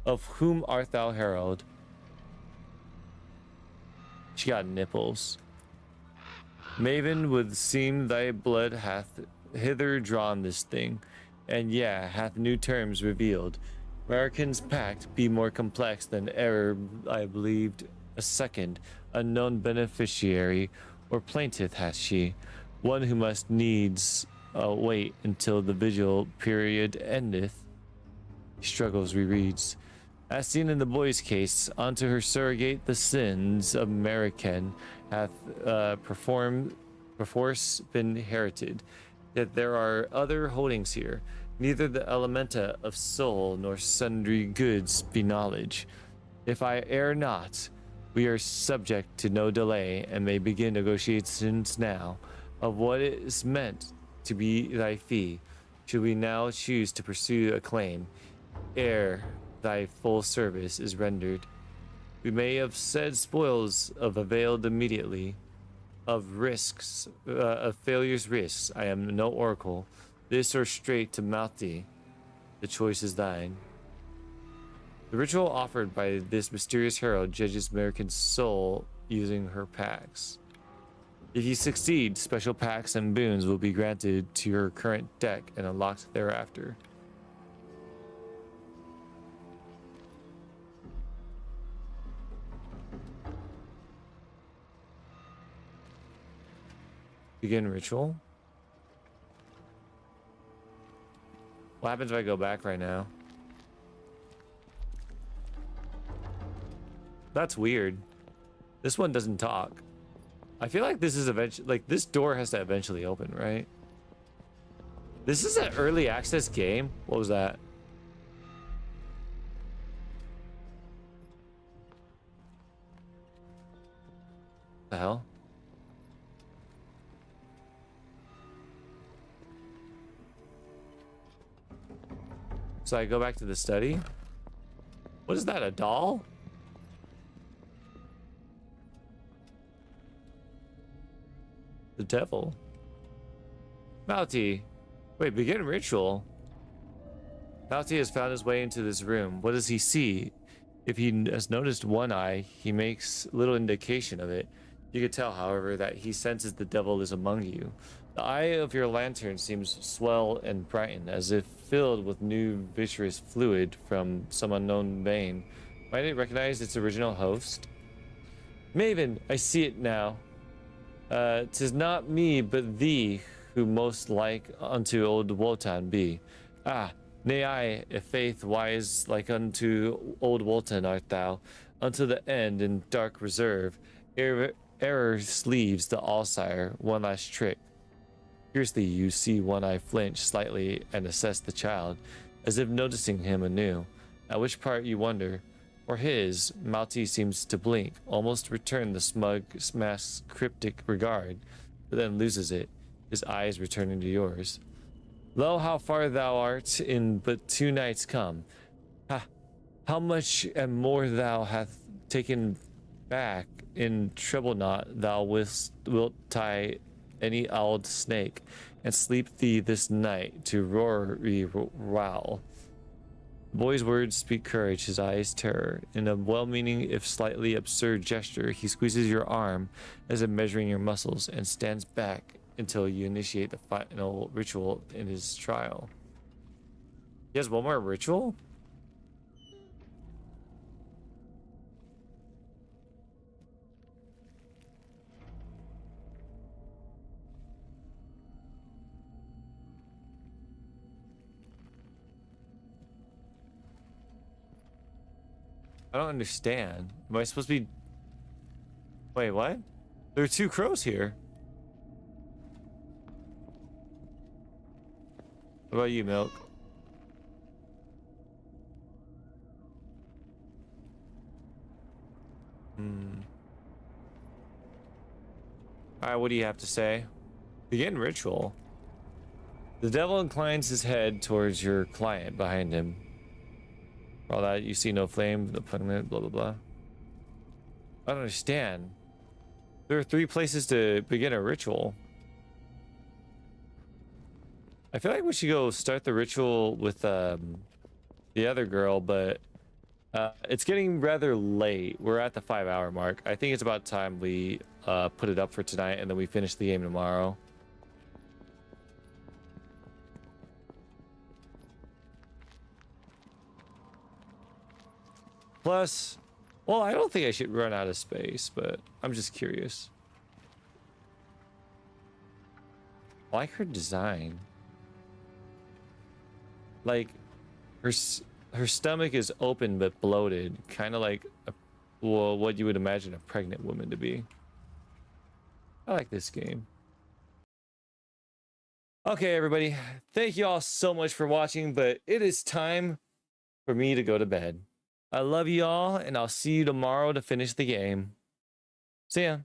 Of whom art thou herald? She got nipples. Maven, would seem thy blood hath hither drawn this thing, and hath new terms revealed. American's pact be more complex than ever I believed. A second, unknown beneficiary or plaintiff hath she, one who must needs wait until the vigil period endeth. He struggles, rereads. As seen in the boy's case, unto her surrogate the sins of American hath perforce been inherited. Yet there are other holdings here. Neither the elementa of soul nor sundry goods be knowledge. If I err not, we are subject to no delay and may begin negotiations now of what is meant to be thy fee, should we now choose to pursue a claim, ere thy full service is rendered. We may have said spoils of availed immediately, of risks, of failure's risks. I am no oracle. This or straight to mouth thee. The choice is thine. The ritual offered by this mysterious herald judges American's soul using her packs. If you succeed, special packs and boons will be granted to your current deck and unlocked thereafter. Begin ritual. What happens if I go back right now? That's weird. This one doesn't talk. I feel like this is eventually, like, this door has to eventually open, right? This is an early access game. What was that? The hell? So I go back to the study. What is that, a doll? The devil. Malty. Wait, begin ritual. Malty has found his way into this room. What does he see? If he has noticed one eye, he makes little indication of it. You could tell, however, that he senses the devil is among you. The eye of your lantern seems swell and brighten, as if filled with new viscerous fluid from some unknown vein. Might it recognize its original host? Maven, I see it now. 'Tis not me, but thee, who most like unto old Wotan be. Ah, nay, I, if faith wise like unto old Wotan art thou, unto the end in dark reserve. Error sleeves the all-sire, one last trick. Fiercely you see one eye flinch slightly and assess the child, as if noticing him anew, at which part you wonder. For his, Malty seems to blink, almost return the smug mask's cryptic regard, but then loses it, his eyes returning to yours. Lo, how far thou art in but 2 nights come. Ha! How much and more thou hath taken back in treble knot thou wilt tie any owled snake, and sleep thee this night to rory rowl. The boy's words speak courage, his eyes terror. In a well-meaning, if slightly absurd gesture, he squeezes your arm as if measuring your muscles and stands back until you initiate the final ritual in his trial. He has one more ritual? I don't understand. Am I supposed to be... Wait, what? There are two crows here. What about you, Milk? Alright, what do you have to say? Begin ritual. The devil inclines his head towards your client behind him. For all that, you see no flame, the punishment, blah, blah, blah. I don't understand. There are 3 places to begin a ritual. I feel like we should go start the ritual with the other girl, but it's getting rather late. We're at the 5-hour mark. I think it's about time we put it up for tonight and then we finish the game tomorrow. Plus, well, I don't think I should run out of space, but I'm just curious. I like her design. Like, her stomach is open but bloated, kind of like well, what you would imagine a pregnant woman to be. I like this game. Okay, everybody. Thank you all so much for watching, but it is time for me to go to bed. I love you all, and I'll see you tomorrow to finish the game. See ya.